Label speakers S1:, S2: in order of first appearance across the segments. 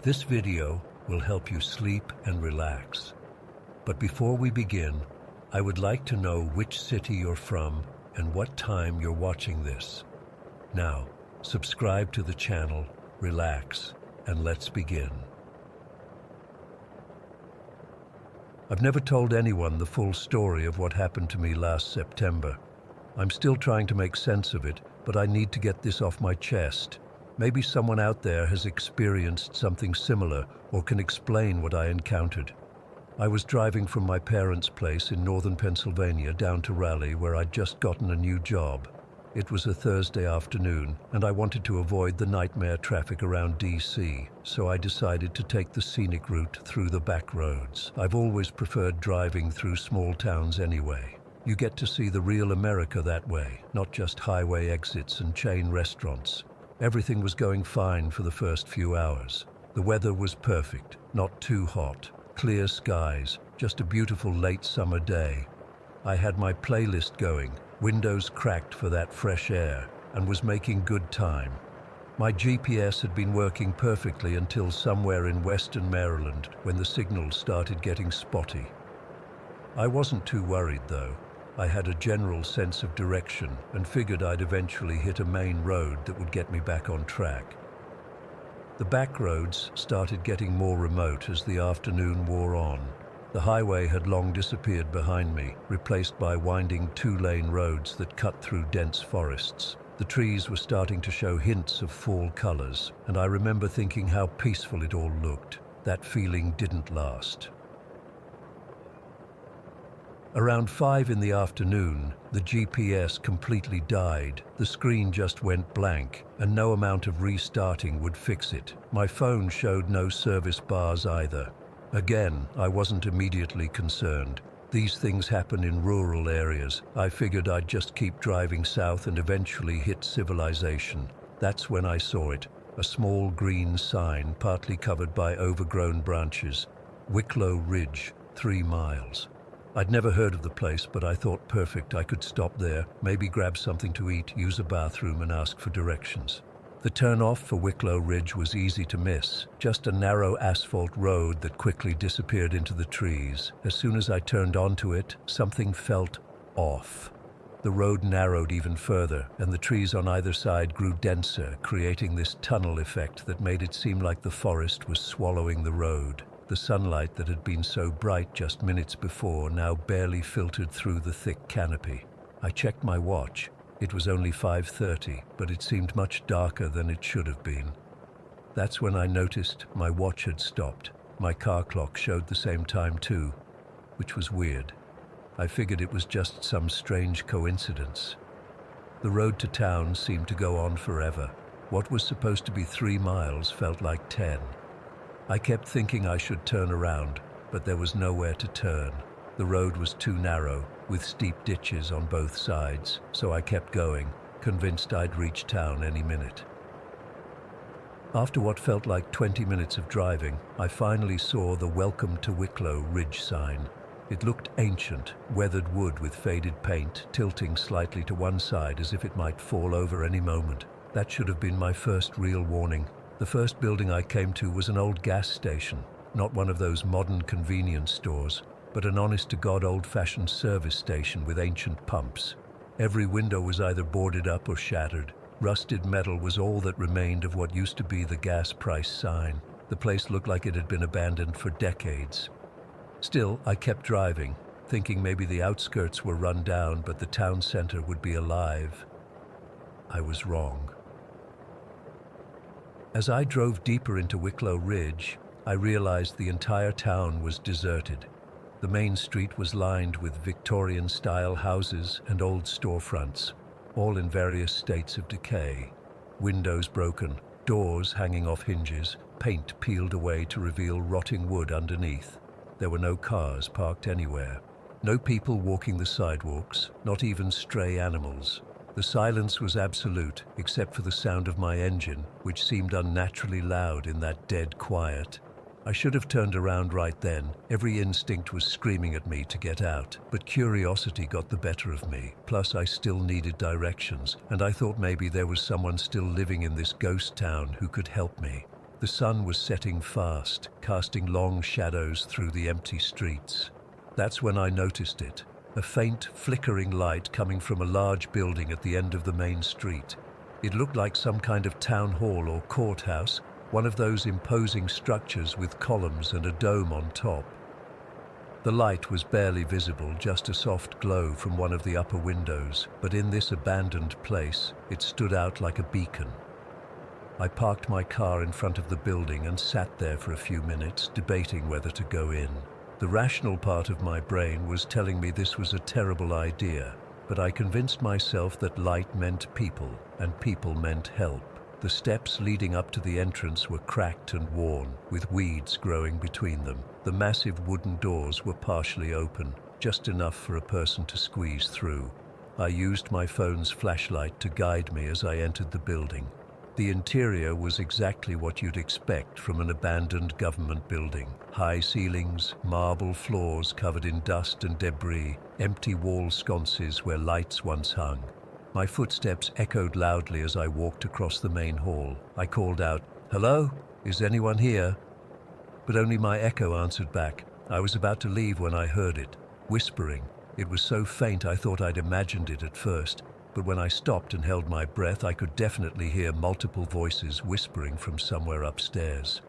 S1: This video will help you sleep and relax. But before we begin, I would like to know which city you're from and what time you're watching this. Now, subscribe to the channel, relax, and let's begin. I've never told anyone the full story of what happened to me last September. I'm still trying to make sense of it, but I need to get this off my chest. Maybe someone out there has experienced something similar or can explain what I encountered. I was driving from my parents' place in northern Pennsylvania down to Raleigh, where I'd just gotten a new job. It was a Thursday afternoon, and I wanted to avoid the nightmare traffic around DC, so I decided to take the scenic route through the back roads. I've always preferred driving through small towns anyway. You get to see the real America that way, not just highway exits and chain restaurants. Everything was going fine for the first few hours. The weather was perfect, not too hot, clear skies, just a beautiful late summer day. I had my playlist going, windows cracked for that fresh air, and was making good time. My GPS had been working perfectly until somewhere in western Maryland when the signal started getting spotty. I wasn't too worried though. I had a general sense of direction and figured I'd eventually hit a main road that would get me back on track. The back roads started getting more remote as the afternoon wore on. The highway had long disappeared behind me, replaced by winding two-lane roads that cut through dense forests. The trees were starting to show hints of fall colors, and I remember thinking how peaceful it all looked. That feeling didn't last. Around 5 in the afternoon, the GPS completely died. The screen just went blank, and no amount of restarting would fix it. My phone showed no service bars either. Again, I wasn't immediately concerned. These things happen in rural areas. I figured I'd just keep driving south and eventually hit civilization. That's when I saw it, a small green sign partly covered by overgrown branches. Wicklow Ridge, 3 miles. I'd never heard of the place, but I thought perfect. I could stop there, maybe grab something to eat, use a bathroom, and ask for directions. The turnoff for Wicklow Ridge was easy to miss, just a narrow asphalt road that quickly disappeared into the trees. As soon as I turned onto it, something felt off. The road narrowed even further, and the trees on either side grew denser, creating this tunnel effect that made it seem like the forest was swallowing the road. The sunlight that had been so bright just minutes before now barely filtered through the thick canopy. I checked my watch. It was only 5:30, but it seemed much darker than it should have been. That's when I noticed my watch had stopped. My car clock showed the same time too, which was weird. I figured it was just some strange coincidence. The road to town seemed to go on forever. What was supposed to be 3 miles felt like 10. I kept thinking I should turn around, but there was nowhere to turn. The road was too narrow, with steep ditches on both sides, so I kept going, convinced I'd reach town any minute. After what felt like 20 minutes of driving, I finally saw the Welcome to Wicklow Ridge sign. It looked ancient, weathered wood with faded paint, tilting slightly to one side as if it might fall over any moment. That should have been my first real warning. The first building I came to was an old gas station, not one of those modern convenience stores, but an honest-to-God old-fashioned service station with ancient pumps. Every window was either boarded up or shattered. Rusted metal was all that remained of what used to be the gas price sign. The place looked like it had been abandoned for decades. Still, I kept driving, thinking maybe the outskirts were run down, but the town center would be alive. I was wrong. As I drove deeper into Wicklow Ridge, I realized the entire town was deserted. The main street was lined with Victorian-style houses and old storefronts, all in various states of decay. Windows broken, doors hanging off hinges, paint peeled away to reveal rotting wood underneath. There were no cars parked anywhere. No people walking the sidewalks, not even stray animals. The silence was absolute, except for the sound of my engine, which seemed unnaturally loud in that dead quiet. I should have turned around right then. Every instinct was screaming at me to get out, but curiosity got the better of me. Plus, I still needed directions, and I thought maybe there was someone still living in this ghost town who could help me. The sun was setting fast, casting long shadows through the empty streets. That's when I noticed it, a faint, flickering light coming from a large building at the end of the main street. It looked like some kind of town hall or courthouse, one of those imposing structures with columns and a dome on top. The light was barely visible, just a soft glow from one of the upper windows, but in this abandoned place, it stood out like a beacon. I parked my car in front of the building and sat there for a few minutes, debating whether to go in. The rational part of my brain was telling me this was a terrible idea, but I convinced myself that light meant people, and people meant help. The steps leading up to the entrance were cracked and worn, with weeds growing between them. The massive wooden doors were partially open, just enough for a person to squeeze through. I used my phone's flashlight to guide me as I entered the building. The interior was exactly what you'd expect from an abandoned government building. High ceilings, marble floors covered in dust and debris, empty wall sconces where lights once hung. My footsteps echoed loudly as I walked across the main hall. I called out, "Hello? Is anyone here?" But only my echo answered back. I was about to leave when I heard it, whispering. It was so faint I thought I'd imagined it at first, but when I stopped and held my breath, I could definitely hear multiple voices whispering from somewhere upstairs.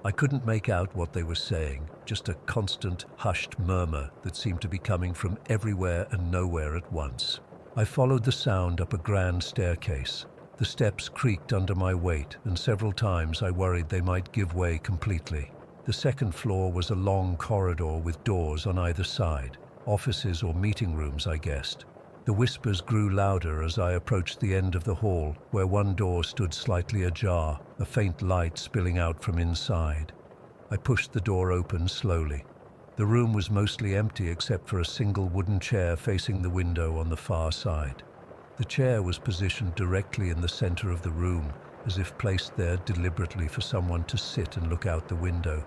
S1: I couldn't make out what they were saying, just a constant, hushed murmur that seemed to be coming from everywhere and nowhere at once. I followed the sound up a grand staircase. The steps creaked under my weight, and several times I worried they might give way completely. The second floor was a long corridor with doors on either side. Offices or meeting rooms, I guessed. The whispers grew louder as I approached the end of the hall, where one door stood slightly ajar, a faint light spilling out from inside. I pushed the door open slowly. The room was mostly empty except for a single wooden chair facing the window on the far side. The chair was positioned directly in the center of the room, as if placed there deliberately for someone to sit and look out the window.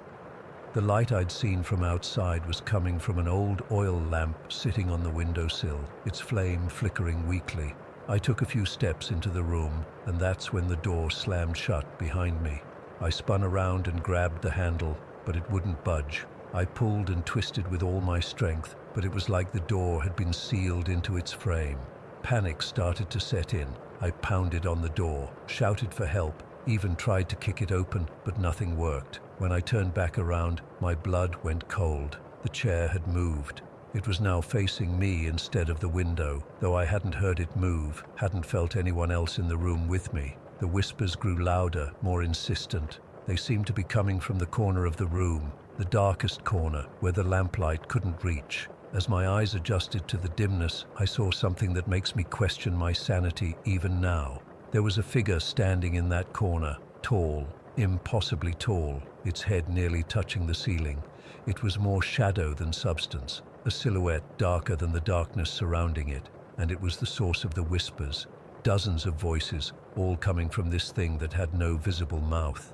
S1: The light I'd seen from outside was coming from an old oil lamp sitting on the windowsill, its flame flickering weakly. I took a few steps into the room, and that's when the door slammed shut behind me. I spun around and grabbed the handle, but it wouldn't budge. I pulled and twisted with all my strength, but it was like the door had been sealed into its frame. Panic started to set in. I pounded on the door, shouted for help, even tried to kick it open, but nothing worked. When I turned back around, my blood went cold. The chair had moved. It was now facing me instead of the window, though I hadn't heard it move, hadn't felt anyone else in the room with me. The whispers grew louder, more insistent. They seemed to be coming from the corner of the room, the darkest corner, where the lamplight couldn't reach. As my eyes adjusted to the dimness, I saw something that makes me question my sanity even now. There was a figure standing in that corner, tall, impossibly tall, its head nearly touching the ceiling. It was more shadow than substance, a silhouette darker than the darkness surrounding it, and it was the source of the whispers, dozens of voices, all coming from this thing that had no visible mouth.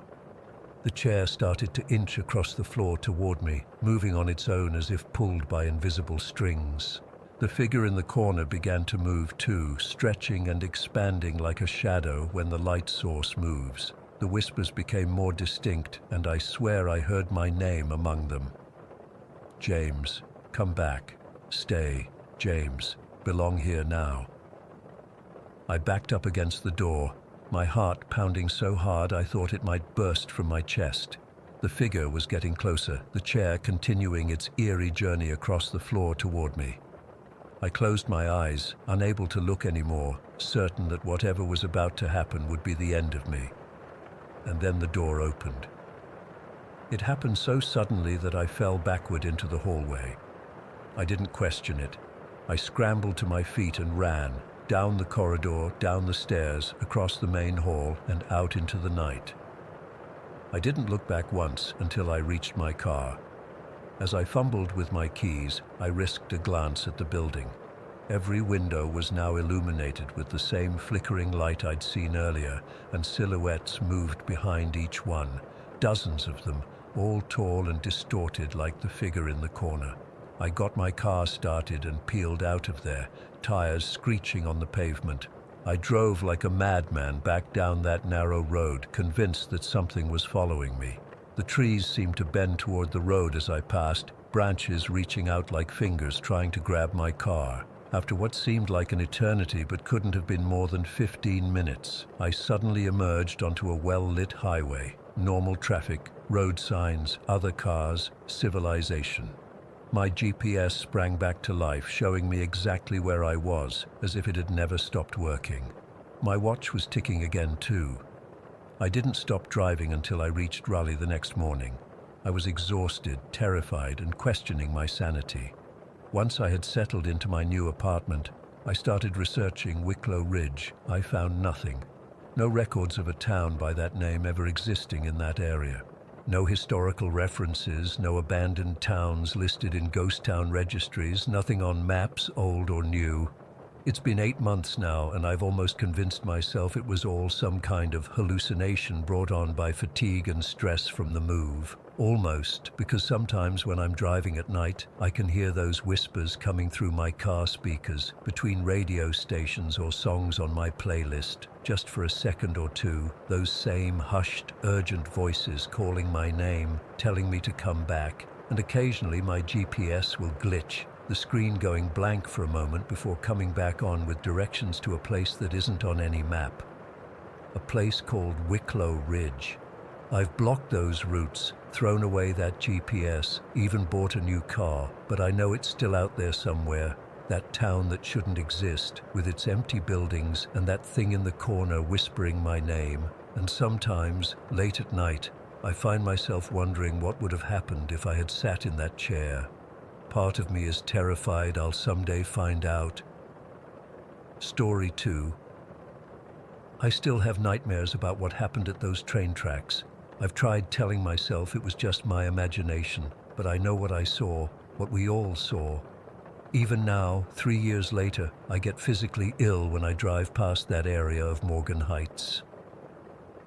S1: The chair started to inch across the floor toward me, moving on its own as if pulled by invisible strings. The figure in the corner began to move too, stretching and expanding like a shadow when the light source moves. The whispers became more distinct, and I swear I heard my name among them. James, come back. Stay, James. Belong here now. I backed up against the door, my heart pounding so hard I thought it might burst from my chest. The figure was getting closer, the chair continuing its eerie journey across the floor toward me. I closed my eyes, unable to look anymore, certain that whatever was about to happen would be the end of me. And then the door opened. It happened so suddenly that I fell backward into the hallway. I didn't question it. I scrambled to my feet and ran, down the corridor, down the stairs, across the main hall, and out into the night. I didn't look back once until I reached my car. As I fumbled with my keys, I risked a glance at the building. Every window was now illuminated with the same flickering light I'd seen earlier, and silhouettes moved behind each one, dozens of them, all tall and distorted like the figure in the corner. I got my car started and peeled out of there, tires screeching on the pavement. I drove like a madman back down that narrow road, convinced that something was following me. The trees seemed to bend toward the road as I passed, branches reaching out like fingers trying to grab my car. After what seemed like an eternity but couldn't have been more than 15 minutes, I suddenly emerged onto a well-lit highway. Normal traffic, road signs, other cars, civilization. My GPS sprang back to life, showing me exactly where I was, as if it had never stopped working. My watch was ticking again too. I didn't stop driving until I reached Raleigh the next morning. I was exhausted, terrified, and questioning my sanity. Once I had settled into my new apartment, I started researching Wicklow Ridge. I found nothing. No records of a town by that name ever existing in that area. No historical references, no abandoned towns listed in ghost town registries, nothing on maps, old or new. It's been 8 months now, and I've almost convinced myself it was all some kind of hallucination brought on by fatigue and stress from the move. Almost, because sometimes when I'm driving at night, I can hear those whispers coming through my car speakers, between radio stations or songs on my playlist. Just for a second or two, those same hushed, urgent voices calling my name, telling me to come back. And occasionally my GPS will glitch, the screen going blank for a moment before coming back on with directions to a place that isn't on any map. A place called Wicklow Ridge. I've blocked those routes, thrown away that GPS, even bought a new car, but I know it's still out there somewhere. That town that shouldn't exist, with its empty buildings and that thing in the corner whispering my name. And sometimes, late at night, I find myself wondering what would have happened if I had sat in that chair. Part of me is terrified I'll someday find out. Story 2. I still have nightmares about what happened at those train tracks. I've tried telling myself it was just my imagination, but I know what I saw, what we all saw. Even now, 3 years later, I get physically ill when I drive past that area of Morgan Heights.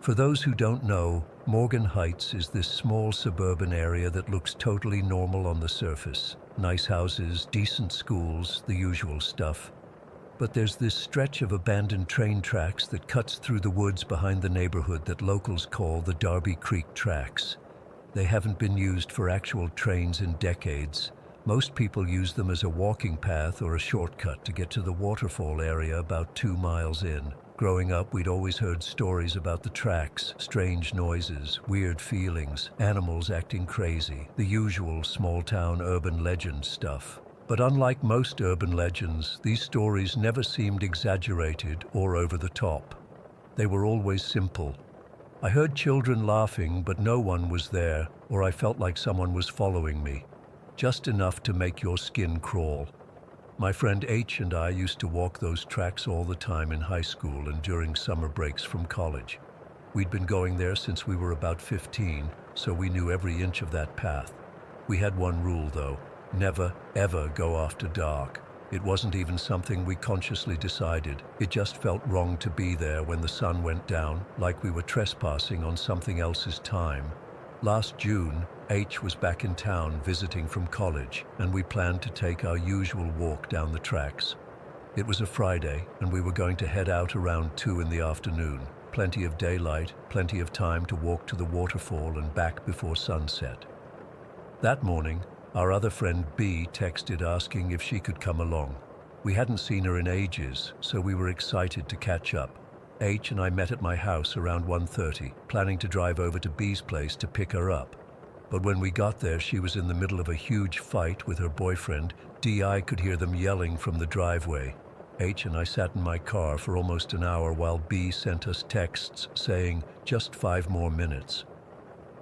S1: For those who don't know, Morgan Heights is this small suburban area that looks totally normal on the surface. Nice houses, decent schools, the usual stuff. But there's this stretch of abandoned train tracks that cuts through the woods behind the neighborhood that locals call the Darby Creek Tracks. They haven't been used for actual trains in decades. Most people use them as a walking path or a shortcut to get to the waterfall area about 2 miles in. Growing up, we'd always heard stories about the tracks, strange noises, weird feelings, animals acting crazy, the usual small-town urban legend stuff. But unlike most urban legends, these stories never seemed exaggerated or over the top. They were always simple. I heard children laughing, but no one was there, or I felt like someone was following me. Just enough to make your skin crawl. My friend H and I used to walk those tracks all the time in high school and during summer breaks from college. We'd been going there since we were about 15, so we knew every inch of that path. We had one rule though: never, ever go after dark. It wasn't even something we consciously decided. It just felt wrong to be there when the sun went down, like we were trespassing on something else's time. Last June, H was back in town visiting from college, and we planned to take our usual walk down the tracks. It was a Friday, and we were going to head out around 2 in the afternoon. Plenty of daylight, plenty of time to walk to the waterfall and back before sunset. That morning, our other friend B texted asking if she could come along. We hadn't seen her in ages, so we were excited to catch up. H and I met at my house around 1:30, planning to drive over to B's place to pick her up. But when we got there, she was in the middle of a huge fight with her boyfriend. I could hear them yelling from the driveway. H and I sat in my car for almost an hour while B sent us texts saying, "Just 5 more minutes."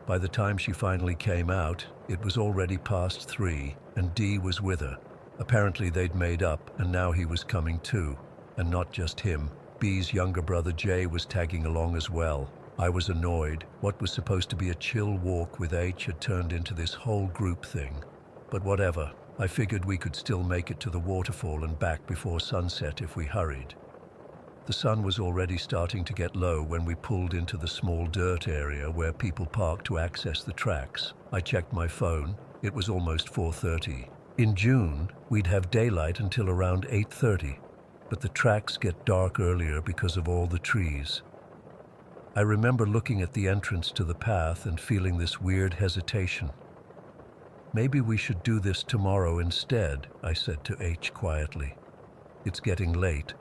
S1: By the time she finally came out, it was already past 3, and D was with her. Apparently they'd made up, and now he was coming too. And not just him. B's younger brother Jay was tagging along as well. I was annoyed. What was supposed to be a chill walk with H had turned into this whole group thing. But whatever. I figured we could still make it to the waterfall and back before sunset if we hurried. The sun was already starting to get low when we pulled into the small dirt area where people park to access the tracks. I checked my phone. It was almost 4:30. In June, we'd have daylight until around 8:30. but the tracks get dark earlier because of all the trees. I remember looking at the entrance to the path and feeling this weird hesitation. "Maybe we should do this tomorrow instead," I said to H quietly. "It's getting late."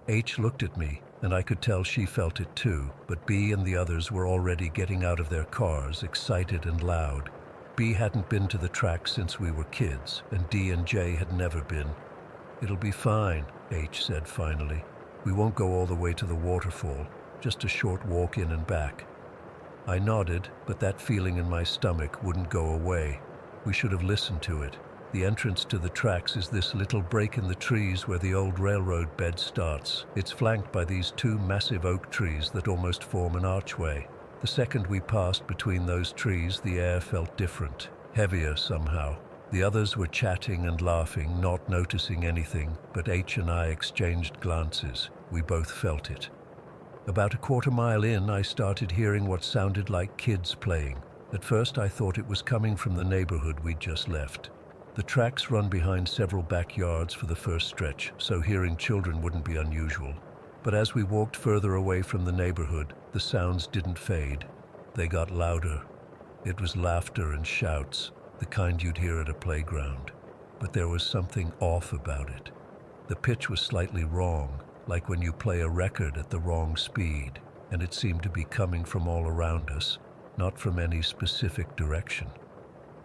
S1: H looked at me, and I could tell she felt it too, but B and the others were already getting out of their cars, excited and loud. B hadn't been to the track since we were kids, and D and J had never been. "It'll be fine," H said finally. "We won't go all the way to the waterfall, just a short walk in and back." I nodded, but that feeling in my stomach wouldn't go away. We should have listened to it. The entrance to the tracks is this little break in the trees where the old railroad bed starts. It's flanked by these two massive oak trees that almost form an archway. The second we passed between those trees, the air felt different, heavier somehow. The others were chatting and laughing, not noticing anything, but H and I exchanged glances. We both felt it. About a quarter mile in, I started hearing what sounded like kids playing. At first I thought it was coming from the neighborhood we'd just left. The tracks run behind several backyards for the first stretch, so hearing children wouldn't be unusual. But as we walked further away from the neighborhood, the sounds didn't fade. They got louder. It was laughter and shouts, the kind you'd hear at a playground. But there was something off about it. The pitch was slightly wrong, like when you play a record at the wrong speed, and it seemed to be coming from all around us, not from any specific direction.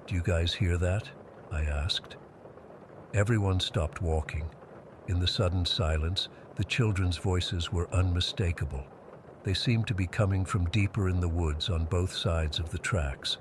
S1: "Do you guys hear that?" I asked. Everyone stopped walking. In the sudden silence, the children's voices were unmistakable. They seemed to be coming from deeper in the woods on both sides of the tracks.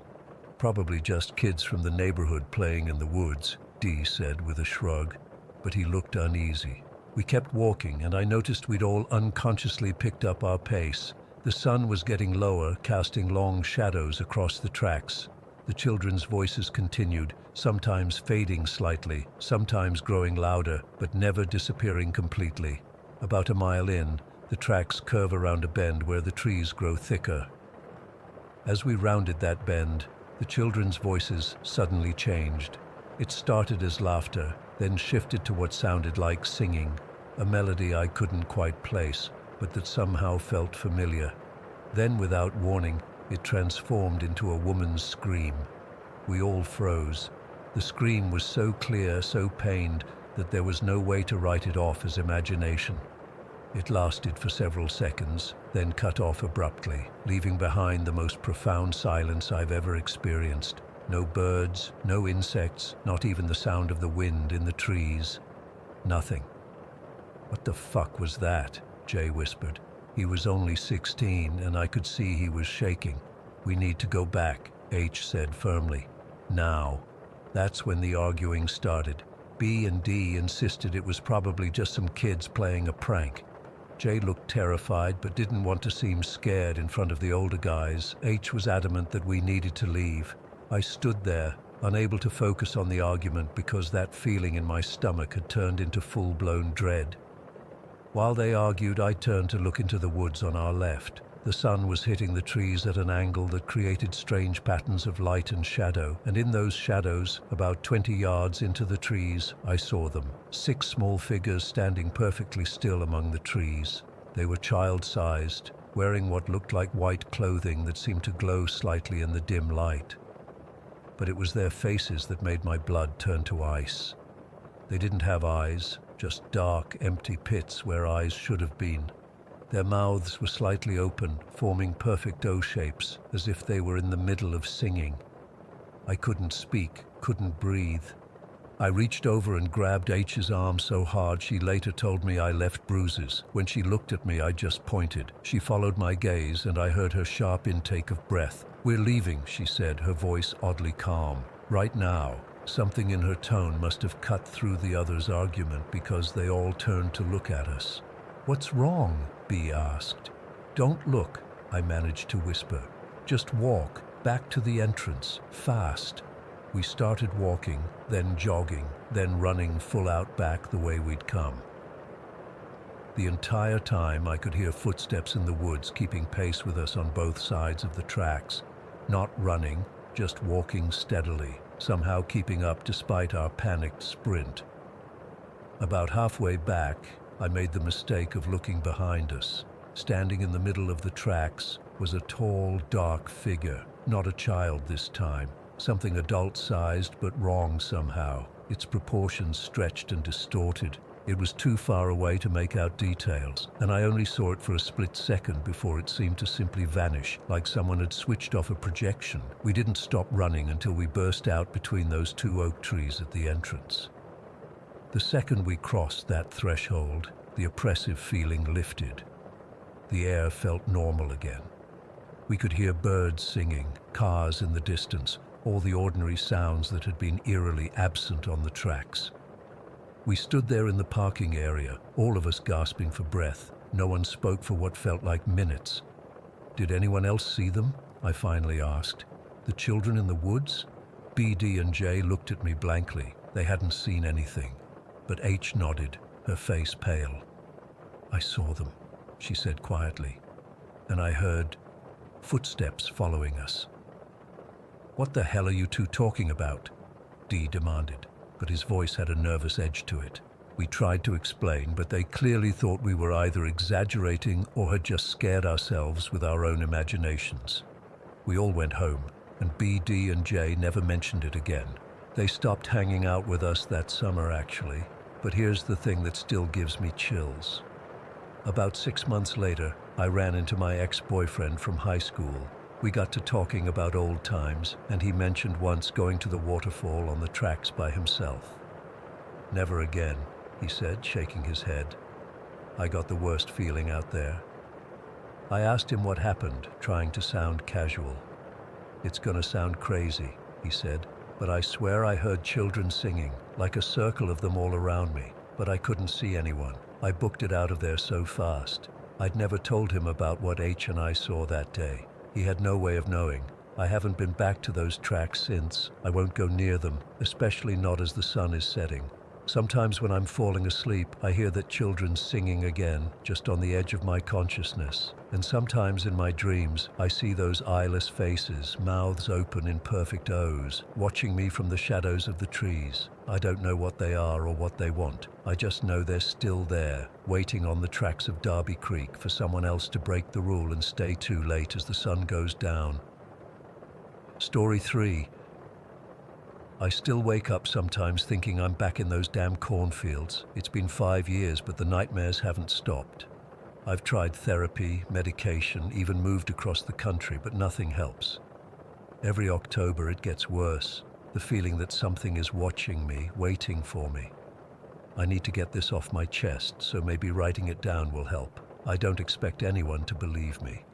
S1: "Probably just kids from the neighborhood playing in the woods," D said with a shrug, but he looked uneasy. We kept walking, and I noticed we'd all unconsciously picked up our pace. The sun was getting lower, casting long shadows across the tracks. The children's voices continued, sometimes fading slightly, sometimes growing louder, but never disappearing completely. About a mile in, the tracks curve around a bend where the trees grow thicker. As we rounded that bend, the children's voices suddenly changed. It started as laughter, then shifted to what sounded like singing, a melody I couldn't quite place, but that somehow felt familiar. Then, without warning, it transformed into a woman's scream. We all froze. The scream was so clear, so pained, that there was no way to write it off as imagination. It lasted for several seconds, then cut off abruptly, leaving behind the most profound silence I've ever experienced. No birds, no insects, not even the sound of the wind in the trees. Nothing. "What the fuck was that?" Jay whispered. He was only 16, and I could see he was shaking. "We need to go back," H said firmly. "Now." That's when the arguing started. B and D insisted it was probably just some kids playing a prank. Jay looked terrified but didn't want to seem scared in front of the older guys. H was adamant that we needed to leave. I stood there, unable to focus on the argument because that feeling in my stomach had turned into full-blown dread. While they argued, I turned to look into the woods on our left. The sun was hitting the trees at an angle that created strange patterns of light and shadow, and in those shadows, about 20 yards into the trees, I saw them. 6 small figures standing perfectly still among the trees. They were child-sized, wearing what looked like white clothing that seemed to glow slightly in the dim light. But it was their faces that made my blood turn to ice. They didn't have eyes, just dark, empty pits where eyes should have been. Their mouths were slightly open, forming perfect O shapes, as if they were in the middle of singing. I couldn't speak, couldn't breathe. I reached over and grabbed H's arm so hard she later told me I left bruises. When she looked at me, I just pointed. She followed my gaze, and I heard her sharp intake of breath. "We're leaving," she said, her voice oddly calm. "Right now." Something in her tone must have cut through the others' argument because they all turned to look at us. "What's wrong?" B asked. "Don't look," I managed to whisper. "Just walk, back to the entrance, fast." We started walking, then jogging, then running full out back the way we'd come. The entire time I could hear footsteps in the woods keeping pace with us on both sides of the tracks. Not running, just walking steadily, somehow keeping up despite our panicked sprint. About halfway back, I made the mistake of looking behind us. Standing in the middle of the tracks was a tall, dark figure. Not a child this time. Something adult-sized but wrong somehow. Its proportions stretched and distorted. It was too far away to make out details, and I only saw it for a split second before it seemed to simply vanish, like someone had switched off a projection. We didn't stop running until we burst out between those two oak trees at the entrance. The second we crossed that threshold, the oppressive feeling lifted. The air felt normal again. We could hear birds singing, cars in the distance, all the ordinary sounds that had been eerily absent on the tracks. We stood there in the parking area, all of us gasping for breath. No one spoke for what felt like minutes. Did anyone else see them? I finally asked. The children in the woods? BD and J looked at me blankly. They hadn't seen anything. But H nodded, her face pale. I saw them, she said quietly. And I heard footsteps following us. What the hell are you two talking about? D demanded, but his voice had a nervous edge to it. We tried to explain, but they clearly thought we were either exaggerating or had just scared ourselves with our own imaginations. We all went home, and BD and J never mentioned it again. They stopped hanging out with us that summer, actually. But here's the thing that still gives me chills. About 6 months later, I ran into my ex-boyfriend from high school. We got to talking about old times, and he mentioned once going to the waterfall on the tracks by himself. Never again, he said, shaking his head. I got the worst feeling out there. I asked him what happened, trying to sound casual. It's gonna sound crazy, he said, but I swear I heard children singing, like a circle of them all around me, but I couldn't see anyone. I booked it out of there so fast. I'd never told him about what H and I saw that day. He had no way of knowing. I haven't been back to those tracks since. I won't go near them, especially not as the sun is setting. Sometimes when I'm falling asleep, I hear that children singing again, just on the edge of my consciousness. And sometimes in my dreams, I see those eyeless faces, mouths open in perfect O's, watching me from the shadows of the trees. I don't know what they are or what they want. I just know they're still there, waiting on the tracks of Derby Creek for someone else to break the rule and stay too late as the sun goes down. Story 3. I still wake up sometimes thinking I'm back in those damn cornfields. It's been 5 years, but the nightmares haven't stopped. I've tried therapy, medication, even moved across the country, but nothing helps. Every October it gets worse. The feeling that something is watching me, waiting for me. I need to get this off my chest, so maybe writing it down will help. I don't expect anyone to believe me.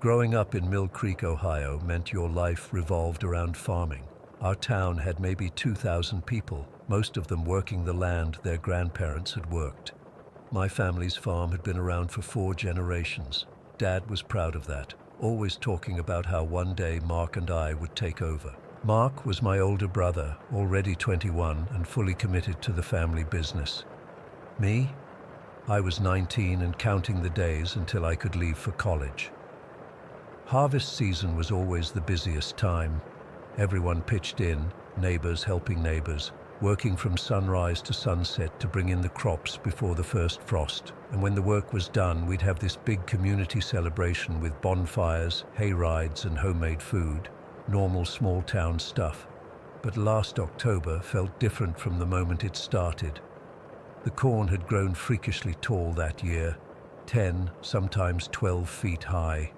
S1: Growing up in Mill Creek, Ohio, meant your life revolved around farming. Our town had maybe 2,000 people, most of them working the land their grandparents had worked. My family's farm had been around for 4 generations. Dad was proud of that, always talking about how one day Mark and I would take over. Mark was my older brother, already 21 and fully committed to the family business. Me? I was 19 and counting the days until I could leave for college. Harvest season was always the busiest time. Everyone pitched in, neighbors helping neighbors, working from sunrise to sunset to bring in the crops before the first frost. And when the work was done, we'd have this big community celebration with bonfires, hay rides, and homemade food. Normal small-town stuff. But last October felt different from the moment it started. The corn had grown freakishly tall that year, 10, sometimes 12 feet high.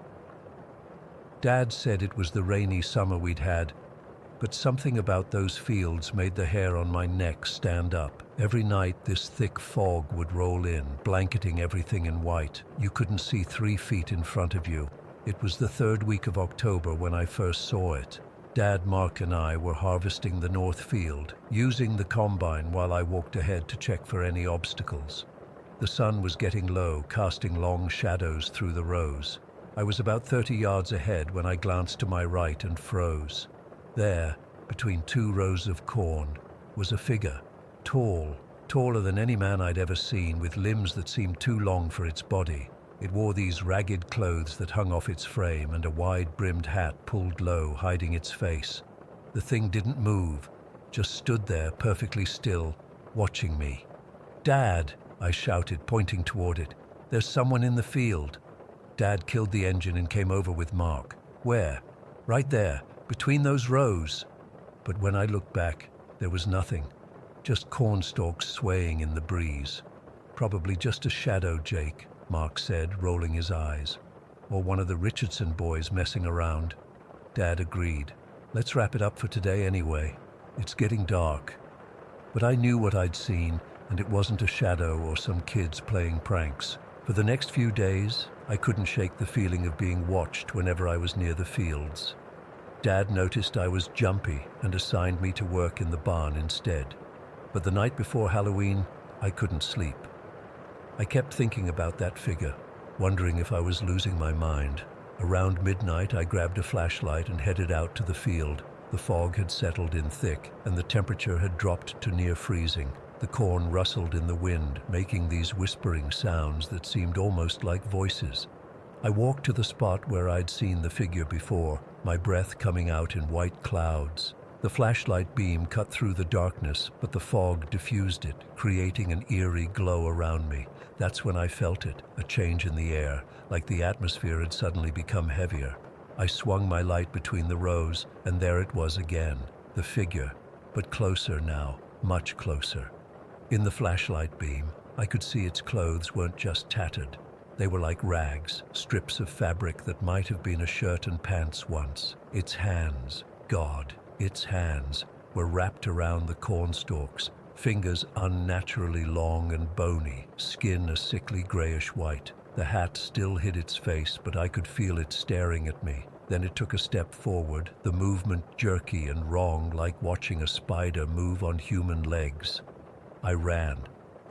S1: Dad said it was the rainy summer we'd had, but something about those fields made the hair on my neck stand up. Every night this thick fog would roll in, blanketing everything in white. You couldn't see 3 feet in front of you. It was the 3rd week of October when I first saw it. Dad, Mark, and I were harvesting the north field, using the combine while I walked ahead to check for any obstacles. The sun was getting low, casting long shadows through the rows. I was about 30 yards ahead when I glanced to my right and froze. There, between 2 rows of corn, was a figure, tall, taller than any man I'd ever seen, with limbs that seemed too long for its body. It wore these ragged clothes that hung off its frame and a wide-brimmed hat pulled low, hiding its face. The thing didn't move, just stood there perfectly still, watching me. "Dad!" I shouted, pointing toward it. "There's someone in the field." Dad killed the engine and came over with Mark. "Where?" "Right there, between those rows." But when I looked back, there was nothing. Just cornstalks swaying in the breeze. "Probably just a shadow, Jake," Mark said, rolling his eyes. "Or one of the Richardson boys messing around." Dad agreed. "Let's wrap it up for today anyway. It's getting dark." But I knew what I'd seen, and it wasn't a shadow or some kids playing pranks. For the next few days, I couldn't shake the feeling of being watched whenever I was near the fields. Dad noticed I was jumpy and assigned me to work in the barn instead. But the night before Halloween, I couldn't sleep. I kept thinking about that figure, wondering if I was losing my mind. Around midnight, I grabbed a flashlight and headed out to the field. The fog had settled in thick, and the temperature had dropped to near freezing. The corn rustled in the wind, making these whispering sounds that seemed almost like voices. I walked to the spot where I'd seen the figure before, my breath coming out in white clouds. The flashlight beam cut through the darkness, but the fog diffused it, creating an eerie glow around me. That's when I felt it, a change in the air, like the atmosphere had suddenly become heavier. I swung my light between the rows, and there it was again, the figure, but closer now, much closer. In the flashlight beam, I could see its clothes weren't just tattered. They were like rags, strips of fabric that might have been a shirt and pants once. Its hands, God, its hands, were wrapped around the cornstalks, fingers unnaturally long and bony, skin a sickly grayish white. The hat still hid its face, but I could feel it staring at me. Then it took a step forward, the movement jerky and wrong, like watching a spider move on human legs. I ran.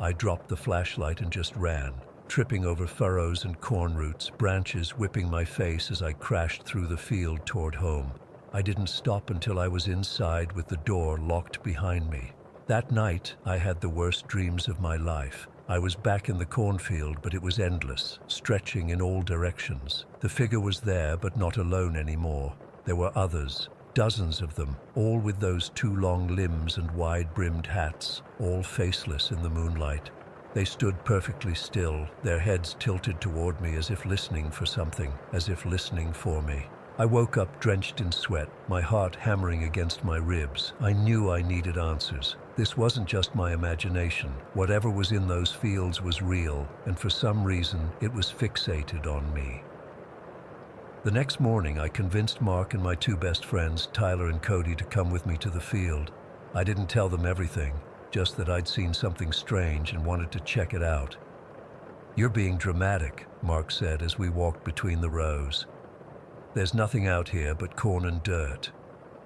S1: I dropped the flashlight and just ran, tripping over furrows and corn roots, branches whipping my face as I crashed through the field toward home. I didn't stop until I was inside with the door locked behind me. That night, I had the worst dreams of my life. I was back in the cornfield, but it was endless, stretching in all directions. The figure was there, but not alone anymore. There were others, dozens of them, all with those two long limbs and wide-brimmed hats, all faceless in the moonlight. They stood perfectly still, their heads tilted toward me as if listening for something, as if listening for me. I woke up drenched in sweat, my heart hammering against my ribs. I knew I needed answers. This wasn't just my imagination. Whatever was in those fields was real, and for some reason, it was fixated on me. The next morning, I convinced Mark and my two best friends, Tyler and Cody, to come with me to the field. I didn't tell them everything, just that I'd seen something strange and wanted to check it out. "You're being dramatic," Mark said as we walked between the rows. "There's nothing out here but corn and dirt.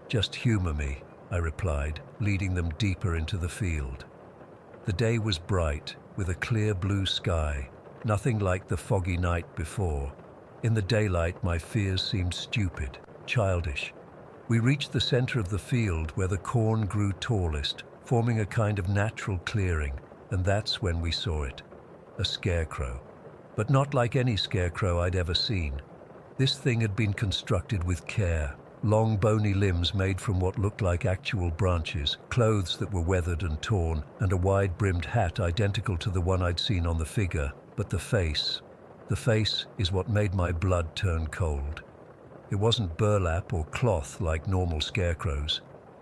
S1: Just humor me," I replied, leading them deeper into the field. The day was bright, with a clear blue sky, nothing like the foggy night before. In the daylight, my fears seemed stupid, childish. We reached the center of the field where the corn grew tallest, forming a kind of natural clearing, and that's when we saw it. A scarecrow. But not like any scarecrow I'd ever seen. This thing had been constructed with care. Long bony limbs made from what looked like actual branches, clothes that were weathered and torn, and a wide-brimmed hat identical to the one I'd seen on the figure. But the face is what made my blood turn cold. It wasn't burlap or cloth like normal scarecrows.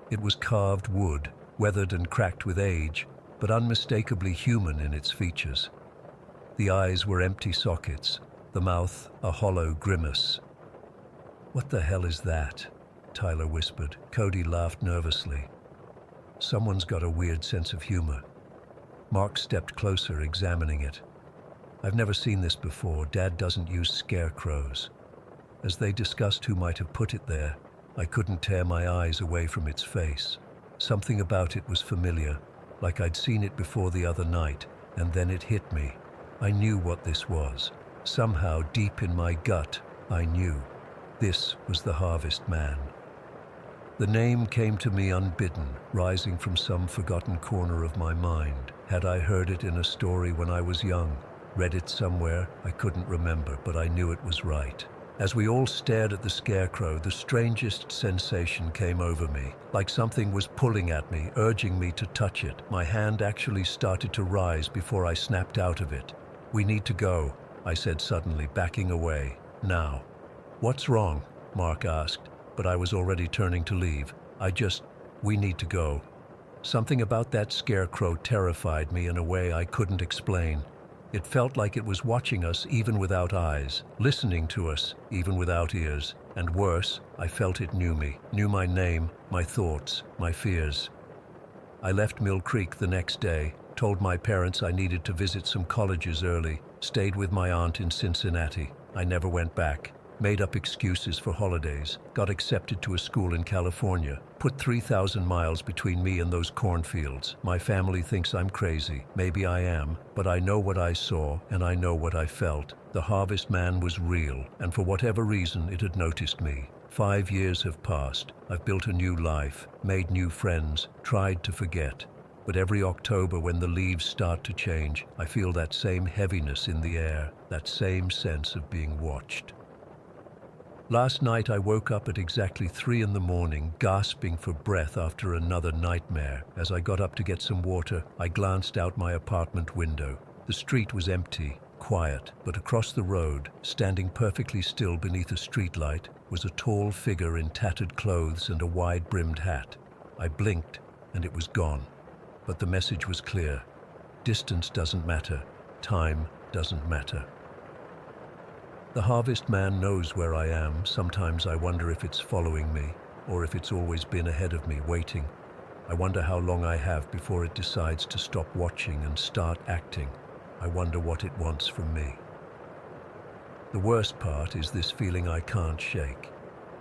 S1: It was carved wood, weathered and cracked with age, but unmistakably human in its features. The eyes were empty sockets, the mouth a hollow grimace. "What the hell is that?" Tyler whispered. Cody laughed nervously. "Someone's got a weird sense of humor." Mark stepped closer, examining it. "I've never seen this before. Dad doesn't use scarecrows." As they discussed who might have put it there, I couldn't tear my eyes away from its face. Something about it was familiar, like I'd seen it before the other night, and then it hit me. I knew what this was. Somehow, deep in my gut, I knew. This was the Harvest Man. The name came to me unbidden, rising from some forgotten corner of my mind. Had I heard it in a story when I was young? Read it somewhere? I couldn't remember, but I knew it was right. As we all stared at the scarecrow, the strangest sensation came over me, like something was pulling at me, urging me to touch it. My hand actually started to rise before I snapped out of it. "We need to go," I said suddenly, backing away. "Now." "What's wrong?" Mark asked, but I was already turning to leave. We need to go." Something about that scarecrow terrified me in a way I couldn't explain. It felt like it was watching us even without eyes, listening to us even without ears, and worse, I felt it knew me, knew my name, my thoughts, my fears. I left Mill Creek the next day, told my parents I needed to visit some colleges early, stayed with my aunt in Cincinnati. I never went back. Made up excuses for holidays, got accepted to a school in California, put 3,000 miles between me and those cornfields. My family thinks I'm crazy. Maybe I am, but I know what I saw and I know what I felt. The harvest man was real, and for whatever reason it had noticed me. 5 years have passed. I've built a new life, made new friends, tried to forget. But every October when the leaves start to change, I feel that same heaviness in the air, that same sense of being watched. Last night I woke up at exactly 3 in the morning, gasping for breath after another nightmare. As I got up to get some water, I glanced out my apartment window. The street was empty, quiet, but across the road, standing perfectly still beneath a streetlight, was a tall figure in tattered clothes and a wide-brimmed hat. I blinked, and it was gone. But the message was clear. Distance doesn't matter. Time doesn't matter. The harvest man knows where I am. Sometimes I wonder if it's following me, or if it's always been ahead of me, waiting. I wonder how long I have before it decides to stop watching and start acting. I wonder what it wants from me. The worst part is this feeling I can't shake,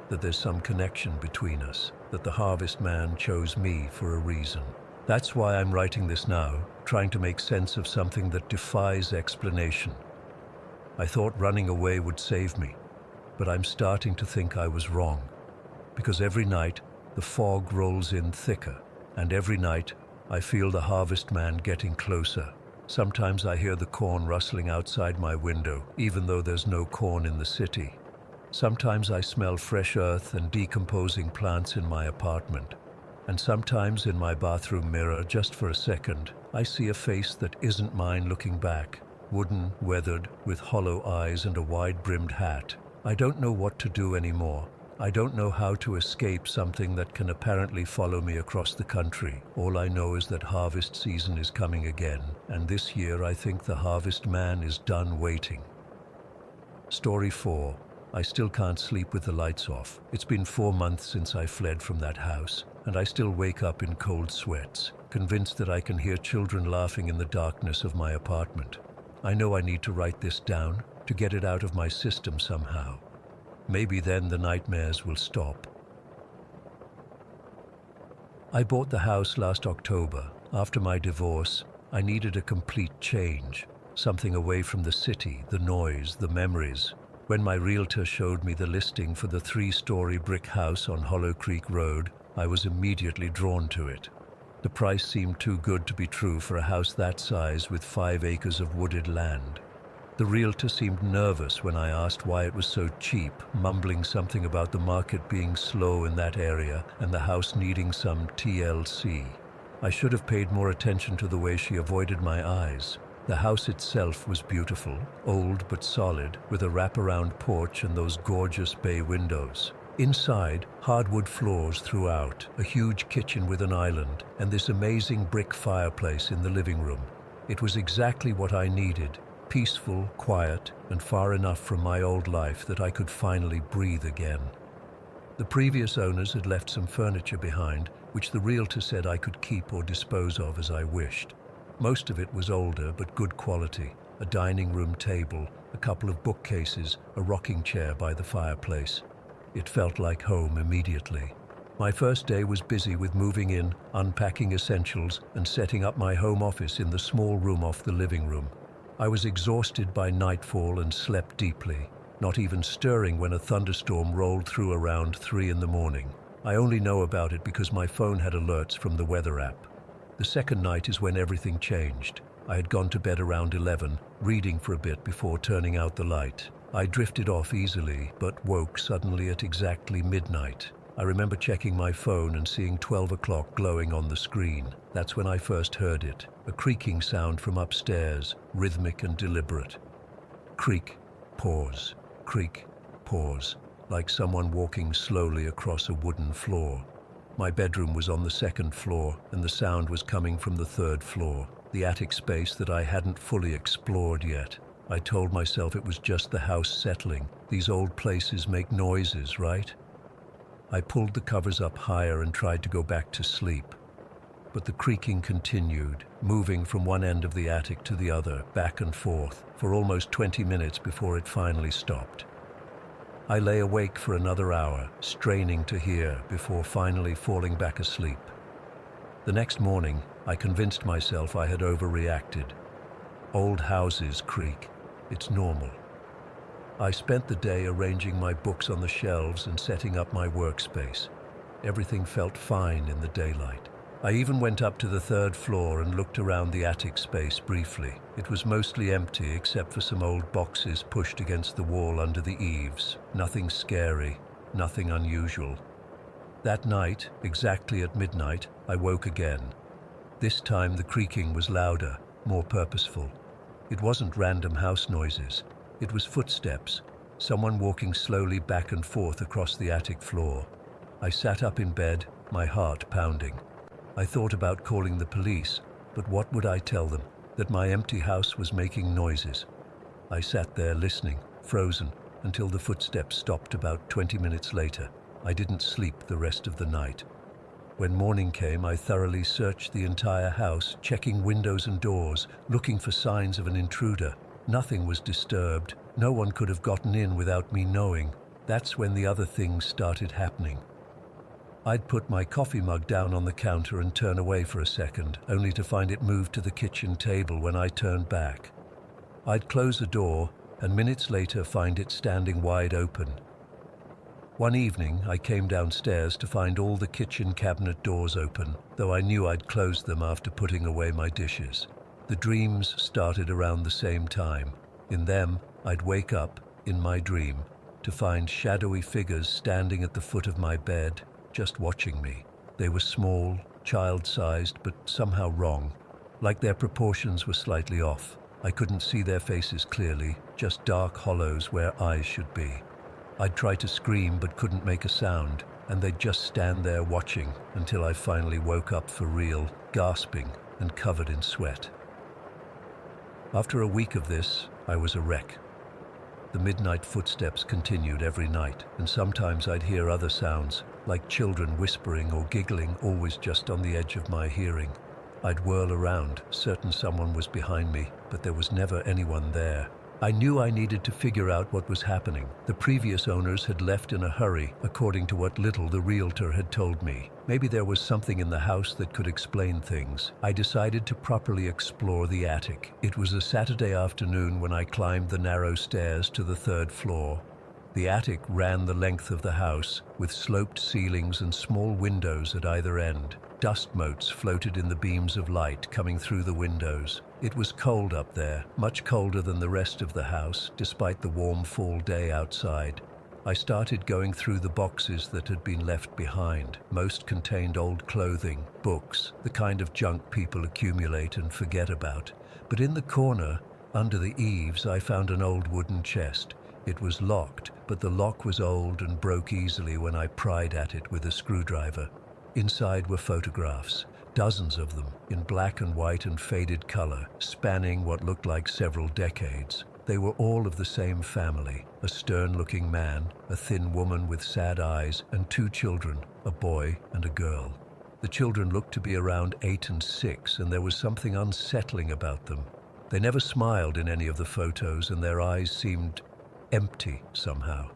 S1: that there's some connection between us, that the harvest man chose me for a reason. That's why I'm writing this now, trying to make sense of something that defies explanation. I thought running away would save me, but I'm starting to think I was wrong, because every night the fog rolls in thicker, and every night I feel the harvest man getting closer. Sometimes I hear the corn rustling outside my window, even though there's no corn in the city. Sometimes I smell fresh earth and decomposing plants in my apartment. And sometimes in my bathroom mirror, just for a second, I see a face that isn't mine looking back. Wooden, weathered, with hollow eyes and a wide-brimmed hat. I don't know what to do anymore. I don't know how to escape something that can apparently follow me across the country. All I know is that harvest season is coming again, and this year I think the harvest man is done waiting. Story 4. I still can't sleep with the lights off. It's been 4 months since I fled from that house, and I still wake up in cold sweats, convinced that I can hear children laughing in the darkness of my apartment. I know I need to write this down, to get it out of my system somehow. Maybe then the nightmares will stop. I bought the house last October. After my divorce, I needed a complete change, something away from the city, the noise, the memories. When my realtor showed me the listing for the 3-story brick house on Hollow Creek Road, I was immediately drawn to it. The price seemed too good to be true for a house that size with 5 acres of wooded land. The realtor seemed nervous when I asked why it was so cheap, mumbling something about the market being slow in that area and the house needing some TLC. I should have paid more attention to the way she avoided my eyes. The house itself was beautiful, old but solid, with a wraparound porch and those gorgeous bay windows. Inside, hardwood floors throughout, a huge kitchen with an island, and this amazing brick fireplace in the living room. It was exactly what I needed, peaceful, quiet, and far enough from my old life that I could finally breathe again. The previous owners had left some furniture behind, which the realtor said I could keep or dispose of as I wished. Most of it was older but good quality, a dining room table, a couple of bookcases, a rocking chair by the fireplace. It felt like home immediately. My first day was busy with moving in, unpacking essentials, and setting up my home office in the small room off the living room. I was exhausted by nightfall and slept deeply, not even stirring when a thunderstorm rolled through around 3 in the morning. I only know about it because my phone had alerts from the weather app. The second night is when everything changed. I had gone to bed around 11, reading for a bit before turning out the light. I drifted off easily, but woke suddenly at exactly midnight. I remember checking my phone and seeing 12 o'clock glowing on the screen. That's when I first heard it, a creaking sound from upstairs, rhythmic and deliberate. Creak, pause, creak, pause, like someone walking slowly across a wooden floor. My bedroom was on the second floor, and the sound was coming from the third floor, the attic space that I hadn't fully explored yet. I told myself it was just the house settling. These old places make noises, right? I pulled the covers up higher and tried to go back to sleep. But the creaking continued, moving from one end of the attic to the other, back and forth, for almost 20 minutes before it finally stopped. I lay awake for another hour, straining to hear, before finally falling back asleep. The next morning, I convinced myself I had overreacted. Old houses creak. It's normal. I spent the day arranging my books on the shelves and setting up my workspace. Everything felt fine in the daylight. I even went up to the third floor and looked around the attic space briefly. It was mostly empty except for some old boxes pushed against the wall under the eaves. Nothing scary, nothing unusual. That night, exactly at midnight, I woke again. This time the creaking was louder, more purposeful. It wasn't random house noises. It was footsteps, someone walking slowly back and forth across the attic floor. I sat up in bed, my heart pounding. I thought about calling the police, but what would I tell them? That my empty house was making noises. I sat there listening, frozen, until the footsteps stopped about 20 minutes later. I didn't sleep the rest of the night. When morning came, I thoroughly searched the entire house, checking windows and doors, looking for signs of an intruder. Nothing was disturbed. No one could have gotten in without me knowing. That's when the other things started happening. I'd put my coffee mug down on the counter and turn away for a second, only to find it moved to the kitchen table when I turned back. I'd close the door, and minutes later find it standing wide open. One evening, I came downstairs to find all the kitchen cabinet doors open, though I knew I'd closed them after putting away my dishes. The dreams started around the same time. In them, I'd wake up, in my dream, to find shadowy figures standing at the foot of my bed, just watching me. They were small, child-sized, but somehow wrong, like their proportions were slightly off. I couldn't see their faces clearly, just dark hollows where eyes should be. I'd try to scream but couldn't make a sound, and they'd just stand there watching until I finally woke up for real, gasping and covered in sweat. After a week of this, I was a wreck. The midnight footsteps continued every night, and sometimes I'd hear other sounds, like children whispering or giggling, always just on the edge of my hearing. I'd whirl around, certain someone was behind me, but there was never anyone there. I knew I needed to figure out what was happening. The previous owners had left in a hurry, according to what little the realtor had told me. Maybe there was something in the house that could explain things. I decided to properly explore the attic. It was a Saturday afternoon when I climbed the narrow stairs to the third floor. The attic ran the length of the house, with sloped ceilings and small windows at either end. Dust motes floated in the beams of light coming through the windows. It was cold up there, much colder than the rest of the house, despite the warm fall day outside. I started going through the boxes that had been left behind. Most contained old clothing, books, the kind of junk people accumulate and forget about. But in the corner, under the eaves, I found an old wooden chest. It was locked, but the lock was old and broke easily when I pried at it with a screwdriver. Inside were photographs, dozens of them, in black and white and faded color, spanning what looked like several decades. They were all of the same family, a stern-looking man, a thin woman with sad eyes, and two children, a boy and a girl. The children looked to be around 8 and 6, and there was something unsettling about them. They never smiled in any of the photos, and their eyes seemed empty somehow.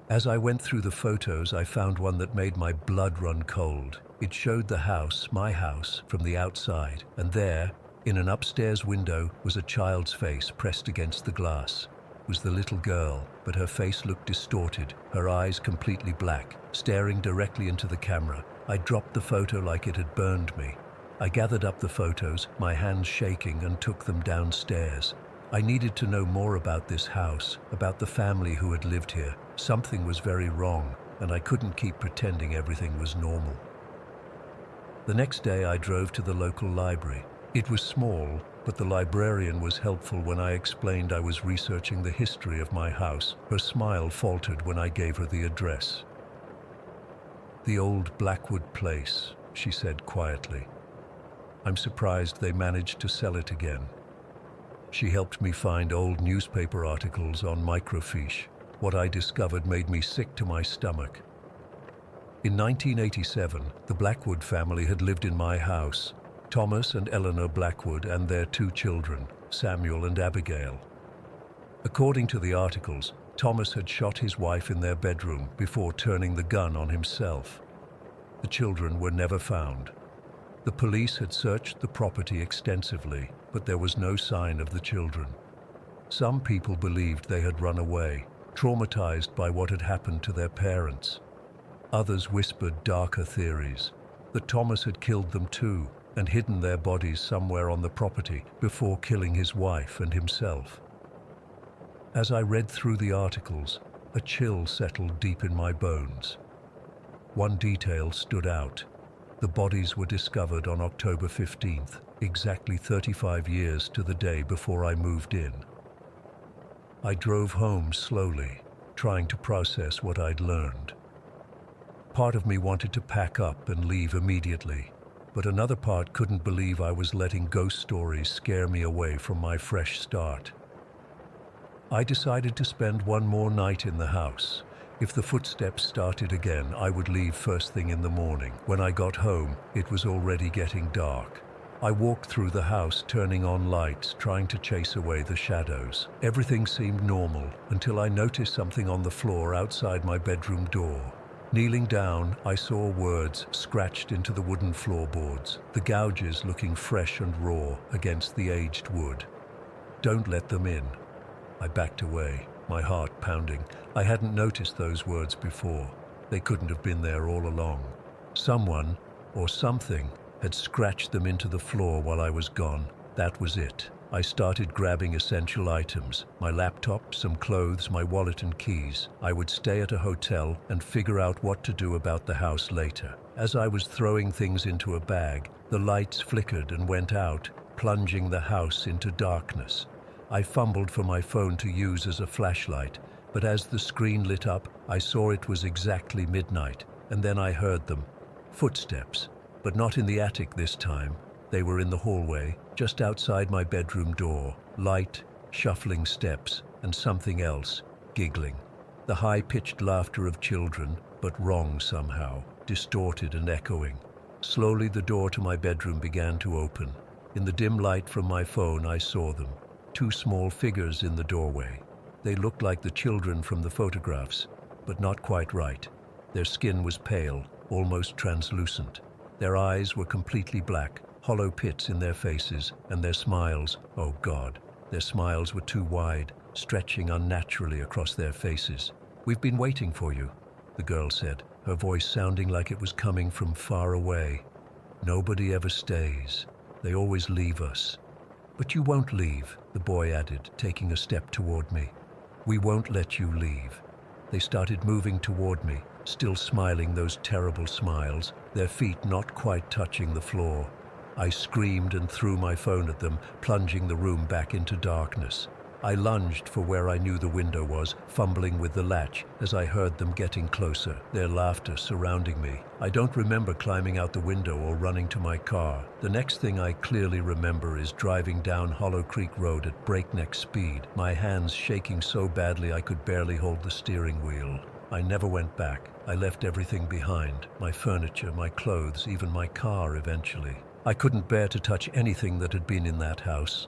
S1: As I went through the photos, I found one that made my blood run cold. It showed the house, my house, from the outside, and there, in an upstairs window, was a child's face pressed against the glass. It was the little girl, but her face looked distorted, her eyes completely black, staring directly into the camera. I dropped the photo like it had burned me. I gathered up the photos, my hands shaking, and took them downstairs. I needed to know more about this house, about the family who had lived here. Something was very wrong, and I couldn't keep pretending everything was normal. The next day I drove to the local library. It was small, but the librarian was helpful when I explained I was researching the history of my house. Her smile faltered when I gave her the address. "The old Blackwood place," she said quietly. "I'm surprised they managed to sell it again." She helped me find old newspaper articles on microfiche. What I discovered made me sick to my stomach. In 1987, the Blackwood family had lived in my house, Thomas and Eleanor Blackwood and their 2 children, Samuel and Abigail. According to the articles, Thomas had shot his wife in their bedroom before turning the gun on himself. The children were never found. The police had searched the property extensively, but there was no sign of the children. Some people believed they had run away, traumatized by what had happened to their parents. Others whispered darker theories, that Thomas had killed them too and hidden their bodies somewhere on the property before killing his wife and himself. As I read through the articles, a chill settled deep in my bones. One detail stood out. The bodies were discovered on October 15th, exactly 35 years to the day before I moved in. I drove home slowly, trying to process what I'd learned. Part of me wanted to pack up and leave immediately, but another part couldn't believe I was letting ghost stories scare me away from my fresh start. I decided to spend one more night in the house. If the footsteps started again, I would leave first thing in the morning. When I got home, it was already getting dark. I walked through the house, turning on lights, trying to chase away the shadows. Everything seemed normal until I noticed something on the floor outside my bedroom door. Kneeling down, I saw words scratched into the wooden floorboards, the gouges looking fresh and raw against the aged wood. "Don't let them in." I backed away, my heart pounding. I hadn't noticed those words before. They couldn't have been there all along. Someone, or something, had scratched them into the floor while I was gone. That was it. I started grabbing essential items, my laptop, some clothes, my wallet and keys. I would stay at a hotel and figure out what to do about the house later. As I was throwing things into a bag, the lights flickered and went out, plunging the house into darkness. I fumbled for my phone to use as a flashlight, but as the screen lit up, I saw it was exactly midnight, and then I heard them. Footsteps, but not in the attic this time. They were in the hallway, just outside my bedroom door. Light, shuffling steps, and something else, giggling. The high-pitched laughter of children, but wrong somehow, distorted and echoing. Slowly the door to my bedroom began to open. In the dim light from my phone, I saw them. 2 small figures in the doorway. They looked like the children from the photographs, but not quite right. Their skin was pale, almost translucent. Their eyes were completely black, hollow pits in their faces, and their smiles, oh God, their smiles were too wide, stretching unnaturally across their faces. "We've been waiting for you," the girl said, her voice sounding like it was coming from far away. "Nobody ever stays. They always leave us." "But you won't leave," the boy added, taking a step toward me. "We won't let you leave." They started moving toward me, still smiling those terrible smiles, their feet not quite touching the floor. I screamed and threw my phone at them, plunging the room back into darkness. I lunged for where I knew the window was, fumbling with the latch as I heard them getting closer, their laughter surrounding me. I don't remember climbing out the window or running to my car. The next thing I clearly remember is driving down Hollow Creek Road at breakneck speed, my hands shaking so badly I could barely hold the steering wheel. I never went back. I left everything behind, my furniture, my clothes, even my car eventually. I couldn't bear to touch anything that had been in that house.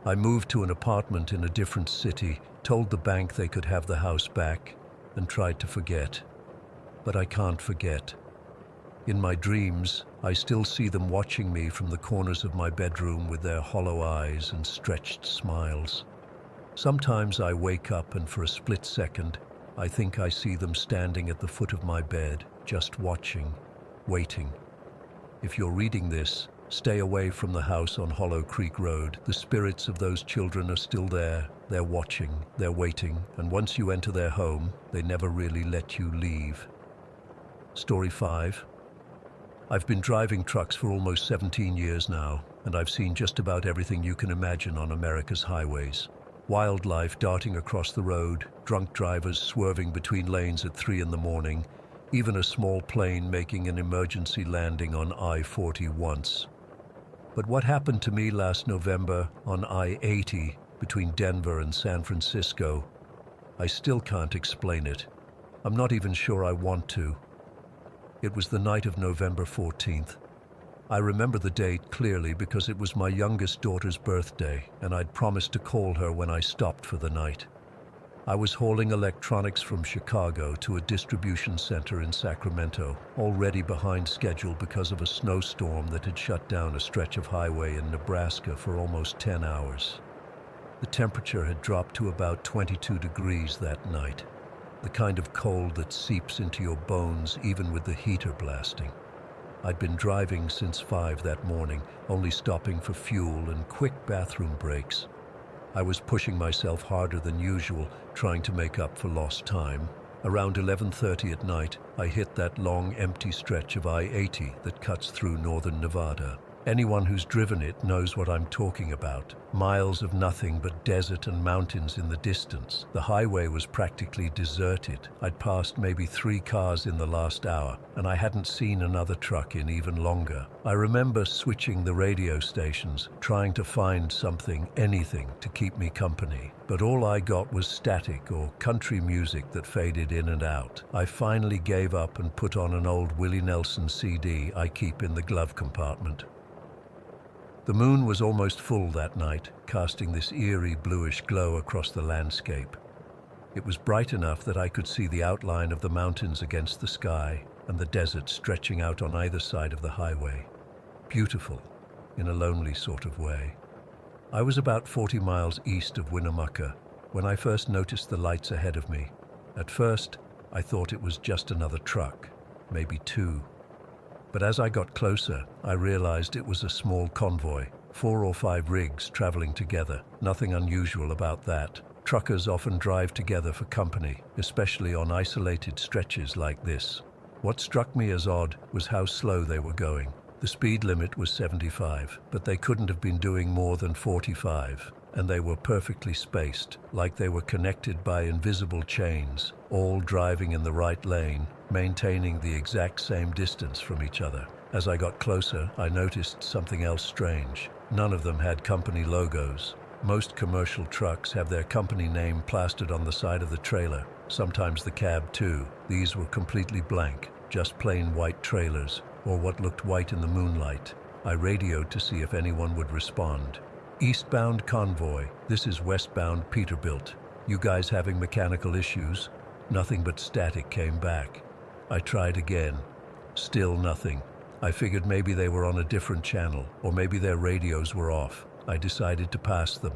S1: I moved to an apartment in a different city, told the bank they could have the house back, and tried to forget. But I can't forget. In my dreams, I still see them watching me from the corners of my bedroom with their hollow eyes and stretched smiles. Sometimes I wake up and for a split second, I think I see them standing at the foot of my bed, just watching, waiting. If you're reading this, Stay away from the house on Hollow Creek Road. The spirits of those children are still there. They're watching, they're waiting, and once you enter their home, they never really let you leave. Story 5. I've been driving trucks for almost 17 years now, and I've seen just about everything you can imagine on America's highways. Wildlife darting across the road, drunk drivers swerving between lanes at 3 in the morning, even a small plane making an emergency landing on I-40 once. But what happened to me last November on I-80 between Denver and San Francisco, I still can't explain it. I'm not even sure I want to. It was the night of November 14th. I remember the date clearly because it was my youngest daughter's birthday, and I'd promised to call her when I stopped for the night. I was hauling electronics from Chicago to a distribution center in Sacramento, already behind schedule because of a snowstorm that had shut down a stretch of highway in Nebraska for almost 10 hours. The temperature had dropped to about 22 degrees that night, the kind of cold that seeps into your bones even with the heater blasting. I'd been driving since 5 that morning, only stopping for fuel and quick bathroom breaks. I was pushing myself harder than usual, trying to make up for lost time. Around 11:30 at night, I hit that long, empty stretch of I-80 that cuts through northern Nevada. Anyone who's driven it knows what I'm talking about. Miles of nothing but desert and mountains in the distance. The highway was practically deserted. I'd passed maybe 3 cars in the last hour, and I hadn't seen another truck in even longer. I remember switching the radio stations, trying to find something, anything, to keep me company. But all I got was static or country music that faded in and out. I finally gave up and put on an old Willie Nelson CD I keep in the glove compartment. The moon was almost full that night, casting this eerie bluish glow across the landscape. It was bright enough that I could see the outline of the mountains against the sky and the desert stretching out on either side of the highway. Beautiful, in a lonely sort of way. I was about 40 miles east of Winnemucca when I first noticed the lights ahead of me. At first, I thought it was just another truck, maybe 2. But as I got closer, I realized it was a small convoy, 4 or 5 rigs traveling together. Nothing unusual about that. Truckers often drive together for company, especially on isolated stretches like this. What struck me as odd was how slow they were going. The speed limit was 75, but they couldn't have been doing more than 45, and they were perfectly spaced, like they were connected by invisible chains, all driving in the right lane, maintaining the exact same distance from each other. As I got closer, I noticed something else strange. None of them had company logos. Most commercial trucks have their company name plastered on the side of the trailer, sometimes the cab too. These were completely blank, just plain white trailers, or what looked white in the moonlight. I radioed to see if anyone would respond. Eastbound convoy, this is westbound Peterbilt. You guys having mechanical issues? Nothing but static came back. I tried again. Still nothing. I figured maybe they were on a different channel, or maybe their radios were off. I decided to pass them.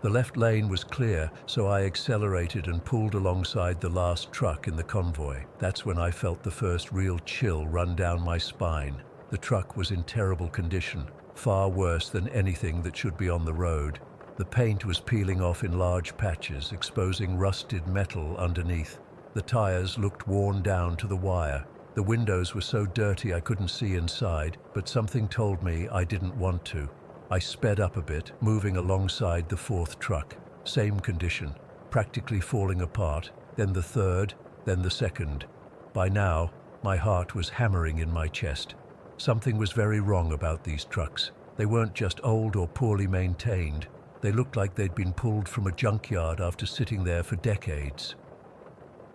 S1: The left lane was clear, so I accelerated and pulled alongside the last truck in the convoy. That's when I felt the first real chill run down my spine. The truck was in terrible condition, far worse than anything that should be on the road. The paint was peeling off in large patches, exposing rusted metal underneath. The tires looked worn down to the wire. The windows were so dirty I couldn't see inside, but something told me I didn't want to. I sped up a bit, moving alongside the 4th truck. Same condition, practically falling apart, then the 3rd, then the 2nd. By now, my heart was hammering in my chest. Something was very wrong about these trucks. They weren't just old or poorly maintained. They looked like they'd been pulled from a junkyard after sitting there for decades.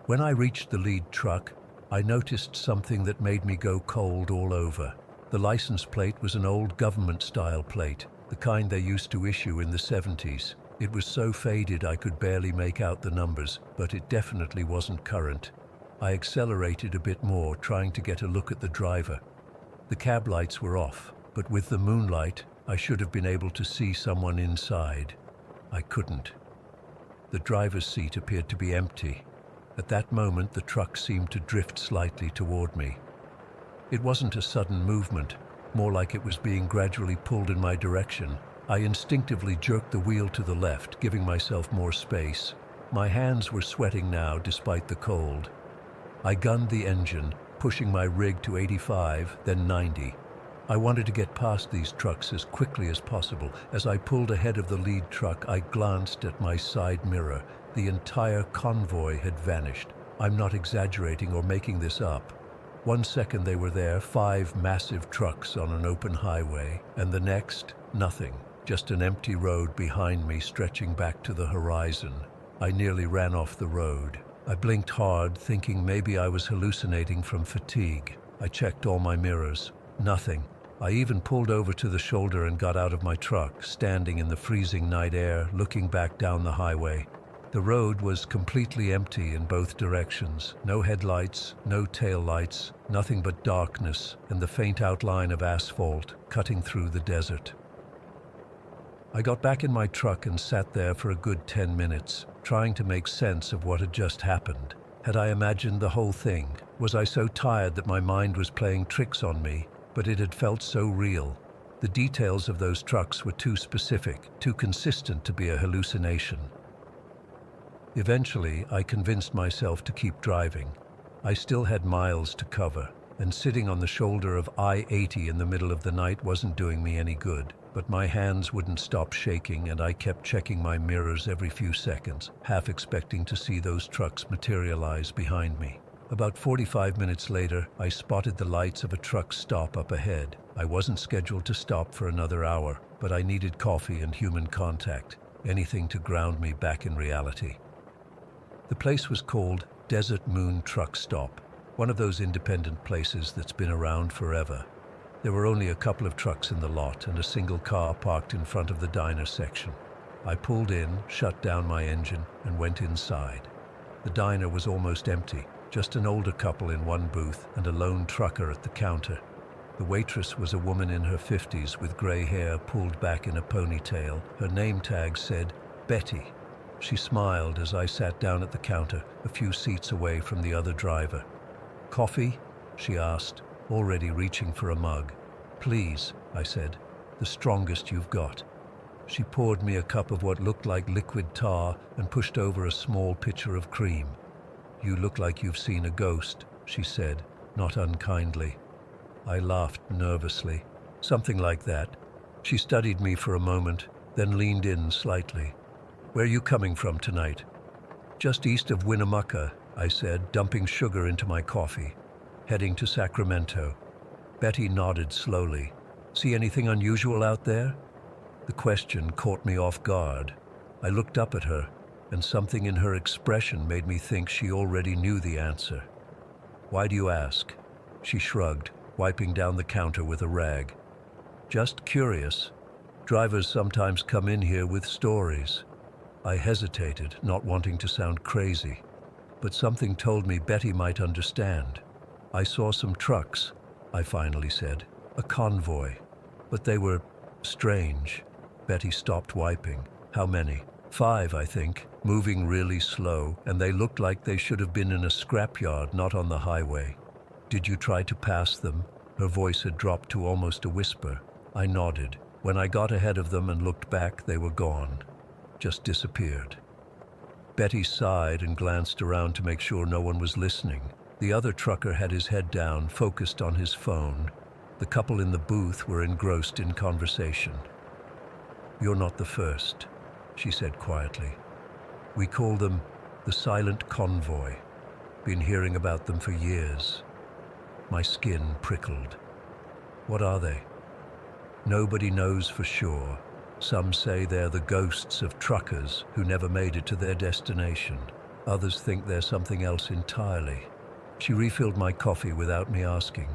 S1: When I reached the lead truck, I noticed something that made me go cold all over. The license plate was an old government-style plate, the kind they used to issue in the 70s. It was so faded I could barely make out the numbers, but it definitely wasn't current. I accelerated a bit more, trying to get a look at the driver. The cab lights were off, but with the moonlight, I should have been able to see someone inside. I couldn't. The driver's seat appeared to be empty. At that moment, the truck seemed to drift slightly toward me. It wasn't a sudden movement. more like it was being gradually pulled in my direction. I instinctively jerked the wheel to the left, giving myself more space. My hands were sweating now despite the cold. I gunned the engine, pushing my rig to 85, then 90. I wanted to get past these trucks as quickly as possible. As I pulled ahead of the lead truck, I glanced at my side mirror. The entire convoy had vanished. I'm not exaggerating or making this up. 1 second they were there, 5 massive trucks on an open highway, and the next, nothing. Just an empty road behind me stretching back to the horizon. I nearly ran off the road. I blinked hard, thinking maybe I was hallucinating from fatigue. I checked all my mirrors. Nothing. I even pulled over to the shoulder and got out of my truck, standing in the freezing night air, looking back down the highway. The road was completely empty in both directions. No headlights, no taillights, nothing but darkness and the faint outline of asphalt cutting through the desert. I got back in my truck and sat there for a good 10 minutes, trying to make sense of what had just happened. Had I imagined the whole thing? Was I so tired that my mind was playing tricks on me? But it had felt so real. The details of those trucks were too specific, too consistent to be a hallucination. Eventually, I convinced myself to keep driving. I still had miles to cover, and sitting on the shoulder of I-80 in the middle of the night wasn't doing me any good. But my hands wouldn't stop shaking, and I kept checking my mirrors every few seconds, half expecting to see those trucks materialize behind me. About 45 minutes later, I spotted the lights of a truck stop up ahead. I wasn't scheduled to stop for another hour, but I needed coffee and human contact, anything to ground me back in reality. The place was called Desert Moon Truck Stop, one of those independent places that's been around forever. There were only a couple of trucks in the lot and a single car parked in front of the diner section. I pulled in, shut down my engine, and went inside. The diner was almost empty. Just an older couple in one booth and a lone trucker at the counter. The waitress was a woman in her 50s with gray hair pulled back in a ponytail. Her name tag said, Betty. She smiled as I sat down at the counter, a few seats away from the other driver. Coffee? She asked, already reaching for a mug. Please, I said, the strongest you've got. She poured me a cup of what looked like liquid tar and pushed over a small pitcher of cream. You look like you've seen a ghost, she said, not unkindly. I laughed nervously. Something like that. She studied me for a moment, then leaned in slightly. Where are you coming from tonight? Just east of Winnemucca, I said, dumping sugar into my coffee. Heading to Sacramento. Betty nodded slowly. See anything unusual out there? The question caught me off guard. I looked up at her, and something in her expression made me think she already knew the answer. Why do you ask? She shrugged, wiping down the counter with a rag. Just curious. Drivers sometimes come in here with stories. I hesitated, not wanting to sound crazy, but something told me Betty might understand. I saw some trucks, I finally said, a convoy, but they were strange. Betty stopped wiping. How many? 5, I think, moving really slow, and they looked like they should have been in a scrapyard, not on the highway. Did you try to pass them? Her voice had dropped to almost a whisper. I nodded. When I got ahead of them and looked back, they were gone. Just disappeared. Betty sighed and glanced around to make sure no one was listening. The other trucker had his head down, focused on his phone. The couple in the booth were engrossed in conversation. You're not the first, she said quietly. We call them the Silent Convoy. Been hearing about them for years. My skin prickled. What are they? Nobody knows for sure. Some say they're the ghosts of truckers who never made it to their destination. Others think they're something else entirely. She refilled my coffee without me asking.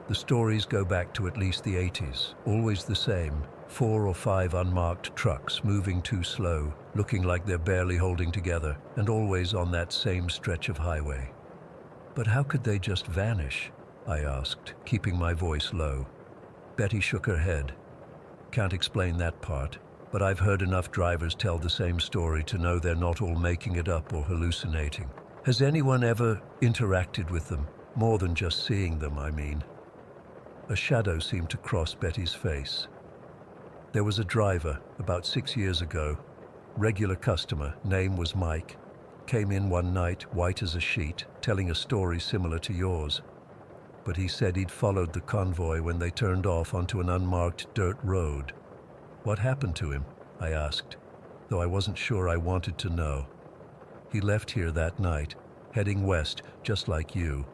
S1: The stories go back to at least the 80s, always the same. 4 or 5 unmarked trucks moving too slow, looking like they're barely holding together, and always on that same stretch of highway. But how could they just vanish? I asked, keeping my voice low. Betty shook her head. Can't explain that part, but I've heard enough drivers tell the same story to know they're not all making it up or hallucinating. Has anyone ever interacted with them? More than just seeing them, I mean. A shadow seemed to cross Betty's face. There was a driver, about 6 years ago. Regular customer, name was Mike. Came in one night, white as a sheet, telling a story similar to yours. But he said he'd followed the convoy when they turned off onto an unmarked dirt road. What happened to him? I asked, though I wasn't sure I wanted to know. He left here that night, heading west, just like you.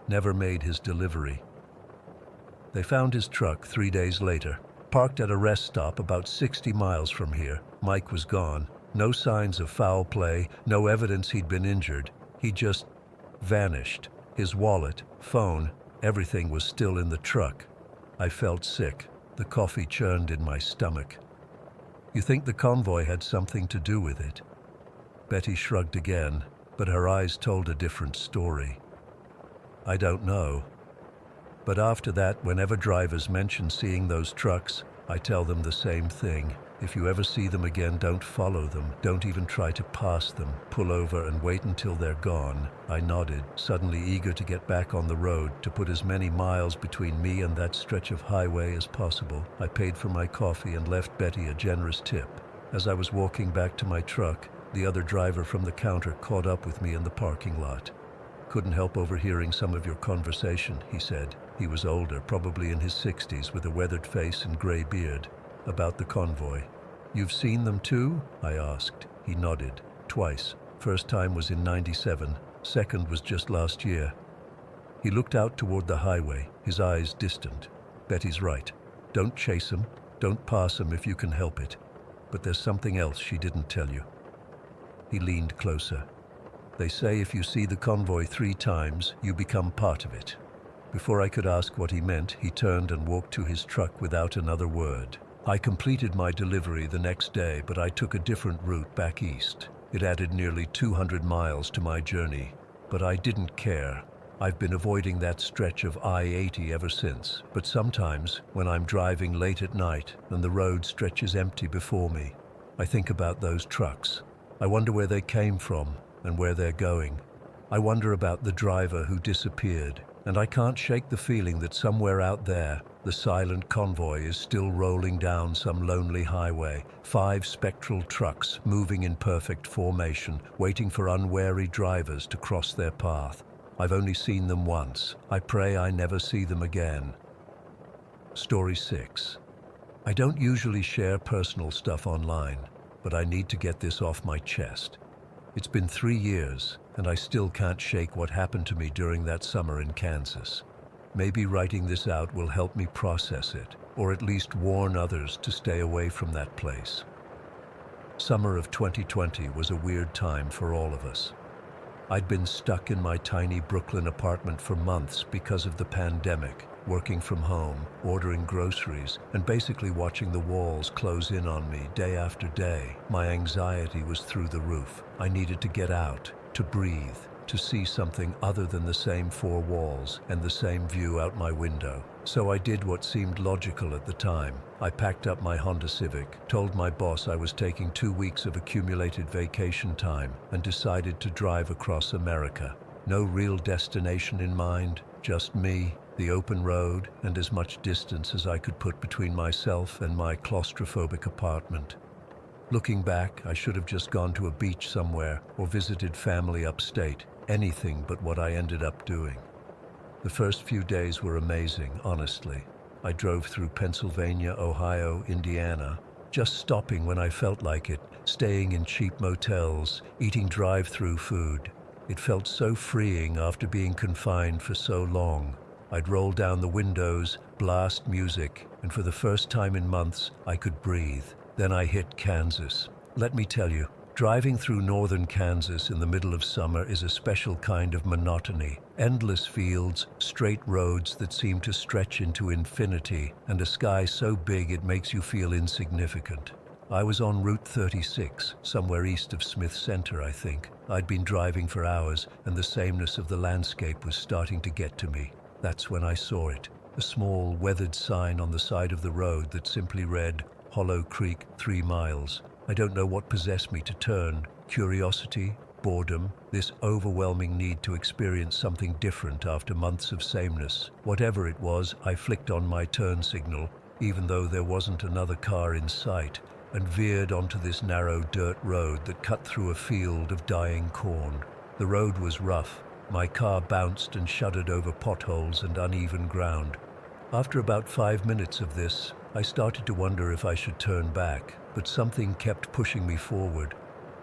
S1: Never made his delivery. They found his truck 3 days later, parked at a rest stop about 60 miles from here. Mike was gone. No signs of foul play, no evidence he'd been injured. He just vanished. His wallet, phone, everything was still in the truck. I felt sick. The coffee churned in my stomach. You think the convoy had something to do with it? Betty shrugged again, but her eyes told a different story. I don't know. But after that, whenever drivers mention seeing those trucks, I tell them the same thing. If you ever see them again, don't follow them. Don't even try to pass them. Pull over and wait until they're gone. I nodded, suddenly eager to get back on the road, to put as many miles between me and that stretch of highway as possible. I paid for my coffee and left Betty a generous tip. As I was walking back to my truck, the other driver from the counter caught up with me in the parking lot. Couldn't help overhearing some of your conversation, he said. He was older, probably in his 60s, with a weathered face and gray beard. About the convoy. You've seen them too? I asked. He nodded. Twice. First time was in '97. Second was just last year. He looked out toward the highway, his eyes distant. Betty's right. Don't chase them. Don't pass them if you can help it. But there's something else she didn't tell you. He leaned closer. They say if you see the convoy 3 times, you become part of it. Before I could ask what he meant, he turned and walked to his truck without another word. I completed my delivery the next day, but I took a different route back east. It added nearly 200 miles to my journey, but I didn't care. I've been avoiding that stretch of I-80 ever since, but sometimes, when I'm driving late at night and the road stretches empty before me, I think about those trucks. I wonder where they came from and where they're going. I wonder about the driver who disappeared, and I can't shake the feeling that somewhere out there, the silent convoy is still rolling down some lonely highway, 5 spectral trucks moving in perfect formation, waiting for unwary drivers to cross their path. I've only seen them once. I pray I never see them again. Story 6. I don't usually share personal stuff online, but I need to get this off my chest. It's been 3 years, and I still can't shake what happened to me during that summer in Kansas. Maybe writing this out will help me process it, or at least warn others to stay away from that place. Summer of 2020 was a weird time for all of us. I'd been stuck in my tiny Brooklyn apartment for months because of the pandemic, working from home, ordering groceries, and basically watching the walls close in on me day after day. My anxiety was through the roof. I needed to get out, to breathe, to see something other than the same 4 walls and the same view out my window. So I did what seemed logical at the time. I packed up my Honda Civic, told my boss I was taking 2 weeks of accumulated vacation time, and decided to drive across America. No real destination in mind, just me, the open road, and as much distance as I could put between myself and my claustrophobic apartment. Looking back, I should have just gone to a beach somewhere or visited family upstate, anything but what I ended up doing. The first few days were amazing, honestly. I drove through Pennsylvania, Ohio, Indiana, just stopping when I felt like it, staying in cheap motels, eating drive-through food. It felt so freeing after being confined for so long. I'd roll down the windows, blast music, and for the first time in months, I could breathe. Then I hit Kansas. Let me tell you, driving through northern Kansas in the middle of summer is a special kind of monotony. Endless fields, straight roads that seem to stretch into infinity, and a sky so big it makes you feel insignificant. I was on Route 36, somewhere east of Smith Center, I think. I'd been driving for hours, and the sameness of the landscape was starting to get to me. That's when I saw it. A small, weathered sign on the side of the road that simply read, Hollow Creek, 3 miles. I don't know what possessed me to turn. Curiosity, boredom, this overwhelming need to experience something different after months of sameness. Whatever it was, I flicked on my turn signal, even though there wasn't another car in sight, and veered onto this narrow dirt road that cut through a field of dying corn. The road was rough. My car bounced and shuddered over potholes and uneven ground. After about 5 minutes of this, I started to wonder if I should turn back, but something kept pushing me forward.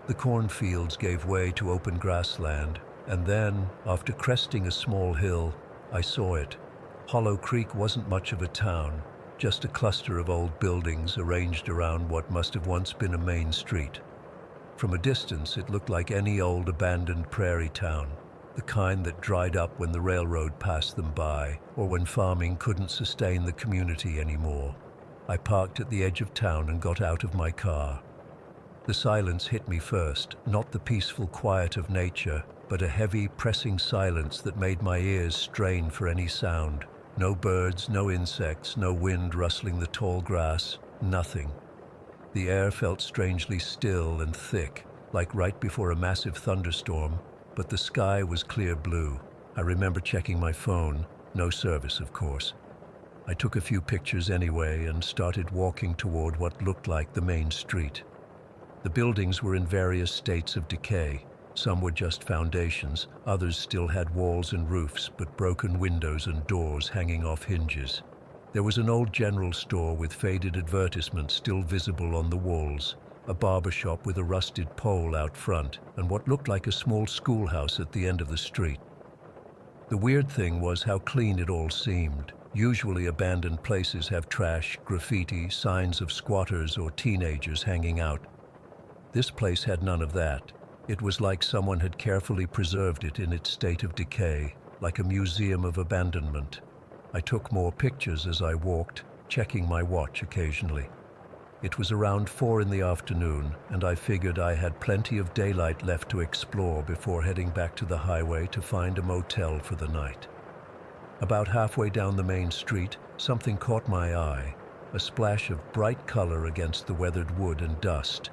S1: The cornfields gave way to open grassland, and then, after cresting a small hill, I saw it. Hollow Creek wasn't much of a town, just a cluster of old buildings arranged around what must have once been a main street. From a distance, it looked like any old abandoned prairie town, the kind that dried up when the railroad passed them by, or when farming couldn't sustain the community anymore. I parked at the edge of town and got out of my car. The silence hit me first, not the peaceful quiet of nature, but a heavy, pressing silence that made my ears strain for any sound. No birds, no insects, no wind rustling the tall grass, nothing. The air felt strangely still and thick, like right before a massive thunderstorm, but the sky was clear blue. I remember checking my phone, no service, of course. I took a few pictures anyway and started walking toward what looked like the main street. The buildings were in various states of decay. Some were just foundations, others still had walls and roofs, but broken windows and doors hanging off hinges. There was an old general store with faded advertisements still visible on the walls, a barber shop with a rusted pole out front, and what looked like a small schoolhouse at the end of the street. The weird thing was how clean it all seemed. Usually abandoned places have trash, graffiti, signs of squatters or teenagers hanging out. This place had none of that. It was like someone had carefully preserved it in its state of decay, like a museum of abandonment. I took more pictures as I walked, checking my watch occasionally. It was around 4 in the afternoon, and I figured I had plenty of daylight left to explore before heading back to the highway to find a motel for the night. About halfway down the main street, something caught my eye, a splash of bright color against the weathered wood and dust.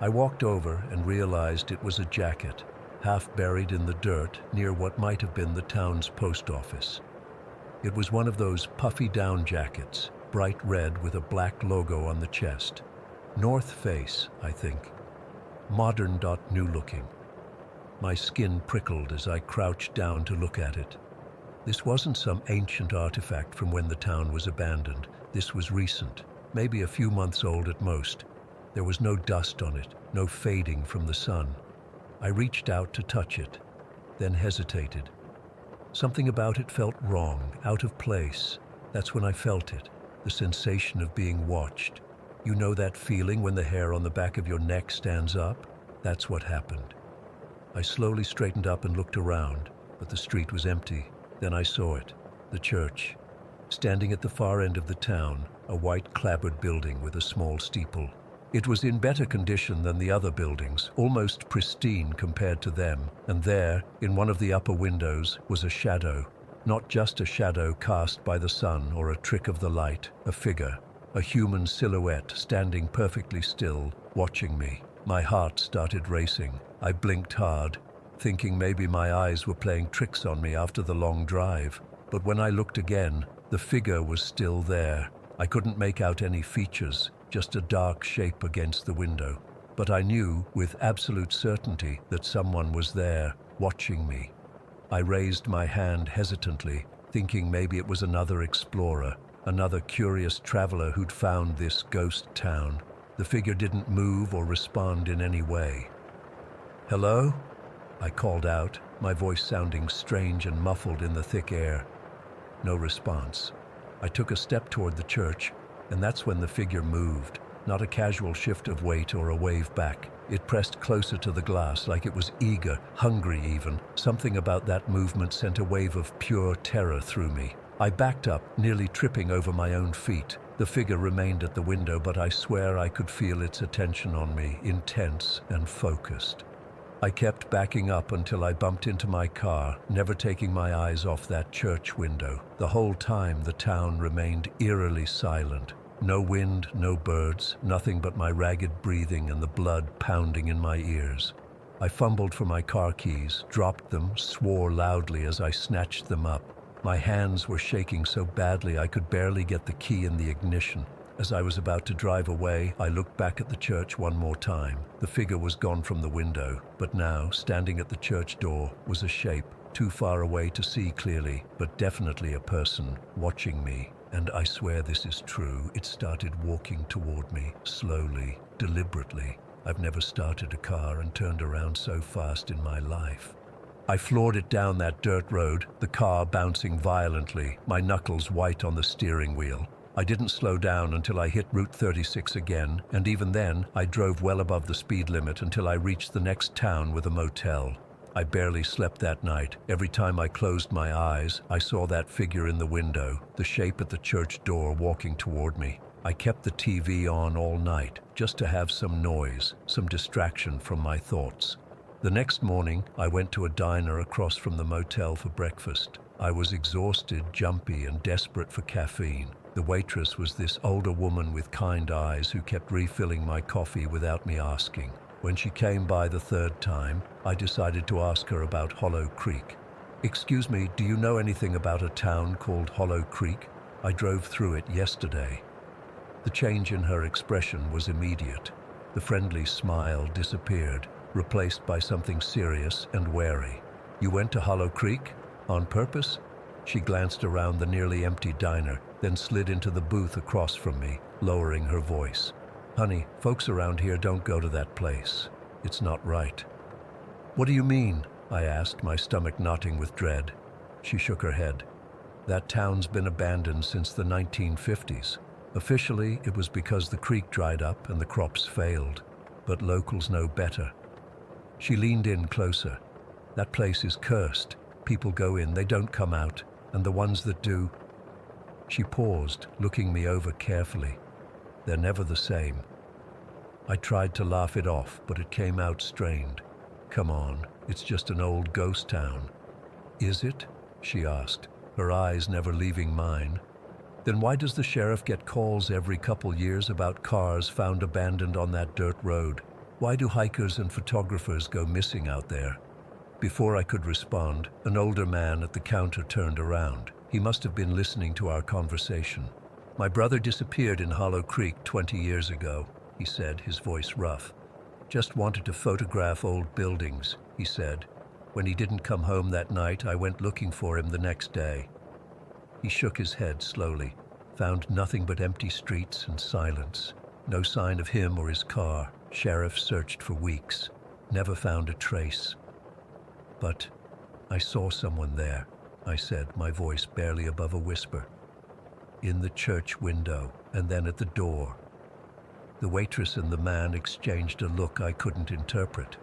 S1: I walked over and realized it was a jacket, half buried in the dirt near what might have been the town's post office. It was one of those puffy down jackets, bright red with a black logo on the chest. North Face, I think. Modern new looking. My skin prickled as I crouched down to look at it. This wasn't some ancient artifact from when the town was abandoned. This was recent, maybe a few months old at most. There was no dust on it, no fading from the sun. I reached out to touch it, then hesitated. Something about it felt wrong, out of place. That's when I felt it, the sensation of being watched. You know that feeling when the hair on the back of your neck stands up? That's what happened. I slowly straightened up and looked around, but the street was empty. Then I saw it, the church. Standing at the far end of the town, a white clapboard building with a small steeple. It was in better condition than the other buildings, almost pristine compared to them, and there, in one of the upper windows, was a shadow. Not just a shadow cast by the sun or a trick of the light, a figure, a human silhouette standing perfectly still, watching me. My heart started racing. I blinked hard, thinking maybe my eyes were playing tricks on me after the long drive. But when I looked again, the figure was still there. I couldn't make out any features, just a dark shape against the window. But I knew with absolute certainty that someone was there, watching me. I raised my hand hesitantly, thinking maybe it was another explorer, another curious traveler who'd found this ghost town. The figure didn't move or respond in any way. "Hello?" I called out, my voice sounding strange and muffled in the thick air. No response. I took a step toward the church, and that's when the figure moved, not a casual shift of weight or a wave back. It pressed closer to the glass like it was eager, hungry even. Something about that movement sent a wave of pure terror through me. I backed up, nearly tripping over my own feet. The figure remained at the window, but I swear I could feel its attention on me, intense and focused. I kept backing up until I bumped into my car, never taking my eyes off that church window. The whole time the town remained eerily silent. No wind, no birds, nothing but my ragged breathing and the blood pounding in my ears. I fumbled for my car keys, dropped them, swore loudly as I snatched them up. My hands were shaking so badly I could barely get the key in the ignition. As I was about to drive away, I looked back at the church one more time. The figure was gone from the window, but now, standing at the church door, was a shape, too far away to see clearly, but definitely a person, watching me. And I swear this is true, it started walking toward me, slowly, deliberately. I've never started a car and turned around so fast in my life. I floored it down that dirt road, the car bouncing violently, my knuckles white on the steering wheel. I didn't slow down until I hit Route 36 again, and even then, I drove well above the speed limit until I reached the next town with a motel. I barely slept that night. Every time I closed my eyes, I saw that figure in the window, the shape at the church door walking toward me. I kept the TV on all night, just to have some noise, some distraction from my thoughts. The next morning, I went to a diner across from the motel for breakfast. I was exhausted, jumpy, and desperate for caffeine. The waitress was this older woman with kind eyes who kept refilling my coffee without me asking. When she came by the third time, I decided to ask her about Hollow Creek. "Excuse me, do you know anything about a town called Hollow Creek? I drove through it yesterday." The change in her expression was immediate. The friendly smile disappeared, replaced by something serious and wary. "You went to Hollow Creek? On purpose?" She glanced around the nearly empty diner, then slid into the booth across from me, lowering her voice. "Honey, folks around here don't go to that place. It's not right." "What do you mean?" I asked, my stomach knotting with dread. She shook her head. "That town's been abandoned since the 1950s. Officially, it was because the creek dried up and the crops failed. But locals know better." She leaned in closer. "That place is cursed. People go in, they don't come out. And the ones that do..." She paused, looking me over carefully. "They're never the same." I tried to laugh it off, but it came out strained. "Come on, it's just an old ghost town." "Is it?" she asked, her eyes never leaving mine. "Then why does the sheriff get calls every couple years about cars found abandoned on that dirt road? Why do hikers and photographers go missing out there?" Before I could respond, an older man at the counter turned around. He must have been listening to our conversation. "My brother disappeared in Hollow Creek 20 years ago," he said, his voice rough. "Just wanted to photograph old buildings," he said. "When he didn't come home that night, I went looking for him the next day." He shook his head slowly, found nothing but empty streets and silence. No sign of him or his car. Sheriff searched for weeks. Never found a trace. "But I saw someone there," I said, my voice barely above a whisper. "In the church window, and then at the door." The waitress and the man exchanged a look I couldn't interpret.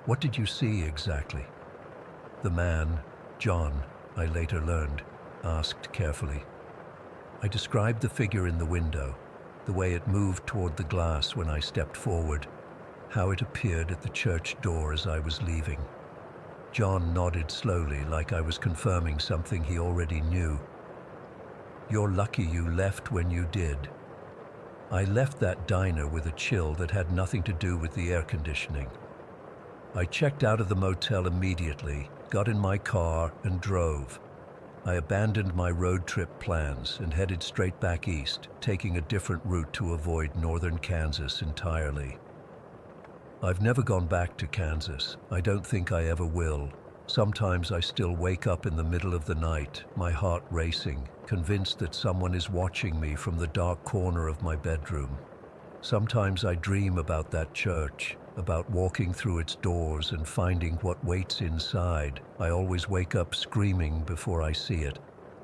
S1: "What did you see exactly?" The man, John, I later learned, asked carefully. I described the figure in the window, the way it moved toward the glass when I stepped forward, how it appeared at the church door as I was leaving. John nodded slowly, like I was confirming something he already knew. "You're lucky you left when you did." I left that diner with a chill that had nothing to do with the air conditioning. I checked out of the motel immediately, got in my car, and drove. I abandoned my road trip plans and headed straight back east, taking a different route to avoid northern Kansas entirely. I've never gone back to Kansas. I don't think I ever will. Sometimes I still wake up in the middle of the night, my heart racing, convinced that someone is watching me from the dark corner of my bedroom. Sometimes I dream about that church, about walking through its doors and finding what waits inside. I always wake up screaming before I see it.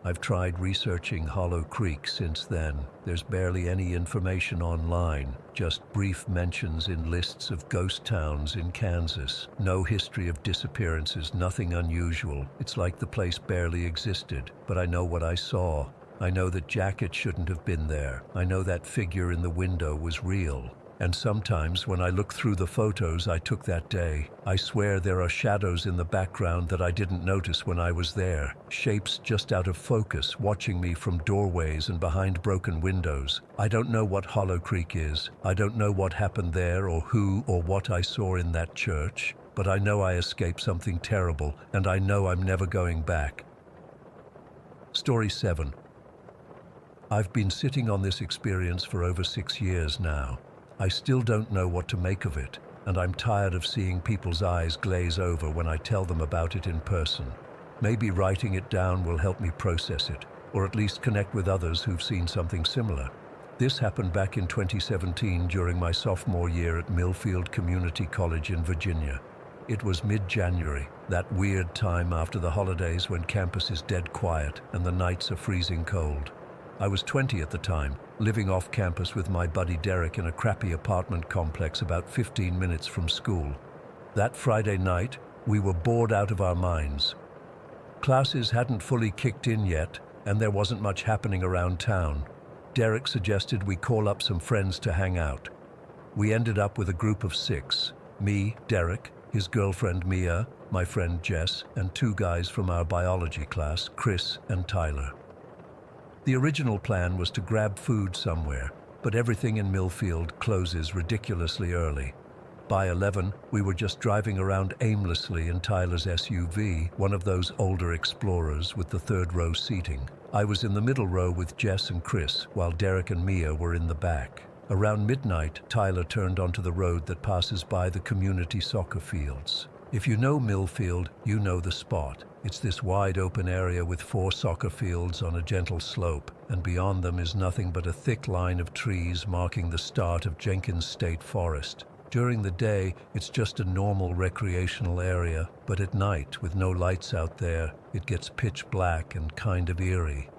S1: I've tried researching Hollow Creek since then. There's barely any information online, just brief mentions in lists of ghost towns in Kansas. No history of disappearances, nothing unusual. It's like the place barely existed, but I know what I saw. I know that jacket shouldn't have been there. I know that figure in the window was real. And sometimes when I look through the photos I took that day, I swear there are shadows in the background that I didn't notice when I was there. Shapes just out of focus, watching me from doorways and behind broken windows. I don't know what Hollow Creek is. I don't know what happened there or who or what I saw in that church. But I know I escaped something terrible, and I know I'm never going back. Story 7. I've been sitting on this experience for over 6 years now. I still don't know what to make of it, and I'm tired of seeing people's eyes glaze over when I tell them about it in person. Maybe writing it down will help me process it, or at least connect with others who've seen something similar. This happened back in 2017 during my sophomore year at Millfield Community College in Virginia. It was mid-January, that weird time after the holidays when campus is dead quiet and the nights are freezing cold. I was 20 at the time, living off campus with my buddy Derek in a crappy apartment complex about 15 minutes from school. That Friday night, we were bored out of our minds. Classes hadn't fully kicked in yet, and there wasn't much happening around town. Derek suggested we call up some friends to hang out. We ended up with a group of 6, me, Derek, his girlfriend Mia, my friend Jess, and 2 guys from our biology class, Chris and Tyler. The original plan was to grab food somewhere, but everything in Millfield closes ridiculously early. By 11, we were just driving around aimlessly in Tyler's SUV, one of those older Explorers with the 3rd row seating. I was in the middle row with Jess and Chris, while Derek and Mia were in the back. Around midnight, Tyler turned onto the road that passes by the community soccer fields. If you know Millfield, you know the spot. It's this wide open area with 4 soccer fields on a gentle slope, and beyond them is nothing but a thick line of trees marking the start of Jenkins State Forest. During the day, it's just a normal recreational area, but at night, with no lights out there, it gets pitch black and kind of eerie.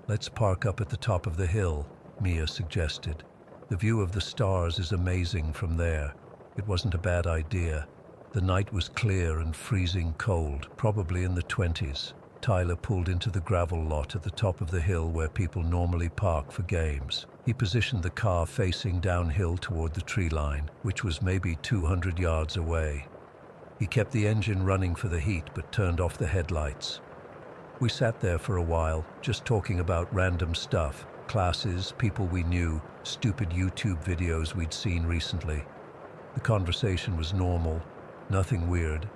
S1: "Let's park up at the top of the hill," Mia suggested. "The view of the stars is amazing from there." It wasn't a bad idea. The night was clear and freezing cold, probably in the 20s. Tyler pulled into the gravel lot at the top of the hill where people normally park for games. He positioned the car facing downhill toward the tree line, which was maybe 200 yards away. He kept the engine running for the heat but turned off the headlights. We sat there for a while, just talking about random stuff, classes, people we knew, stupid YouTube videos we'd seen recently. The conversation was normal. Nothing weird.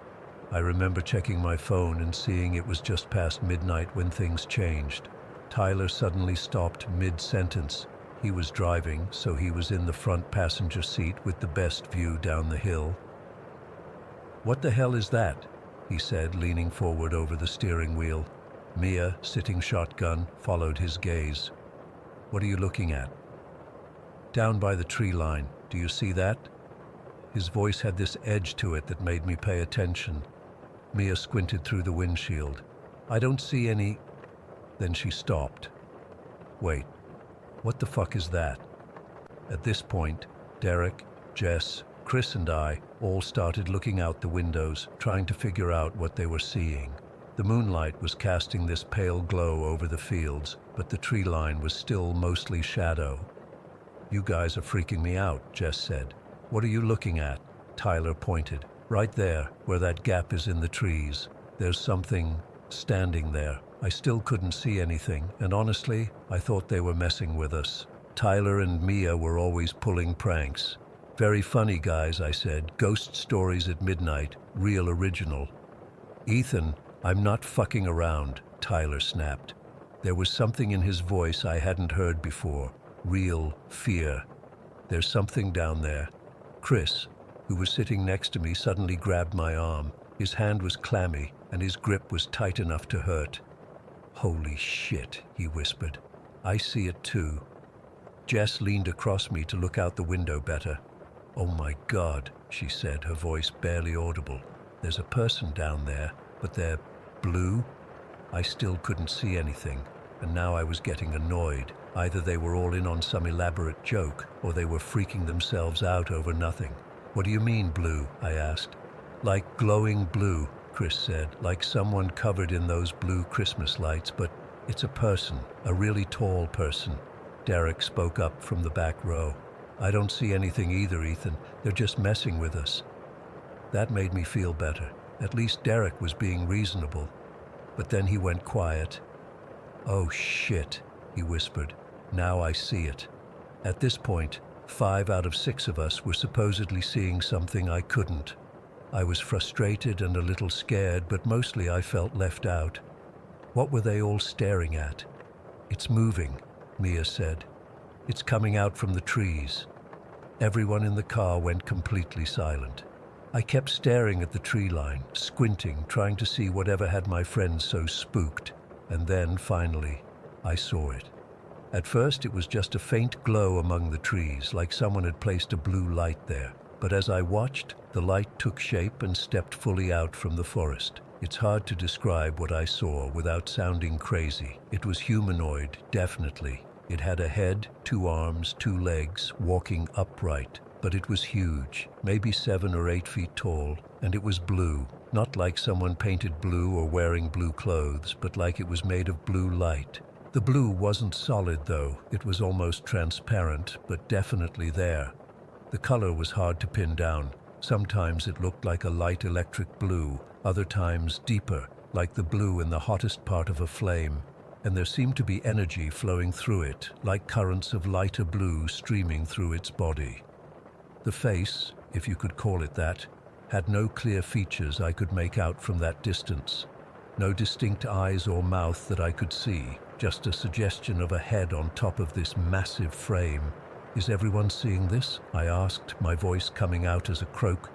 S1: I remember checking my phone and seeing it was just past midnight when things changed. Tyler suddenly stopped mid-sentence. He was driving, so he was in the front passenger seat with the best view down the hill. "What the hell is that?" he said, leaning forward over the steering wheel. Mia, sitting shotgun, followed his gaze. "What are you looking at?" "Down by the tree line. Do you see that?" His voice had this edge to it that made me pay attention. Mia squinted through the windshield. "I don't see any..." Then she stopped. "Wait, what the fuck is that?" At this point, Derek, Jess, Chris and I all started looking out the windows, trying to figure out what they were seeing. The moonlight was casting this pale glow over the fields, but the tree line was still mostly shadow. "You guys are freaking me out," Jess said. "What are you looking at?" Tyler pointed. "Right there, where that gap is in the trees. There's something standing there." I still couldn't see anything, and honestly, I thought they were messing with us. Tyler and Mia were always pulling pranks. "Very funny, guys," I said. "Ghost stories at midnight, real original." "Ethan, I'm not fucking around," Tyler snapped. There was something in his voice I hadn't heard before. Real fear. "There's something down there." Chris, who was sitting next to me, suddenly grabbed my arm. His hand was clammy, and his grip was tight enough to hurt. "Holy shit," he whispered. "I see it too." Jess leaned across me to look out the window better. "Oh my God," she said, her voice barely audible. "There's a person down there, but they're blue?" I still couldn't see anything, and now I was getting annoyed. Either they were all in on some elaborate joke, or they were freaking themselves out over nothing. "What do you mean blue?" I asked. "Like glowing blue," Chris said, "like someone covered in those blue Christmas lights, but it's a person, a really tall person." Derek spoke up from the back row. I don't see anything either, Ethan. They're just messing with us. That made me feel better. At least Derek was being reasonable. But then he went quiet. Oh shit, he whispered. Now I see it. At this point, 5 out of 6 of us were supposedly seeing something I couldn't. I was frustrated and a little scared, but mostly I felt left out. What were they all staring at? It's moving, Mia said. It's coming out from the trees. Everyone in the car went completely silent. I kept staring at the tree line, squinting, trying to see whatever had my friends so spooked. And then, finally, I saw it. At first, it was just a faint glow among the trees, like someone had placed a blue light there. But as I watched, the light took shape and stepped fully out from the forest. It's hard to describe what I saw without sounding crazy. It was humanoid, definitely. It had a head, 2 arms, 2 legs, walking upright. But it was huge, maybe 7 or 8 feet tall, and it was blue. Not like someone painted blue or wearing blue clothes, but like it was made of blue light. The blue wasn't solid though, it was almost transparent, but definitely there. The color was hard to pin down. Sometimes it looked like a light electric blue, other times deeper, like the blue in the hottest part of a flame. And there seemed to be energy flowing through it, like currents of lighter blue streaming through its body. The face, if you could call it that, had no clear features I could make out from that distance. No distinct eyes or mouth that I could see, just a suggestion of a head on top of this massive frame. Is everyone seeing this? I asked, my voice coming out as a croak.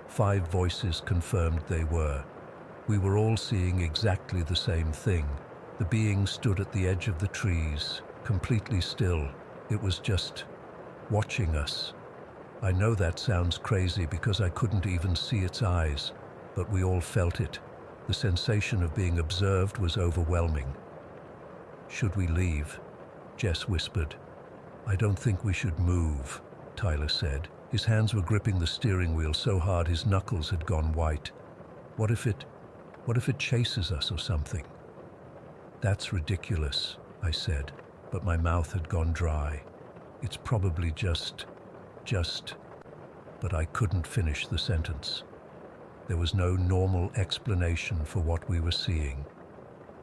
S1: 5 voices confirmed they were. We were all seeing exactly the same thing. The being stood at the edge of the trees, completely still. It was just watching us. I know that sounds crazy because I couldn't even see its eyes, but we all felt it. The sensation of being observed was overwhelming. Should we leave? Jess whispered. I don't think we should move, Tyler said. His hands were gripping the steering wheel so hard his knuckles had gone white. What if it chases us or something? That's ridiculous, I said, but my mouth had gone dry. It's probably just, but I couldn't finish the sentence. There was no normal explanation for what we were seeing.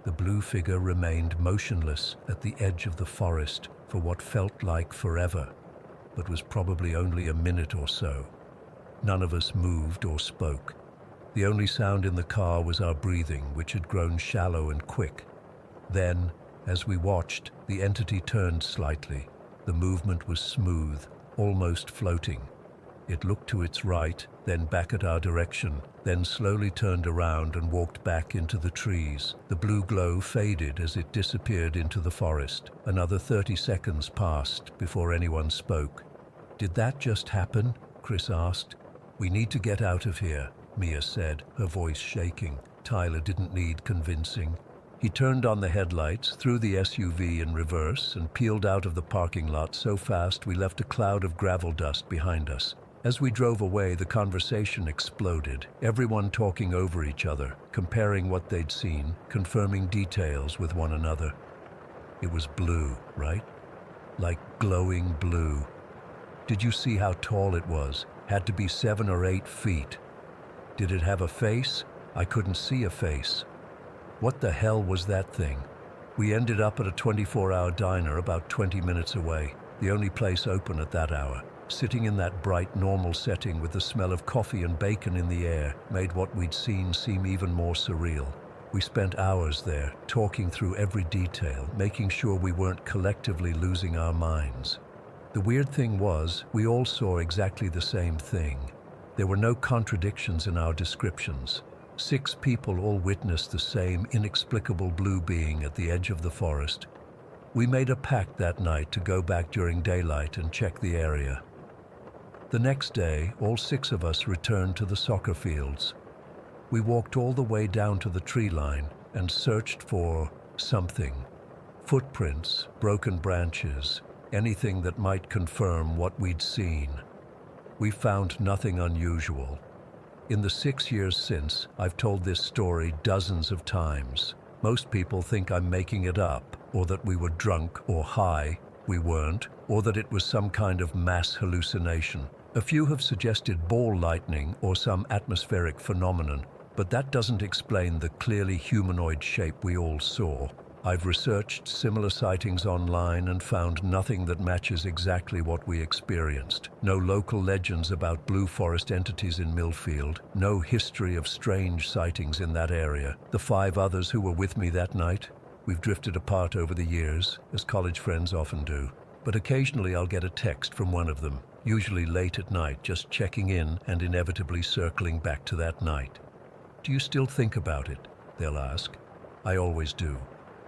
S1: The blue figure remained motionless at the edge of the forest for what felt like forever, but was probably only a minute or so. None of us moved or spoke. The only sound in the car was our breathing, which had grown shallow and quick. Then, as we watched, the entity turned slightly. The movement was smooth, almost floating. It looked to its right, then back at our direction, then slowly turned around and walked back into the trees. The blue glow faded as it disappeared into the forest. Another 30 seconds passed before anyone spoke. Did that just happen? Chris asked. We need to get out of here, Mia said, her voice shaking. Tyler didn't need convincing. He turned on the headlights, threw the SUV in reverse, and peeled out of the parking lot so fast we left a cloud of gravel dust behind us. As we drove away, the conversation exploded, everyone talking over each other, comparing what they'd seen, confirming details with one another. It was blue, right? Like glowing blue. Did you see how tall it was? Had to be 7 or 8 feet. Did it have a face? I couldn't see a face. What the hell was that thing? We ended up at a 24-hour diner about 20 minutes away, the only place open at that hour. Sitting in that bright, normal setting with the smell of coffee and bacon in the air made what we'd seen seem even more surreal. We spent hours there, talking through every detail, making sure we weren't collectively losing our minds. The weird thing was, we all saw exactly the same thing. There were no contradictions in our descriptions. 6 people all witnessed the same inexplicable blue being at the edge of the forest. We made a pact that night to go back during daylight and check the area. The next day, all 6 of us returned to the soccer fields. We walked all the way down to the tree line and searched for something. Footprints, broken branches, anything that might confirm what we'd seen. We found nothing unusual. In the 6 years since, I've told this story dozens of times. Most people think I'm making it up, or that we were drunk or high, we weren't, or that it was some kind of mass hallucination. A few have suggested ball lightning or some atmospheric phenomenon, but that doesn't explain the clearly humanoid shape we all saw. I've researched similar sightings online and found nothing that matches exactly what we experienced. No local legends about Blue Forest entities in Millfield, no history of strange sightings in that area. The 5 others who were with me that night, we've drifted apart over the years, as college friends often do. But occasionally I'll get a text from one of them, usually late at night, just checking in and inevitably circling back to that night. "Do you still think about it?" they'll ask. I always do.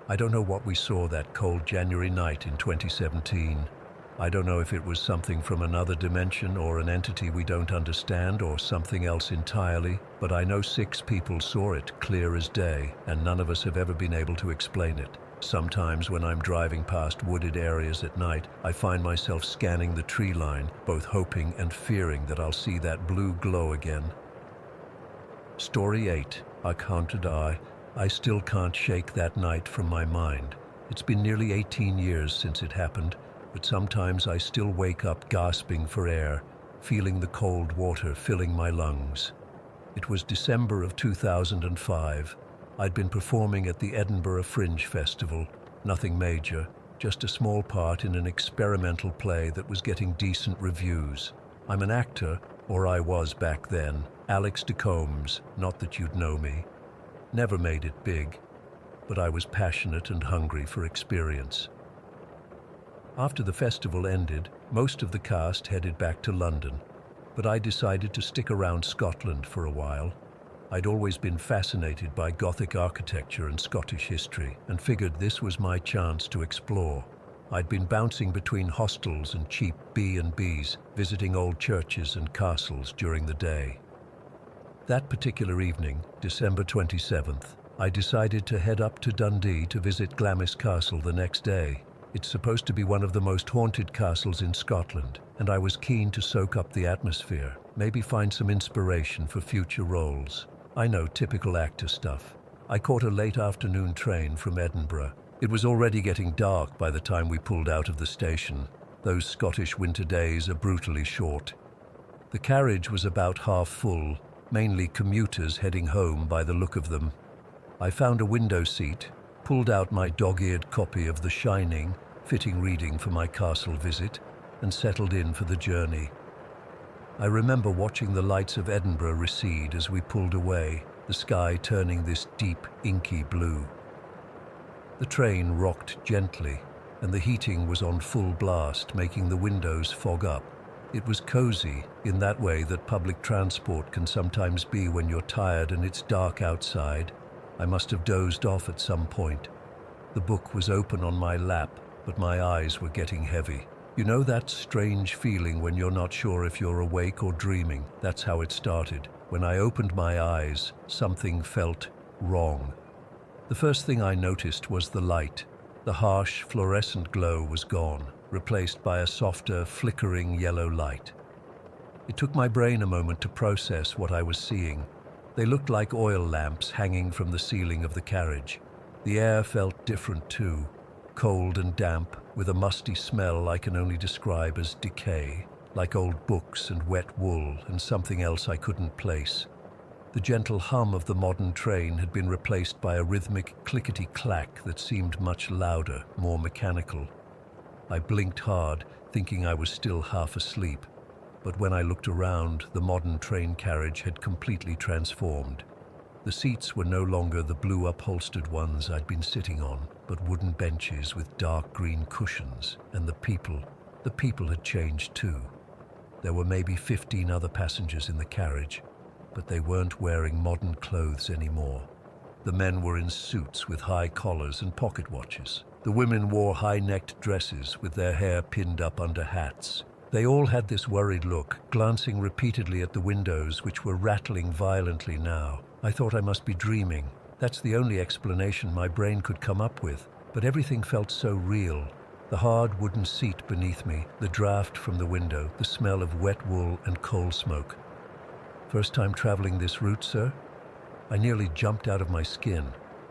S1: I don't know what we saw that cold January night in 2017. I don't know if it was something from another dimension or an entity we don't understand or something else entirely, but I know 6 people saw it clear as day, and none of us have ever been able to explain it. Sometimes when I'm driving past wooded areas at night, I find myself scanning the tree line, both hoping and fearing that I'll see that blue glow again. Story 8. I Haunted Eye. I still can't shake that night from my mind. It's been nearly 18 years since it happened, but sometimes I still wake up gasping for air, feeling the cold water filling my lungs. It was December of 2005. I'd been performing at the Edinburgh Fringe Festival. Nothing major, just a small part in an experimental play that was getting decent reviews. I'm an actor, or I was back then, Alex de Combs, not that you'd know me. Never made it big, but I was passionate and hungry for experience. After the festival ended, most of the cast headed back to London, but I decided to stick around Scotland for a while. I'd always been fascinated by Gothic architecture and Scottish history, and figured this was my chance to explore. I'd been bouncing between hostels and cheap B&Bs, visiting old churches and castles during the day. That particular evening, December 27th, I decided to head up to Dundee to visit Glamis Castle the next day. It's supposed to be one of the most haunted castles in Scotland, and I was keen to soak up the atmosphere, maybe find some inspiration for future roles. I know, typical actor stuff. I caught a late afternoon train from Edinburgh. It was already getting dark by the time we pulled out of the station. Those Scottish winter days are brutally short. The carriage was about half full, mainly commuters heading home by the look of them. I found a window seat, pulled out my dog-eared copy of The Shining, fitting reading for my castle visit, and settled in for the journey. I remember watching the lights of Edinburgh recede as we pulled away, the sky turning this deep, inky blue. The train rocked gently, and the heating was on full blast, making the windows fog up. It was cozy in that way that public transport can sometimes be when you're tired and it's dark outside. I must have dozed off at some point. The book was open on my lap, but my eyes were getting heavy. You know that strange feeling when you're not sure if you're awake or dreaming? That's how it started. When I opened my eyes, something felt wrong. The first thing I noticed was the light. The harsh, fluorescent glow was gone, replaced by a softer, flickering yellow light. It took my brain a moment to process what I was seeing. They looked like oil lamps hanging from the ceiling of the carriage. The air felt different too, cold and damp, with a musty smell I can only describe as decay, like old books and wet wool and something else I couldn't place. The gentle hum of the modern train had been replaced by a rhythmic clickety-clack that seemed much louder, more mechanical. I blinked hard, thinking I was still half asleep, but when I looked around, the modern train carriage had completely transformed. The seats were no longer the blue upholstered ones I'd been sitting on, but wooden benches with dark green cushions, and the people had changed too. There were maybe 15 other passengers in the carriage, but they weren't wearing modern clothes anymore. The men were in suits with high collars and pocket watches. The women wore high-necked dresses with their hair pinned up under hats. They all had this worried look, glancing repeatedly at the windows which were rattling violently now. I thought I must be dreaming. That's the only explanation my brain could come up with, but everything felt so real. The hard wooden seat beneath me, the draft from the window, the smell of wet wool and coal smoke. First time traveling this route, sir? I nearly jumped out of my skin.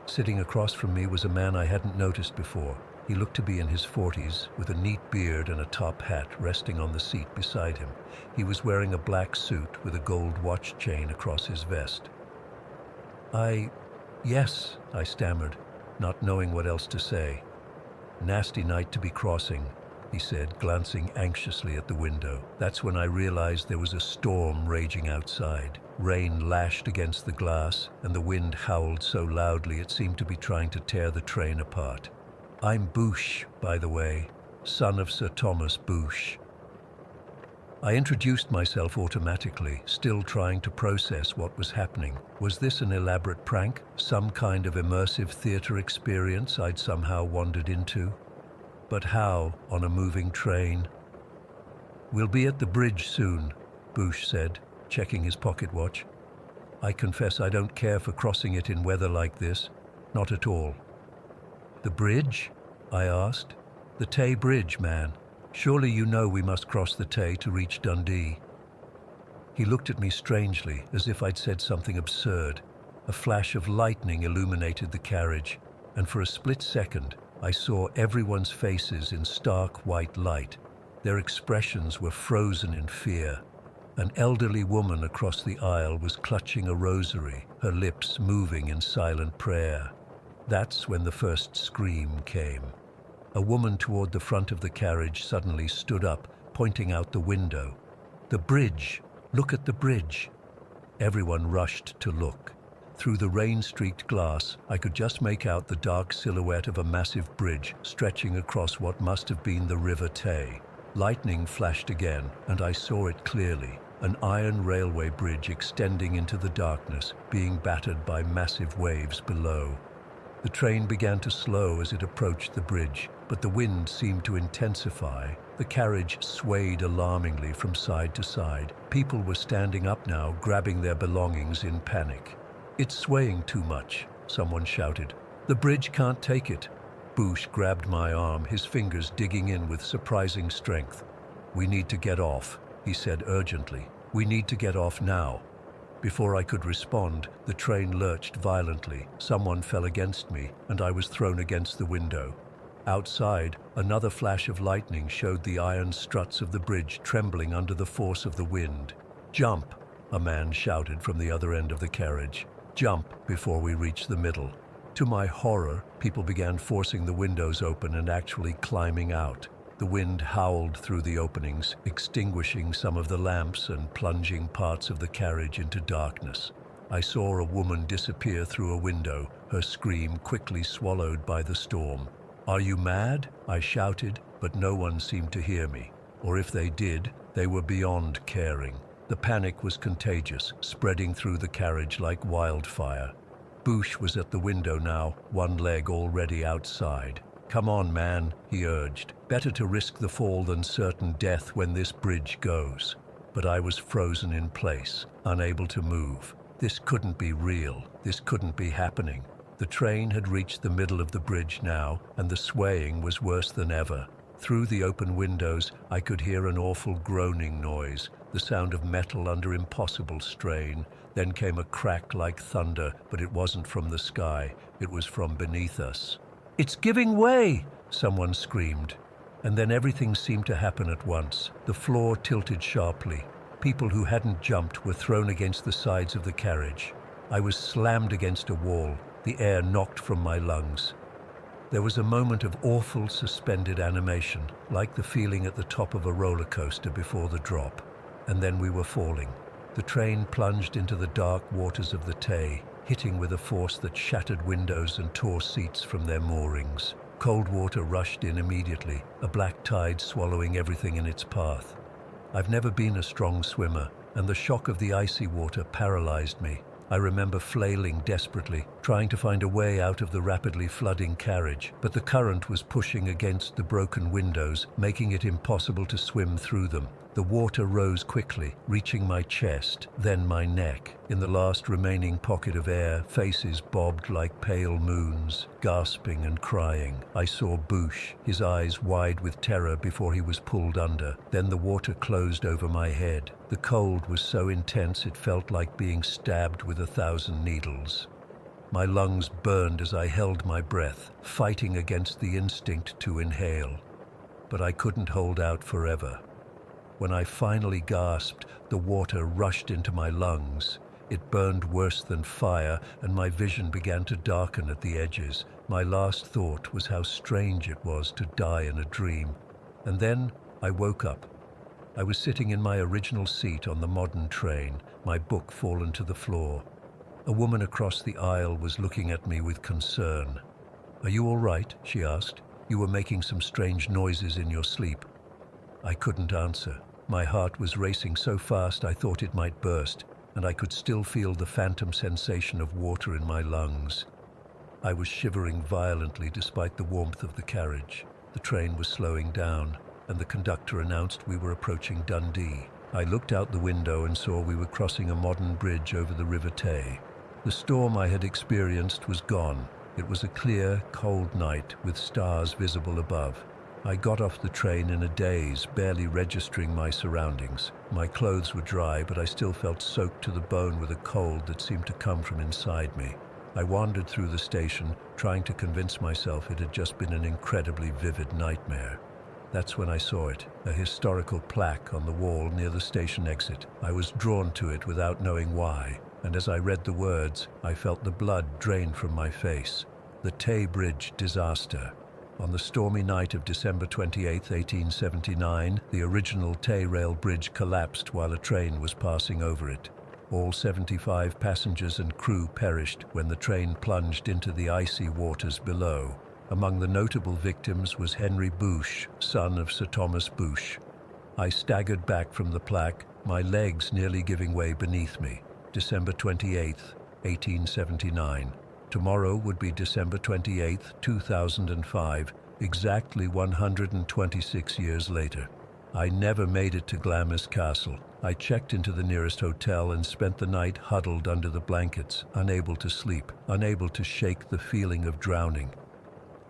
S1: Sitting across from me was a man I hadn't noticed before. He looked to be in his 40s, with a neat beard and a top hat resting on the seat beside him. He was wearing a black suit with a gold watch chain across his vest. Yes, I stammered, not knowing what else to say. Nasty night to be crossing, he said, glancing anxiously at the window. That's when I realized there was a storm raging outside. Rain lashed against the glass, and the wind howled so loudly it seemed to be trying to tear the train apart. I'm Bouche, by the way, son of Sir Thomas Bouche. I introduced myself automatically, still trying to process what was happening. Was this an elaborate prank? Some kind of immersive theater experience I'd somehow wandered into? But how, on a moving train? We'll be at the bridge soon, Bouche said, checking his pocket watch. I confess I don't care for crossing it in weather like this. Not at all. The bridge? I asked. The Tay Bridge, man. Surely you know we must cross the Tay to reach Dundee. He looked at me strangely, as if I'd said something absurd. A flash of lightning illuminated the carriage, and for a split second, I saw everyone's faces in stark white light. Their expressions were frozen in fear. An elderly woman across the aisle was clutching a rosary, her lips moving in silent prayer. That's when the first scream came. A woman toward the front of the carriage suddenly stood up, pointing out the window. The bridge! Look at the bridge! Everyone rushed to look. Through the rain-streaked glass, I could just make out the dark silhouette of a massive bridge stretching across what must have been the River Tay. Lightning flashed again, and I saw it clearly. An iron railway bridge extending into the darkness, being battered by massive waves below. The train began to slow as it approached the bridge, but the wind seemed to intensify. The carriage swayed alarmingly from side to side. People were standing up now, grabbing their belongings in panic. It's swaying too much, someone shouted. The bridge can't take it. Bouche grabbed my arm, his fingers digging in with surprising strength. We need to get off, he said urgently. We need to get off now. Before I could respond, the train lurched violently. Someone fell against me, and I was thrown against the window. Outside, another flash of lightning showed the iron struts of the bridge trembling under the force of the wind. Jump, a man shouted from the other end of the carriage. Jump before we reach the middle. To my horror, people began forcing the windows open and actually climbing out. The wind howled through the openings, extinguishing some of the lamps and plunging parts of the carriage into darkness. I saw a woman disappear through a window, her scream quickly swallowed by the storm. Are you mad? I shouted, but no one seemed to hear me. Or if they did, they were beyond caring. The panic was contagious, spreading through the carriage like wildfire. Bouche was at the window now, one leg already outside. Come on, man, he urged. Better to risk the fall than certain death when this bridge goes. But I was frozen in place, unable to move. This couldn't be real. This couldn't be happening. The train had reached the middle of the bridge now, and the swaying was worse than ever. Through the open windows, I could hear an awful groaning noise, the sound of metal under impossible strain. Then came a crack like thunder, but it wasn't from the sky. It was from beneath us. It's giving way! Someone screamed. And then everything seemed to happen at once. The floor tilted sharply. People who hadn't jumped were thrown against the sides of the carriage. I was slammed against a wall, the air knocked from my lungs. There was a moment of awful suspended animation, like the feeling at the top of a roller coaster before the drop. And then we were falling. The train plunged into the dark waters of the Tay, hitting with a force that shattered windows and tore seats from their moorings. Cold water rushed in immediately, a black tide swallowing everything in its path. I've never been a strong swimmer, and the shock of the icy water paralyzed me. I remember flailing desperately, trying to find a way out of the rapidly flooding carriage, but the current was pushing against the broken windows, making it impossible to swim through them. The water rose quickly, reaching my chest, then my neck. In the last remaining pocket of air, faces bobbed like pale moons, gasping and crying. I saw Bouche, his eyes wide with terror before he was pulled under. Then the water closed over my head. The cold was so intense it felt like being stabbed with 1,000 needles. My lungs burned as I held my breath, fighting against the instinct to inhale. But I couldn't hold out forever. When I finally gasped, the water rushed into my lungs. It burned worse than fire, and my vision began to darken at the edges. My last thought was how strange it was to die in a dream. And then I woke up. I was sitting in my original seat on the modern train, my book fallen to the floor. A woman across the aisle was looking at me with concern. "Are you all right?" she asked. "You were making some strange noises in your sleep." I couldn't answer. My heart was racing so fast I thought it might burst, and I could still feel the phantom sensation of water in my lungs. I was shivering violently despite the warmth of the carriage. The train was slowing down, and the conductor announced we were approaching Dundee. I looked out the window and saw we were crossing a modern bridge over the River Tay. The storm I had experienced was gone. It was a clear, cold night with stars visible above. I got off the train in a daze, barely registering my surroundings. My clothes were dry, but I still felt soaked to the bone with a cold that seemed to come from inside me. I wandered through the station, trying to convince myself it had just been an incredibly vivid nightmare. That's when I saw it, a historical plaque on the wall near the station exit. I was drawn to it without knowing why, and as I read the words, I felt the blood drain from my face. The Tay Bridge disaster. On the stormy night of December 28, 1879, the original Tay Rail Bridge collapsed while a train was passing over it. All 75 passengers and crew perished when the train plunged into the icy waters below. Among the notable victims was Henry Bouche, son of Sir Thomas Bouche. I staggered back from the plaque, my legs nearly giving way beneath me. December 28, 1879. Tomorrow would be December 28, 2005, exactly 126 years later. I never made it to Glamis Castle. I checked into the nearest hotel and spent the night huddled under the blankets, unable to sleep, unable to shake the feeling of drowning.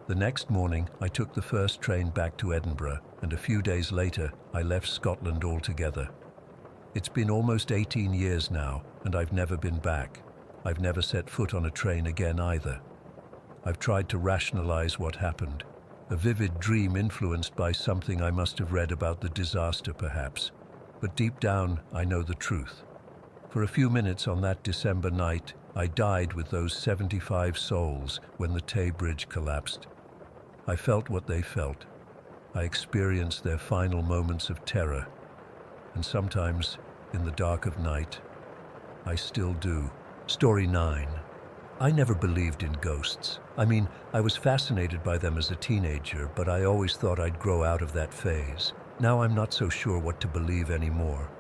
S1: The next morning, I took the first train back to Edinburgh, and a few days later, I left Scotland altogether. It's been almost 18 years now, and I've never been back. I've never set foot on a train again either. I've tried to rationalize what happened. A vivid dream influenced by something I must have read about the disaster, perhaps. But deep down, I know the truth. For a few minutes on that December night, I died with those 75 souls when the Tay Bridge collapsed. I felt what they felt. I experienced their final moments of terror. And sometimes, in the dark of night, I still do. Story 9. I never believed in ghosts. I was fascinated by them as a teenager, but I always thought I'd grow out of that phase. Now I'm not so sure what to believe anymore.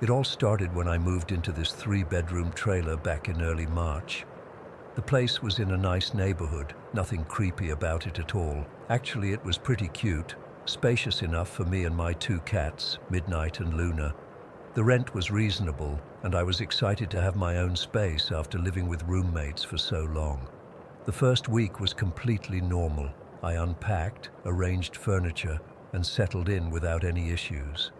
S1: It all started when I moved into this 3-bedroom trailer back in early March. The place was in a nice neighborhood, nothing creepy about it at all. Actually, it was pretty cute, spacious enough for me and my 2 cats, Midnight and Luna. The rent was reasonable, and I was excited to have my own space after living with roommates for so long. The first week was completely normal. I unpacked, arranged furniture, and settled in without any issues.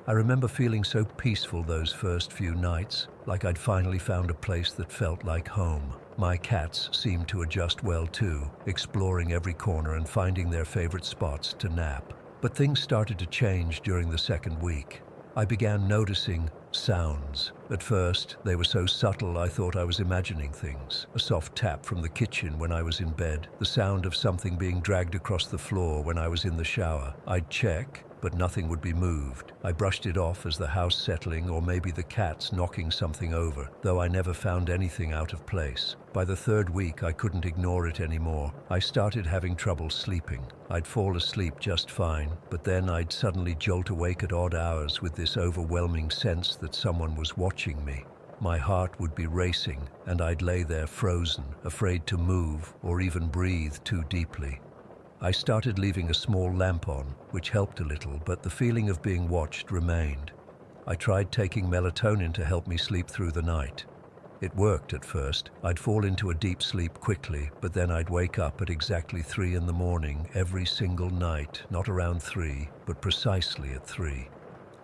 S1: I remember feeling so peaceful those first few nights, like I'd finally found a place that felt like home. My cats seemed to adjust well too, exploring every corner and finding their favorite spots to nap. But things started to change during the second week. I began noticing sounds. At first, they were so subtle I thought I was imagining things. A soft tap from the kitchen when I was in bed, the sound of something being dragged across the floor when I was in the shower. I'd check, but nothing would be moved. I brushed it off as the house settling or maybe the cats knocking something over, though I never found anything out of place. By the third week, I couldn't ignore it anymore. I started having trouble sleeping. I'd fall asleep just fine, but then I'd suddenly jolt awake at odd hours with this overwhelming sense that someone was watching me. My heart would be racing, and I'd lay there frozen, afraid to move or even breathe too deeply. I started leaving a small lamp on, which helped a little, but the feeling of being watched remained. I tried taking melatonin to help me sleep through the night. It worked at first. I'd fall into a deep sleep quickly, but then I'd wake up at exactly 3 in the morning every single night, not around 3, but precisely at 3.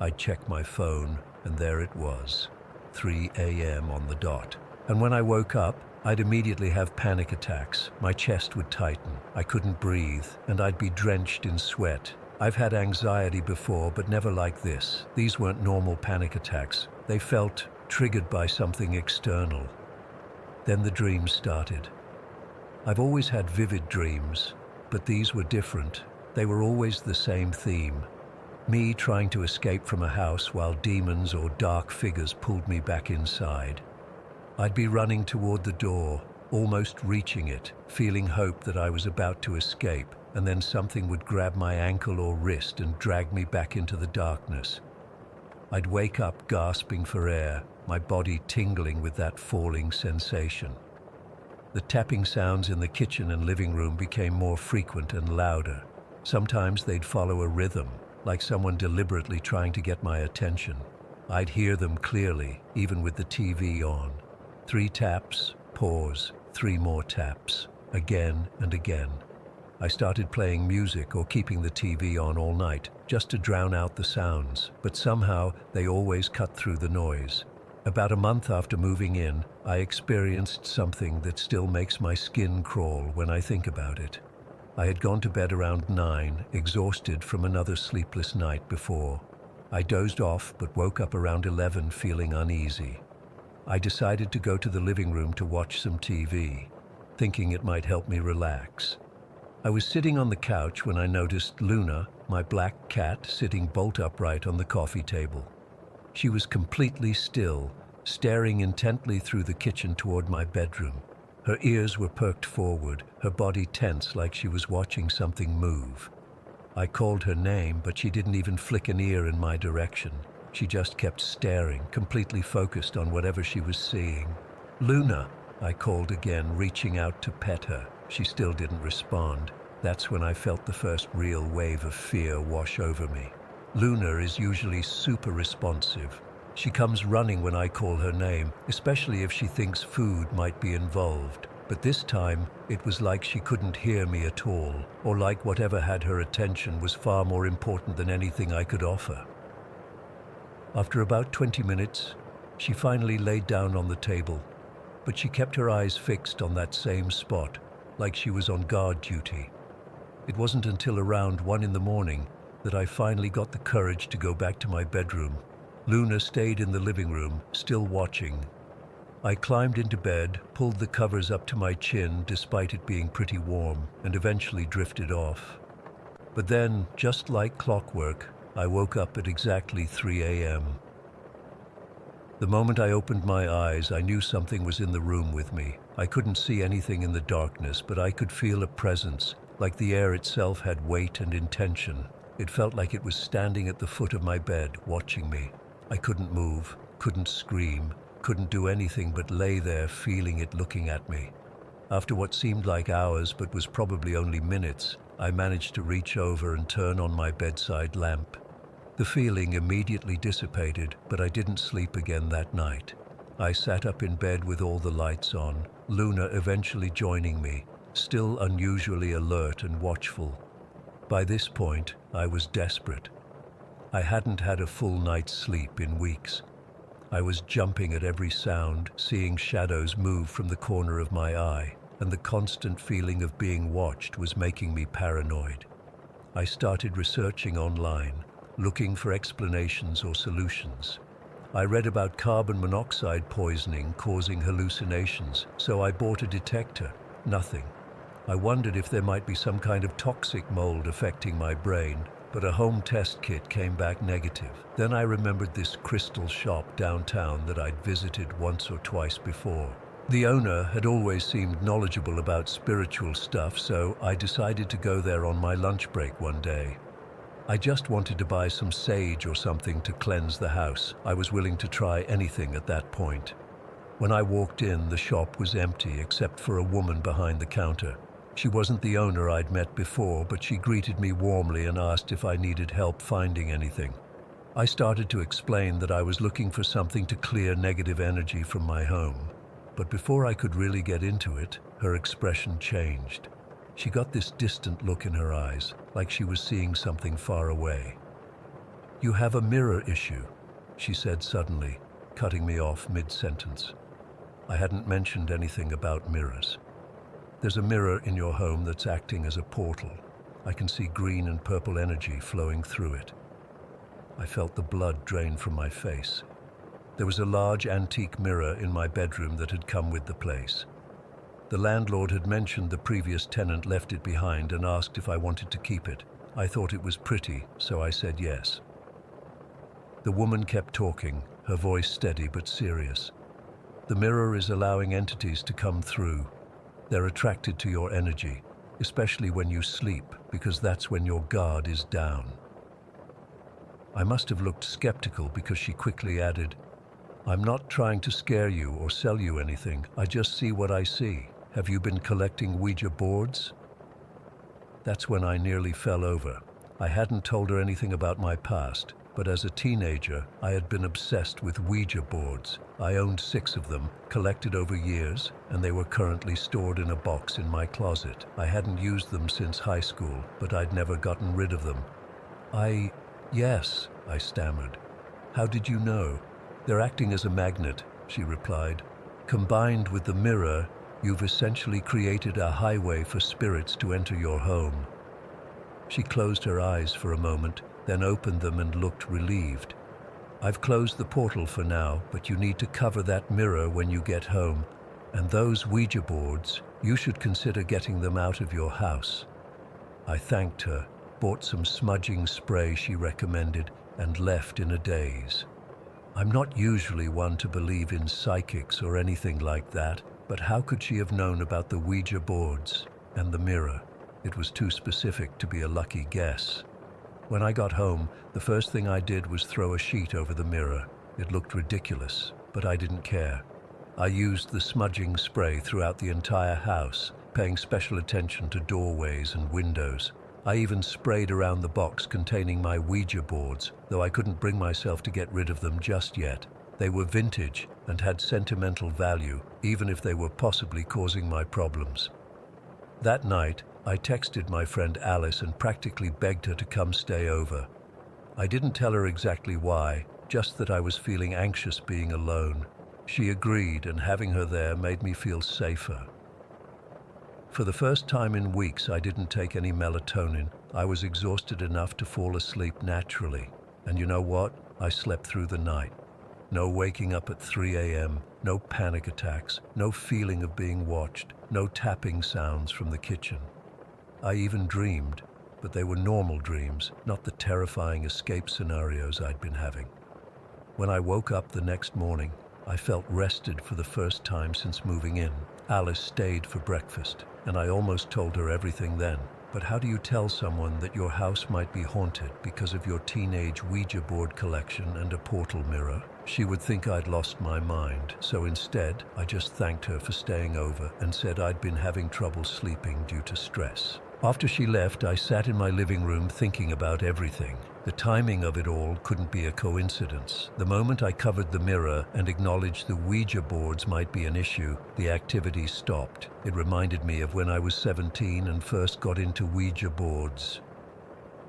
S1: I'd check my phone, and there it was, 3 a.m. on the dot. And when I woke up, I'd immediately have panic attacks. My chest would tighten, I couldn't breathe, and I'd be drenched in sweat. I've had anxiety before, but never like this. These weren't normal panic attacks. They felt triggered by something external. Then the dreams started. I've always had vivid dreams, but these were different. They were always the same theme. Me trying to escape from a house while demons or dark figures pulled me back inside. I'd be running toward the door, almost reaching it, feeling hope that I was about to escape, and then something would grab my ankle or wrist and drag me back into the darkness. I'd wake up gasping for air, my body tingling with that falling sensation. The tapping sounds in the kitchen and living room became more frequent and louder. Sometimes they'd follow a rhythm, like someone deliberately trying to get my attention. I'd hear them clearly, even with the TV on. 3 taps, pause, 3 more taps, again and again. I started playing music or keeping the TV on all night, just to drown out the sounds, but somehow they always cut through the noise. About a month after moving in, I experienced something that still makes my skin crawl when I think about it. I had gone to bed around 9, exhausted from another sleepless night before. I dozed off but woke up around 11 feeling uneasy. I decided to go to the living room to watch some TV, thinking it might help me relax. I was sitting on the couch when I noticed Luna, my black cat, sitting bolt upright on the coffee table. She was completely still, staring intently through the kitchen toward my bedroom. Her ears were perked forward, her body tense like she was watching something move. I called her name, but she didn't even flick an ear in my direction. She just kept staring, completely focused on whatever she was seeing. "Luna," I called again, reaching out to pet her. She still didn't respond. That's when I felt the first real wave of fear wash over me. Luna is usually super responsive. She comes running when I call her name, especially if she thinks food might be involved. But this time, it was like she couldn't hear me at all, or like whatever had her attention was far more important than anything I could offer. After about 20 minutes, she finally laid down on the table, but she kept her eyes fixed on that same spot, like she was on guard duty. It wasn't until around 1 in the morning that I finally got the courage to go back to my bedroom. Luna stayed in the living room, still watching. I climbed into bed, pulled the covers up to my chin despite it being pretty warm, and eventually drifted off. But then, just like clockwork, I woke up at exactly 3 a.m. The moment I opened my eyes, I knew something was in the room with me. I couldn't see anything in the darkness, but I could feel a presence, like the air itself had weight and intention. It felt like it was standing at the foot of my bed, watching me. I couldn't move, couldn't scream, couldn't do anything but lay there feeling it looking at me. After what seemed like hours but was probably only minutes, I managed to reach over and turn on my bedside lamp. The feeling immediately dissipated, but I didn't sleep again that night. I sat up in bed with all the lights on, Luna eventually joining me, still unusually alert and watchful. By this point, I was desperate. I hadn't had a full night's sleep in weeks. I was jumping at every sound, seeing shadows move from the corner of my eye, and the constant feeling of being watched was making me paranoid. I started researching online, looking for explanations or solutions. I read about carbon monoxide poisoning causing hallucinations, so I bought a detector. Nothing. I wondered if there might be some kind of toxic mold affecting my brain, but a home test kit came back negative. Then I remembered this crystal shop downtown that I'd visited once or twice before. The owner had always seemed knowledgeable about spiritual stuff, so I decided to go there on my lunch break one day. I just wanted to buy some sage or something to cleanse the house. I was willing to try anything at that point. When I walked in, the shop was empty except for a woman behind the counter. She wasn't the owner I'd met before, but she greeted me warmly and asked if I needed help finding anything. I started to explain that I was looking for something to clear negative energy from my home. But before I could really get into it, her expression changed. She got this distant look in her eyes, like she was seeing something far away. "You have a mirror issue," she said suddenly, cutting me off mid-sentence. I hadn't mentioned anything about mirrors. There's a mirror in your home that's acting as a portal. I can see green and purple energy flowing through it. I felt the blood drain from my face. There was a large antique mirror in my bedroom that had come with the place. The landlord had mentioned the previous tenant left it behind and asked if I wanted to keep it. I thought it was pretty, so I said yes. The woman kept talking, her voice steady but serious. The mirror is allowing entities to come through. They're attracted to your energy, especially when you sleep, because that's when your guard is down. I must have looked skeptical because she quickly added, "I'm not trying to scare you or sell you anything. I just see what I see. Have you been collecting Ouija boards?" That's when I nearly fell over. I hadn't told her anything about my past, but as a teenager, I had been obsessed with Ouija boards. I owned 6 of them, collected over years, and they were currently stored in a box in my closet. I hadn't used them since high school, but I'd never gotten rid of them. Yes, I stammered. "How did you know?" "They're acting as a magnet," she replied. "Combined with the mirror, you've essentially created a highway for spirits to enter your home." She closed her eyes for a moment, then opened them and looked relieved. "I've closed the portal for now, but you need to cover that mirror when you get home. And those Ouija boards, you should consider getting them out of your house." I thanked her, bought some smudging spray she recommended, and left in a daze. I'm not usually one to believe in psychics or anything like that, but how could she have known about the Ouija boards and the mirror? It was too specific to be a lucky guess. When I got home, the first thing I did was throw a sheet over the mirror. It looked ridiculous, but I didn't care. I used the smudging spray throughout the entire house, paying special attention to doorways and windows. I even sprayed around the box containing my Ouija boards, though I couldn't bring myself to get rid of them just yet. They were vintage and had sentimental value, even if they were possibly causing my problems. That night, I texted my friend Alice and practically begged her to come stay over. I didn't tell her exactly why, just that I was feeling anxious being alone. She agreed, and having her there made me feel safer. For the first time in weeks, I didn't take any melatonin. I was exhausted enough to fall asleep naturally. And you know what? I slept through the night. No waking up at 3 a.m., no panic attacks, no feeling of being watched, no tapping sounds from the kitchen. I even dreamed, but they were normal dreams, not the terrifying escape scenarios I'd been having. When I woke up the next morning, I felt rested for the first time since moving in. Alice stayed for breakfast, and I almost told her everything then. But how do you tell someone that your house might be haunted because of your teenage Ouija board collection and a portal mirror? She would think I'd lost my mind, so instead, I just thanked her for staying over and said I'd been having trouble sleeping due to stress. After she left, I sat in my living room thinking about everything. The timing of it all couldn't be a coincidence. The moment I covered the mirror and acknowledged the Ouija boards might be an issue, the activity stopped. It reminded me of when I was 17 and first got into Ouija boards.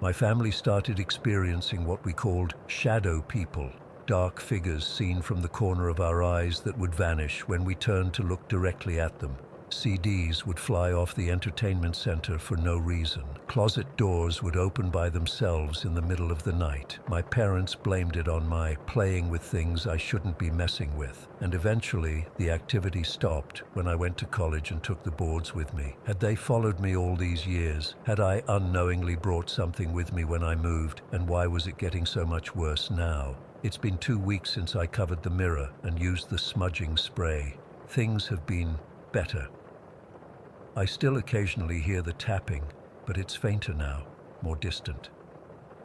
S1: My family started experiencing what we called shadow people, dark figures seen from the corner of our eyes that would vanish when we turned to look directly at them. CDs would fly off the entertainment center for no reason. Closet doors would open by themselves in the middle of the night. My parents blamed it on my playing with things I shouldn't be messing with. And eventually, the activity stopped when I went to college and took the boards with me. Had they followed me all these years? Had I unknowingly brought something with me when I moved? And why was it getting so much worse now? It's been 2 weeks since I covered the mirror and used the smudging spray. Things have been better. I still occasionally hear the tapping, but it's fainter now, more distant.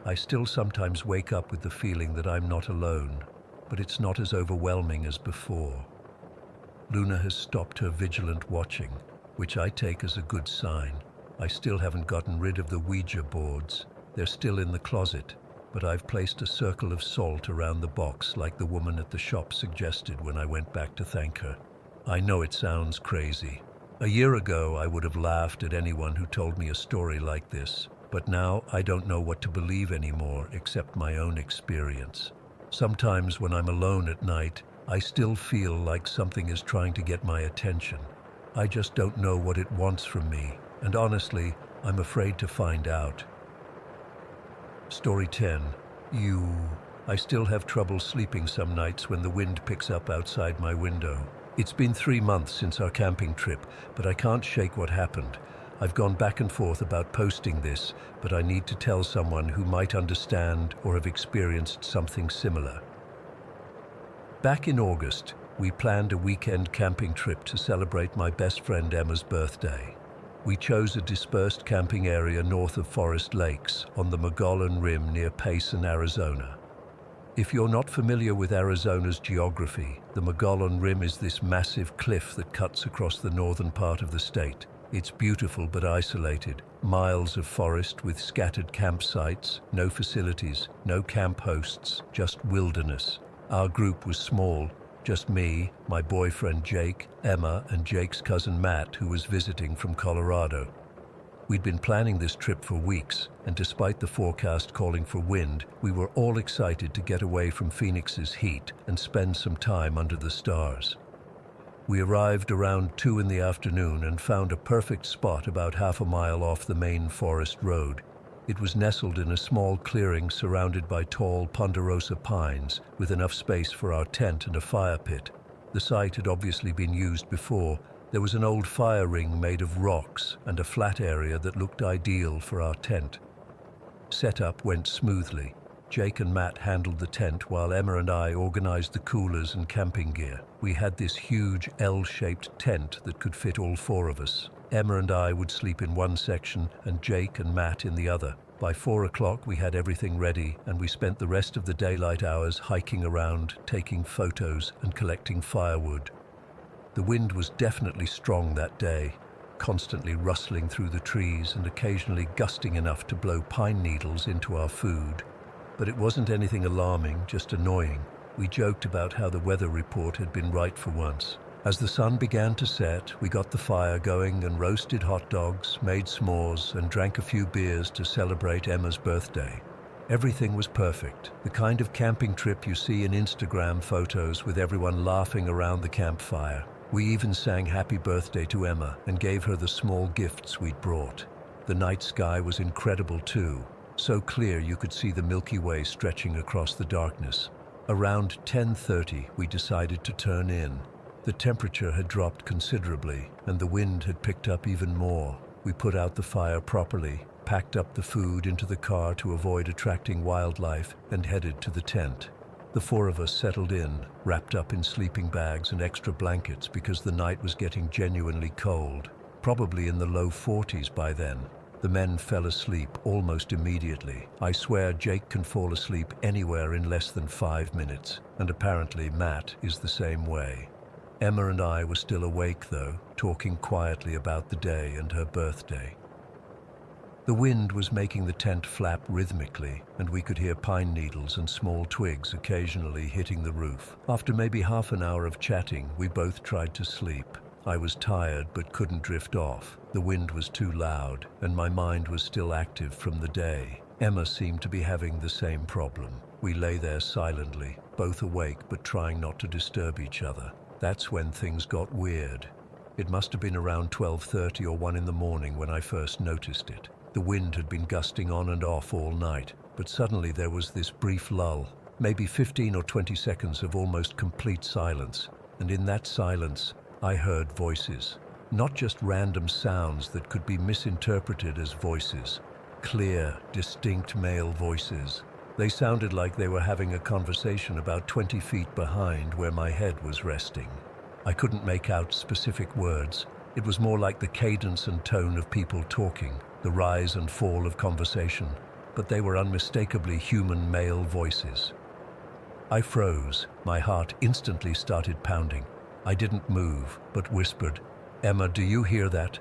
S1: I still sometimes wake up with the feeling that I'm not alone, but it's not as overwhelming as before. Luna has stopped her vigilant watching, which I take as a good sign. I still haven't gotten rid of the Ouija boards. They're still in the closet, but I've placed a circle of salt around the box like the woman at the shop suggested when I went back to thank her. I know it sounds crazy. A year ago, I would have laughed at anyone who told me a story like this, but now I don't know what to believe anymore except my own experience. Sometimes when I'm alone at night, I still feel like something is trying to get my attention. I just don't know what it wants from me, and honestly, I'm afraid to find out. Story 10. I still have trouble sleeping some nights when the wind picks up outside my window. It's been 3 months since our camping trip, but I can't shake what happened. I've gone back and forth about posting this, but I need to tell someone who might understand or have experienced something similar. Back in August, we planned a weekend camping trip to celebrate my best friend Emma's birthday. We chose a dispersed camping area north of Forest Lakes on the Mogollon Rim near Payson, Arizona. If you're not familiar with Arizona's geography, the Mogollon Rim is this massive cliff that cuts across the northern part of the state. It's beautiful but isolated, miles of forest with scattered campsites, no facilities, no camp hosts, just wilderness. Our group was small, just me, my boyfriend Jake, Emma, and Jake's cousin Matt, who was visiting from Colorado. We'd been planning this trip for weeks, and despite the forecast calling for wind, we were all excited to get away from Phoenix's heat and spend some time under the stars. We arrived around 2 in the afternoon and found a perfect spot about half a mile off the main forest road. It was nestled in a small clearing surrounded by tall ponderosa pines, with enough space for our tent and a fire pit. The site had obviously been used before. There was an old fire ring made of rocks and a flat area that looked ideal for our tent. Setup went smoothly. Jake and Matt handled the tent while Emma and I organized the coolers and camping gear. We had this huge L-shaped tent that could fit all 4 of us. Emma and I would sleep in one section and Jake and Matt in the other. By 4 o'clock we had everything ready, and we spent the rest of the daylight hours hiking around, taking photos and collecting firewood. The wind was definitely strong that day, constantly rustling through the trees and occasionally gusting enough to blow pine needles into our food. But it wasn't anything alarming, just annoying. We joked about how the weather report had been right for once. As the sun began to set, we got the fire going and roasted hot dogs, made s'mores, and drank a few beers to celebrate Emma's birthday. Everything was perfect, the kind of camping trip you see in Instagram photos with everyone laughing around the campfire. We even sang happy birthday to Emma and gave her the small gifts we'd brought. The night sky was incredible too, so clear you could see the Milky Way stretching across the darkness. Around 10:30, we decided to turn in. The temperature had dropped considerably, and the wind had picked up even more. We put out the fire properly, packed up the food into the car to avoid attracting wildlife, and headed to the tent. The 4 of us settled in, wrapped up in sleeping bags and extra blankets because the night was getting genuinely cold, probably in the low 40s by then. The men fell asleep almost immediately. I swear Jake can fall asleep anywhere in less than 5 minutes, and apparently Matt is the same way. Emma and I were still awake though, talking quietly about the day and her birthday. The wind was making the tent flap rhythmically, and we could hear pine needles and small twigs occasionally hitting the roof. After maybe half an hour of chatting, we both tried to sleep. I was tired but couldn't drift off. The wind was too loud, and my mind was still active from the day. Emma seemed to be having the same problem. We lay there silently, both awake but trying not to disturb each other. That's when things got weird. It must have been around 12:30 or 1 in the morning when I first noticed it. The wind had been gusting on and off all night, but suddenly there was this brief lull, maybe 15 or 20 seconds of almost complete silence, and in that silence, I heard voices. Not just random sounds that could be misinterpreted as voices. Clear, distinct male voices. They sounded like they were having a conversation about 20 feet behind where my head was resting. I couldn't make out specific words. It was more like the cadence and tone of people talking, the rise and fall of conversation, but they were unmistakably human male voices. I froze. My heart instantly started pounding. I didn't move, but whispered, "Emma, do you hear that?"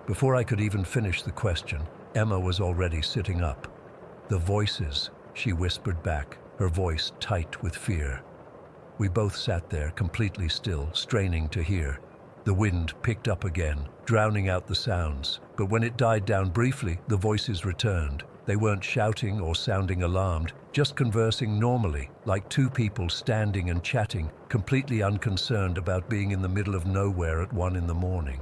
S1: Before I could even finish the question, Emma was already sitting up. "The voices," she whispered back, her voice tight with fear. We both sat there, completely still, straining to hear. The wind picked up again, drowning out the sounds, but when it died down briefly, the voices returned. They weren't shouting or sounding alarmed, just conversing normally, like two people standing and chatting, completely unconcerned about being in the middle of nowhere at 1 in the morning.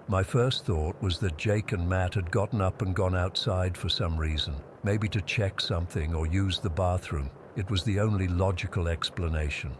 S1: My first thought was that Jake and Matt had gotten up and gone outside for some reason, maybe to check something or use the bathroom. It was the only logical explanation.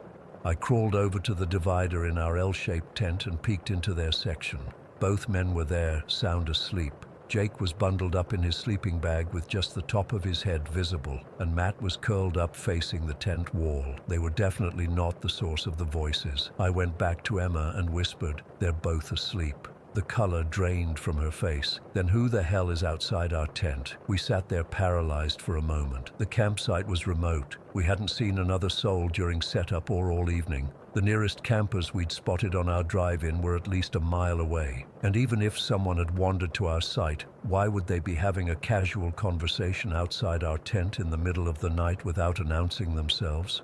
S1: I crawled over to the divider in our L-shaped tent and peeked into their section. Both men were there, sound asleep. Jake was bundled up in his sleeping bag with just the top of his head visible, and Matt was curled up facing the tent wall. They were definitely not the source of the voices. I went back to Emma and whispered, "They're both asleep." The color drained from her face. "Then who the hell is outside our tent?" We sat there paralyzed for a moment. The campsite was remote. We hadn't seen another soul during setup or all evening. The nearest campers we'd spotted on our drive-in were at least a mile away. And even if someone had wandered to our site, why would they be having a casual conversation outside our tent in the middle of the night without announcing themselves?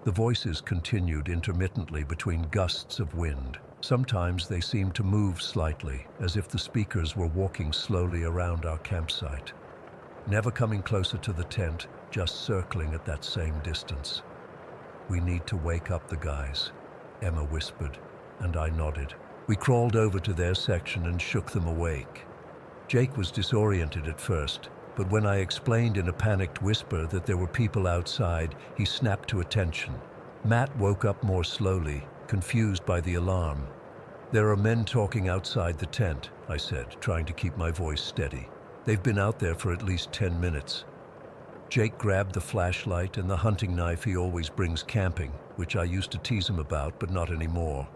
S1: The voices continued intermittently between gusts of wind. Sometimes they seemed to move slightly, as if the speakers were walking slowly around our campsite. Never coming closer to the tent, just circling at that same distance. "We need to wake up the guys," Emma whispered, and I nodded. We crawled over to their section and shook them awake. Jake was disoriented at first, but when I explained in a panicked whisper that there were people outside, he snapped to attention. Matt woke up more slowly, confused by the alarm. "There are men talking outside the tent," I said, trying to keep my voice steady. "They've been out there for at least 10 minutes. Jake grabbed the flashlight and the hunting knife he always brings camping, which I used to tease him about, but not anymore.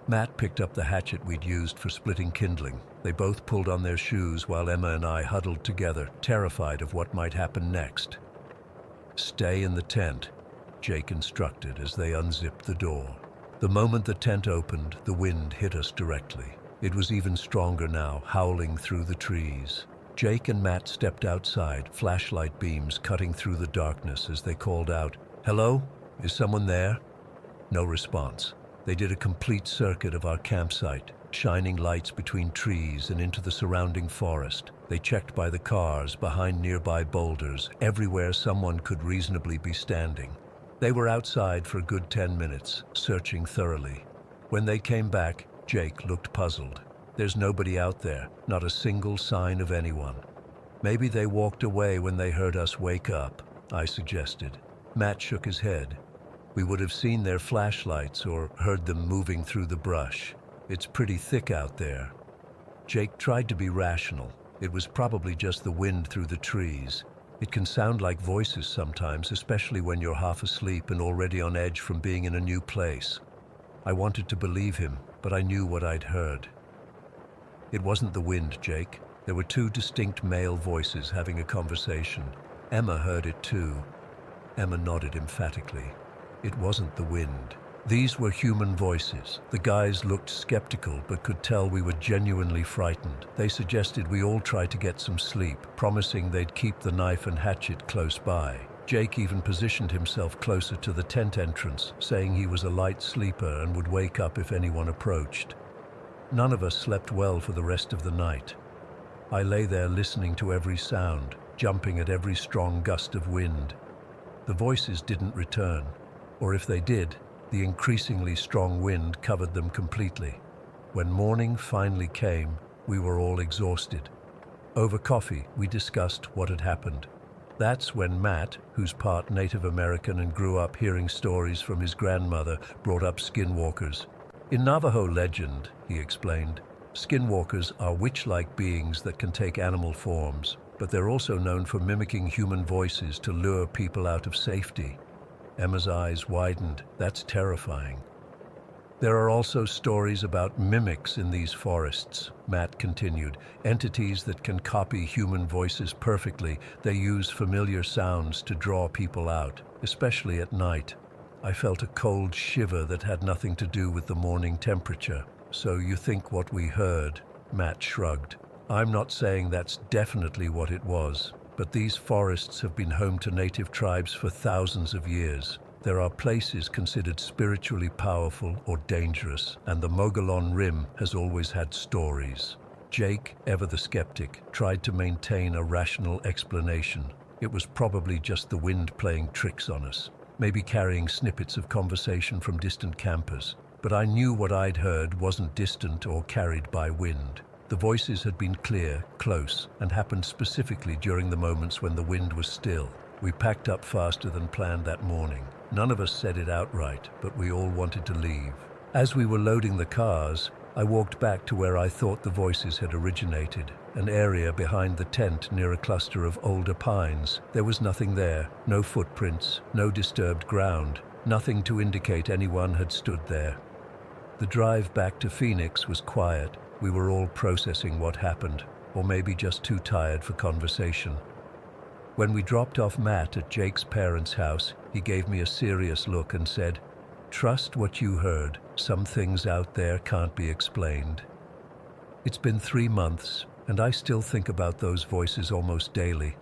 S1: Matt picked up the hatchet we'd used for splitting kindling. They both pulled on their shoes while Emma and I huddled together, terrified of what might happen next. "Stay in the tent," Jake instructed as they unzipped the door. The moment the tent opened, the wind hit us directly. It was even stronger now, howling through the trees. Jake and Matt stepped outside, flashlight beams cutting through the darkness as they called out, "Hello? Is someone there?" No response. They did a complete circuit of our campsite, shining lights between trees and into the surrounding forest. They checked by the cars, behind nearby boulders, everywhere someone could reasonably be standing. They were outside for a good 10 minutes, searching thoroughly. When they came back, Jake looked puzzled. "There's nobody out there, not a single sign of anyone." "Maybe they walked away when they heard us wake up," I suggested. Matt shook his head. "We would have seen their flashlights or heard them moving through the brush. It's pretty thick out there." Jake tried to be rational. It was probably just the wind through the trees. It can sound like voices sometimes, especially when you're half asleep and already on edge from being in a new place. I wanted to believe him, but I knew what I'd heard. "It wasn't the wind, Jake. There were two distinct male voices having a conversation. Emma heard it too." Emma nodded emphatically. "It wasn't the wind. These were human voices." The guys looked skeptical but could tell we were genuinely frightened. They suggested we all try to get some sleep, promising they'd keep the knife and hatchet close by. Jake even positioned himself closer to the tent entrance, saying he was a light sleeper and would wake up if anyone approached. None of us slept well for the rest of the night. I lay there listening to every sound, jumping at every strong gust of wind. The voices didn't return, or if they did, the increasingly strong wind covered them completely. When morning finally came, we were all exhausted. Over coffee, we discussed what had happened. That's when Matt, who's part Native American and grew up hearing stories from his grandmother, brought up skinwalkers. "In Navajo legend," he explained, skinwalkers are witch-like beings that can take animal forms, but they're also known for mimicking human voices to lure people out of safety. Emma's eyes widened. "That's terrifying." "There are also stories about mimics in these forests," Matt continued. "Entities that can copy human voices perfectly. They use familiar sounds to draw people out, especially at night." I felt a cold shiver that had nothing to do with the morning temperature. "So you think what we heard?" Matt shrugged. "I'm not saying that's definitely what it was, but these forests have been home to native tribes for thousands of years. There are places considered spiritually powerful or dangerous, and the Mogollon Rim has always had stories." Jake, ever the skeptic, tried to maintain a rational explanation. It was probably just the wind playing tricks on us, maybe carrying snippets of conversation from distant campers. But I knew what I'd heard wasn't distant or carried by wind. The voices had been clear, close, and happened specifically during the moments when the wind was still. We packed up faster than planned that morning. None of us said it outright, but we all wanted to leave. As we were loading the cars, I walked back to where I thought the voices had originated, an area behind the tent near a cluster of older pines. There was nothing there, no footprints, no disturbed ground, nothing to indicate anyone had stood there. The drive back to Phoenix was quiet. We were all processing what happened, or maybe just too tired for conversation. When we dropped off Matt at Jake's parents' house, he gave me a serious look and said, "Trust what you heard. Some things out there can't be explained." It's been 3 months, and I still think about those voices almost daily.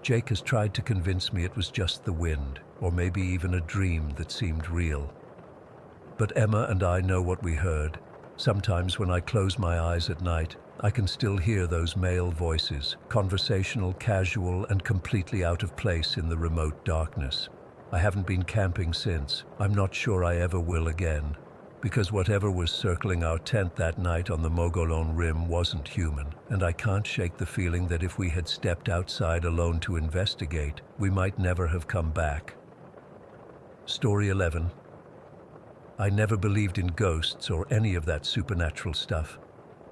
S1: Jake has tried to convince me it was just the wind, or maybe even a dream that seemed real. But Emma and I know what we heard. Sometimes when I close my eyes at night, I can still hear those male voices, conversational, casual, and completely out of place in the remote darkness. I haven't been camping since. I'm not sure I ever will again, because whatever was circling our tent that night on the Mogollon Rim wasn't human, and I can't shake the feeling that if we had stepped outside alone to investigate, we might never have come back. Story 11. I never believed in ghosts or any of that supernatural stuff.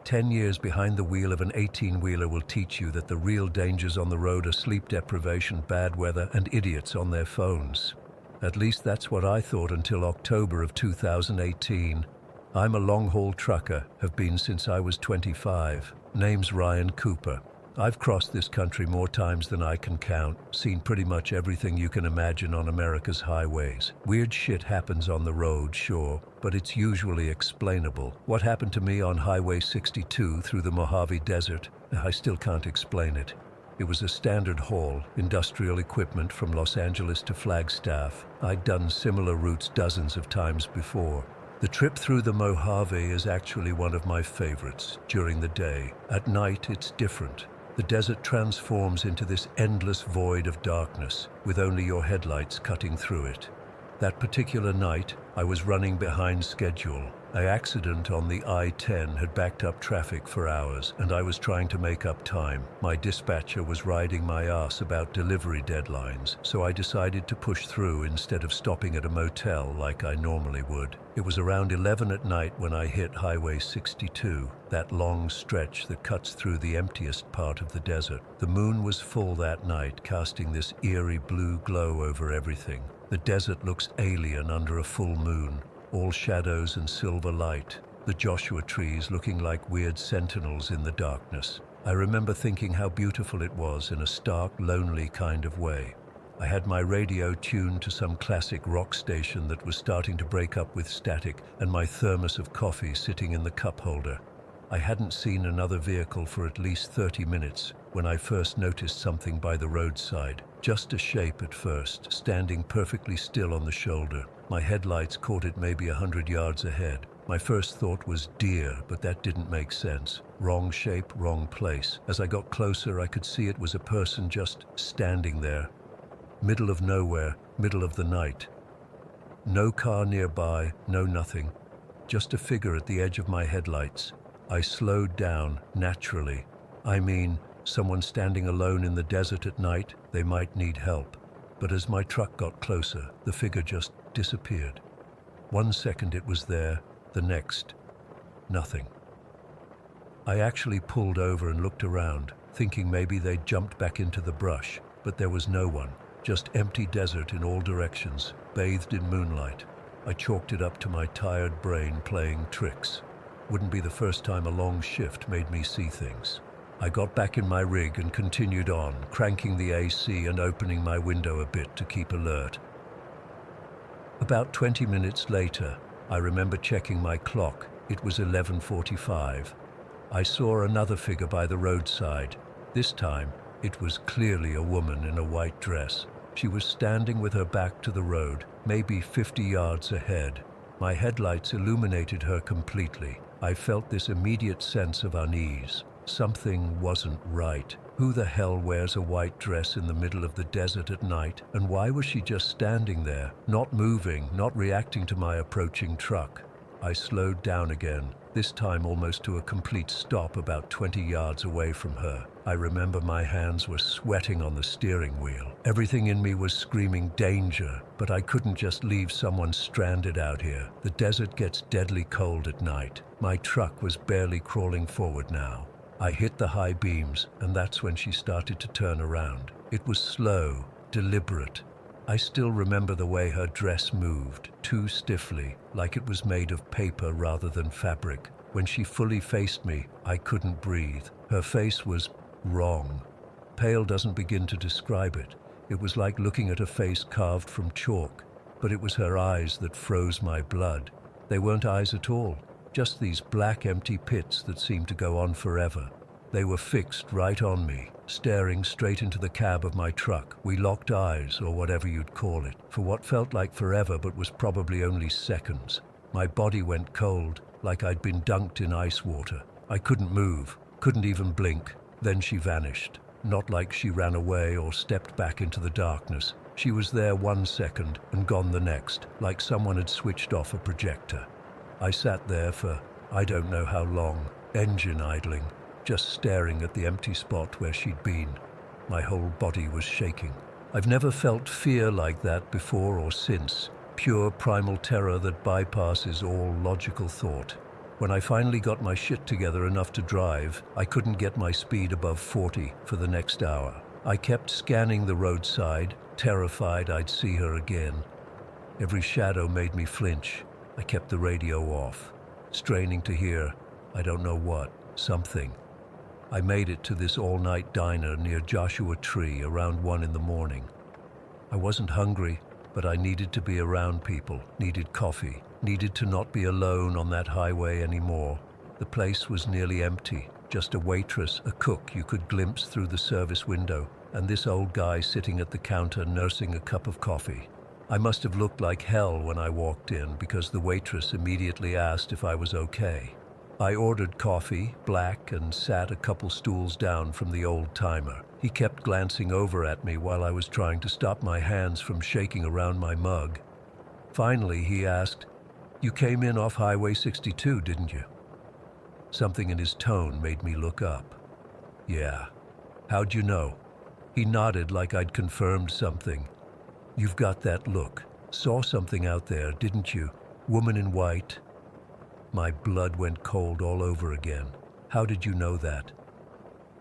S1: 10 years behind the wheel of an 18-wheeler will teach you that the real dangers on the road are sleep deprivation, bad weather, and idiots on their phones. At least that's what I thought until October of 2018. I'm a long-haul trucker, have been since I was 25. Name's Ryan Cooper. I've crossed this country more times than I can count, seen pretty much everything you can imagine on America's highways. Weird shit happens on the road, sure, but it's usually explainable. What happened to me on Highway 62 through the Mojave Desert, I still can't explain it. It was a standard haul, industrial equipment from Los Angeles to Flagstaff. I'd done similar routes dozens of times before. The trip through the Mojave is actually one of my favorites during the day. At night, it's different. The desert transforms into this endless void of darkness, with only your headlights cutting through it. That particular night, I was running behind schedule. An accident on the I-10 had backed up traffic for hours, and I was trying to make up time. My dispatcher was riding my ass about delivery deadlines, so I decided to push through instead of stopping at a motel like I normally would. It was around 11 at night when I hit Highway 62, that long stretch that cuts through the emptiest part of the desert. The moon was full that night, casting this eerie blue glow over everything. The desert looks alien under a full moon, all shadows and silver light, the Joshua trees looking like weird sentinels in the darkness. I remember thinking how beautiful it was in a stark, lonely kind of way. I had my radio tuned to some classic rock station that was starting to break up with static, and my thermos of coffee sitting in the cup holder. I hadn't seen another vehicle for at least 30 minutes when I first noticed something by the roadside. Just a shape at first, standing perfectly still on the shoulder. My headlights caught it maybe 100 yards ahead. My first thought was deer, but that didn't make sense. Wrong shape, wrong place. As I got closer, I could see it was a person just standing there. Middle of nowhere, middle of the night. No car nearby, no nothing. Just a figure at the edge of my headlights. I slowed down, naturally. I mean, someone standing alone in the desert at night, they might need help. But as my truck got closer, the figure just disappeared. 1 second it was there, the next, nothing. I actually pulled over and looked around, thinking maybe they'd jumped back into the brush, but there was no one, just empty desert in all directions, bathed in moonlight. I chalked it up to my tired brain playing tricks. Wouldn't be the first time a long shift made me see things. I got back in my rig and continued on, cranking the AC and opening my window a bit to keep alert. About 20 minutes later, I remember checking my clock. It was 11:45. I saw another figure by the roadside. This time, it was clearly a woman in a white dress. She was standing with her back to the road, maybe 50 yards ahead. My headlights illuminated her completely. I felt this immediate sense of unease. Something wasn't right. Who the hell wears a white dress in the middle of the desert at night, and why was she just standing there, not moving, not reacting to my approaching truck? I slowed down again, this time almost to a complete stop about 20 yards away from her. I remember my hands were sweating on the steering wheel. Everything in me was screaming danger, but I couldn't just leave someone stranded out here. The desert gets deadly cold at night. My truck was barely crawling forward now. I hit the high beams, and that's when she started to turn around. It was slow, deliberate. I still remember the way her dress moved, too stiffly, like it was made of paper rather than fabric. When she fully faced me, I couldn't breathe. Her face was wrong. Pale doesn't begin to describe it. It was like looking at a face carved from chalk, but it was her eyes that froze my blood. They weren't eyes at all, just these black empty pits that seemed to go on forever. They were fixed right on me, staring straight into the cab of my truck. We locked eyes, or whatever you'd call it, for what felt like forever but was probably only seconds. My body went cold, like I'd been dunked in ice water. I couldn't move, couldn't even blink. Then she vanished. Not like she ran away or stepped back into the darkness. She was there 1 second and gone the next, like someone had switched off a projector. I sat there for I don't know how long, engine idling, just staring at the empty spot where she'd been. My whole body was shaking. I've never felt fear like that before or since. Pure primal terror that bypasses all logical thought. When I finally got my shit together enough to drive, I couldn't get my speed above 40 for the next hour. I kept scanning the roadside, terrified I'd see her again. Every shadow made me flinch. I kept the radio off, straining to hear, I don't know what, something. I made it to this all-night diner near Joshua Tree around 1 in the morning. I wasn't hungry, but I needed to be around people, needed coffee, needed to not be alone on that highway anymore. The place was nearly empty, just a waitress, a cook you could glimpse through the service window, and this old guy sitting at the counter nursing a cup of coffee. I must have looked like hell when I walked in because the waitress immediately asked if I was okay. I ordered coffee, black, and sat a couple stools down from the old-timer. He kept glancing over at me while I was trying to stop my hands from shaking around my mug. Finally, he asked, "You came in off Highway 62, didn't you?" Something in his tone made me look up. "Yeah." "How'd you know?" He nodded like I'd confirmed something. "You've got that look. Saw something out there, didn't you? Woman in white." My blood went cold all over again. "How did you know that?"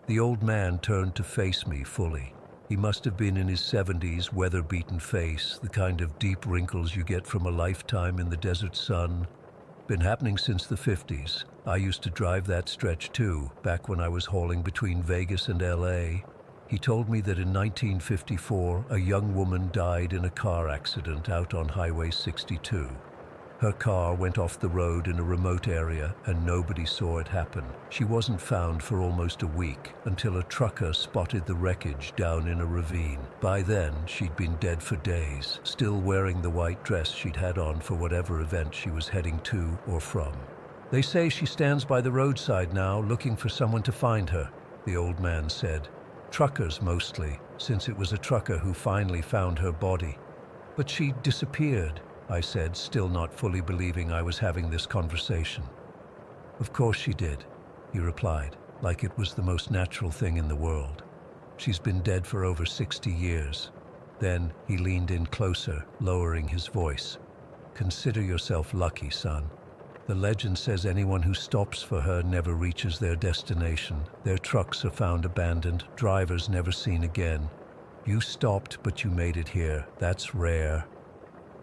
S1: The old man turned to face me fully. He must have been in his 70s, weather-beaten face, the kind of deep wrinkles you get from a lifetime in the desert sun. Been happening since the 50s. I used to drive that stretch too, back when I was hauling between Vegas and LA. He told me that in 1954, a young woman died in a car accident out on Highway 62. Her car went off the road in a remote area and nobody saw it happen. She wasn't found for almost a week until a trucker spotted the wreckage down in a ravine. By then, she'd been dead for days, still wearing the white dress she'd had on for whatever event she was heading to or from. "They say she stands by the roadside now, looking for someone to find her," the old man said. "Truckers mostly, since it was a trucker who finally found her body." "But she disappeared," I said, still not fully believing I was having this conversation. "Of course she did," he replied, like it was the most natural thing in the world. "She's been dead for over 60 years. Then he leaned in closer, lowering his voice. "Consider yourself lucky, son. The legend says anyone who stops for her never reaches their destination. Their trucks are found abandoned, drivers never seen again. You stopped, but you made it here. That's rare."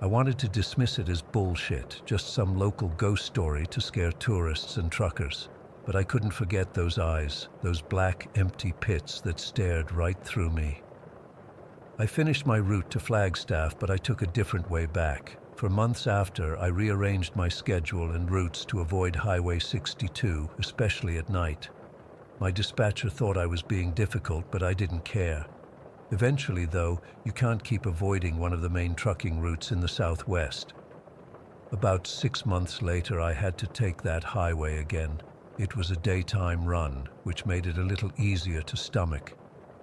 S1: I wanted to dismiss it as bullshit, just some local ghost story to scare tourists and truckers. But I couldn't forget those eyes, those black, empty pits that stared right through me. I finished my route to Flagstaff, but I took a different way back. For months after, I rearranged my schedule and routes to avoid Highway 62, especially at night. My dispatcher thought I was being difficult, but I didn't care. Eventually, though, you can't keep avoiding one of the main trucking routes in the Southwest. About 6 months later, I had to take that highway again. It was a daytime run, which made it a little easier to stomach.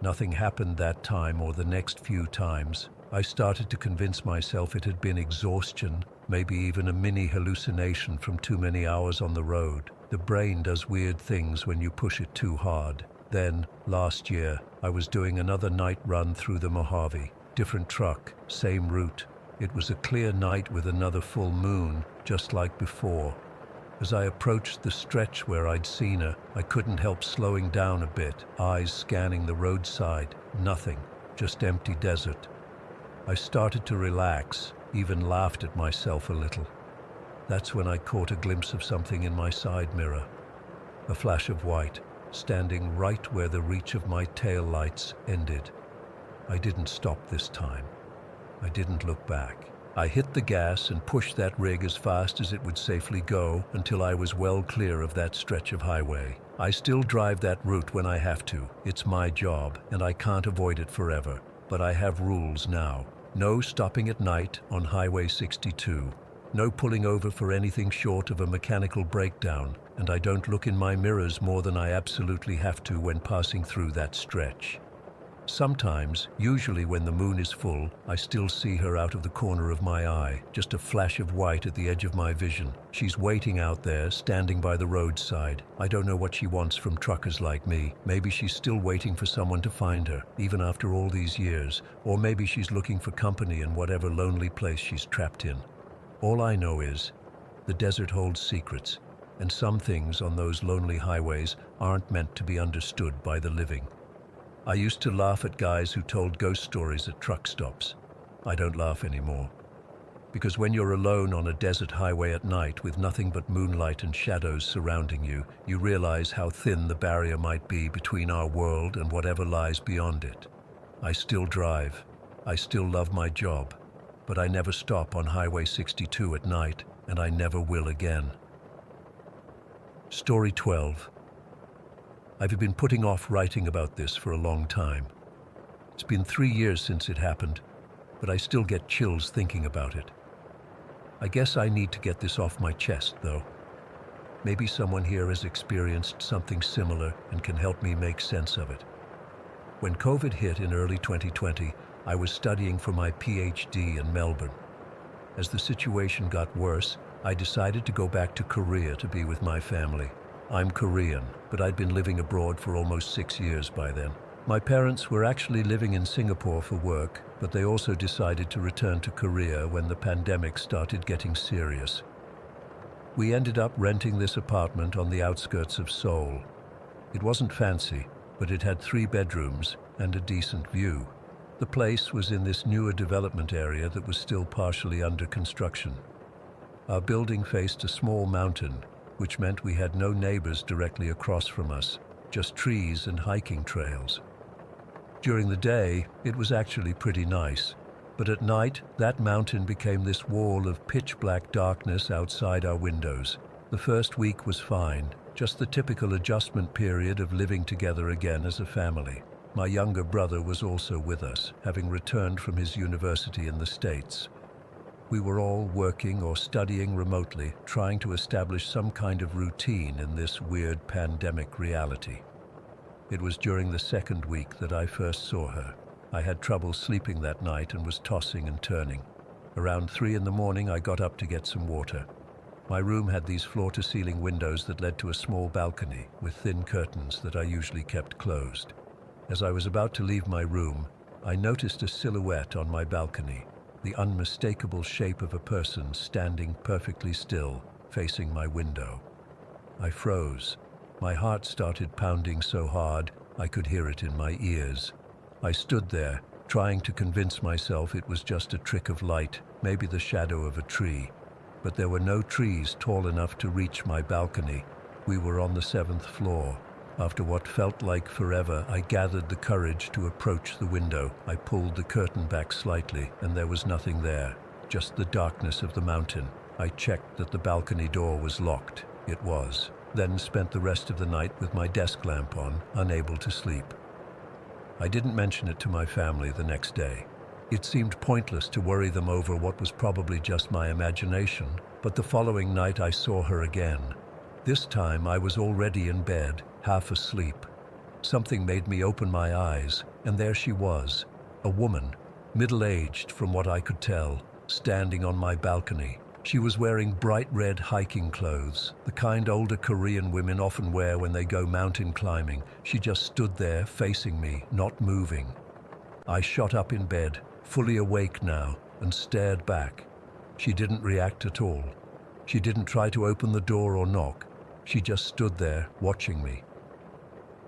S1: Nothing happened that time or the next few times. I started to convince myself it had been exhaustion, maybe even a mini hallucination from too many hours on the road. The brain does weird things when you push it too hard. Then, last year, I was doing another night run through the Mojave. Different truck, same route. It was a clear night with another full moon, just like before. As I approached the stretch where I'd seen her, I couldn't help slowing down a bit, eyes scanning the roadside. Nothing, just empty desert. I started to relax, even laughed at myself a little. That's when I caught a glimpse of something in my side mirror. A flash of white, standing right where the reach of my tail lights ended. I didn't stop this time. I didn't look back. I hit the gas and pushed that rig as fast as it would safely go until I was well clear of that stretch of highway. I still drive that route when I have to. It's my job, and I can't avoid it forever. But I have rules now. No stopping at night on Highway 62. No pulling over for anything short of a mechanical breakdown, and I don't look in my mirrors more than I absolutely have to when passing through that stretch. Sometimes, usually when the moon is full, I still see her out of the corner of my eye, just a flash of white at the edge of my vision. She's waiting out there, standing by the roadside. I don't know what she wants from truckers like me. Maybe she's still waiting for someone to find her, even after all these years. Or maybe she's looking for company in whatever lonely place she's trapped in. All I know is, the desert holds secrets, and some things on those lonely highways aren't meant to be understood by the living. I used to laugh at guys who told ghost stories at truck stops. I don't laugh anymore. Because when you're alone on a desert highway at night with nothing but moonlight and shadows surrounding you, you realize how thin the barrier might be between our world and whatever lies beyond it. I still drive. I still love my job. But I never stop on Highway 62 at night, and I never will again. Story 12. I've been putting off writing about this for a long time. It's been 3 years since it happened, but I still get chills thinking about it. I guess I need to get this off my chest, though. Maybe someone here has experienced something similar and can help me make sense of it. When COVID hit in early 2020, I was studying for my PhD in Melbourne. As the situation got worse, I decided to go back to Korea to be with my family. I'm Korean, but I'd been living abroad for almost 6 years by then. My parents were actually living in Singapore for work, but they also decided to return to Korea when the pandemic started getting serious. We ended up renting this apartment on the outskirts of Seoul. It wasn't fancy, but it had 3 bedrooms and a decent view. The place was in this newer development area that was still partially under construction. Our building faced a small mountain, which meant we had no neighbors directly across from us, just trees and hiking trails. During the day, it was actually pretty nice, but at night, that mountain became this wall of pitch-black darkness outside our windows. The first week was fine, just the typical adjustment period of living together again as a family. My younger brother was also with us, having returned from his university in the States. We were all working or studying remotely, trying to establish some kind of routine in this weird pandemic reality. It was during the second week that I first saw her. I had trouble sleeping that night and was tossing and turning. Around 3 in the morning, I got up to get some water. My room had these floor-to-ceiling windows that led to a small balcony with thin curtains that I usually kept closed. As I was about to leave my room, I noticed a silhouette on my balcony. The unmistakable shape of a person standing perfectly still, facing my window. I froze. My heart started pounding so hard, I could hear it in my ears. I stood there, trying to convince myself it was just a trick of light, maybe the shadow of a tree. But there were no trees tall enough to reach my balcony. We were on the 7th floor. After what felt like forever, I gathered the courage to approach the window. I pulled the curtain back slightly, and there was nothing there, just the darkness of the mountain. I checked that the balcony door was locked. It was. Then spent the rest of the night with my desk lamp on, unable to sleep. I didn't mention it to my family the next day. It seemed pointless to worry them over what was probably just my imagination, but the following night I saw her again. This time I was already in bed, half asleep. Something made me open my eyes, and there she was, a woman, middle-aged from what I could tell, standing on my balcony. She was wearing bright red hiking clothes, the kind older Korean women often wear when they go mountain climbing. She just stood there, facing me, not moving. I shot up in bed, fully awake now, and stared back. She didn't react at all. She didn't try to open the door or knock. She just stood there, watching me.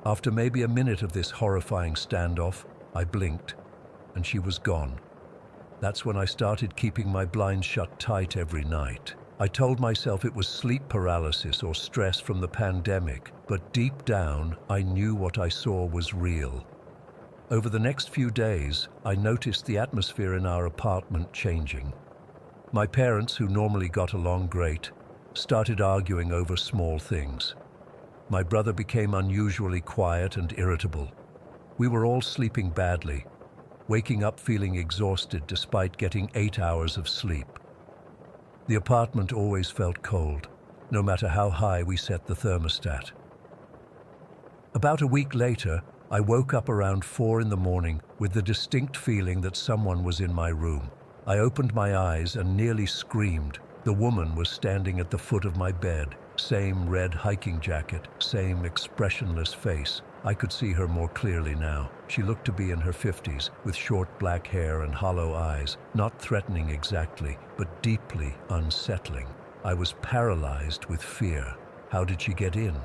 S1: After maybe a minute of this horrifying standoff, I blinked, and she was gone. That's when I started keeping my blinds shut tight every night. I told myself it was sleep paralysis or stress from the pandemic, but deep down, I knew what I saw was real. Over the next few days, I noticed the atmosphere in our apartment changing. My parents, who normally got along great, started arguing over small things. My brother became unusually quiet and irritable. We were all sleeping badly, waking up feeling exhausted despite getting 8 hours of sleep. The apartment always felt cold, no matter how high we set the thermostat. About a week later, I woke up around 4 in the morning with the distinct feeling that someone was in my room. I opened my eyes and nearly screamed. The woman was standing at the foot of my bed, same red hiking jacket, same expressionless face. I could see her more clearly now. She looked to be in her 50s, with short black hair and hollow eyes, not threatening exactly, but deeply unsettling. I was paralyzed with fear. How did she get in?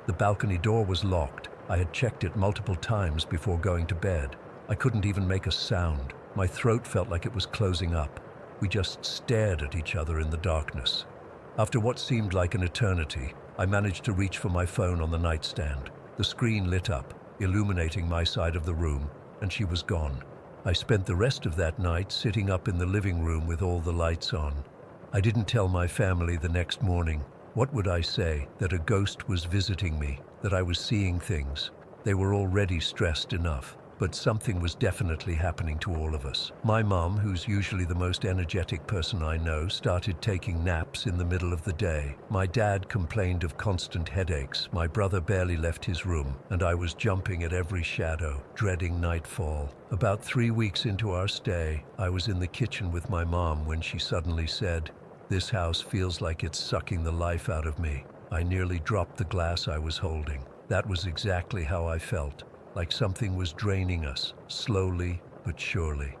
S1: The balcony door was locked. I had checked it multiple times before going to bed. I couldn't even make a sound. My throat felt like it was closing up. We just stared at each other in the darkness. After what seemed like an eternity, I managed to reach for my phone on the nightstand. The screen lit up, illuminating my side of the room, and she was gone. I spent the rest of that night sitting up in the living room with all the lights on. I didn't tell my family the next morning. What would I say? That a ghost was visiting me, that I was seeing things. They were already stressed enough. But something was definitely happening to all of us. My mom, who's usually the most energetic person I know, started taking naps in the middle of the day. My dad complained of constant headaches. My brother barely left his room, and I was jumping at every shadow, dreading nightfall. About 3 weeks into our stay, I was in the kitchen with my mom when she suddenly said, "This house feels like it's sucking the life out of me." I nearly dropped the glass I was holding. That was exactly how I felt. Like something was draining us, slowly but surely.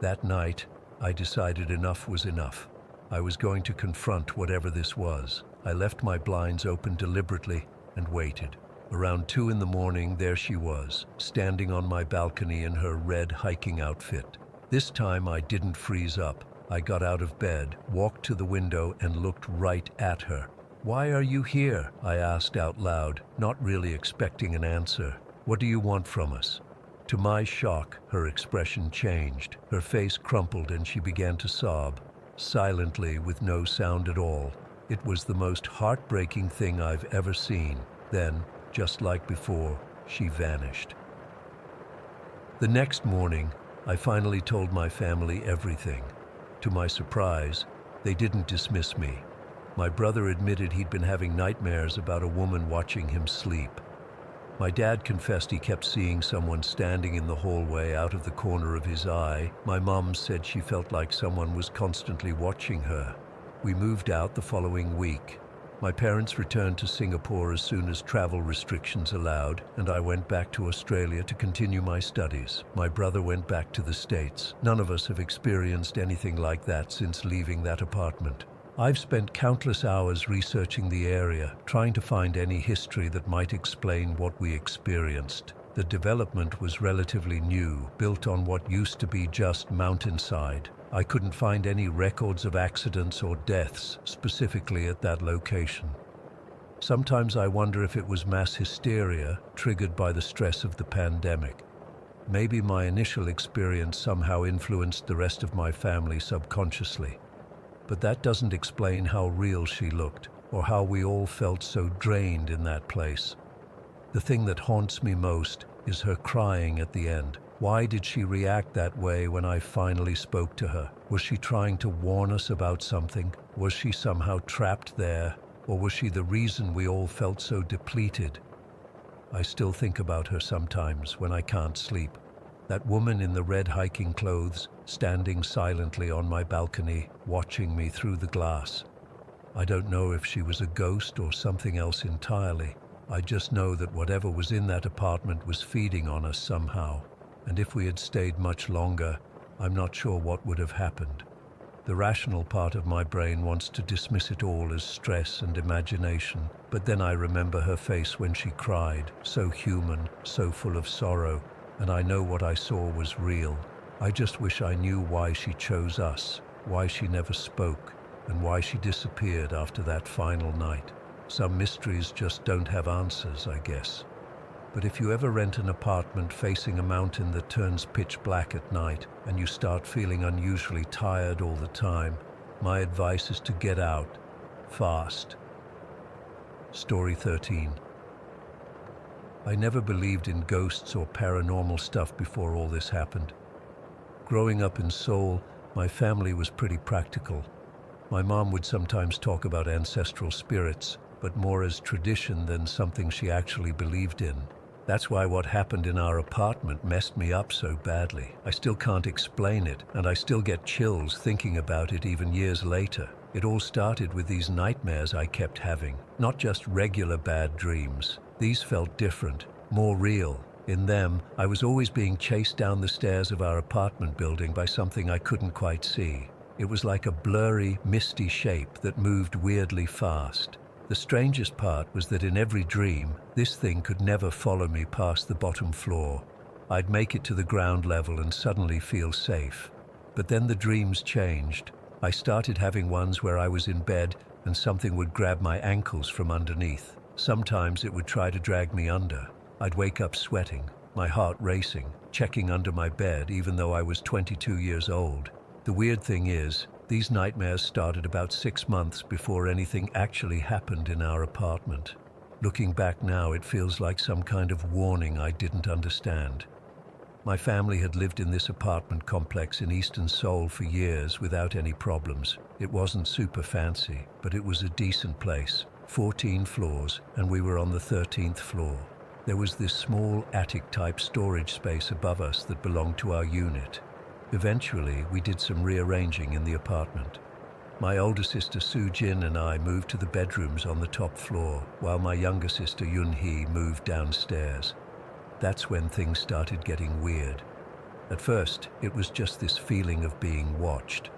S1: That night, I decided enough was enough. I was going to confront whatever this was. I left my blinds open deliberately and waited. Around 2 in the morning, there she was, standing on my balcony in her red hiking outfit. This time I didn't freeze up. I got out of bed, walked to the window, and looked right at her. "Why are you here?" I asked out loud, not really expecting an answer. "What do you want from us?" To my shock, her expression changed. Her face crumpled and she began to sob, silently with no sound at all. It was the most heartbreaking thing I've ever seen. Then, just like before, she vanished. The next morning, I finally told my family everything. To my surprise, they didn't dismiss me. My brother admitted he'd been having nightmares about a woman watching him sleep. My dad confessed he kept seeing someone standing in the hallway out of the corner of his eye. My mom said she felt like someone was constantly watching her. We moved out the following week. My parents returned to Singapore as soon as travel restrictions allowed, and I went back to Australia to continue my studies. My brother went back to the States. None of us have experienced anything like that since leaving that apartment. I've spent countless hours researching the area, trying to find any history that might explain what we experienced. The development was relatively new, built on what used to be just mountainside. I couldn't find any records of accidents or deaths specifically at that location. Sometimes I wonder if it was mass hysteria triggered by the stress of the pandemic. Maybe my initial experience somehow influenced the rest of my family subconsciously. But that doesn't explain how real she looked, or how we all felt so drained in that place. The thing that haunts me most is her crying at the end. Why did she react that way when I finally spoke to her? Was she trying to warn us about something? Was she somehow trapped there? Or was she the reason we all felt so depleted? I still think about her sometimes when I can't sleep. That woman in the red hiking clothes, standing silently on my balcony, watching me through the glass. I don't know if she was a ghost or something else entirely. I just know that whatever was in that apartment was feeding on us somehow. And if we had stayed much longer, I'm not sure what would have happened. The rational part of my brain wants to dismiss it all as stress and imagination, but then I remember her face when she cried, so human, so full of sorrow, and I know what I saw was real. I just wish I knew why she chose us, why she never spoke, and why she disappeared after that final night. Some mysteries just don't have answers, I guess. But if you ever rent an apartment facing a mountain that turns pitch black at night and you start feeling unusually tired all the time, my advice is to get out, fast. Story 13. I never believed in ghosts or paranormal stuff before all this happened. Growing up in Seoul, my family was pretty practical. My mom would sometimes talk about ancestral spirits, but more as tradition than something she actually believed in. That's why what happened in our apartment messed me up so badly. I still can't explain it, and I still get chills thinking about it even years later. It all started with these nightmares I kept having, not just regular bad dreams. These felt different, more real. In them, I was always being chased down the stairs of our apartment building by something I couldn't quite see. It was like a blurry, misty shape that moved weirdly fast. The strangest part was that in every dream, this thing could never follow me past the bottom floor. I'd make it to the ground level and suddenly feel safe. But then the dreams changed. I started having ones where I was in bed and something would grab my ankles from underneath. Sometimes it would try to drag me under. I'd wake up sweating, my heart racing, checking under my bed even though I was 22 years old. The weird thing is, these nightmares started about 6 months before anything actually happened in our apartment. Looking back now, it feels like some kind of warning I didn't understand. My family had lived in this apartment complex in eastern Seoul for years without any problems. It wasn't super fancy, but it was a decent place. 14 floors, and we were on the 13th floor. There was this small attic-type storage space above us that belonged to our unit. Eventually, we did some rearranging in the apartment. My older sister Soo-jin and I moved to the bedrooms on the top floor, while my younger sister Yoon-hee moved downstairs. That's when things started getting weird. At first, it was just this feeling of being watched.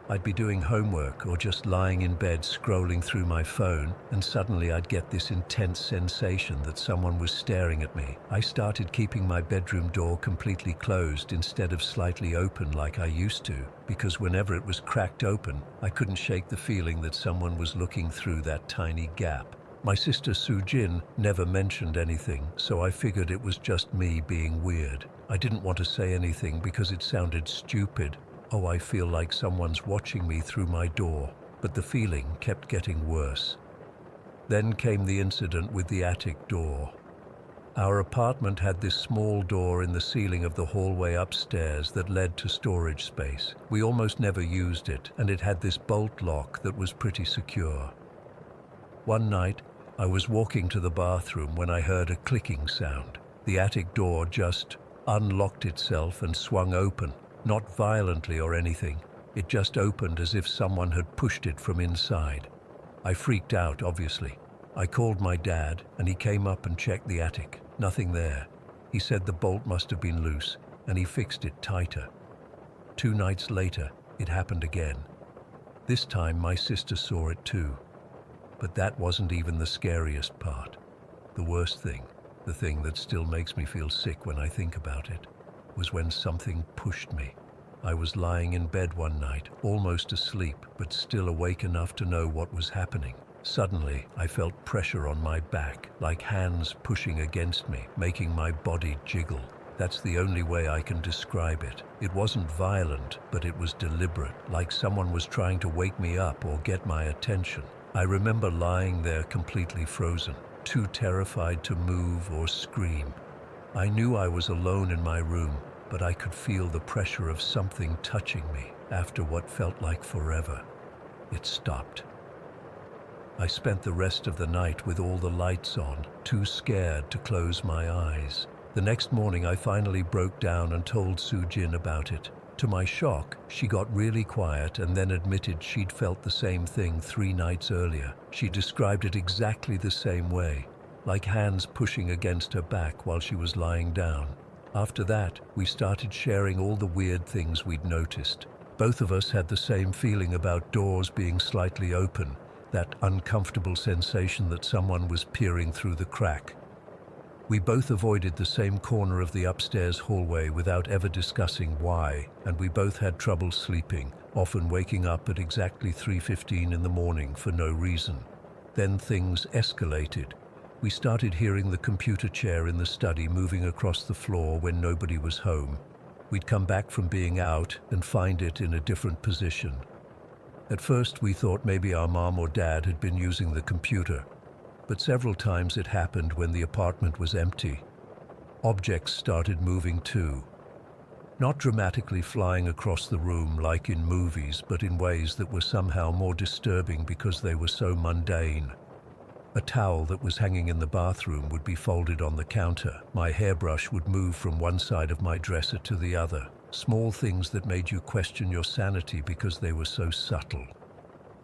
S1: I'd be doing homework or just lying in bed scrolling through my phone, and suddenly I'd get this intense sensation that someone was staring at me. I started keeping my bedroom door completely closed instead of slightly open like I used to, because whenever it was cracked open, I couldn't shake the feeling that someone was looking through that tiny gap. My sister Soo-jin never mentioned anything, so I figured it was just me being weird. I didn't want to say anything because it sounded stupid. Oh, I feel like someone's watching me through my door, but the feeling kept getting worse. Then came the incident with the attic door. Our apartment had this small door in the ceiling of the hallway upstairs that led to storage space. We almost never used it, and it had this bolt lock that was pretty secure. One night, I was walking to the bathroom when I heard a clicking sound. The attic door just unlocked itself and swung open. Not violently or anything. It just opened as if someone had pushed it from inside. I freaked out, obviously. I called my dad, and he came up and checked the attic. Nothing there. He said the bolt must have been loose, and he fixed it tighter. 2 nights later, it happened again. This time, my sister saw it too. But that wasn't even the scariest part. The worst thing, the thing that still makes me feel sick when I think about it, was when something pushed me. I was lying in bed one night, almost asleep, but still awake enough to know what was happening. Suddenly, I felt pressure on my back, like hands pushing against me, making my body jiggle. That's the only way I can describe it. It wasn't violent, but it was deliberate, like someone was trying to wake me up or get my attention. I remember lying there completely frozen, too terrified to move or scream. I knew I was alone in my room, but I could feel the pressure of something touching me after what felt like forever. It stopped. I spent the rest of the night with all the lights on, too scared to close my eyes. The next morning I finally broke down and told Soo-jin about it. To my shock, she got really quiet and then admitted she'd felt the same thing 3 nights earlier. She described it exactly the same way, like hands pushing against her back while she was lying down. After that, we started sharing all the weird things we'd noticed. Both of us had the same feeling about doors being slightly open, that uncomfortable sensation that someone was peering through the crack. We both avoided the same corner of the upstairs hallway without ever discussing why, and we both had trouble sleeping, often waking up at exactly 3:15 in the morning for no reason. Then things escalated. We started hearing the computer chair in the study moving across the floor when nobody was home. We'd come back from being out and find it in a different position. At first we thought maybe our mom or dad had been using the computer, but several times it happened when the apartment was empty. Objects started moving too. Not dramatically flying across the room like in movies, but in ways that were somehow more disturbing because they were so mundane. A towel that was hanging in the bathroom would be folded on the counter. My hairbrush would move from one side of my dresser to the other. Small things that made you question your sanity because they were so subtle.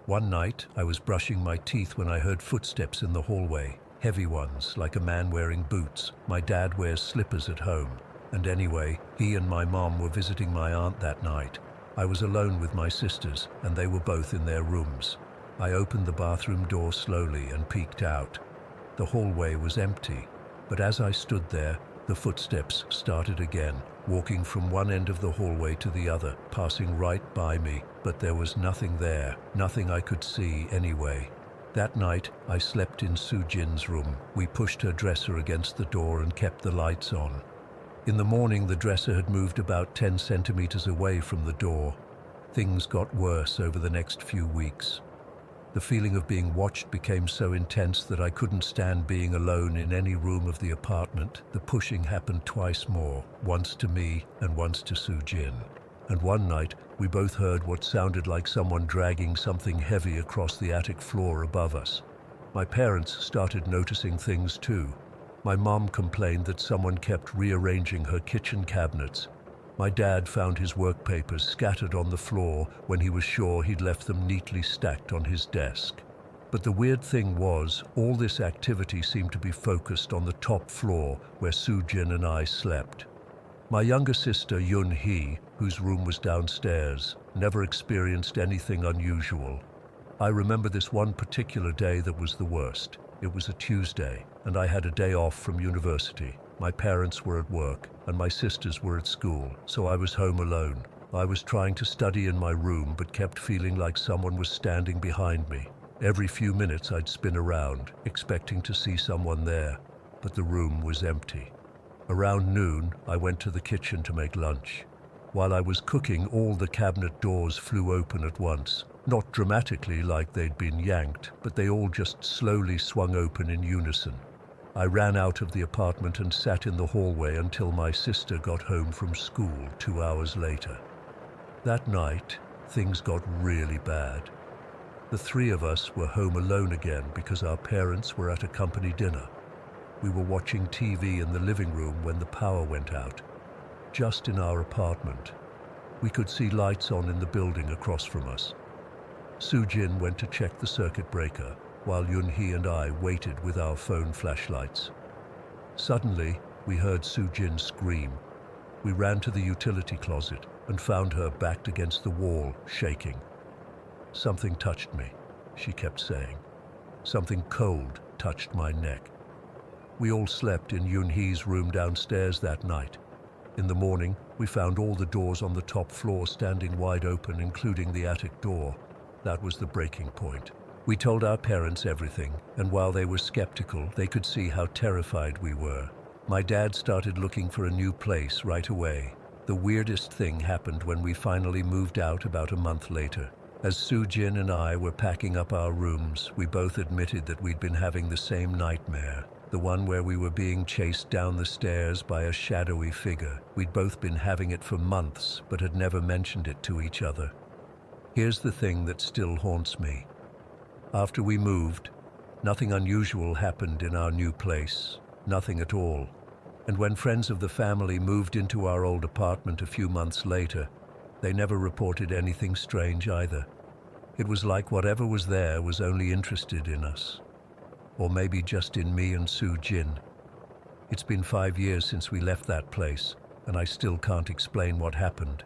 S1: One night, I was brushing my teeth when I heard footsteps in the hallway. Heavy ones, like a man wearing boots. My dad wears slippers at home. And anyway, he and my mom were visiting my aunt that night. I was alone with my sisters, and they were both in their rooms. I opened the bathroom door slowly and peeked out. The hallway was empty, but as I stood there, the footsteps started again, walking from one end of the hallway to the other, passing right by me, but there was nothing there, nothing I could see anyway. That night, I slept in Soo-jin's room. We pushed her dresser against the door and kept the lights on. In the morning, the dresser had moved about 10 centimeters away from the door. Things got worse over the next few weeks. The feeling of being watched became so intense that I couldn't stand being alone in any room of the apartment. The pushing happened twice more, once to me and once to Soo-jin. And one night, we both heard what sounded like someone dragging something heavy across the attic floor above us. My parents started noticing things too. My mom complained that someone kept rearranging her kitchen cabinets. My dad found his work papers scattered on the floor when he was sure he'd left them neatly stacked on his desk. But the weird thing was, all this activity seemed to be focused on the top floor where Soo-jin and I slept. My younger sister, Yoon-hee, whose room was downstairs, never experienced anything unusual. I remember this one particular day that was the worst. It was a Tuesday, and I had a day off from university. My parents were at work, and my sisters were at school, so I was home alone. I was trying to study in my room, but kept feeling like someone was standing behind me. Every few minutes I'd spin around, expecting to see someone there, but the room was empty. Around noon, I went to the kitchen to make lunch. While I was cooking, all the cabinet doors flew open at once. Not dramatically like they'd been yanked, but they all just slowly swung open in unison. I ran out of the apartment and sat in the hallway until my sister got home from school 2 hours later. That night, things got really bad. The 3 of us were home alone again because our parents were at a company dinner. We were watching TV in the living room when the power went out. Just in our apartment. We could see lights on in the building across from us. Soo-jin went to check the circuit breaker, while Yoon-hee and I waited with our phone flashlights. Suddenly, we heard Soo-jin scream. We ran to the utility closet and found her backed against the wall, shaking. "Something touched me," she kept saying. "Something cold touched my neck." We all slept in Yoon-hee's room downstairs that night. In the morning, we found all the doors on the top floor standing wide open, including the attic door. That was the breaking point. We told our parents everything, and while they were skeptical, they could see how terrified we were. My dad started looking for a new place right away. The weirdest thing happened when we finally moved out about a month later. As Soo-jin and I were packing up our rooms, we both admitted that we'd been having the same nightmare. The one where we were being chased down the stairs by a shadowy figure. We'd both been having it for months, but had never mentioned it to each other. Here's the thing that still haunts me. After we moved, nothing unusual happened in our new place, nothing at all. And when friends of the family moved into our old apartment a few months later, they never reported anything strange either. It was like whatever was there was only interested in us. Or maybe just in me and Sue Jin. It's been 5 years since we left that place, and I still can't explain what happened.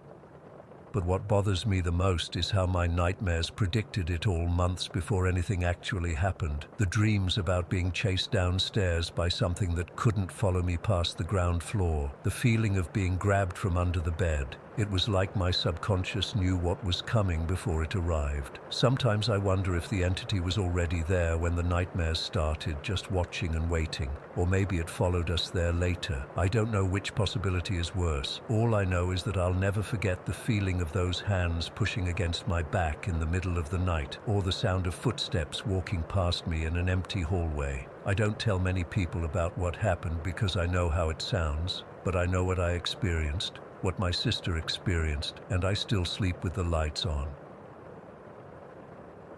S1: But what bothers me the most is how my nightmares predicted it all months before anything actually happened. The dreams about being chased downstairs by something that couldn't follow me past the ground floor. The feeling of being grabbed from under the bed. It was like my subconscious knew what was coming before it arrived. Sometimes I wonder if the entity was already there when the nightmares started, just watching and waiting. Or maybe it followed us there later. I don't know which possibility is worse. All I know is that I'll never forget the feeling of those hands pushing against my back in the middle of the night, or the sound of footsteps walking past me in an empty hallway. I don't tell many people about what happened because I know how it sounds, but I know what I experienced, what my sister experienced, and I still sleep with the lights on.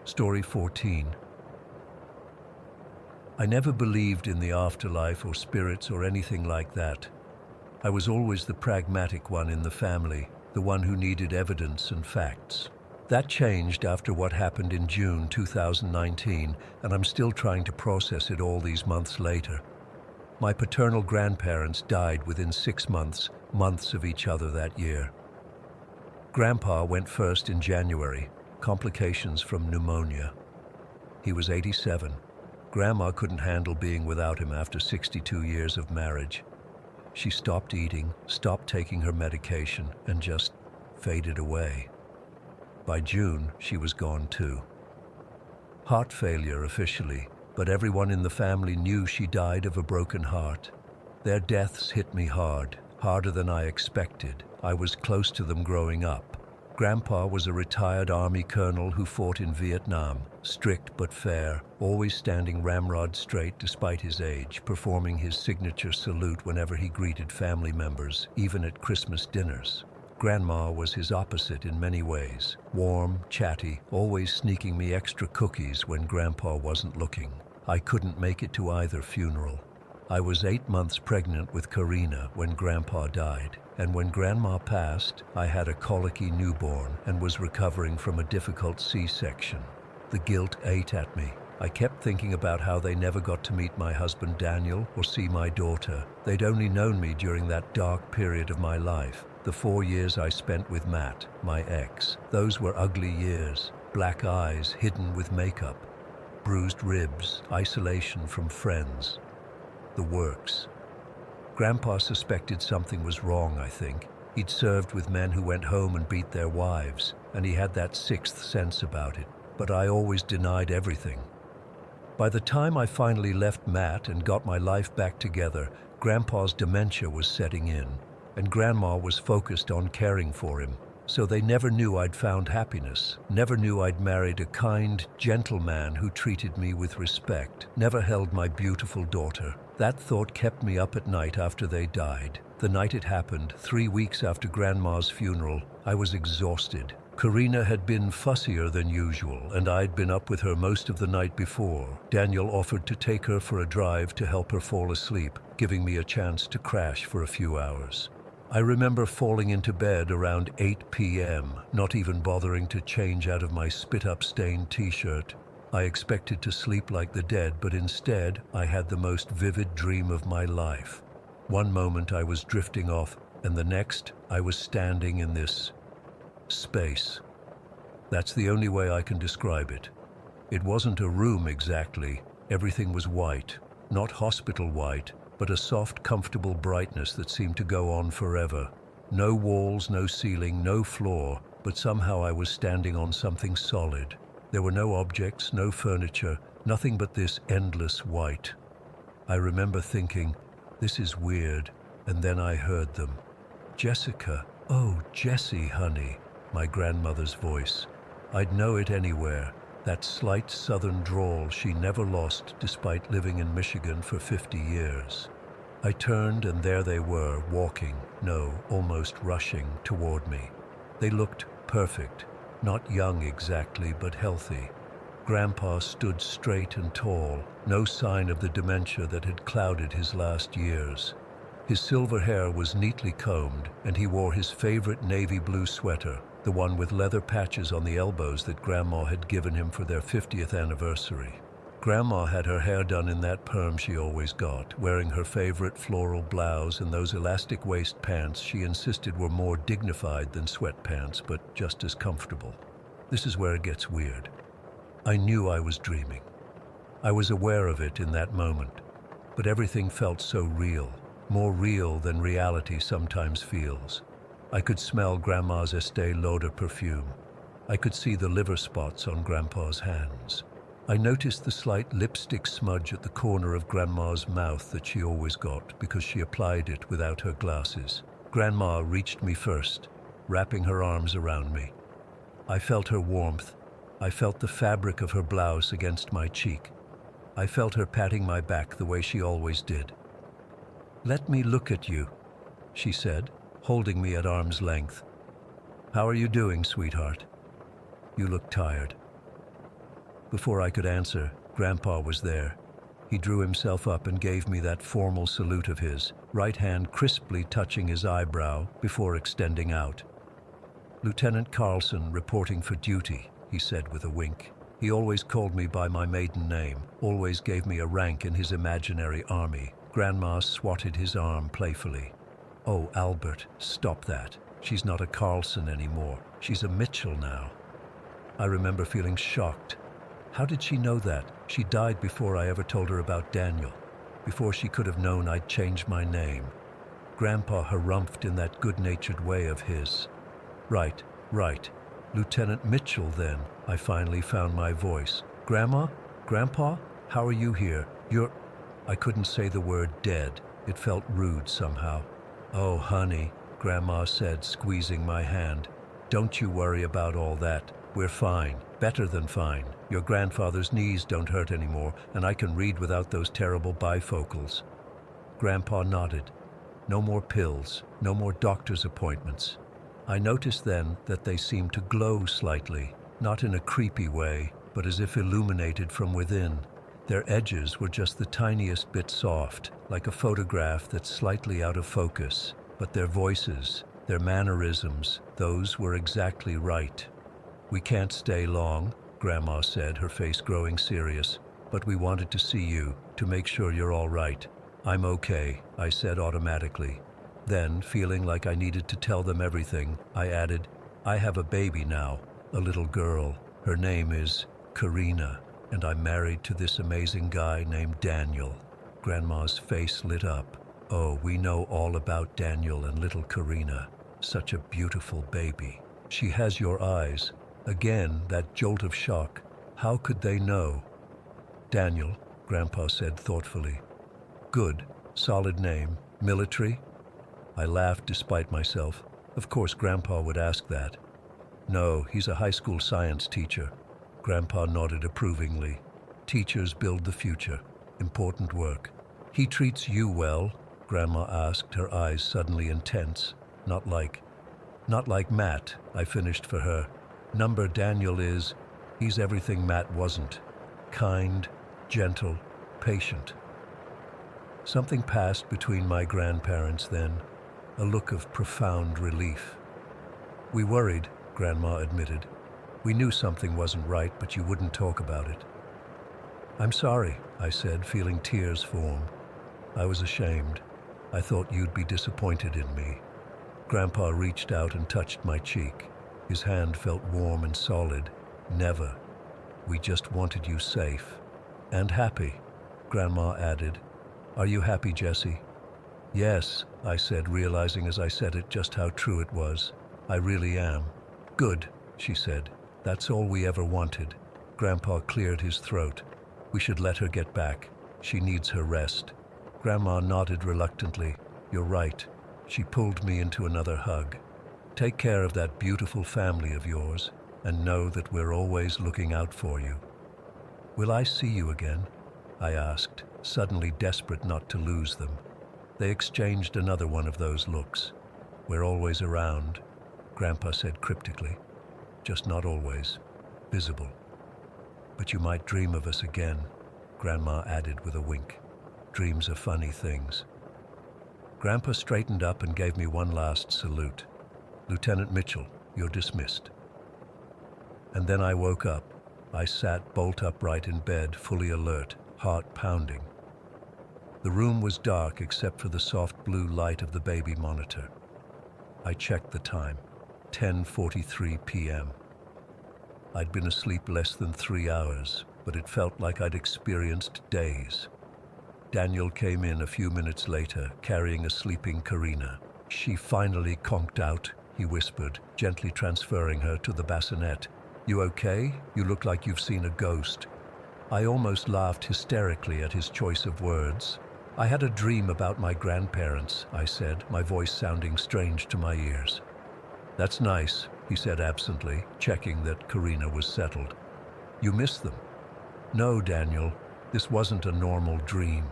S1: Story 14. I never believed in the afterlife or spirits or anything like that. I was always the pragmatic one in the family, the one who needed evidence and facts. That changed after what happened in June 2019, and I'm still trying to process it all these months later. My paternal grandparents died within 6 months of each other that year. Grandpa went first in January, complications from pneumonia. He was 87. Grandma couldn't handle being without him after 62 years of marriage. She stopped eating, stopped taking her medication, and just faded away. By June, she was gone too. Heart failure officially, but everyone in the family knew she died of a broken heart. Their deaths hit me hard, harder than I expected. I was close to them growing up. Grandpa was a retired Army colonel who fought in Vietnam, strict but fair, always standing ramrod straight despite his age, performing his signature salute whenever he greeted family members, even at Christmas dinners. Grandma was his opposite in many ways, warm, chatty, always sneaking me extra cookies when Grandpa wasn't looking. I couldn't make it to either funeral. I was 8 months pregnant with Karina when Grandpa died, and when Grandma passed, I had a colicky newborn and was recovering from a difficult C-section. The guilt ate at me. I kept thinking about how they never got to meet my husband Daniel or see my daughter. They'd only known me during that dark period of my life, the 4 years I spent with Matt, my ex. Those were ugly years, black eyes hidden with makeup, bruised ribs, isolation from friends. The works. Grandpa suspected something was wrong, I think. He'd served with men who went home and beat their wives, and he had that sixth sense about it. But I always denied everything. By the time I finally left Matt and got my life back together, Grandpa's dementia was setting in, and Grandma was focused on caring for him. So they never knew I'd found happiness, never knew I'd married a kind, gentle man who treated me with respect, never held my beautiful daughter. That thought kept me up at night after they died. The night it happened, 3 weeks after Grandma's funeral, I was exhausted. Karina had been fussier than usual, and I'd been up with her most of the night before. Daniel offered to take her for a drive to help her fall asleep, giving me a chance to crash for a few hours. I remember falling into bed around 8 p.m., not even bothering to change out of my spit-up stained t-shirt. I expected to sleep like the dead, but instead, I had the most vivid dream of my life. One moment I was drifting off, and the next, I was standing in this space. That's the only way I can describe it. It wasn't a room exactly. Everything was white, not hospital white, but a soft, comfortable brightness that seemed to go on forever. No walls, no ceiling, no floor, but somehow I was standing on something solid. There were no objects, no furniture, nothing but this endless white. I remember thinking, this is weird, and then I heard them. Jessica, oh, Jessie, honey, my grandmother's voice. I'd know it anywhere. That slight southern drawl she never lost despite living in Michigan for 50 years. I turned and there they were, walking, no, almost rushing toward me. They looked perfect, not young exactly, but healthy. Grandpa stood straight and tall, no sign of the dementia that had clouded his last years. His silver hair was neatly combed, and he wore his favorite navy blue sweater, the one with leather patches on the elbows that Grandma had given him for their 50th anniversary. Grandma had her hair done in that perm she always got, wearing her favorite floral blouse and those elastic waist pants she insisted were more dignified than sweatpants, but just as comfortable. This is where it gets weird. I knew I was dreaming. I was aware of it in that moment, but everything felt so real, more real than reality sometimes feels. I could smell Grandma's Estee Lauder perfume. I could see the liver spots on Grandpa's hands. I noticed the slight lipstick smudge at the corner of Grandma's mouth that she always got because she applied it without her glasses. Grandma reached me first, wrapping her arms around me. I felt her warmth. I felt the fabric of her blouse against my cheek. I felt her patting my back the way she always did. "Let me look at you," she said, holding me at arm's length. "How are you doing, sweetheart? You look tired." Before I could answer, Grandpa was there. He drew himself up and gave me that formal salute of his, right hand crisply touching his eyebrow before extending out. "Lieutenant Carlson reporting for duty," he said with a wink. He always called me by my maiden name, always gave me a rank in his imaginary army. Grandma swatted his arm playfully. "Oh, Albert, stop that. She's not a Carlson anymore. She's a Mitchell now." I remember feeling shocked. How did she know that? She died before I ever told her about Daniel, before she could have known I'd changed my name. Grandpa harumphed in that good-natured way of his. Right. Lieutenant Mitchell, then. I finally found my voice. "Grandma? Grandpa? How are you here? You're—" I couldn't say the word dead. It felt rude somehow. "Oh, honey," Grandma said, squeezing my hand. "Don't you worry about all that. We're fine. Better than fine. Your grandfather's knees don't hurt anymore, and I can read without those terrible bifocals." Grandpa nodded. No more pills, no more doctor's appointments. I noticed then that they seemed to glow slightly, not in a creepy way, but as if illuminated from within. Their edges were just the tiniest bit soft, like a photograph that's slightly out of focus, but their voices, their mannerisms, those were exactly right. "We can't stay long," Grandma said, her face growing serious, "but we wanted to see you, to make sure you're all right." "I'm okay," I said automatically. Then, feeling like I needed to tell them everything, I added, "I have a baby now, a little girl. Her name is Karina, and I'm married to this amazing guy named Daniel." Grandma's face lit up. "Oh, we know all about Daniel and little Karina. Such a beautiful baby. She has your eyes." Again, that jolt of shock. How could they know? "Daniel," Grandpa said thoughtfully. "Good. Solid name. Military?" I laughed despite myself. Of course Grandpa would ask that. "No, he's a high school science teacher." Grandpa nodded approvingly. "Teachers build the future. Important work." "He treats you well?" Grandma asked, her eyes suddenly intense. Not like Matt," I finished for her. "Number Daniel is, he's everything Matt wasn't. Kind, gentle, patient." Something passed between my grandparents then, a look of profound relief. "We worried," Grandma admitted. "We knew something wasn't right, but you wouldn't talk about it." "I'm sorry," I said, feeling tears form. I was ashamed. I thought you'd be disappointed in me. Grandpa reached out and touched my cheek. His hand felt warm and solid. "Never. We just wanted you safe. And happy," Grandma added. "Are you happy, Jesse?" "Yes," I said, realizing as I said it just how true it was. "I really am." "Good," she said. "That's all we ever wanted." Grandpa cleared his throat. "We should let her get back. She needs her rest." Grandma nodded reluctantly. "You're right." She pulled me into another hug. "Take care of that beautiful family of yours, and know that we're always looking out for you." "Will I see you again?" I asked, suddenly desperate not to lose them. They exchanged another one of those looks. "We're always around," Grandpa said cryptically. "Just not always visible." "But But you might dream of us again, Grandma added with a wink. Dreams are funny things. Grandpa straightened up and gave me one last salute. Lieutenant Mitchell, you're dismissed. And then I woke up. I sat bolt upright in bed, fully alert, heart pounding. The room was dark except for the soft blue light of the baby monitor. I checked the time, 10:43 p.m. I'd been asleep less than 3 hours, but it felt like I'd experienced days. Daniel came in a few minutes later, carrying a sleeping Karina. She finally conked out, he whispered, gently transferring her to the bassinet. You okay? You look like you've seen a ghost. I almost laughed hysterically at his choice of words. I had a dream about my grandparents, I said, my voice sounding strange to my ears. That's nice, he said absently, checking that Karina was settled. You miss them? No, Daniel, this wasn't a normal dream.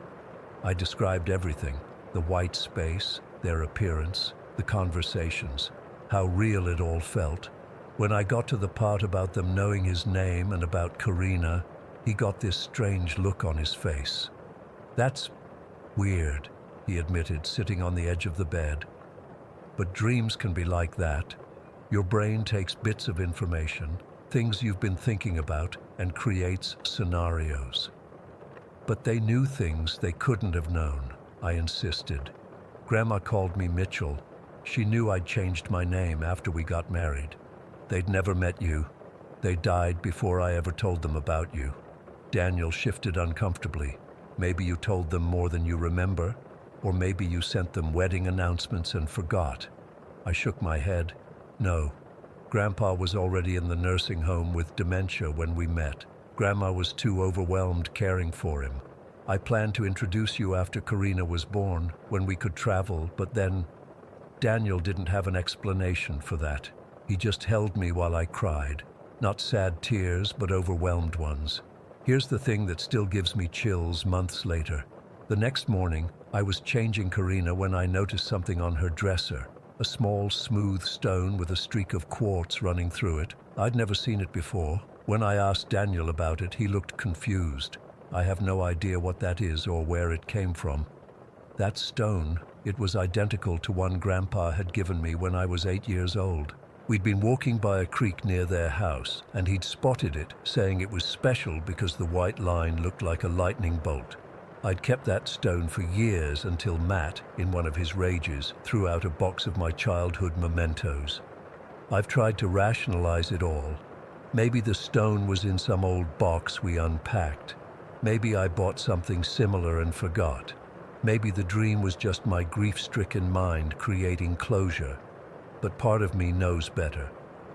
S1: I described everything, the white space, their appearance, the conversations, how real it all felt. When I got to the part about them knowing his name and about Karina, he got this strange look on his face. That's weird, he admitted, sitting on the edge of the bed. But dreams can be like that. Your brain takes bits of information, things you've been thinking about, and creates scenarios. But they knew things they couldn't have known, I insisted. Grandma called me Mitchell. She knew I'd changed my name after we got married. They'd never met you. They died before I ever told them about you. Daniel shifted uncomfortably. Maybe you told them more than you remember, or maybe you sent them wedding announcements and forgot. I shook my head. No. Grandpa was already in the nursing home with dementia when we met. Grandma was too overwhelmed caring for him. I planned to introduce you after Karina was born, when we could travel, but then Daniel didn't have an explanation for that. He just held me while I cried. Not sad tears, but overwhelmed ones. Here's the thing that still gives me chills months later. The next morning, I was changing Karina when I noticed something on her dresser. A small, smooth stone with a streak of quartz running through it. I'd never seen it before. When I asked Daniel about it, he looked confused. I have no idea what that is or where it came from. That stone, it was identical to one Grandpa had given me when I was 8 years old. We'd been walking by a creek near their house, and he'd spotted it, saying it was special because the white line looked like a lightning bolt. I'd kept that stone for years until Matt, in one of his rages, threw out a box of my childhood mementos. I've tried to rationalize it all. Maybe the stone was in some old box we unpacked. Maybe I bought something similar and forgot. Maybe the dream was just my grief-stricken mind creating closure. But part of me knows better.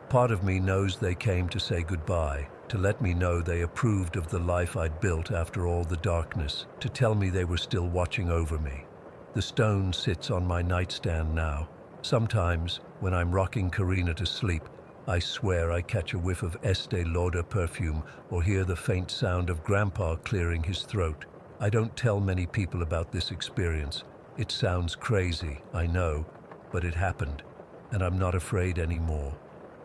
S1: Part of me knows they came to say goodbye, to let me know they approved of the life I'd built after all the darkness, to tell me they were still watching over me. The stone sits on my nightstand now. Sometimes, when I'm rocking Karina to sleep, I swear I catch a whiff of Estee Lauder perfume or hear the faint sound of Grandpa clearing his throat. I don't tell many people about this experience. It sounds crazy, I know, but it happened. And I'm not afraid anymore.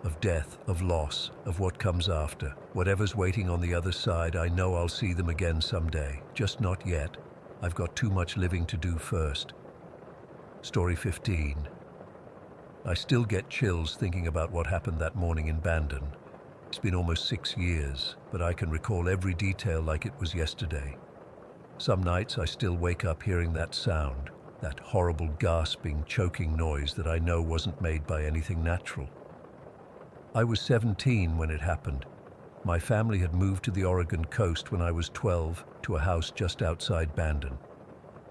S1: Of death, of loss, of what comes after. Whatever's waiting on the other side, I know I'll see them again someday. Just not yet. I've got too much living to do first. Story 15. I still get chills thinking about what happened that morning in Bandon. It's been almost 6 years, but I can recall every detail like it was yesterday. Some nights I still wake up hearing that sound. That horrible gasping, choking noise that I know wasn't made by anything natural. I was 17 when it happened. My family had moved to the Oregon coast when I was 12 to a house just outside Bandon.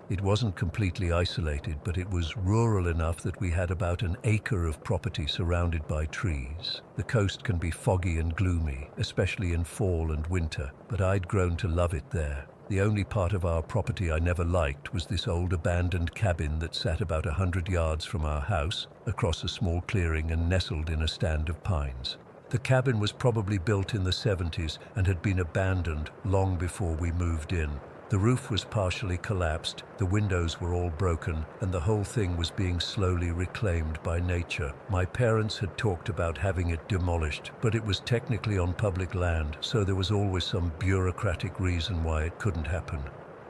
S1: It wasn't completely isolated, but it was rural enough that we had about an acre of property surrounded by trees. The coast can be foggy and gloomy, especially in fall and winter, but I'd grown to love it there. The only part of our property I never liked was this old abandoned cabin that sat about 100 yards from our house, across a small clearing and nestled in a stand of pines. The cabin was probably built in the 70s and had been abandoned long before we moved in. The roof was partially collapsed, the windows were all broken, and the whole thing was being slowly reclaimed by nature. My parents had talked about having it demolished, but it was technically on public land, so there was always some bureaucratic reason why it couldn't happen.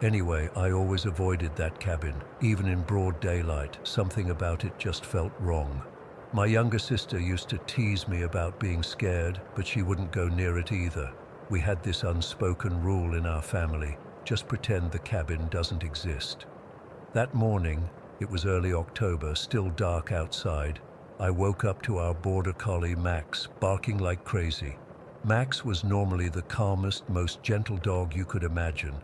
S1: Anyway, I always avoided that cabin. Even in broad daylight, something about it just felt wrong. My younger sister used to tease me about being scared, but she wouldn't go near it either. We had this unspoken rule in our family: just pretend the cabin doesn't exist. That morning, it was early October, still dark outside, I woke up to our border collie Max barking like crazy. Max was normally the calmest, most gentle dog you could imagine.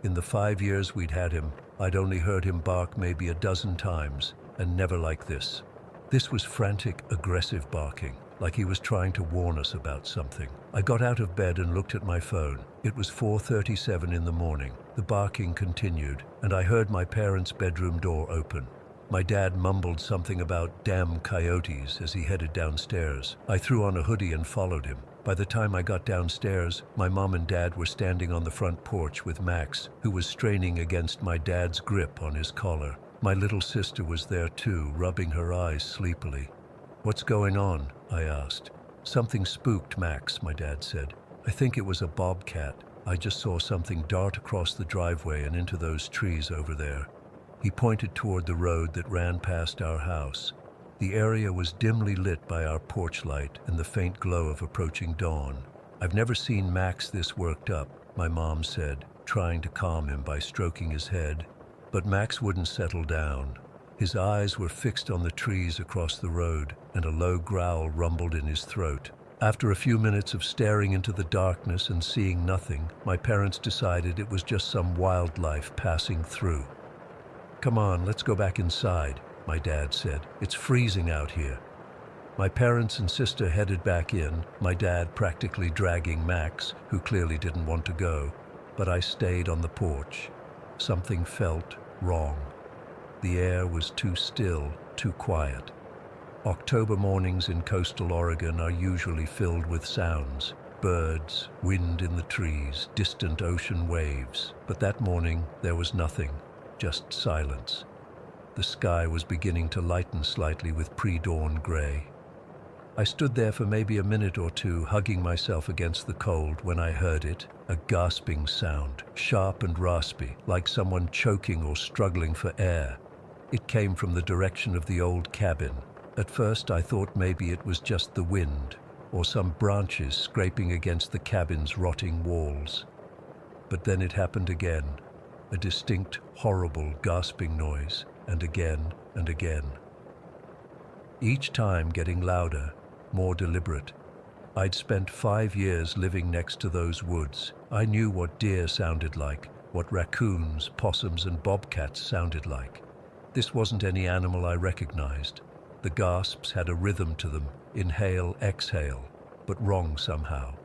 S1: In the 5 years we'd had him, I'd only heard him bark maybe a dozen times, and never like this. This was frantic, aggressive barking, like he was trying to warn us about something. I got out of bed and looked at my phone. It was 4:37 in the morning. The barking continued, and I heard my parents' bedroom door open. My dad mumbled something about damn coyotes as he headed downstairs. I threw on a hoodie and followed him. By the time I got downstairs, my mom and dad were standing on the front porch with Max, who was straining against my dad's grip on his collar. My little sister was there too, rubbing her eyes sleepily. "What's going on?" I asked. "Something spooked Max," my dad said. "I think it was a bobcat. I just saw something dart across the driveway and into those trees over there." He pointed toward the road that ran past our house. The area was dimly lit by our porch light and the faint glow of approaching dawn. "I've never seen Max this worked up," my mom said, trying to calm him by stroking his head. But Max wouldn't settle down. His eyes were fixed on the trees across the road, and a low growl rumbled in his throat. After a few minutes of staring into the darkness and seeing nothing, my parents decided it was just some wildlife passing through. "Come on, let's go back inside," my dad said. "It's freezing out here." My parents and sister headed back in, my dad practically dragging Max, who clearly didn't want to go. But I stayed on the porch. Something felt wrong. The air was too still, too quiet. October mornings in coastal Oregon are usually filled with sounds: birds, wind in the trees, distant ocean waves. But that morning, there was nothing, just silence. The sky was beginning to lighten slightly with pre-dawn gray. I stood there for maybe a minute or two, hugging myself against the cold, when I heard it, a gasping sound, sharp and raspy, like someone choking or struggling for air. It came from the direction of the old cabin. At first I thought maybe it was just the wind, or some branches scraping against the cabin's rotting walls. But then it happened again, a distinct, horrible, gasping noise, and again and again. Each time getting louder, more deliberate. I'd spent 5 years living next to those woods. I knew what deer sounded like, what raccoons, possums, and bobcats sounded like. This wasn't any animal I recognized. The gasps had a rhythm to them, inhale, exhale, but wrong somehow.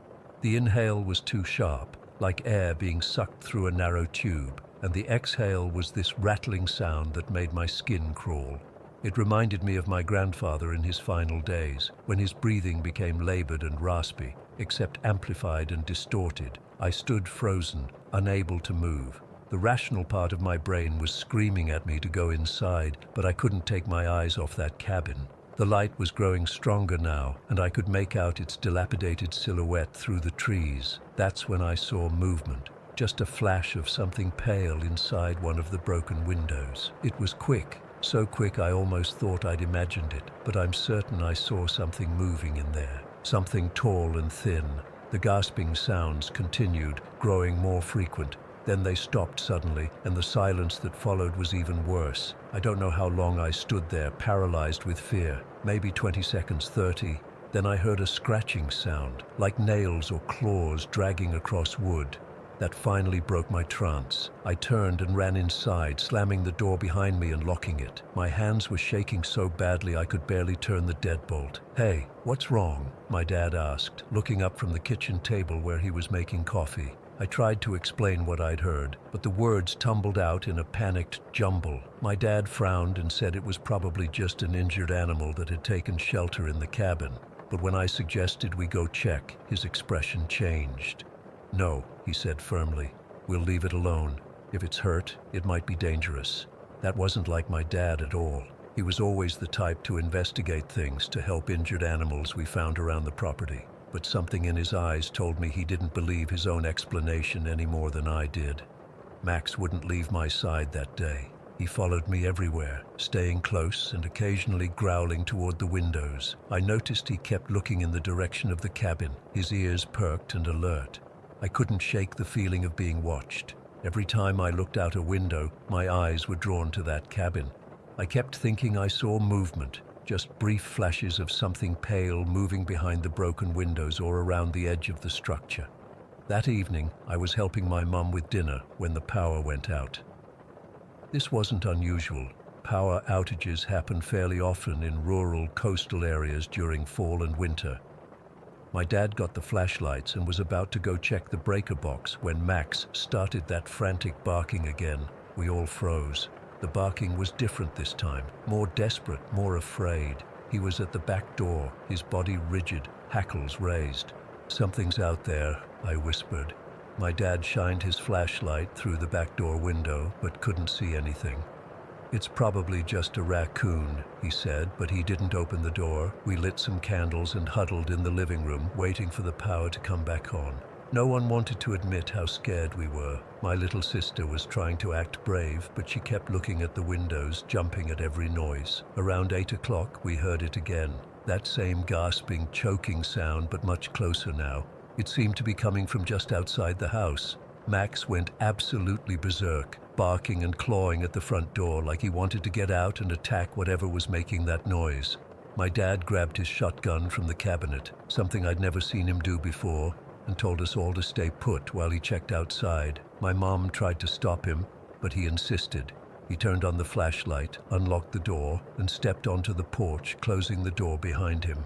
S1: The inhale was too sharp, like air being sucked through a narrow tube, and the exhale was this rattling sound that made my skin crawl. It reminded me of my grandfather in his final days, when his breathing became labored and raspy, except amplified and distorted. I stood frozen, unable to move. The rational part of my brain was screaming at me to go inside, but I couldn't take my eyes off that cabin. The light was growing stronger now, and I could make out its dilapidated silhouette through the trees. That's when I saw movement, just a flash of something pale inside one of the broken windows. It was quick. So quick I almost thought I'd imagined it, but I'm certain I saw something moving in there. Something tall and thin. The gasping sounds continued, growing more frequent. Then they stopped suddenly, and the silence that followed was even worse. I don't know how long I stood there, paralyzed with fear. Maybe 20 seconds, 30. Then I heard a scratching sound, like nails or claws dragging across wood. That finally broke my trance. I turned and ran inside, slamming the door behind me and locking it. My hands were shaking so badly I could barely turn the deadbolt. "Hey, what's wrong?" my dad asked, looking up from the kitchen table where he was making coffee. I tried to explain what I'd heard, but the words tumbled out in a panicked jumble. My dad frowned and said it was probably just an injured animal that had taken shelter in the cabin. But when I suggested we go check, his expression changed. "No," he said firmly. "We'll leave it alone. If it's hurt, it might be dangerous. That wasn't like my dad at all. He was always the type to investigate things to help injured animals we found around the property. But something in his eyes told me he didn't believe his own explanation any more than I did. Max wouldn't leave my side that day. He followed me everywhere, staying close and occasionally growling toward the windows. I noticed he kept looking in the direction of the cabin, his ears perked and alert. I couldn't shake the feeling of being watched. Every time I looked out a window, my eyes were drawn to that cabin. I kept thinking I saw movement, just brief flashes of something pale moving behind the broken windows or around the edge of the structure. That evening, I was helping my mum with dinner when the power went out. This wasn't unusual. Power outages happen fairly often in rural, coastal areas during fall and winter. My dad got the flashlights and was about to go check the breaker box when Max started that frantic barking again. We all froze. The barking was different this time, more desperate, more afraid. He was at the back door, his body rigid, hackles raised. "Something's out there," I whispered. My dad shined his flashlight through the back door window, but couldn't see anything. "It's probably just a raccoon," he said, but he didn't open the door. We lit some candles and huddled in the living room, waiting for the power to come back on. No one wanted to admit how scared we were. My little sister was trying to act brave, but she kept looking at the windows, jumping at every noise. Around 8 o'clock, we heard it again. That same gasping, choking sound, but much closer now. It seemed to be coming from just outside the house. Max went absolutely berserk, barking and clawing at the front door like he wanted to get out and attack whatever was making that noise. My dad grabbed his shotgun from the cabinet, something I'd never seen him do before, and told us all to stay put while he checked outside. My mom tried to stop him, but he insisted. He turned on the flashlight, unlocked the door, and stepped onto the porch, closing the door behind him.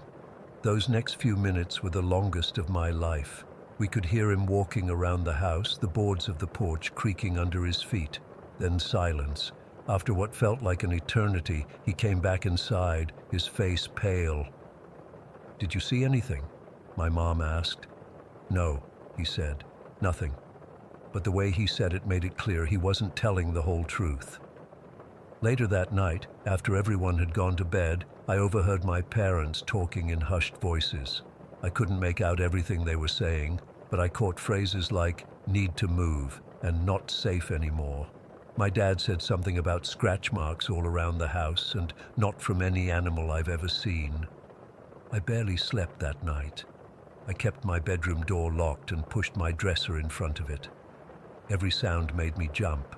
S1: Those next few minutes were the longest of my life. We could hear him walking around the house, the boards of the porch creaking under his feet. Then silence. After what felt like an eternity, he came back inside, his face pale. "Did you see anything?" my mom asked. "No," he said. "Nothing." But the way he said it made it clear he wasn't telling the whole truth. Later that night, after everyone had gone to bed, I overheard my parents talking in hushed voices. I couldn't make out everything they were saying, but I caught phrases like "need to move" and "not safe anymore." My dad said something about scratch marks all around the house and "not from any animal I've ever seen." I barely slept that night. I kept my bedroom door locked and pushed my dresser in front of it. Every sound made me jump.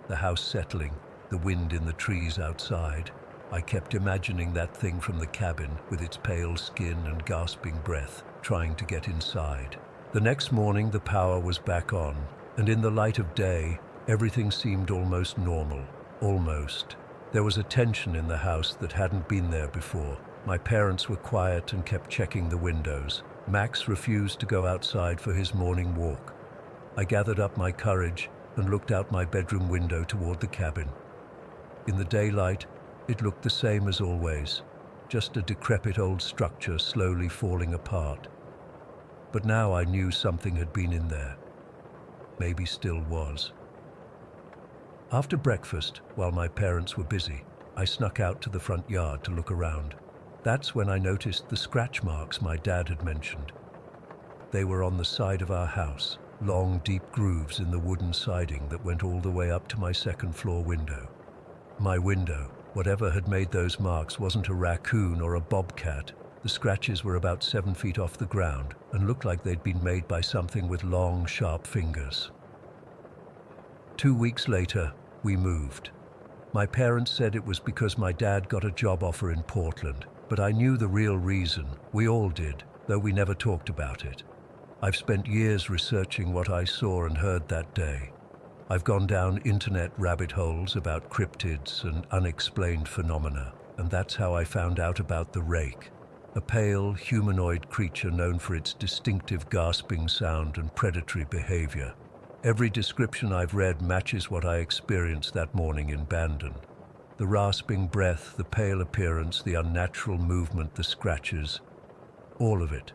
S1: The house settling, the wind in the trees outside. I kept imagining that thing from the cabin with its pale skin and gasping breath, trying to get inside. The next morning the power was back on, and in the light of day, everything seemed almost normal. Almost. There was a tension in the house that hadn't been there before. My parents were quiet and kept checking the windows. Max refused to go outside for his morning walk. I gathered up my courage and looked out my bedroom window toward the cabin. In the daylight, it looked the same as always, just a decrepit old structure slowly falling apart. But now I knew something had been in there. Maybe still was. After breakfast, while my parents were busy, I snuck out to the front yard to look around. That's when I noticed the scratch marks my dad had mentioned. They were on the side of our house, long, deep grooves in the wooden siding that went all the way up to my second-floor window. My window, whatever had made those marks, wasn't a raccoon or a bobcat. The scratches were about 7 feet off the ground and looked like they'd been made by something with long, sharp fingers. 2 weeks later, we moved. My parents said it was because my dad got a job offer in Portland, but I knew the real reason. We all did, though we never talked about it. I've spent years researching what I saw and heard that day. I've gone down internet rabbit holes about cryptids and unexplained phenomena, and that's how I found out about the rake, a pale, humanoid creature known for its distinctive gasping sound and predatory behavior. Every description I've read matches what I experienced that morning in Bandon. The rasping breath, the pale appearance, the unnatural movement, the scratches, all of it.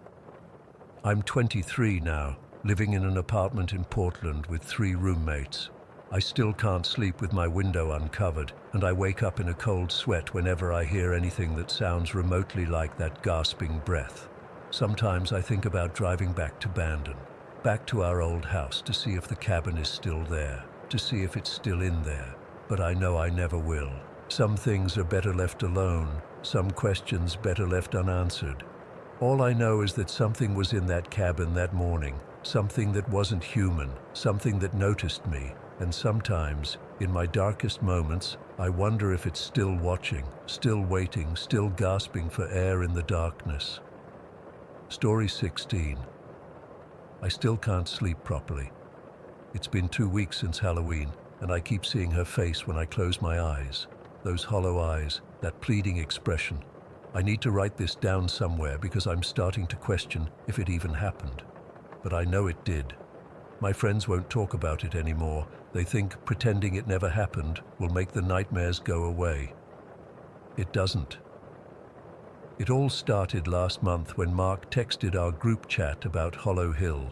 S1: I'm 23 now, living in an apartment in Portland with 3 roommates. I still can't sleep with my window uncovered, and I wake up in a cold sweat whenever I hear anything that sounds remotely like that gasping breath. Sometimes I think about driving back to Bandon, back to our old house to see if the cabin is still there, to see if it's still in there, but I know I never will. Some things are better left alone, some questions better left unanswered. All I know is that something was in that cabin that morning, something that wasn't human, something that noticed me, and sometimes, in my darkest moments, I wonder if it's still watching, still waiting, still gasping for air in the darkness. Story 16. I still can't sleep properly. It's been 2 weeks since Halloween, and I keep seeing her face when I close my eyes. Those hollow eyes, that pleading expression. I need to write this down somewhere because I'm starting to question if it even happened. But I know it did. My friends won't talk about it anymore. They think pretending it never happened will make the nightmares go away. It doesn't. It all started last month when Mark texted our group chat about Hollow Hill.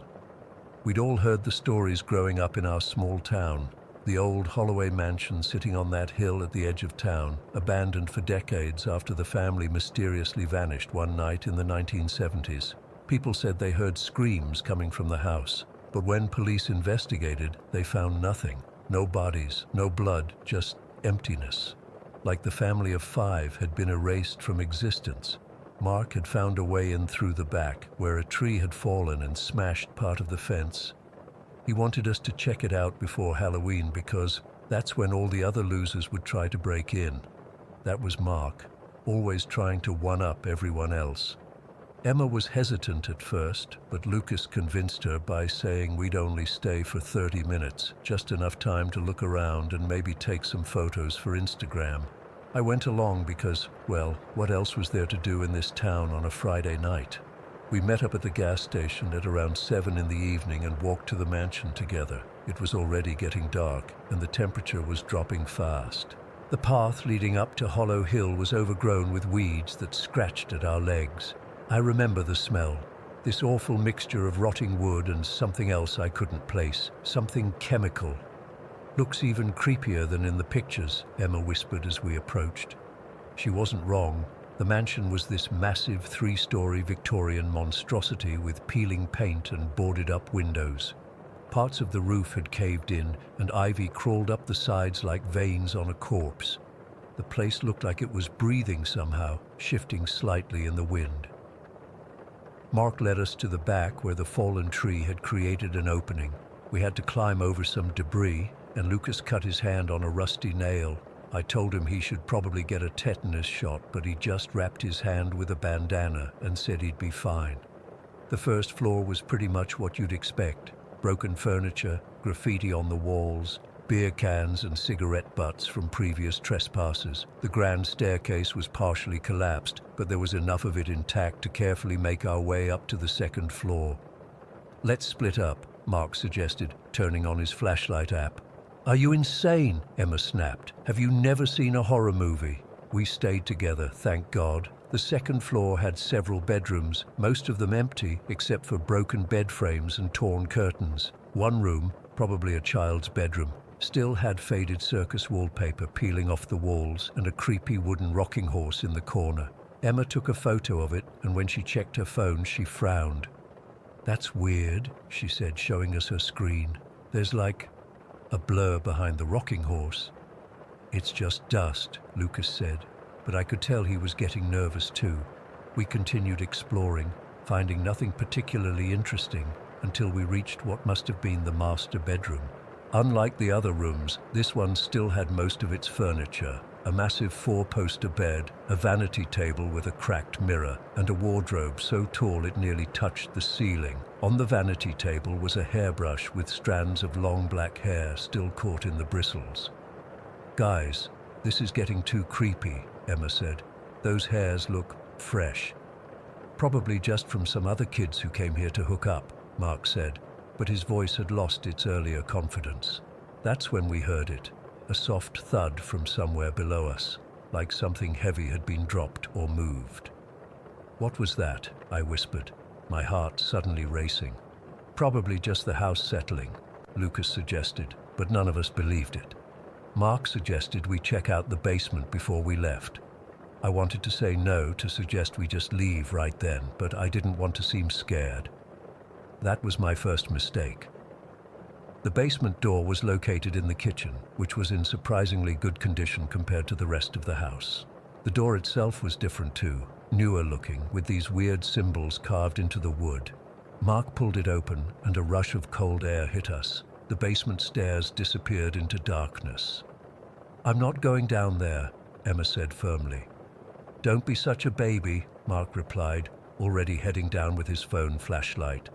S1: We'd all heard the stories growing up in our small town. The old Holloway mansion sitting on that hill at the edge of town, abandoned for decades after the family mysteriously vanished one night in the 1970s. People said they heard screams coming from the house, but when police investigated, they found nothing. No bodies, no blood, just emptiness. Like the family of 5 had been erased from existence. Mark had found a way in through the back, where a tree had fallen and smashed part of the fence. He wanted us to check it out before Halloween because that's when all the other losers would try to break in. That was Mark, always trying to one-up everyone else. Emma was hesitant at first, but Lucas convinced her by saying we'd only stay for 30 minutes, just enough time to look around and maybe take some photos for Instagram. I went along because, well, what else was there to do in this town on a Friday night? We met up at the gas station at around 7 in the evening and walked to the mansion together. It was already getting dark, and the temperature was dropping fast. The path leading up to Hollow Hill was overgrown with weeds that scratched at our legs. I remember the smell, this awful mixture of rotting wood and something else I couldn't place, something chemical. "Looks even creepier than in the pictures," Emma whispered as we approached. She wasn't wrong. The mansion was this massive 3-story Victorian monstrosity with peeling paint and boarded-up windows. Parts of the roof had caved in, and ivy crawled up the sides like veins on a corpse. The place looked like it was breathing somehow, shifting slightly in the wind. Mark led us to the back where the fallen tree had created an opening. We had to climb over some debris, and Lucas cut his hand on a rusty nail. I told him he should probably get a tetanus shot, but he just wrapped his hand with a bandana and said he'd be fine. The first floor was pretty much what you'd expect. Broken furniture, graffiti on the walls, beer cans and cigarette butts from previous trespassers. The grand staircase was partially collapsed, but there was enough of it intact to carefully make our way up to the second floor. "Let's split up," Mark suggested, turning on his flashlight app. "Are you insane?" Emma snapped. "Have you never seen a horror movie?" We stayed together, thank God. The second floor had several bedrooms, most of them empty except for broken bed frames and torn curtains. One room, probably a child's bedroom, still had faded circus wallpaper peeling off the walls and a creepy wooden rocking horse in the corner. Emma took a photo of it, and when she checked her phone, she frowned. "That's weird," she said, showing us her screen. "There's like a blur behind the rocking horse." "It's just dust," Lucas said, but I could tell he was getting nervous too. We continued exploring, finding nothing particularly interesting until we reached what must have been the master bedroom. Unlike the other rooms, this one still had most of its furniture. A massive 4-poster bed, a vanity table with a cracked mirror, and a wardrobe so tall it nearly touched the ceiling. On the vanity table was a hairbrush with strands of long black hair still caught in the bristles. "Guys, this is getting too creepy," Emma said. "Those hairs look fresh." "Probably just from some other kids who came here to hook up," Mark said, but his voice had lost its earlier confidence. That's when we heard it. A soft thud from somewhere below us, like something heavy had been dropped or moved. "What was that?" I whispered, my heart suddenly racing. "Probably just the house settling," Lucas suggested. but none of us believed it. Mark suggested we check out the basement before we left. I wanted to say no, to suggest we just leave right then, but I didn't want to seem scared. That was my first mistake. The basement door was located in the kitchen, which was in surprisingly good condition compared to the rest of the house. The door itself was different too, newer looking, with these weird symbols carved into the wood. Mark pulled it open and a rush of cold air hit us. The basement stairs disappeared into darkness. "I'm not going down there," Emma said firmly. "Don't be such a baby," Mark replied, already heading down with his phone flashlight.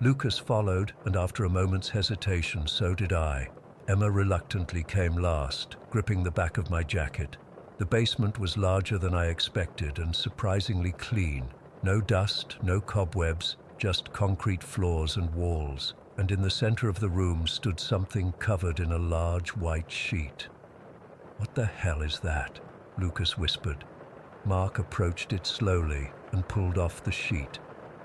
S1: Lucas followed, and after a moment's hesitation, so did I. Emma reluctantly came last, gripping the back of my jacket. The basement was larger than I expected and surprisingly clean. No dust, no cobwebs, just concrete floors and walls. And in the center of the room stood something covered in a large white sheet. "What the hell is that?" Lucas whispered. Mark approached it slowly and pulled off the sheet.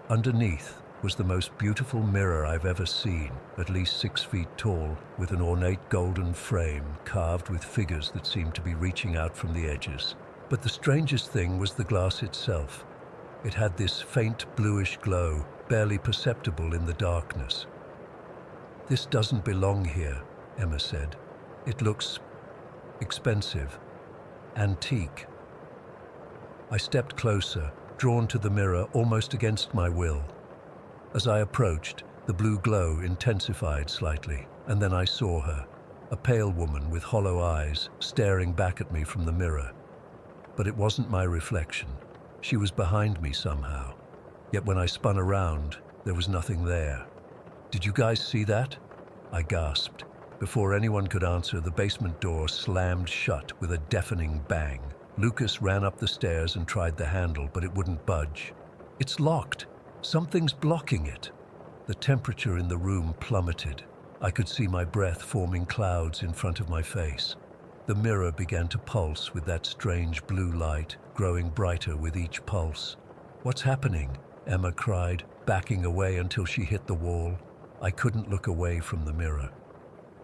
S1: Underneath was the most beautiful mirror I've ever seen, at least 6 feet tall, with an ornate golden frame carved with figures that seemed to be reaching out from the edges. But the strangest thing was the glass itself. It had this faint bluish glow, barely perceptible in the darkness. "This doesn't belong here," Emma said. "It looks expensive, antique." I stepped closer, drawn to the mirror almost against my will. As I approached, the blue glow intensified slightly, and then I saw her, a pale woman with hollow eyes, staring back at me from the mirror. But it wasn't my reflection. She was behind me somehow. Yet when I spun around, there was nothing there. "Did you guys see that?" I gasped. Before anyone could answer, the basement door slammed shut with a deafening bang. Lucas ran up the stairs and tried the handle, but it wouldn't budge. "It's locked. Something's blocking it." The temperature in the room plummeted. I could see my breath forming clouds in front of my face. The mirror began to pulse with that strange blue light, growing brighter with each pulse. "What's happening?" Emma cried, backing away until she hit the wall. I couldn't look away from the mirror.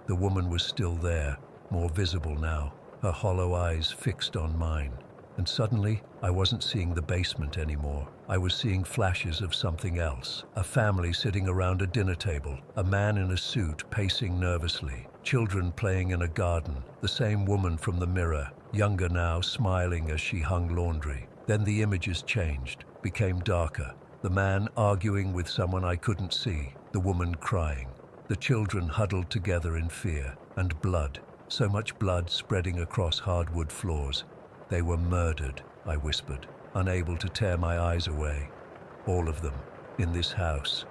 S1: The woman was still there, more visible now, her hollow eyes fixed on mine. And suddenly, I wasn't seeing the basement anymore. I was seeing flashes of something else. A family sitting around a dinner table, a man in a suit pacing nervously, children playing in a garden, the same woman from the mirror, younger now, smiling as she hung laundry. Then the images changed, became darker. The man arguing with someone I couldn't see, the woman crying, the children huddled together in fear, and blood, so much blood spreading across hardwood floors. "They were murdered," I whispered, unable to tear my eyes away. "All of them, in this house."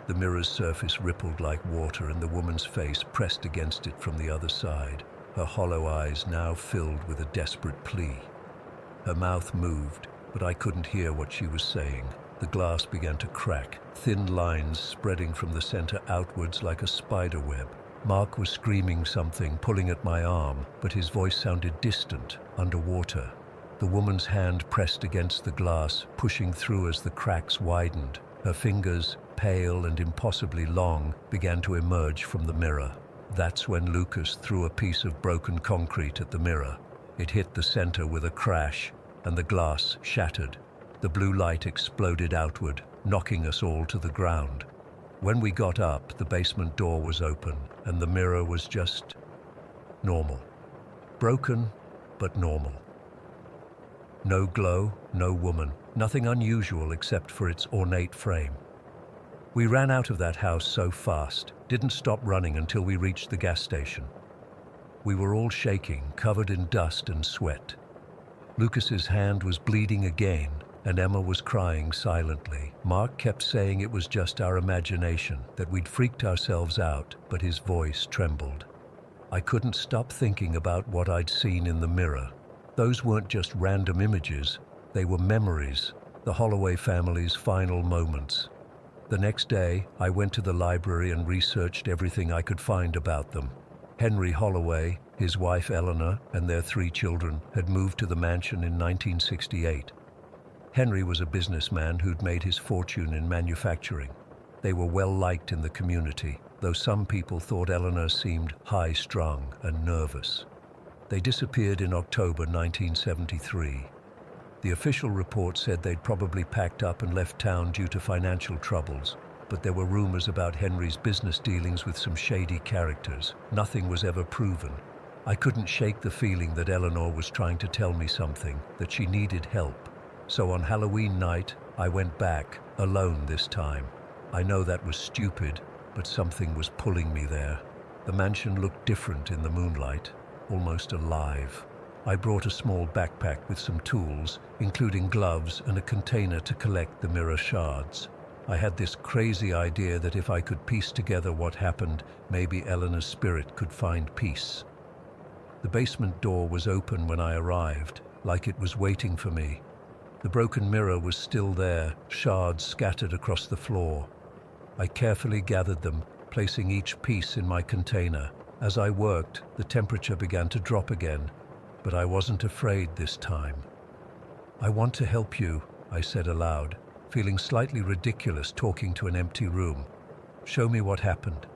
S1: The mirror's surface rippled like water, and the woman's face pressed against it from the other side, her hollow eyes now filled with a desperate plea. Her mouth moved, but I couldn't hear what she was saying. The glass began to crack, thin lines spreading from the center outwards like a spider web. Mark was screaming something, pulling at my arm, but his voice sounded distant, underwater. The woman's hand pressed against the glass, pushing through as the cracks widened. Her fingers, pale and impossibly long, began to emerge from the mirror. That's when Lucas threw a piece of broken concrete at the mirror. It hit the center with a crash, and the glass shattered. The blue light exploded outward, knocking us all to the ground. When we got up, the basement door was open, and the mirror was just normal. Broken, but normal. No glow, no woman, nothing unusual except for its ornate frame. We ran out of that house so fast, didn't stop running until we reached the gas station. We were all shaking, covered in dust and sweat. Lucas's hand was bleeding again, and Emma was crying silently. Mark kept saying it was just our imagination, that we'd freaked ourselves out, but his voice trembled. I couldn't stop thinking about what I'd seen in the mirror. Those weren't just random images, they were memories, the Holloway family's final moments. The next day, I went to the library and researched everything I could find about them. Henry Holloway, his wife Eleanor, and their 3 children had moved to the mansion in 1968. Henry was a businessman who'd made his fortune in manufacturing. They were well liked in the community, though some people thought Eleanor seemed high-strung and nervous. They disappeared in October 1973. The official report said they'd probably packed up and left town due to financial troubles, but there were rumors about Henry's business dealings with some shady characters. Nothing was ever proven. I couldn't shake the feeling that Eleanor was trying to tell me something, that she needed help. So on Halloween night, I went back, alone this time. I know that was stupid, but something was pulling me there. The mansion looked different in the moonlight, almost alive. I brought a small backpack with some tools, including gloves and a container to collect the mirror shards. I had this crazy idea that if I could piece together what happened, maybe Eleanor's spirit could find peace. The basement door was open when I arrived, like it was waiting for me. The broken mirror was still there, shards scattered across the floor. I carefully gathered them, placing each piece in my container. As I worked, the temperature began to drop again, but I wasn't afraid this time. "I want to help you," I said aloud, feeling slightly ridiculous talking to an empty room. "Show me what happened."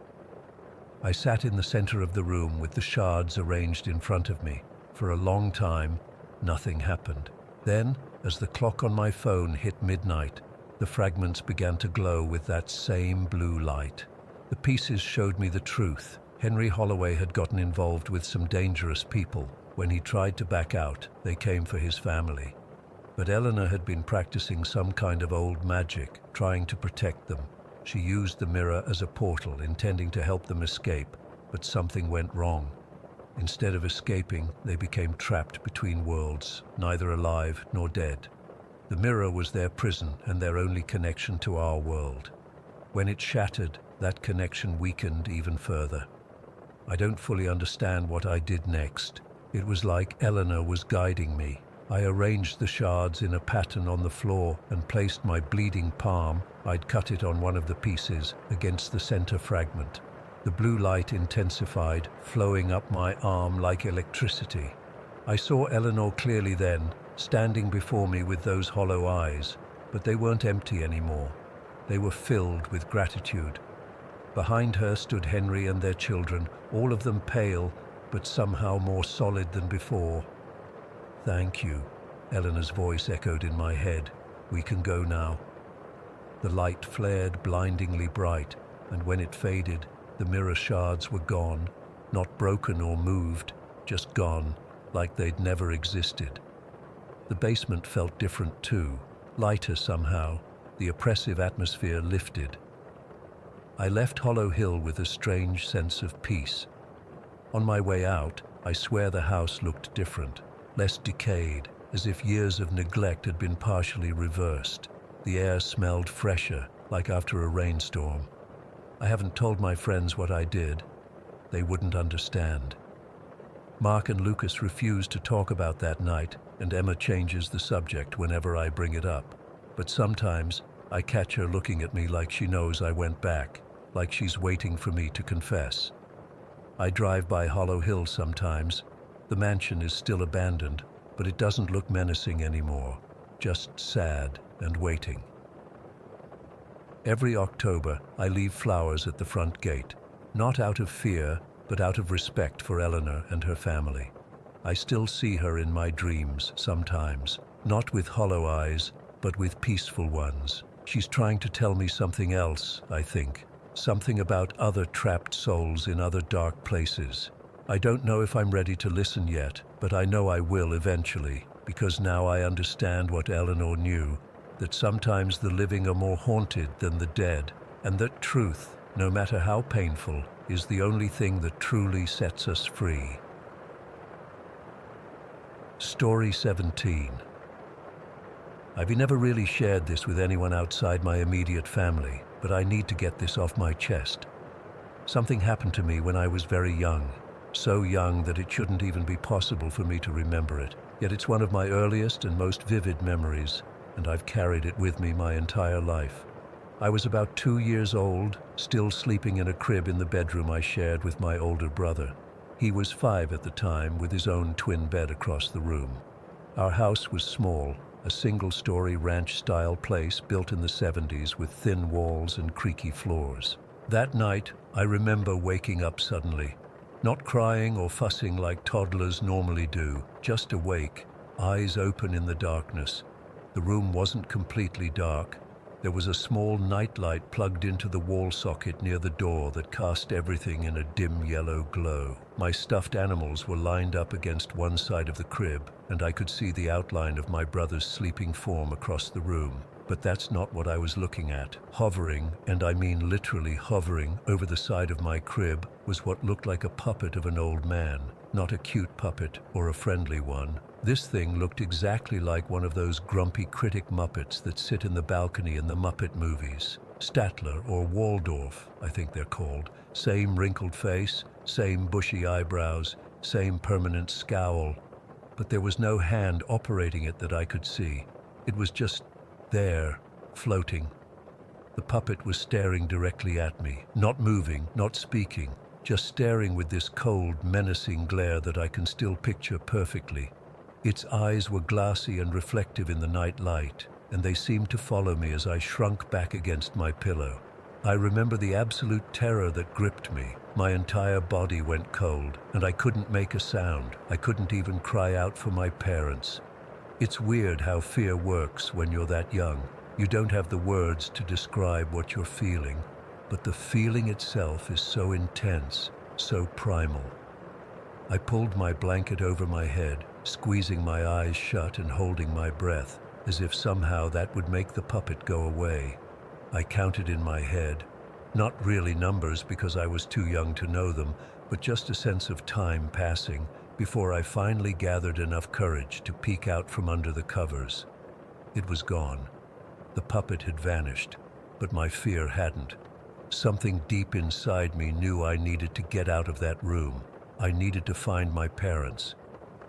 S1: I sat in the center of the room with the shards arranged in front of me. For a long time, nothing happened. Then, as the clock on my phone hit midnight, the fragments began to glow with that same blue light. The pieces showed me the truth. Henry Holloway had gotten involved with some dangerous people. When he tried to back out, they came for his family. But Eleanor had been practicing some kind of old magic, trying to protect them. She used the mirror as a portal, intending to help them escape, but something went wrong. Instead of escaping, they became trapped between worlds, neither alive nor dead. The mirror was their prison and their only connection to our world. When it shattered, that connection weakened even further. I don't fully understand what I did next. It was like Eleanor was guiding me. I arranged the shards in a pattern on the floor and placed my bleeding palm, I'd cut it on one of the pieces, against the center fragment. The blue light intensified, flowing up my arm like electricity. I saw Eleanor clearly then, standing before me with those hollow eyes, but they weren't empty anymore. They were filled with gratitude. Behind her stood Henry and their children, all of them pale, but somehow more solid than before. "Thank you," Eleanor's voice echoed in my head. "We can go now." The light flared blindingly bright, and when it faded, the mirror shards were gone, not broken or moved, just gone, like they'd never existed. The basement felt different too, lighter somehow. The oppressive atmosphere lifted. I left Hollow Hill with a strange sense of peace. On my way out, I swear the house looked different, less decayed, as if years of neglect had been partially reversed. The air smelled fresher, like after a rainstorm. I haven't told my friends what I did. They wouldn't understand. Mark and Lucas refused to talk about that night, and Emma changes the subject whenever I bring it up. But sometimes, I catch her looking at me like she knows I went back, like she's waiting for me to confess. I drive by Hollow Hill sometimes. The mansion is still abandoned, but it doesn't look menacing anymore, just sad and waiting. Every October, I leave flowers at the front gate, not out of fear, but out of respect for Eleanor and her family. I still see her in my dreams sometimes, not with hollow eyes, but with peaceful ones. She's trying to tell me something else, I think. Something about other trapped souls in other dark places. I don't know if I'm ready to listen yet, but I know I will eventually, because now I understand what Eleanor knew, that sometimes the living are more haunted than the dead, and that truth, no matter how painful, is the only thing that truly sets us free. Story 17. I've never really shared this with anyone outside my immediate family, but I need to get this off my chest. Something happened to me when I was very young, so young that it shouldn't even be possible for me to remember it. Yet it's one of my earliest and most vivid memories, and I've carried it with me my entire life. I was about 2 years old, still sleeping in a crib in the bedroom I shared with my older brother. He was 5 at the time, with his own twin bed across the room. Our house was small, a single-story ranch-style place built in the 70s with thin walls and creaky floors. That night, I remember waking up suddenly, not crying or fussing like toddlers normally do, just awake, eyes open in the darkness. The room wasn't completely dark. There was a small nightlight plugged into the wall socket near the door that cast everything in a dim yellow glow. My stuffed animals were lined up against one side of the crib, and I could see the outline of my brother's sleeping form across the room. But that's not what I was looking at. Hovering, and I mean literally hovering, over the side of my crib was what looked like a puppet of an old man. Not a cute puppet or a friendly one. This thing looked exactly like one of those grumpy critic Muppets that sit in the balcony in the Muppet movies. Statler or Waldorf, I think they're called. Same wrinkled face, same bushy eyebrows, same permanent scowl. But there was no hand operating it that I could see. It was just there, floating. The puppet was staring directly at me, not moving, not speaking, just staring with this cold, menacing glare that I can still picture perfectly. Its eyes were glassy and reflective in the night light, and they seemed to follow me as I shrunk back against my pillow. I remember the absolute terror that gripped me. My entire body went cold, and I couldn't make a sound. I couldn't even cry out for my parents. It's weird how fear works when you're that young. You don't have the words to describe what you're feeling, but the feeling itself is so intense, so primal. I pulled my blanket over my head, squeezing my eyes shut and holding my breath, as if somehow that would make the puppet go away. I counted in my head, not really numbers because I was too young to know them, but just a sense of time passing, before I finally gathered enough courage to peek out from under the covers. It was gone. The puppet had vanished, but my fear hadn't. Something deep inside me knew I needed to get out of that room. I needed to find my parents.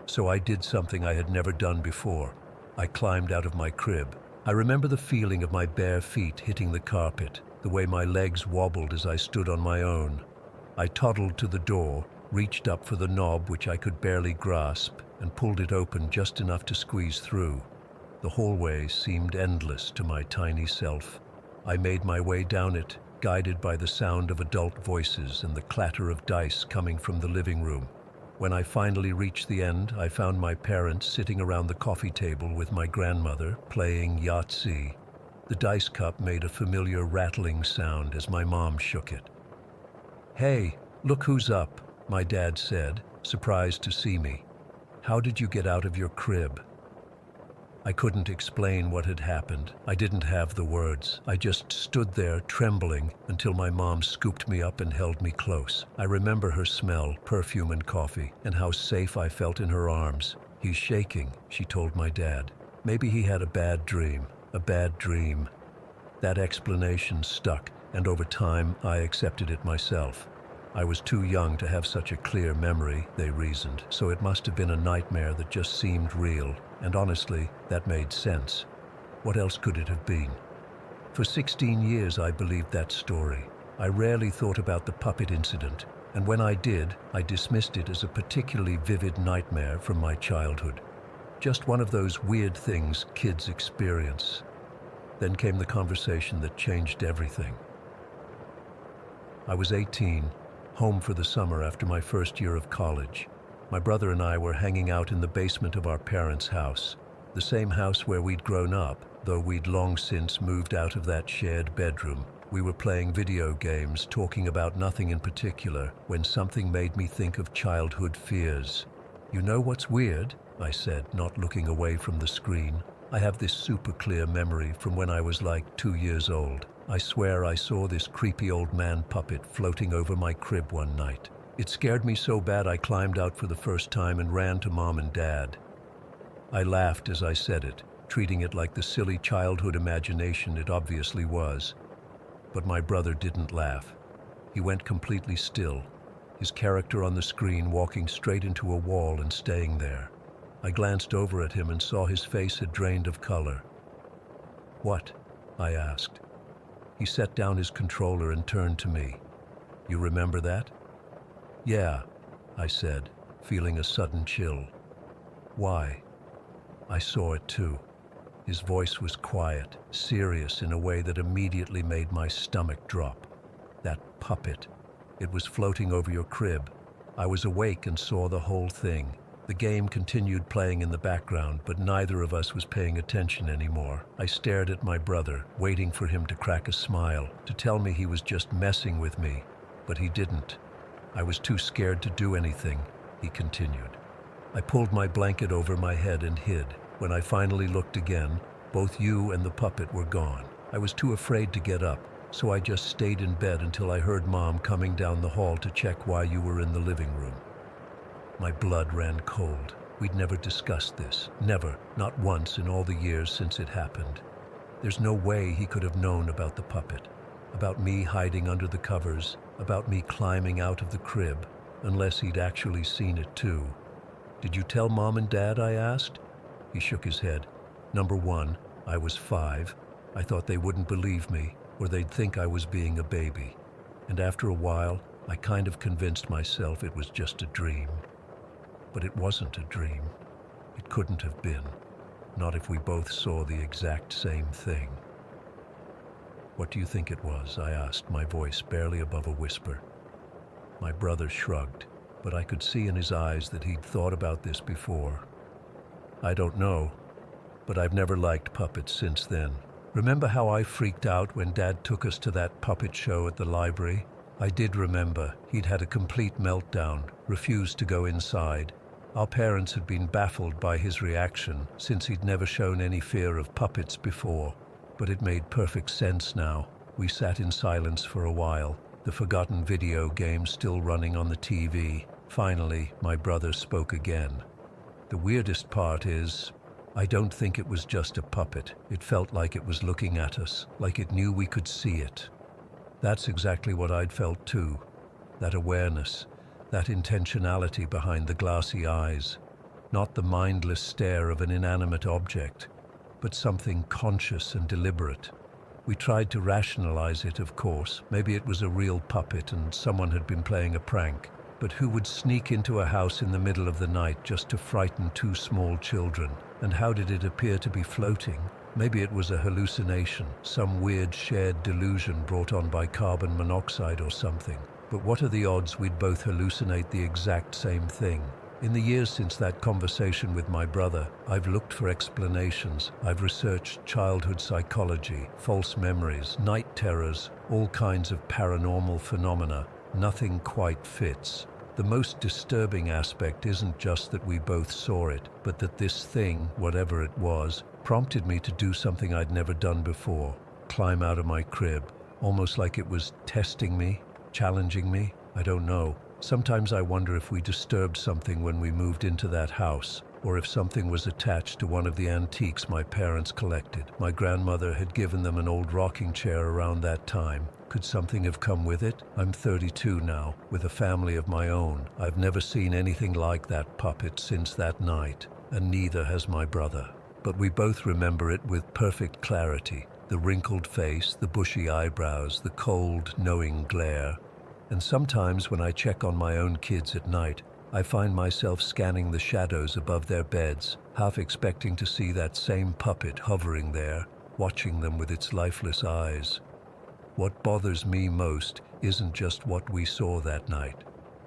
S1: So I did something I had never done before. I climbed out of my crib. I remember the feeling of my bare feet hitting the carpet, the way my legs wobbled as I stood on my own. I toddled to the door, reached up for the knob which I could barely grasp, and pulled it open just enough to squeeze through. The hallway seemed endless to my tiny self. I made my way down it, guided by the sound of adult voices and the clatter of dice coming from the living room. When I finally reached the end, I found my parents sitting around the coffee table with my grandmother, playing Yahtzee. The dice cup made a familiar rattling sound as my mom shook it. "Hey, look who's up," my dad said, surprised to see me. "How did you get out of your crib?" I couldn't explain what had happened. I didn't have the words. I just stood there, trembling, until my mom scooped me up and held me close. I remember her smell, perfume and coffee, and how safe I felt in her arms. "He's shaking," she told my dad. "Maybe he had a bad dream. A bad dream." That explanation stuck, and over time, I accepted it myself. I was too young to have such a clear memory, they reasoned, so it must have been a nightmare that just seemed real. And honestly, that made sense. What else could it have been? For 16 years, I believed that story. I rarely thought about the puppet incident, and when I did, I dismissed it as a particularly vivid nightmare from my childhood. Just one of those weird things kids experience. Then came the conversation that changed everything. I was 18, home for the summer after my first year of college. My brother and I were hanging out in the basement of our parents' house, the same house where we'd grown up, though we'd long since moved out of that shared bedroom. We were playing video games, talking about nothing in particular, when something made me think of childhood fears. "You know what's weird?" I said, not looking away from the screen. "I have this super clear memory from when I was like 2 years old. I swear I saw this creepy old man puppet floating over my crib one night. It scared me so bad I climbed out for the first time and ran to Mom and Dad." I laughed as I said it, treating it like the silly childhood imagination it obviously was. But my brother didn't laugh. He went completely still, his character on the screen walking straight into a wall and staying there. I glanced over at him and saw his face had drained of color. "What?" I asked. He set down his controller and turned to me. "You remember that?" "Yeah," I said, feeling a sudden chill. "Why?" I saw it too. His voice was quiet, serious in a way that immediately made my stomach drop. That puppet. It was floating over your crib. I was awake and saw the whole thing. The game continued playing in the background, but neither of us was paying attention anymore. I stared at my brother, waiting for him to crack a smile, to tell me he was just messing with me. But he didn't. I was too scared to do anything, he continued. I pulled my blanket over my head and hid. When I finally looked again, both you and the puppet were gone. I was too afraid to get up, so I just stayed in bed until I heard Mom coming down the hall to check why you were in the living room. My blood ran cold. We'd never discussed this. Never. Not once in all the years since it happened. There's no way he could have known about the puppet, about me hiding under the covers, about me climbing out of the crib, unless he'd actually seen it too. Did you tell Mom and Dad? I asked. He shook his head. Number one, I was 5. I thought they wouldn't believe me, or they'd think I was being a baby. And after a while, I kind of convinced myself it was just a dream. But it wasn't a dream. It couldn't have been. Not if we both saw the exact same thing. What do you think it was? I asked, my voice barely above a whisper. My brother shrugged, but I could see in his eyes that he'd thought about this before. I don't know, but I've never liked puppets since then. Remember how I freaked out when Dad took us to that puppet show at the library? I did remember. He'd had a complete meltdown, refused to go inside. Our parents had been baffled by his reaction, since he'd never shown any fear of puppets before. But it made perfect sense now. We sat in silence for a while, the forgotten video game still running on the TV. Finally, my brother spoke again. The weirdest part is, I don't think it was just a puppet. It felt like it was looking at us, like it knew we could see it. That's exactly what I'd felt too. That awareness, that intentionality behind the glassy eyes. Not the mindless stare of an inanimate object, but something conscious and deliberate. We tried to rationalize it, of course. Maybe it was a real puppet and someone had been playing a prank. But who would sneak into a house in the middle of the night just to frighten 2 small children? And how did it appear to be floating? Maybe it was a hallucination, some weird shared delusion brought on by carbon monoxide or something. But what are the odds we'd both hallucinate the exact same thing? In the years since that conversation with my brother, I've looked for explanations. I've researched childhood psychology, false memories, night terrors, all kinds of paranormal phenomena. Nothing quite fits. The most disturbing aspect isn't just that we both saw it, but that this thing, whatever it was, prompted me to do something I'd never done before. Climb out of my crib, almost like it was testing me, challenging me. I don't know. Sometimes I wonder if we disturbed something when we moved into that house, or if something was attached to one of the antiques my parents collected. My grandmother had given them an old rocking chair around that time. Could something have come with it? I'm 32 now, with a family of my own. I've never seen anything like that puppet since that night, and neither has my brother. But we both remember it with perfect clarity. The wrinkled face, the bushy eyebrows, the cold, knowing glare. And sometimes when I check on my own kids at night, I find myself scanning the shadows above their beds, half expecting to see that same puppet hovering there, watching them with its lifeless eyes. What bothers me most isn't just what we saw that night.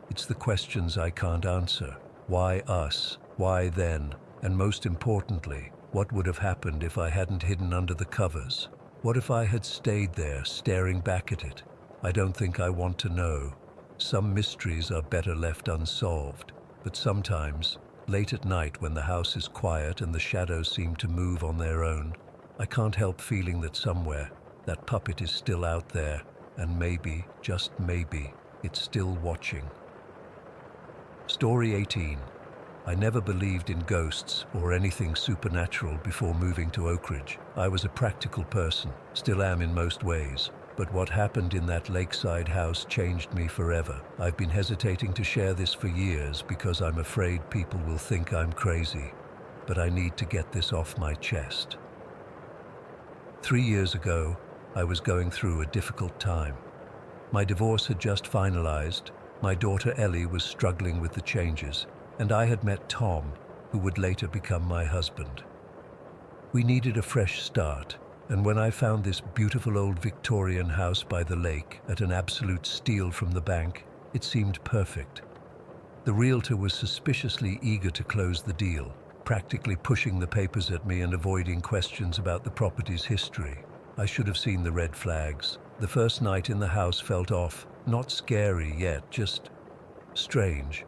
S1: It's the questions I can't answer. Why us? Why then? And most importantly, what would have happened if I hadn't hidden under the covers? What if I had stayed there, staring back at it? I don't think I want to know. Some mysteries are better left unsolved, but sometimes, late at night when the house is quiet and the shadows seem to move on their own, I can't help feeling that somewhere, that puppet is still out there, and maybe, just maybe, it's still watching. Story 18. I never believed in ghosts or anything supernatural before moving to Oak Ridge. I was a practical person, still am in most ways. But what happened in that lakeside house changed me forever. I've been hesitating to share this for years because I'm afraid people will think I'm crazy. But I need to get this off my chest. 3 years ago, I was going through a difficult time. My divorce had just finalized, my daughter Ellie was struggling with the changes, and I had met Tom, who would later become my husband. We needed a fresh start, And when I found this beautiful old Victorian house by the lake at an absolute steal from the bank, it seemed perfect. The realtor was suspiciously eager to close the deal, practically pushing the papers at me and avoiding questions about the property's history. I should have seen the red flags. The first night in the house felt off, not scary yet, just strange.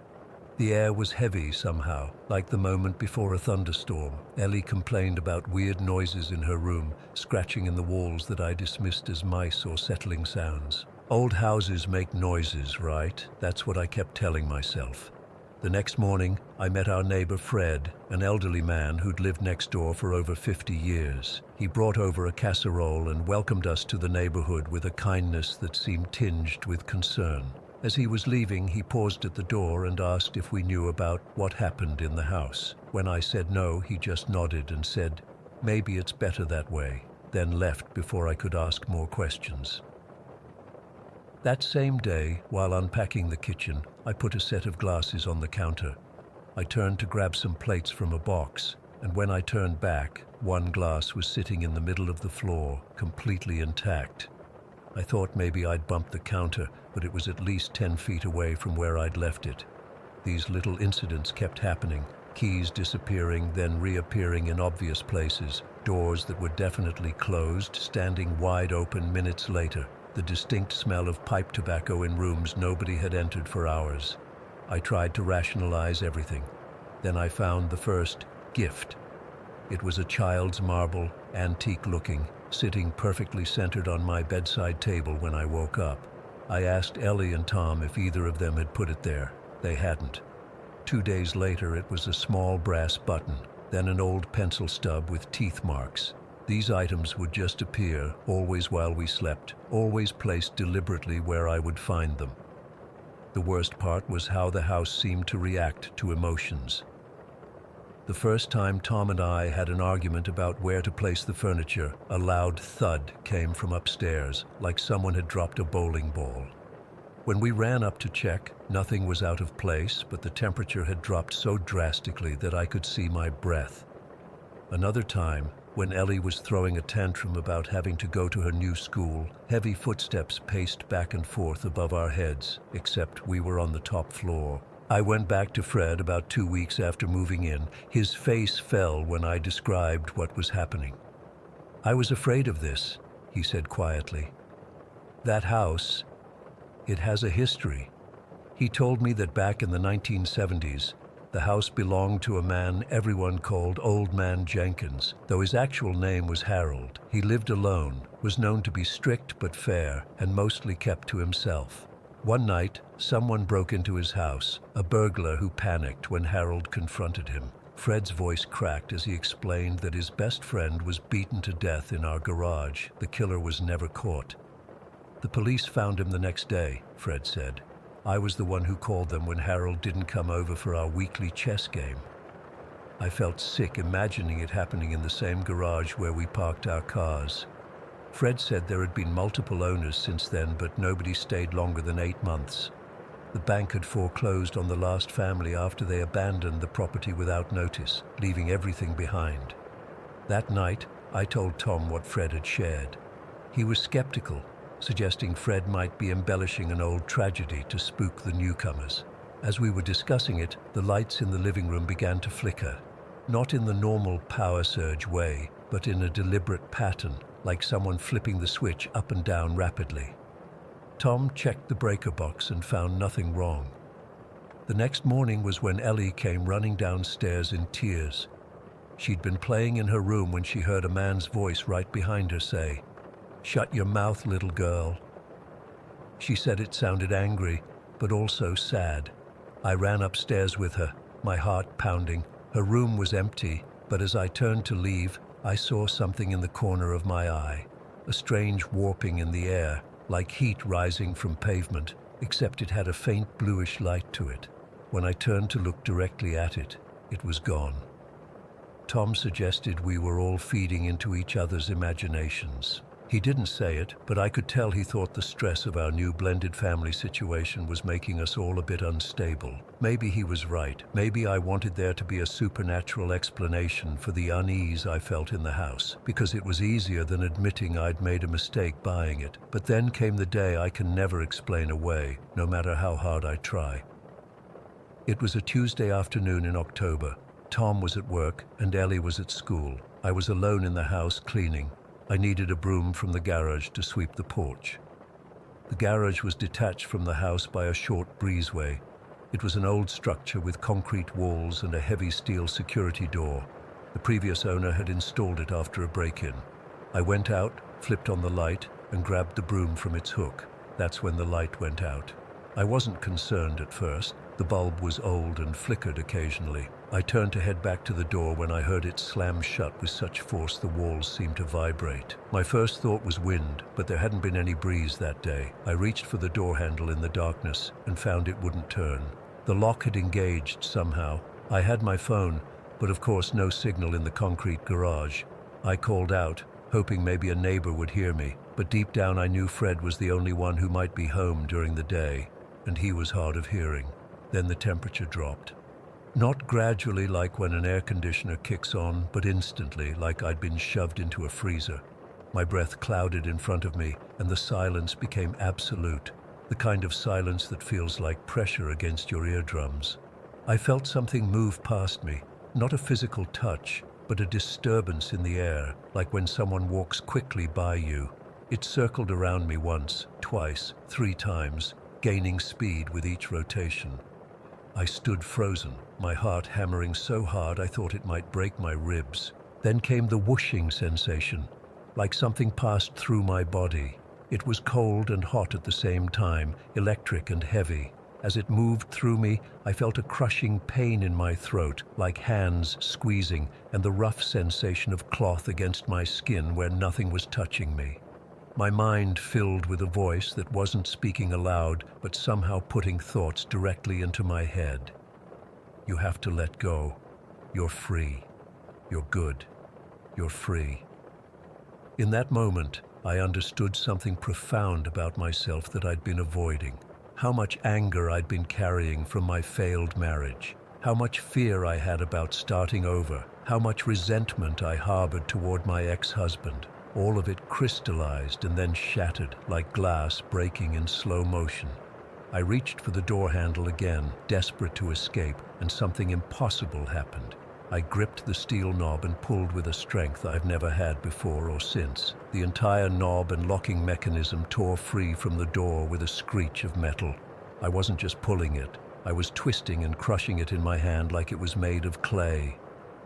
S1: The air was heavy somehow, like the moment before a thunderstorm. Ellie complained about weird noises in her room, scratching in the walls that I dismissed as mice or settling sounds. Old houses make noises, right? That's what I kept telling myself. The next morning, I met our neighbor Fred, an elderly man who'd lived next door for over 50 years. He brought over a casserole and welcomed us to the neighborhood with a kindness that seemed tinged with concern. As he was leaving, he paused at the door and asked if we knew about what happened in the house. When I said no, he just nodded and said, "Maybe it's better that way," then left before I could ask more questions. That same day, while unpacking the kitchen, I put a set of glasses on the counter. I turned to grab some plates from a box, and when I turned back, one glass was sitting in the middle of the floor, completely intact. I thought maybe I'd bumped the counter, but it was at least 10 feet away from where I'd left it. These little incidents kept happening, keys disappearing, then reappearing in obvious places, doors that were definitely closed, standing wide open minutes later, the distinct smell of pipe tobacco in rooms nobody had entered for hours. I tried to rationalize everything. Then I found the first gift. It was a child's marble, antique-looking, sitting perfectly centered on my bedside table when I woke up. I asked Ellie and Tom if either of them had put it there. They hadn't. 2 days later, it was a small brass button, then an old pencil stub with teeth marks. These items would just appear, always while we slept, always placed deliberately where I would find them. The worst part was how the house seemed to react to emotions. The first time Tom and I had an argument about where to place the furniture, a loud thud came from upstairs, like someone had dropped a bowling ball. When we ran up to check, nothing was out of place, but the temperature had dropped so drastically that I could see my breath. Another time, when Ellie was throwing a tantrum about having to go to her new school, heavy footsteps paced back and forth above our heads, except we were on the top floor. I went back to Fred about 2 weeks after moving in. His face fell when I described what was happening. "I was afraid of this," he said quietly. "That house, it has a history." He told me that back in the 1970s, the house belonged to a man everyone called Old Man Jenkins, though his actual name was Harold. He lived alone, was known to be strict but fair, and mostly kept to himself. One night, someone broke into his house, a burglar who panicked when Harold confronted him. Fred's voice cracked as he explained that his best friend was beaten to death in our garage. The killer was never caught. "The police found him the next day," Fred said. "I was the one who called them when Harold didn't come over for our weekly chess game." I felt sick imagining it happening in the same garage where we parked our cars. Fred said there had been multiple owners since then, but nobody stayed longer than 8 months. The bank had foreclosed on the last family after they abandoned the property without notice, leaving everything behind. That night, I told Tom what Fred had shared. He was skeptical, suggesting Fred might be embellishing an old tragedy to spook the newcomers. As we were discussing it, the lights in the living room began to flicker, not in the normal power surge way, but in a deliberate pattern, like someone flipping the switch up and down rapidly. Tom checked the breaker box and found nothing wrong. The next morning was when Ellie came running downstairs in tears. She'd been playing in her room when she heard a man's voice right behind her say, "Shut your mouth, little girl." She said it sounded angry, but also sad. I ran upstairs with her, my heart pounding. Her room was empty, but as I turned to leave, I saw something in the corner of my eye, a strange warping in the air, like heat rising from pavement, except it had a faint bluish light to it. When I turned to look directly at it, it was gone. Tom suggested we were all feeding into each other's imaginations. He didn't say it, but I could tell he thought the stress of our new blended family situation was making us all a bit unstable. Maybe he was right. Maybe I wanted there to be a supernatural explanation for the unease I felt in the house, because it was easier than admitting I'd made a mistake buying it. But then came the day I can never explain away, no matter how hard I try. It was a Tuesday afternoon in October. Tom was at work and Ellie was at school. I was alone in the house cleaning. I needed a broom from the garage to sweep the porch. The garage was detached from the house by a short breezeway. It was an old structure with concrete walls and a heavy steel security door. The previous owner had installed it after a break-in. I went out, flipped on the light, and grabbed the broom from its hook. That's when the light went out. I wasn't concerned at first. The bulb was old and flickered occasionally. I turned to head back to the door when I heard it slam shut with such force the walls seemed to vibrate. My first thought was wind, but there hadn't been any breeze that day. I reached for the door handle in the darkness and found it wouldn't turn. The lock had engaged somehow. I had my phone, but of course no signal in the concrete garage. I called out, hoping maybe a neighbor would hear me, but deep down I knew Fred was the only one who might be home during the day, and he was hard of hearing. Then the temperature dropped. Not gradually like when an air conditioner kicks on, but instantly like I'd been shoved into a freezer. My breath clouded in front of me, and the silence became absolute, the kind of silence that feels like pressure against your eardrums. I felt something move past me, not a physical touch, but a disturbance in the air, like when someone walks quickly by you. It circled around me once, twice, 3 times, gaining speed with each rotation. I stood frozen, my heart hammering so hard I thought it might break my ribs. Then came the whooshing sensation, like something passed through my body. It was cold and hot at the same time, electric and heavy. As it moved through me, I felt a crushing pain in my throat, like hands squeezing, and the rough sensation of cloth against my skin where nothing was touching me. My mind filled with a voice that wasn't speaking aloud, but somehow putting thoughts directly into my head. You have to let go. You're free. You're good. You're free. In that moment, I understood something profound about myself that I'd been avoiding. How much anger I'd been carrying from my failed marriage. How much fear I had about starting over. How much resentment I harbored toward my ex-husband. All of it crystallized and then shattered like glass breaking in slow motion. I reached for the door handle again, desperate to escape, and something impossible happened. I gripped the steel knob and pulled with a strength I've never had before or since. The entire knob and locking mechanism tore free from the door with a screech of metal. I wasn't just pulling it. I was twisting and crushing it in my hand like it was made of clay.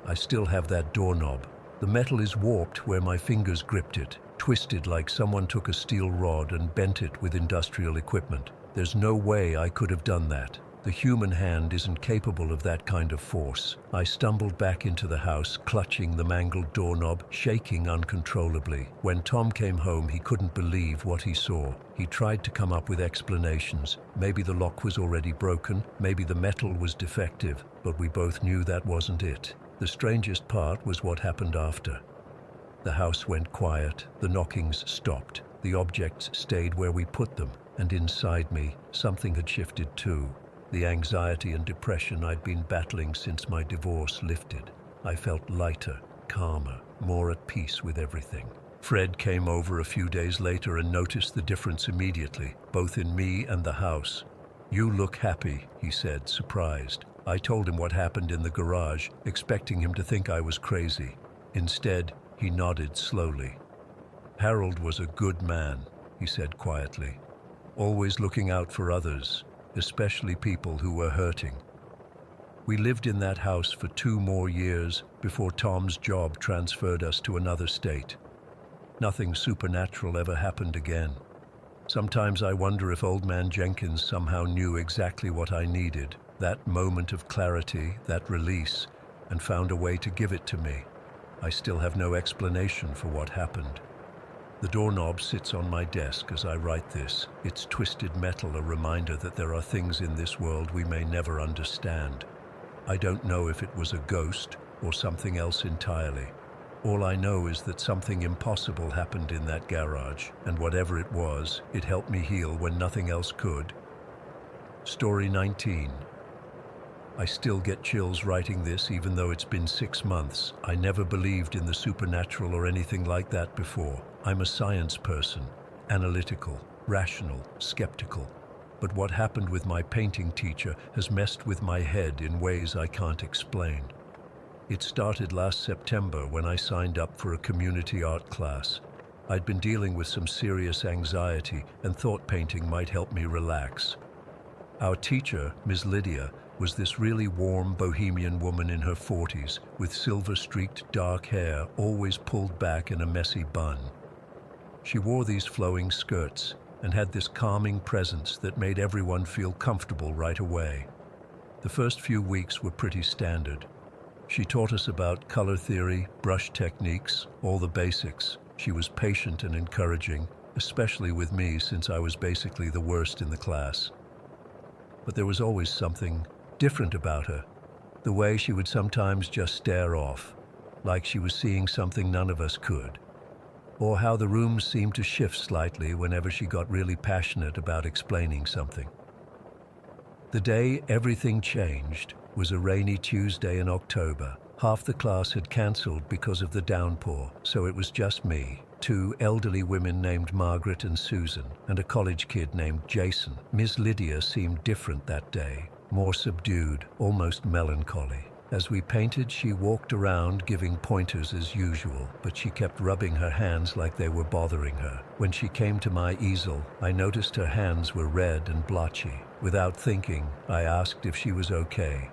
S1: I still have that doorknob. The metal is warped where my fingers gripped it, twisted like someone took a steel rod and bent it with industrial equipment. There's no way I could have done that. The human hand isn't capable of that kind of force. I stumbled back into the house, clutching the mangled doorknob, shaking uncontrollably. When Tom came home, he couldn't believe what he saw. He tried to come up with explanations. Maybe the lock was already broken, maybe the metal was defective, but we both knew that wasn't it. The strangest part was what happened after. The house went quiet, the knockings stopped, the objects stayed where we put them, and inside me, something had shifted too. The anxiety and depression I'd been battling since my divorce lifted. I felt lighter, calmer, more at peace with everything. Fred came over a few days later and noticed the difference immediately, both in me and the house. "You look happy," he said, surprised. I told him what happened in the garage, expecting him to think I was crazy. Instead, he nodded slowly. "Harold was a good man," he said quietly, "always looking out for others, especially people who were hurting." We lived in that house for 2 more years before Tom's job transferred us to another state. Nothing supernatural ever happened again. Sometimes I wonder if Old Man Jenkins somehow knew exactly what I needed, that moment of clarity, that release, and found a way to give it to me. I still have no explanation for what happened. The doorknob sits on my desk as I write this, its twisted metal a reminder that there are things in this world we may never understand. I don't know if it was a ghost or something else entirely. All I know is that something impossible happened in that garage, and whatever it was, it helped me heal when nothing else could. Story 19. I still get chills writing this even though it's been 6 months. I never believed in the supernatural or anything like that before. I'm a science person, analytical, rational, skeptical. But what happened with my painting teacher has messed with my head in ways I can't explain. It started last September when I signed up for a community art class. I'd been dealing with some serious anxiety and thought painting might help me relax. Our teacher, Ms. Lydia, was this really warm bohemian woman in her 40s with silver-streaked dark hair always pulled back in a messy bun. She wore these flowing skirts and had this calming presence that made everyone feel comfortable right away. The first few weeks were pretty standard. She taught us about color theory, brush techniques, all the basics. She was patient and encouraging, especially with me since I was basically the worst in the class. But there was always something different about her. The way she would sometimes just stare off, like she was seeing something none of us could. Or how the room seemed to shift slightly whenever she got really passionate about explaining something. The day everything changed was a rainy Tuesday in October. Half the class had cancelled because of the downpour, so it was just me, 2 elderly women named Margaret and Susan, and a college kid named Jason. Ms. Lydia seemed different that day, more subdued, almost melancholy. As we painted, she walked around giving pointers as usual, but she kept rubbing her hands like they were bothering her. When she came to my easel, I noticed her hands were red and blotchy. Without thinking, I asked if she was okay.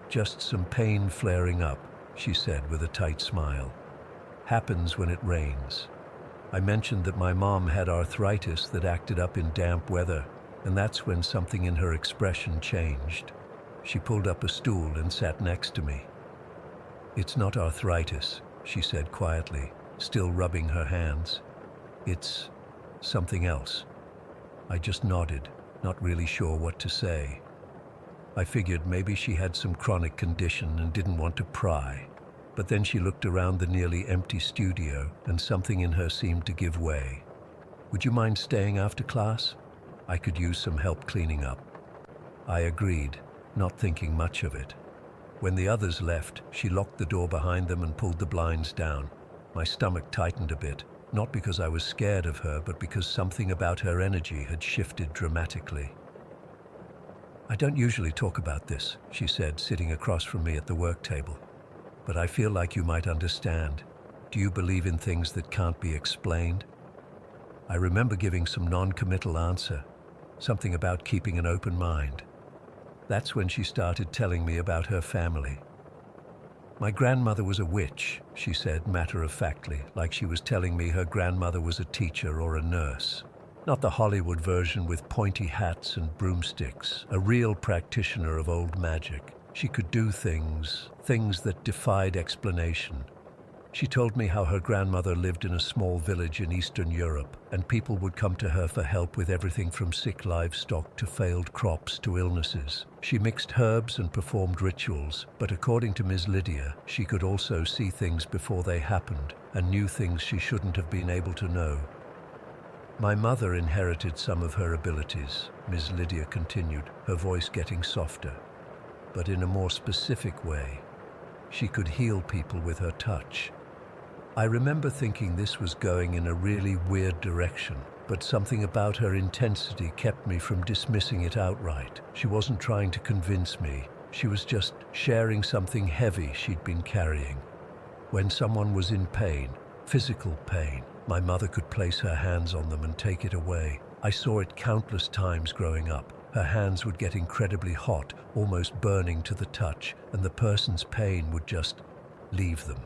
S1: "Just some pain flaring up," she said with a tight smile. "Happens when it rains." I mentioned that my mom had arthritis that acted up in damp weather, and that's when something in her expression changed. She pulled up a stool and sat next to me. "It's not arthritis," she said quietly, still rubbing her hands. "It's something else." I just nodded, not really sure what to say. I figured maybe she had some chronic condition and didn't want to pry. But then she looked around the nearly empty studio and something in her seemed to give way. "Would you mind staying after class? I could use some help cleaning up." I agreed, not thinking much of it. When the others left, she locked the door behind them and pulled the blinds down. My stomach tightened a bit, not because I was scared of her, but because something about her energy had shifted dramatically. "I don't usually talk about this," she said, sitting across from me at the work table. "But I feel like you might understand. Do you believe in things that can't be explained?" I remember giving some non-committal answer, something about keeping an open mind. That's when she started telling me about her family. "My grandmother was a witch," she said matter-of-factly, like she was telling me her grandmother was a teacher or a nurse. Not the Hollywood version with pointy hats and broomsticks, a real practitioner of old magic. She could do things that defied explanation. She told me how her grandmother lived in a small village in Eastern Europe, and people would come to her for help with everything from sick livestock to failed crops to illnesses. She mixed herbs and performed rituals, but according to Ms. Lydia, she could also see things before they happened and knew things she shouldn't have been able to know. "My mother inherited some of her abilities," Ms. Lydia continued, her voice getting softer, "but in a more specific way. She could heal people with her touch." I remember thinking this was going in a really weird direction, but something about her intensity kept me from dismissing it outright. She wasn't trying to convince me. She was just sharing something heavy she'd been carrying. When someone was in pain, physical pain, my mother could place her hands on them and take it away. I saw it countless times growing up. Her hands would get incredibly hot, almost burning to the touch, and the person's pain would just leave them.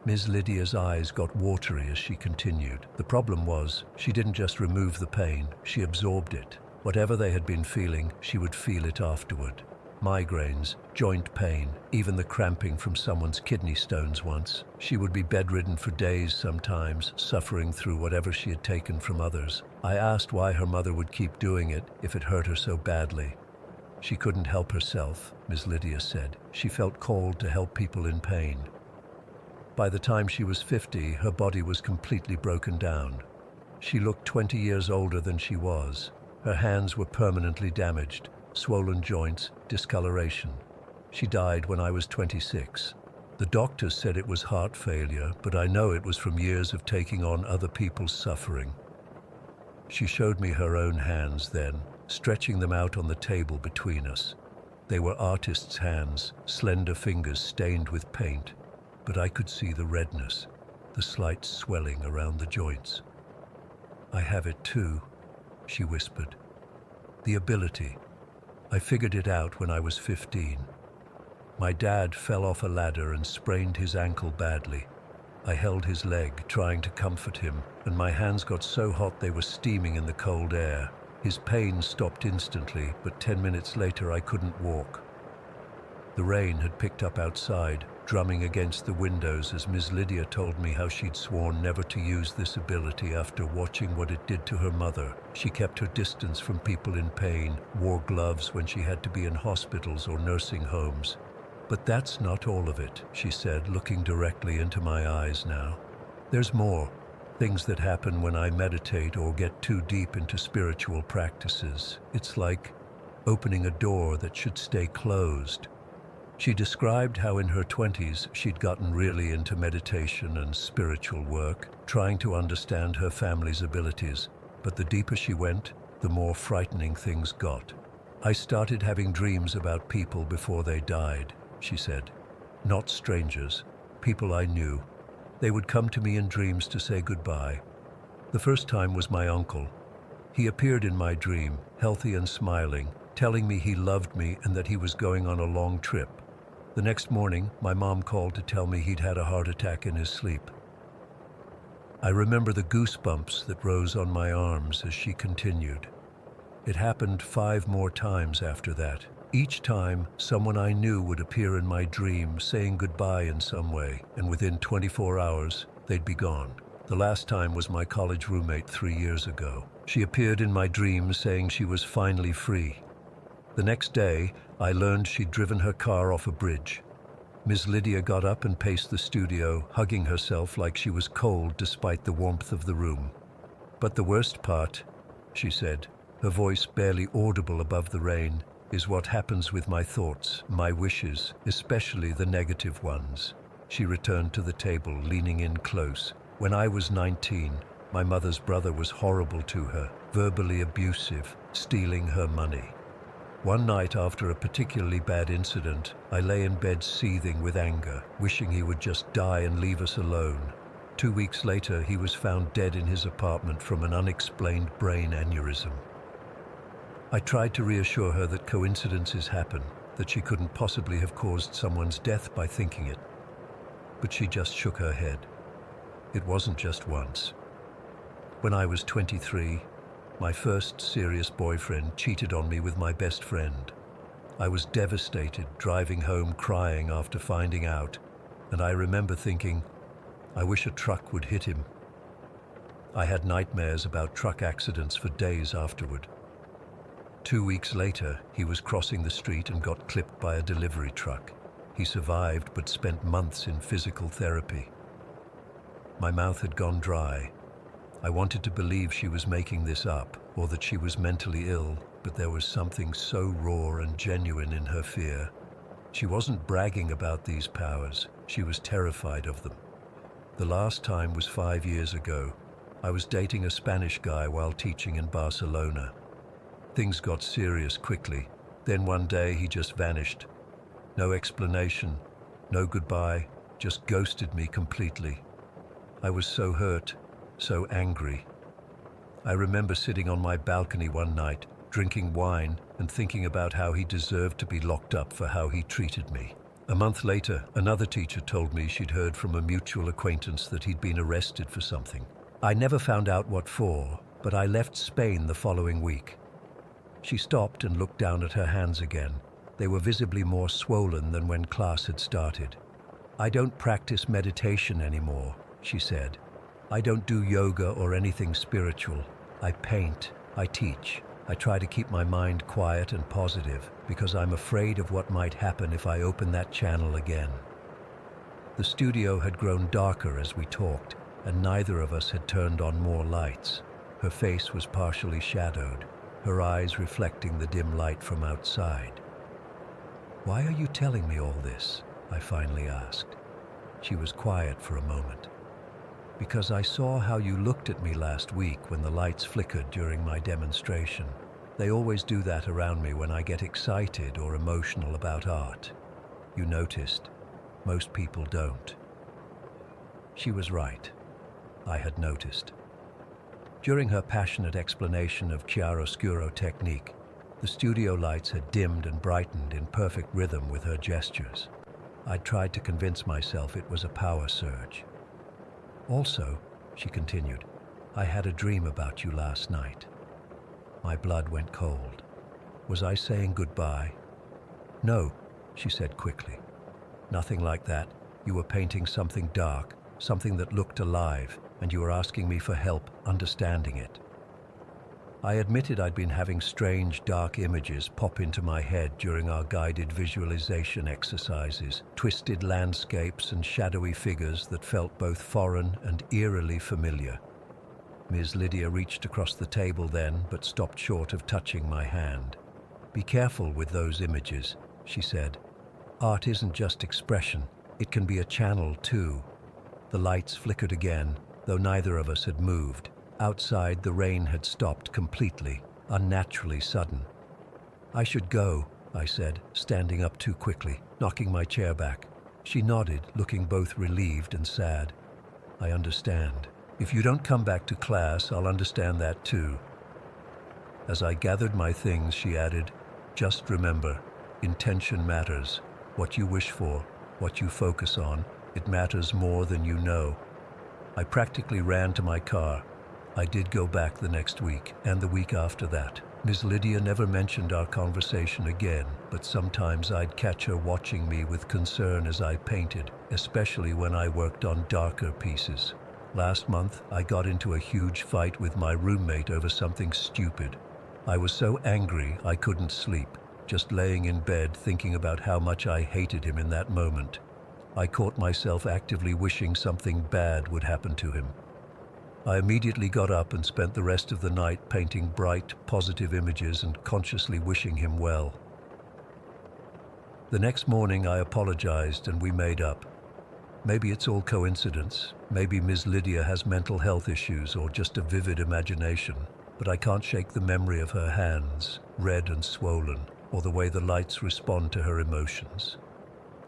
S1: Ms. Lydia's eyes got watery as she continued. The problem was, she didn't just remove the pain, she absorbed it. Whatever they had been feeling, she would feel it afterward. Migraines, joint pain, even the cramping from someone's kidney stones once. She would be bedridden for days sometimes, suffering through whatever she had taken from others. I asked why her mother would keep doing it if it hurt her so badly. "She couldn't help herself," Ms. Lydia said. "She felt called to help people in pain." By the time she was 50, her body was completely broken down. She looked 20 years older than she was. Her hands were permanently damaged, swollen joints, discoloration. She died when I was 26. The doctors said it was heart failure, but I know it was from years of taking on other people's suffering. She showed me her own hands then, stretching them out on the table between us. They were artist's hands, slender fingers stained with paint, but I could see the redness, the slight swelling around the joints. "I have it too," she whispered. "The ability. I figured it out when I was 15. My dad fell off a ladder and sprained his ankle badly. I held his leg, trying to comfort him, and my hands got so hot they were steaming in the cold air. His pain stopped instantly, but 10 minutes later I couldn't walk. The rain had picked up outside, drumming against the windows as Ms. Lydia told me how she'd sworn never to use this ability after watching what it did to her mother. She kept her distance from people in pain, wore gloves when she had to be in hospitals or nursing homes. "But that's not all of it," she said, looking directly into my eyes now. "There's more. Things that happen when I meditate or get too deep into spiritual practices. It's like opening a door that should stay closed." She described how in her 20s she'd gotten really into meditation and spiritual work, trying to understand her family's abilities. But the deeper she went, the more frightening things got. "I started having dreams about people before they died," she said. "Not strangers, people I knew. They would come to me in dreams to say goodbye. The first time was my uncle. He appeared in my dream, healthy and smiling, telling me he loved me and that he was going on a long trip. The next morning, my mom called to tell me he'd had a heart attack in his sleep. I remember the goosebumps that rose on my arms as she continued. It happened 5 more times after that. Each time, someone I knew would appear in my dream, saying goodbye in some way, and within 24 hours, they'd be gone. The last time was my college roommate 3 years ago. She appeared in my dream saying she was finally free. The next day, I learned she'd driven her car off a bridge. Ms. Lydia got up and paced the studio, hugging herself like she was cold despite the warmth of the room. "But the worst part," she said, her voice barely audible above the rain, "is what happens with my thoughts, my wishes, especially the negative ones." She returned to the table, leaning in close. "When I was 19, my mother's brother was horrible to her, verbally abusive, stealing her money. One night after a particularly bad incident, I lay in bed seething with anger, wishing he would just die and leave us alone. 2 weeks later, he was found dead in his apartment from an unexplained brain aneurysm. I tried to reassure her that coincidences happen, that she couldn't possibly have caused someone's death by thinking it. But she just shook her head. It wasn't just once. When I was 23, my first serious boyfriend cheated on me with my best friend. I was devastated, driving home crying after finding out, and I remember thinking, I wish a truck would hit him. I had nightmares about truck accidents for days afterward. 2 weeks later, he was crossing the street and got clipped by a delivery truck. He survived but spent months in physical therapy. My mouth had gone dry. I wanted to believe she was making this up, or that she was mentally ill, but there was something so raw and genuine in her fear. She wasn't bragging about these powers, she was terrified of them. The last time was 5 years ago. I was dating a Spanish guy while teaching in Barcelona. Things got serious quickly. Then one day he just vanished. No explanation, no goodbye, just ghosted me completely. I was so hurt, so angry. I remember sitting on my balcony one night, drinking wine and thinking about how he deserved to be locked up for how he treated me. A month later, another teacher told me she'd heard from a mutual acquaintance that he'd been arrested for something. I never found out what for, but I left Spain the following week. She stopped and looked down at her hands again. They were visibly more swollen than when class had started. "I don't practice meditation anymore," she said. "I don't do yoga or anything spiritual. I paint, I teach. I try to keep my mind quiet and positive because I'm afraid of what might happen if I open that channel again." The studio had grown darker as we talked, and neither of us had turned on more lights. Her face was partially shadowed, her eyes reflecting the dim light from outside. "Why are you telling me all this?" I finally asked. She was quiet for a moment. "Because I saw how you looked at me last week when the lights flickered during my demonstration. They always do that around me when I get excited or emotional about art. You noticed. Most people don't." She was right. I had noticed. During her passionate explanation of chiaroscuro technique, the studio lights had dimmed and brightened in perfect rhythm with her gestures. I'd tried to convince myself it was a power surge. "Also," she continued, "I had a dream about you last night." My blood went cold. Was I saying goodbye? "No," she said quickly. "Nothing like that. You were painting something dark, something that looked alive, and you were asking me for help understanding it." I admitted I'd been having strange, dark images pop into my head during our guided visualization exercises, twisted landscapes and shadowy figures that felt both foreign and eerily familiar. Ms. Lydia reached across the table then, but stopped short of touching my hand. "Be careful with those images," she said. "Art isn't just expression, it can be a channel too." The lights flickered again, though neither of us had moved. Outside, the rain had stopped completely, unnaturally sudden. "I should go," I said, standing up too quickly, knocking my chair back. She nodded, looking both relieved and sad. "I understand. If you don't come back to class, I'll understand that too." As I gathered my things, she added, "Just remember, intention matters. What you wish for, what you focus on, it matters more than you know." I practically ran to my car. I did go back the next week, and the week after that. Ms. Lydia never mentioned our conversation again, but sometimes I'd catch her watching me with concern as I painted, especially when I worked on darker pieces. Last month, I got into a huge fight with my roommate over something stupid. I was so angry I couldn't sleep, just laying in bed thinking about how much I hated him in that moment. I caught myself actively wishing something bad would happen to him. I immediately got up and spent the rest of the night painting bright, positive images and consciously wishing him well. The next morning I apologized and we made up. Maybe it's all coincidence, maybe Ms. Lydia has mental health issues or just a vivid imagination, but I can't shake the memory of her hands, red and swollen, or the way the lights respond to her emotions.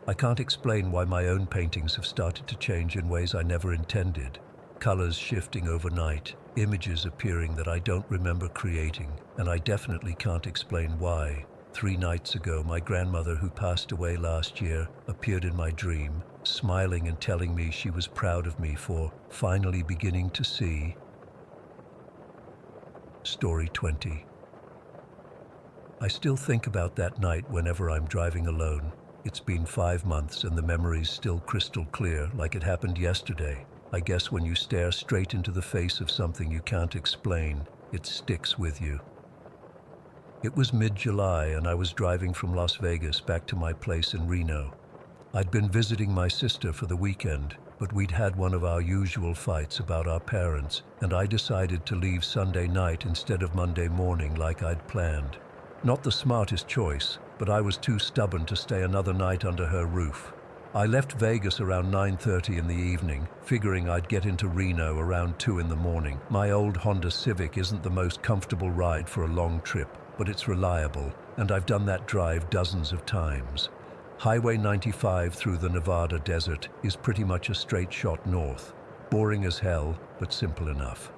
S1: I can't explain why my own paintings have started to change in ways I never intended. Colors shifting overnight, images appearing that I don't remember creating, and I definitely can't explain why. 3 nights ago, my grandmother, who passed away last year, appeared in my dream, smiling and telling me she was proud of me for finally beginning to see. Story 20. I still think about that night whenever I'm driving alone. It's been 5 months and the memory's still crystal clear, like it happened yesterday. I guess when you stare straight into the face of something you can't explain, it sticks with you. It was mid-July and I was driving from Las Vegas back to my place in Reno. I'd been visiting my sister for the weekend, but we'd had one of our usual fights about our parents, and I decided to leave Sunday night instead of Monday morning like I'd planned. Not the smartest choice, but I was too stubborn to stay another night under her roof. I left Vegas around 9:30 in the evening, figuring I'd get into Reno around 2 in the morning. My old Honda Civic isn't the most comfortable ride for a long trip, but it's reliable, and I've done that drive dozens of times. Highway 95 through the Nevada desert is pretty much a straight shot north. Boring as hell, but simple enough.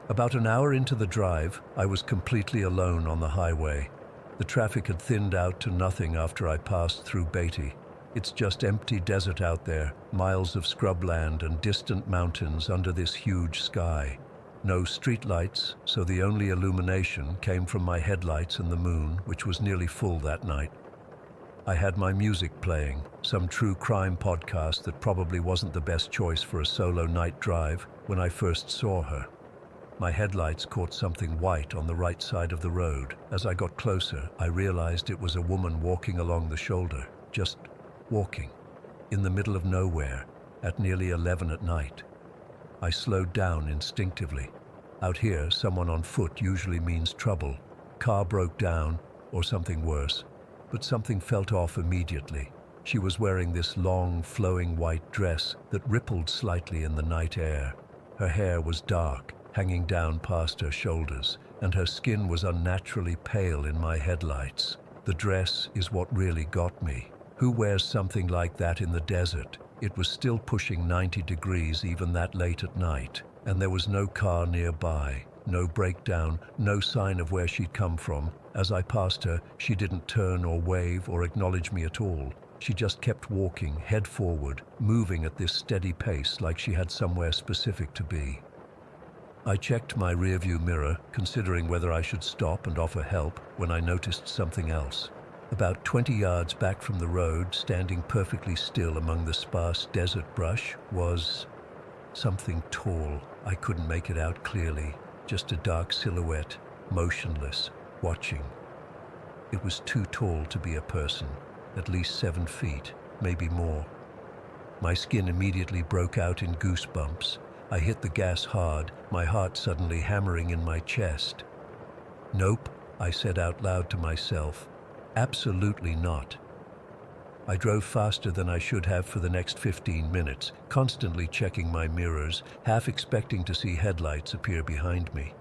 S1: About an hour into the drive, I was completely alone on the highway. The traffic had thinned out to nothing after I passed through Beatty. It's just empty desert out there, miles of scrubland and distant mountains under this huge sky. No streetlights, so the only illumination came from my headlights and the moon, which was nearly full that night. I had my music playing, some true crime podcast that probably wasn't the best choice for a solo night drive, when I first saw her. My headlights caught something white on the right side of the road. As I got closer, I realized it was a woman walking along the shoulder, just walking. in the middle of nowhere, at nearly 11 at night. I slowed down instinctively. Out here, someone on foot usually means trouble. Car broke down, or something worse. But something felt off immediately. She was wearing this long, flowing white dress that rippled slightly in the night air. Her hair was dark, hanging down past her shoulders, and her skin was unnaturally pale in my headlights. The dress is what really got me. Who wears something like that in the desert? It was still pushing 90 degrees even that late at night, and there was no car nearby, no breakdown, no sign of where she'd come from. As I passed her, she didn't turn or wave or acknowledge me at all. She just kept walking, head forward, moving at this steady pace like she had somewhere specific to be. I checked my rearview mirror, considering whether I should stop and offer help, when I noticed something else. About 20 yards back from the road, standing perfectly still among the sparse desert brush, was something tall. I couldn't make it out clearly, just a dark silhouette, motionless, watching. It was too tall to be a person, at least 7 feet, maybe more. My skin immediately broke out in goosebumps. I hit the gas hard, my heart suddenly hammering in my chest. "Nope," I said out loud to myself. "Absolutely not." I drove faster than I should have for the next 15 minutes, constantly checking my mirrors, half expecting to see headlights appear behind me.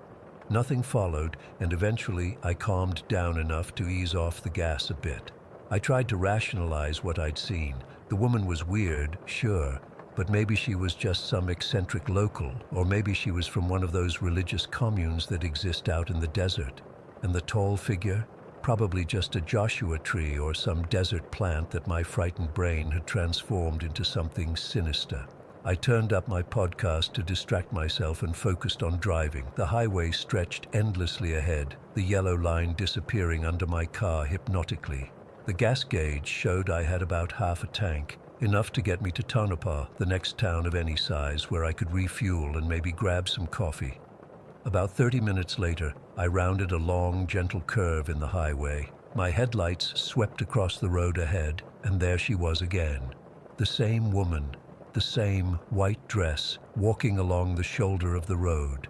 S1: Nothing followed, and eventually I calmed down enough to ease off the gas a bit. I tried to rationalize what I'd seen. The woman was weird, sure, but maybe she was just some eccentric local, or maybe she was from one of those religious communes that exist out in the desert. And the tall figure? Probably just a Joshua tree or some desert plant that my frightened brain had transformed into something sinister. I turned up my podcast to distract myself and focused on driving. The highway stretched endlessly ahead, the yellow line disappearing under my car hypnotically. The gas gauge showed I had about half a tank, enough to get me to Tonopah, the next town of any size, where I could refuel and maybe grab some coffee. About 30 minutes later, I rounded a long, gentle curve in the highway. My headlights swept across the road ahead, and there she was again. The same woman, the same white dress, walking along the shoulder of the road.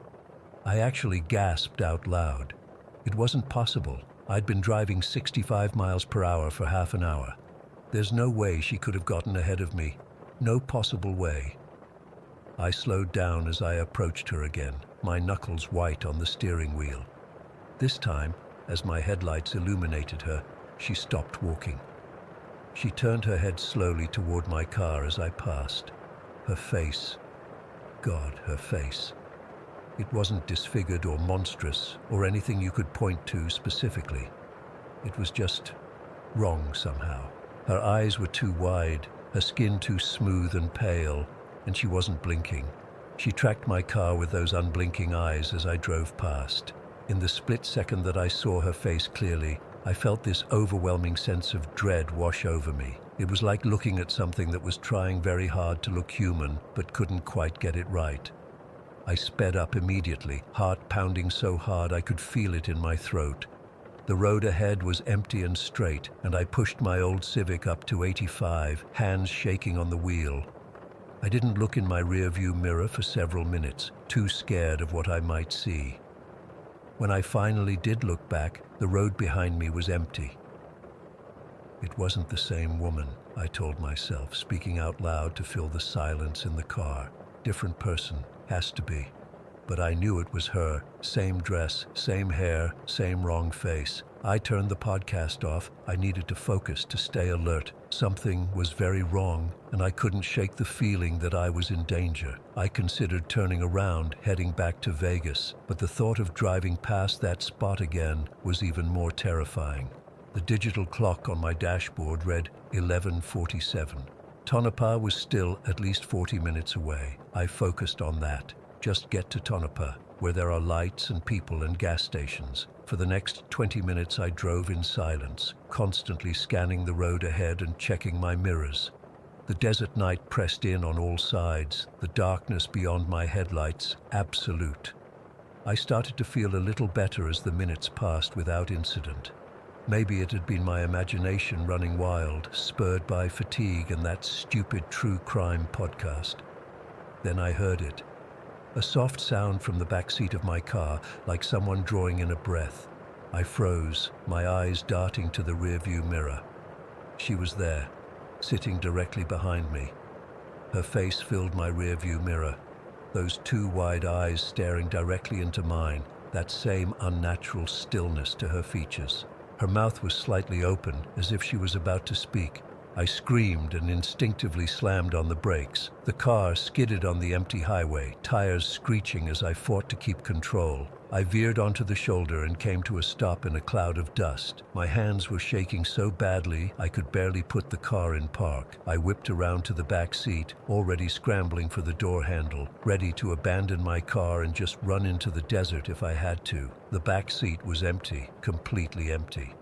S1: I actually gasped out loud. It wasn't possible. I'd been driving 65 miles per hour for half an hour. There's no way she could have gotten ahead of me. No possible way. I slowed down as I approached her again, my knuckles white on the steering wheel. This time, as my headlights illuminated her, she stopped walking. She turned her head slowly toward my car as I passed. Her face. God, her face. It wasn't disfigured or monstrous or anything you could point to specifically. It was just wrong somehow. Her eyes were too wide, her skin too smooth and pale, and she wasn't blinking. She tracked my car with those unblinking eyes as I drove past. In the split second that I saw her face clearly, I felt this overwhelming sense of dread wash over me. It was like looking at something that was trying very hard to look human, but couldn't quite get it right. I sped up immediately, heart pounding so hard I could feel it in my throat. The road ahead was empty and straight, and I pushed my old Civic up to 85, hands shaking on the wheel. I didn't look in my rearview mirror for several minutes, too scared of what I might see. When I finally did look back, the road behind me was empty. It wasn't the same woman, I told myself, speaking out loud to fill the silence in the car. Different person, has to be. But I knew it was her. Same dress, same hair, same wrong face. I turned the podcast off. I needed to focus, to stay alert. Something was very wrong, and I couldn't shake the feeling that I was in danger. I considered turning around, heading back to Vegas, but the thought of driving past that spot again was even more terrifying. The digital clock on my dashboard read 11:47. Tonopah was still at least 40 minutes away. I focused on that. Just get to Tonopah, where there are lights and people and gas stations. For the next 20 minutes I drove in silence, constantly scanning the road ahead and checking my mirrors. The desert night pressed in on all sides, the darkness beyond my headlights, absolute. I started to feel a little better as the minutes passed without incident. Maybe it had been my imagination running wild, spurred by fatigue and that stupid true crime podcast. Then I heard it. A soft sound from the back seat of my car, like someone drawing in a breath. I froze, my eyes darting to the rearview mirror. She was there, sitting directly behind me. Her face filled my rearview mirror, those two wide eyes staring directly into mine, that same unnatural stillness to her features. Her mouth was slightly open, as if she was about to speak. I screamed and instinctively slammed on the brakes. The car skidded on the empty highway, tires screeching as I fought to keep control. I veered onto the shoulder and came to a stop in a cloud of dust. My hands were shaking so badly I could barely put the car in park. I whipped around to the back seat, already scrambling for the door handle, ready to abandon my car and just run into the desert if I had to. The back seat was empty, completely empty.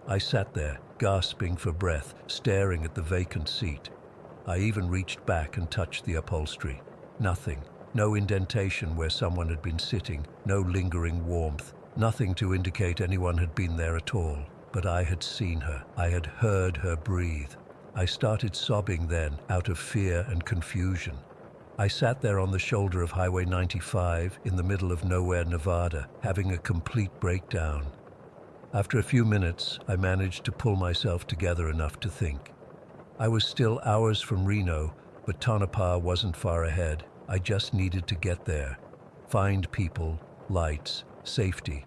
S1: I sat there, gasping for breath, staring at the vacant seat. I even reached back and touched the upholstery. Nothing. No indentation where someone had been sitting, no lingering warmth, nothing to indicate anyone had been there at all. But I had seen her. I had heard her breathe. I started sobbing then, out of fear and confusion. I sat there on the shoulder of Highway 95, in the middle of nowhere, Nevada, having a complete breakdown. After a few minutes, I managed to pull myself together enough to think. I was still hours from Reno, but Tonopah wasn't far ahead. I just needed to get there, find people, lights, safety.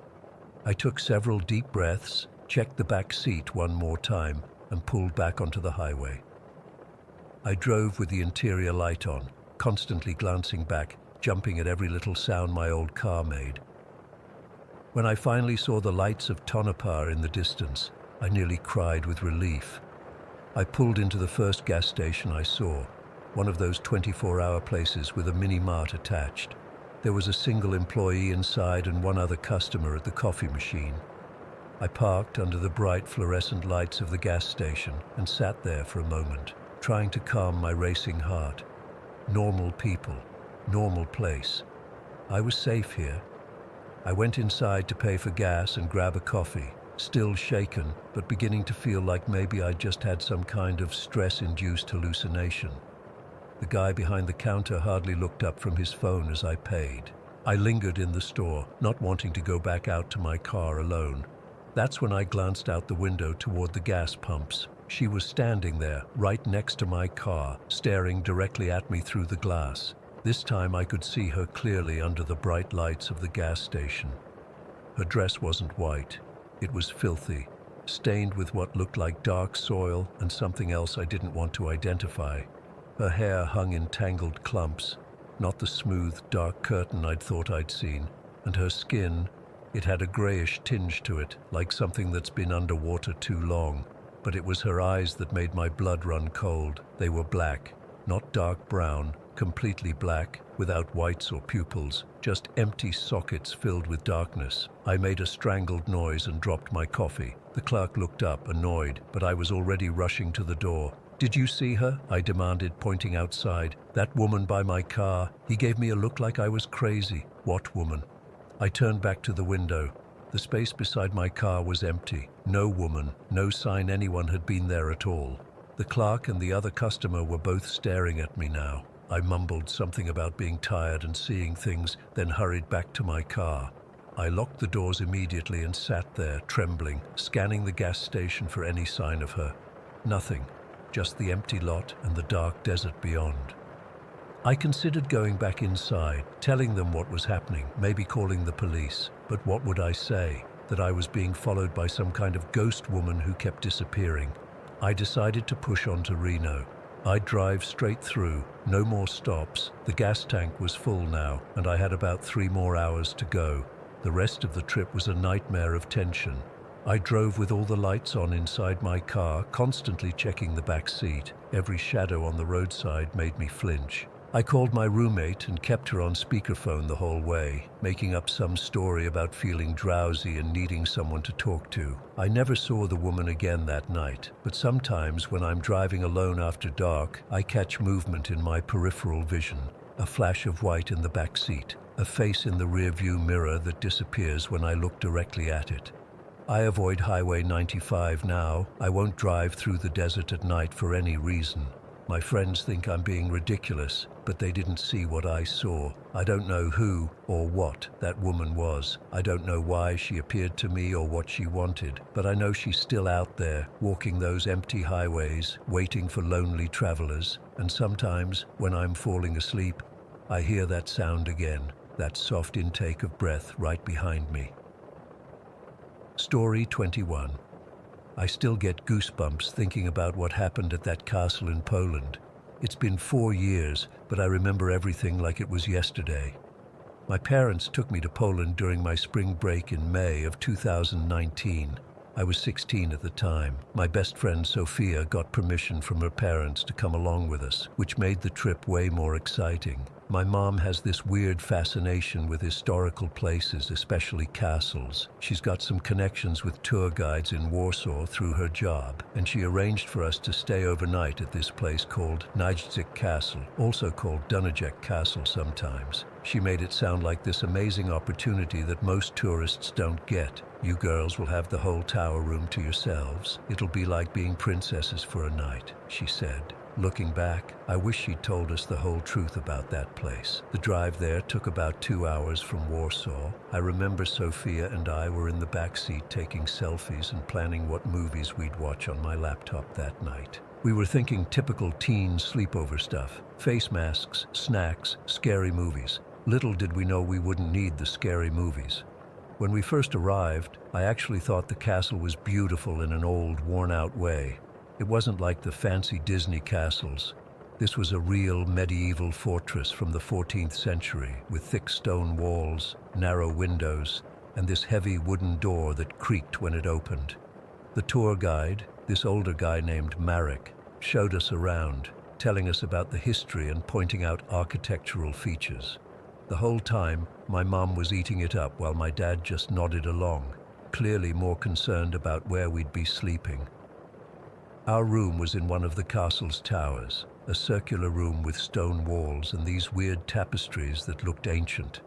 S1: I took several deep breaths, checked the back seat one more time, and pulled back onto the highway. I drove with the interior light on, constantly glancing back, jumping at every little sound my old car made. When I finally saw the lights of Tonopah in the distance, I nearly cried with relief. I pulled into the first gas station I saw, one of those 24-hour places with a mini-mart attached. There was a single employee inside and one other customer at the coffee machine. I parked under the bright fluorescent lights of the gas station and sat there for a moment, trying to calm my racing heart. Normal people, normal place. I was safe here. I went inside to pay for gas and grab a coffee, still shaken, but beginning to feel like maybe I'd just had some kind of stress-induced hallucination. The guy behind the counter hardly looked up from his phone as I paid. I lingered in the store, not wanting to go back out to my car alone. That's when I glanced out the window toward the gas pumps. She was standing there, right next to my car, staring directly at me through the glass. This time I could see her clearly under the bright lights of the gas station. Her dress wasn't white. It was filthy, stained with what looked like dark soil and something else I didn't want to identify. Her hair hung in tangled clumps, not the smooth, dark curtain I'd thought I'd seen, and her skin, it had a grayish tinge to it, like something that's been underwater too long. But it was her eyes that made my blood run cold. They were black, not dark brown, completely black, without whites or pupils, just empty sockets filled with darkness. I made a strangled noise and dropped my coffee. The clerk looked up, annoyed, but I was already rushing to the door. "Did you see her?" I demanded, pointing outside. "That woman by my car." He gave me a look like I was crazy. "What woman?" I turned back to the window. The space beside my car was empty. No woman, no sign anyone had been there at all. The clerk and the other customer were both staring at me now. I mumbled something about being tired and seeing things, then hurried back to my car. I locked the doors immediately and sat there, trembling, scanning the gas station for any sign of her. Nothing. Just the empty lot and the dark desert beyond. I considered going back inside, telling them what was happening, maybe calling the police. But what would I say? That I was being followed by some kind of ghost woman who kept disappearing. I decided to push on to Reno. I'd drive straight through, no more stops. The gas tank was full now, and I had about 3 more hours to go. The rest of the trip was a nightmare of tension. I drove with all the lights on inside my car, constantly checking the back seat. Every shadow on the roadside made me flinch. I called my roommate and kept her on speakerphone the whole way, making up some story about feeling drowsy and needing someone to talk to. I never saw the woman again that night, but sometimes when I'm driving alone after dark, I catch movement in my peripheral vision. A flash of white in the back seat, a face in the rearview mirror that disappears when I look directly at it. I avoid Highway 95 now. I won't drive through the desert at night for any reason. My friends think I'm being ridiculous, but they didn't see what I saw. I don't know who or what that woman was. I don't know why she appeared to me or what she wanted, but I know she's still out there, walking those empty highways, waiting for lonely travelers. And sometimes, when I'm falling asleep, I hear that sound again, that soft intake of breath right behind me. Story 21. I still get goosebumps thinking about what happened at that castle in Poland. It's been 4 years, but I remember everything like it was yesterday. My parents took me to Poland during my spring break in May of 2019. I was 16 at the time. My best friend Sophia got permission from her parents to come along with us, which made the trip way more exciting. My mom has this weird fascination with historical places, especially castles. She's got some connections with tour guides in Warsaw through her job, and she arranged for us to stay overnight at this place called Nijdzik Castle, also called Dunajec Castle sometimes. She made it sound like this amazing opportunity that most tourists don't get. You girls will have the whole tower room to yourselves. It'll be like being princesses for a night, she said. Looking back, I wish she'd told us the whole truth about that place. The drive there took about 2 hours from Warsaw. I remember Sophia and I were in the back seat taking selfies and planning what movies we'd watch on my laptop that night. We were thinking typical teen sleepover stuff. Face masks, snacks, scary movies. Little did we know we wouldn't need the scary movies. When we first arrived, I actually thought the castle was beautiful in an old, worn-out way. It wasn't like the fancy Disney castles. This was a real medieval fortress from the 14th century, with thick stone walls, narrow windows, and this heavy wooden door that creaked when it opened. The tour guide, this older guy named Marek, showed us around, telling us about the history and pointing out architectural features. The whole time, my mom was eating it up while my dad just nodded along, clearly more concerned about where we'd be sleeping. Our room was in one of the castle's towers, a circular room with stone walls and these weird tapestries that looked ancient.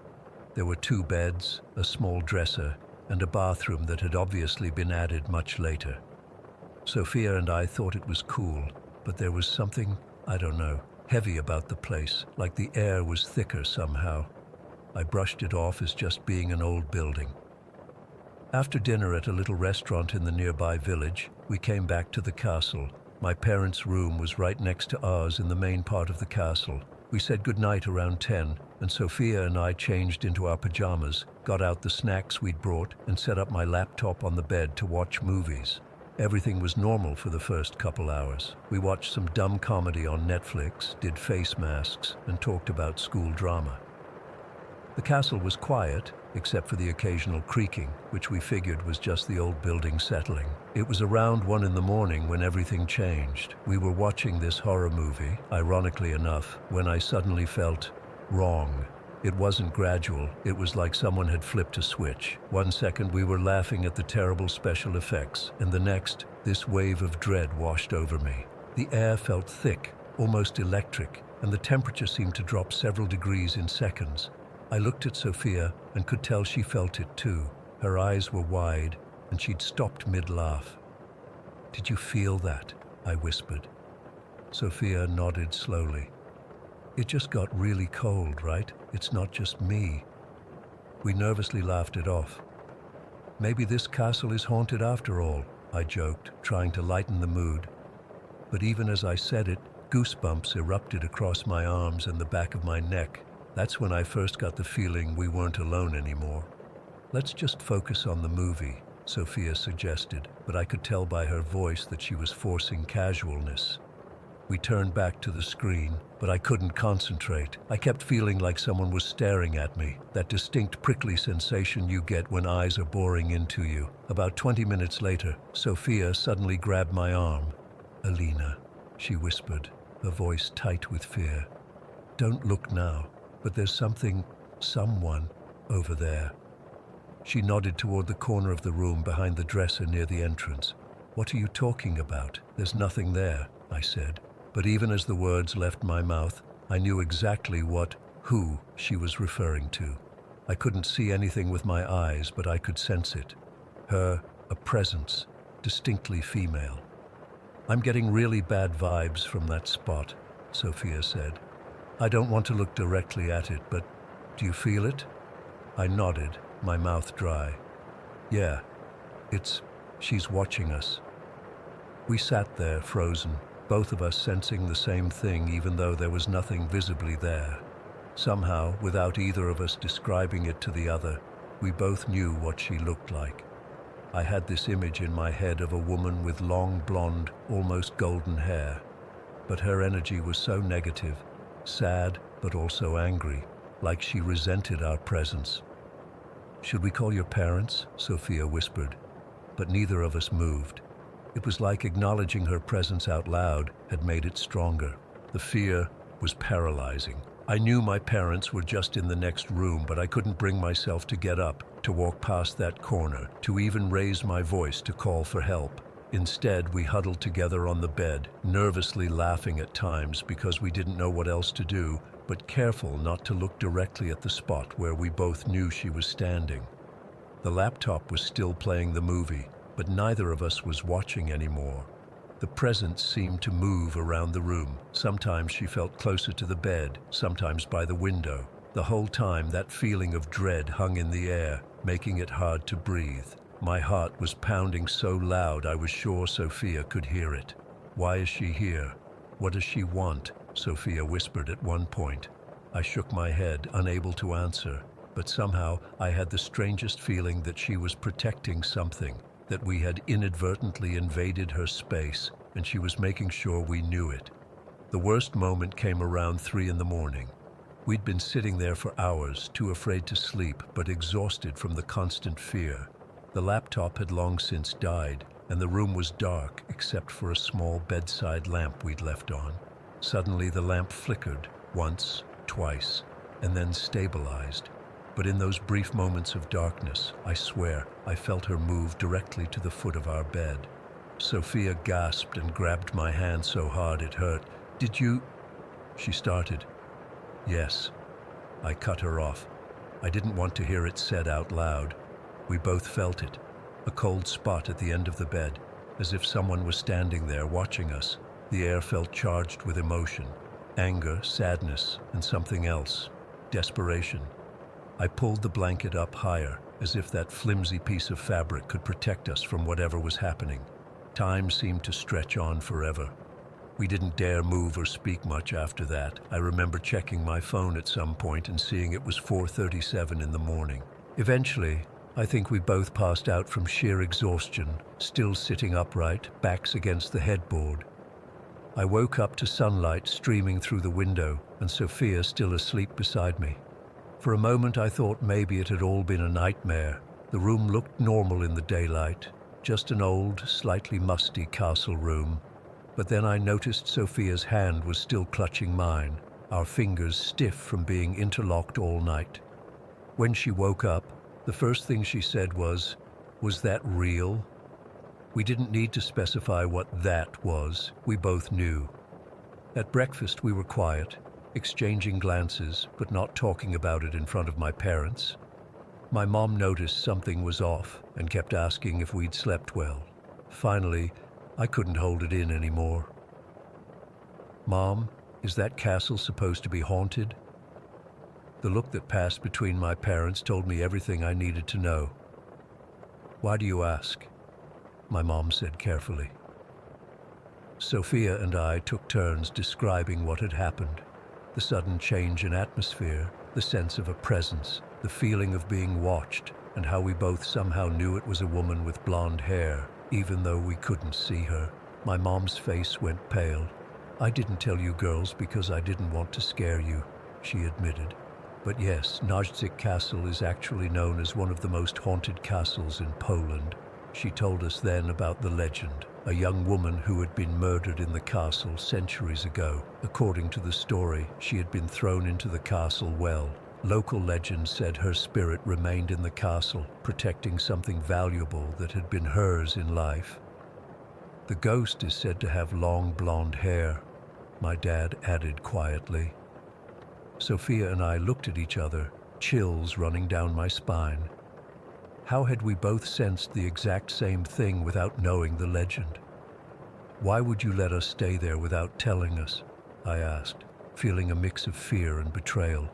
S1: There were 2 beds, a small dresser, and a bathroom that had obviously been added much later. Sophia and I thought it was cool, but there was something, I don't know, heavy about the place, like the air was thicker somehow. I brushed it off as just being an old building. After dinner at a little restaurant in the nearby village, we came back to the castle. My parents' room was right next to ours in the main part of the castle. We said goodnight around 10, and Sophia and I changed into our pajamas, got out the snacks we'd brought, and set up my laptop on the bed to watch movies. Everything was normal for the first couple hours. We watched some dumb comedy on Netflix, did face masks, and talked about school drama. The castle was quiet, except for the occasional creaking, which we figured was just the old building settling. It was around 1 in the morning when everything changed. We were watching this horror movie, ironically enough, when I suddenly felt wrong. It wasn't gradual, it was like someone had flipped a switch. 1 second we were laughing at the terrible special effects, and the next, this wave of dread washed over me. The air felt thick, almost electric, and the temperature seemed to drop several degrees in seconds. I looked at Sophia and could tell she felt it too. Her eyes were wide, and she'd stopped mid-laugh. "Did you feel that?" I whispered. Sophia nodded slowly. "It just got really cold, right? It's not just me." We nervously laughed it off. "Maybe this castle is haunted after all," I joked, trying to lighten the mood. But even as I said it, goosebumps erupted across my arms and the back of my neck. That's when I first got the feeling we weren't alone anymore. "Let's just focus on the movie," Sophia suggested, but I could tell by her voice that she was forcing casualness. We turned back to the screen, but I couldn't concentrate. I kept feeling like someone was staring at me, that distinct prickly sensation you get when eyes are boring into you. About 20 minutes later, Sophia suddenly grabbed my arm. "Alina," she whispered, her voice tight with fear. "Don't look now, but there's someone over there." She nodded toward the corner of the room behind the dresser near the entrance. "What are you talking about? There's nothing there," I said. But even as the words left my mouth, I knew exactly who she was referring to. I couldn't see anything with my eyes, but I could sense it. Her a presence, distinctly female. "I'm getting really bad vibes from that spot," Sophia said. "I don't want to look directly at it, but do you feel it?" I nodded, my mouth dry. "Yeah, she's watching us." We sat there, frozen, both of us sensing the same thing even though there was nothing visibly there. Somehow, without either of us describing it to the other, we both knew what she looked like. I had this image in my head of a woman with long blonde, almost golden hair. But her energy was so negative, sad but also angry, like she resented our presence. "Should we call your parents?" Sophia whispered, but neither of us moved. It was like acknowledging her presence out loud had made it stronger. The fear was paralyzing. I knew my parents were just in the next room, but I couldn't bring myself to get up, to walk past that corner, to even raise my voice to call for help. Instead, we huddled together on the bed, nervously laughing at times because we didn't know what else to do, but careful not to look directly at the spot where we both knew she was standing. The laptop was still playing the movie, but neither of us was watching anymore. The presence seemed to move around the room. Sometimes she felt closer to the bed, sometimes by the window. The whole time, that feeling of dread hung in the air, making it hard to breathe. My heart was pounding so loud I was sure Sophia could hear it. "Why is she here? What does she want?" Sophia whispered at one point. I shook my head, unable to answer, but somehow I had the strangest feeling that she was protecting something, that we had inadvertently invaded her space, and she was making sure we knew it. The worst moment came around 3 in the morning. We'd been sitting there for hours, too afraid to sleep, but exhausted from the constant fear. The laptop had long since died, and the room was dark except for a small bedside lamp we'd left on. Suddenly the lamp flickered, once, twice, and then stabilized. But in those brief moments of darkness, I swear, I felt her move directly to the foot of our bed. Sophia gasped and grabbed my hand so hard it hurt. "Did you—" she started. "Yes." I cut her off. I didn't want to hear it said out loud. We both felt it, a cold spot at the end of the bed, as if someone was standing there watching us. The air felt charged with emotion, anger, sadness, and something else, desperation. I pulled the blanket up higher, as if that flimsy piece of fabric could protect us from whatever was happening. Time seemed to stretch on forever. We didn't dare move or speak much after that. I remember checking my phone at some point and seeing it was 4:37 in the morning. Eventually, I think we both passed out from sheer exhaustion, still sitting upright, backs against the headboard. I woke up to sunlight streaming through the window and Sophia still asleep beside me. For a moment I thought maybe it had all been a nightmare. The room looked normal in the daylight, just an old, slightly musty castle room. But then I noticed Sophia's hand was still clutching mine, our fingers stiff from being interlocked all night. When she woke up, the first thing she said was that real? We didn't need to specify what that was. We both knew. At breakfast we were quiet, exchanging glances, but not talking about it in front of my parents. My mom noticed something was off and kept asking if we'd slept well. Finally, I couldn't hold it in anymore. "Mom, is that castle supposed to be haunted?" The look that passed between my parents told me everything I needed to know. "Why do you ask?" my mom said carefully. Sophia and I took turns describing what had happened. The sudden change in atmosphere, the sense of a presence, the feeling of being watched, and how we both somehow knew it was a woman with blonde hair, even though we couldn't see her. My mom's face went pale. "I didn't tell you girls because I didn't want to scare you," she admitted. "But yes, Nojdzik Castle is actually known as one of the most haunted castles in Poland." She told us then about the legend, a young woman who had been murdered in the castle centuries ago. According to the story, she had been thrown into the castle well. Local legend said her spirit remained in the castle, protecting something valuable that had been hers in life. "The ghost is said to have long blonde hair," my dad added quietly. Sophia and I looked at each other, chills running down my spine. How had we both sensed the exact same thing without knowing the legend? Why would you let us stay there without telling us? I asked, feeling a mix of fear and betrayal.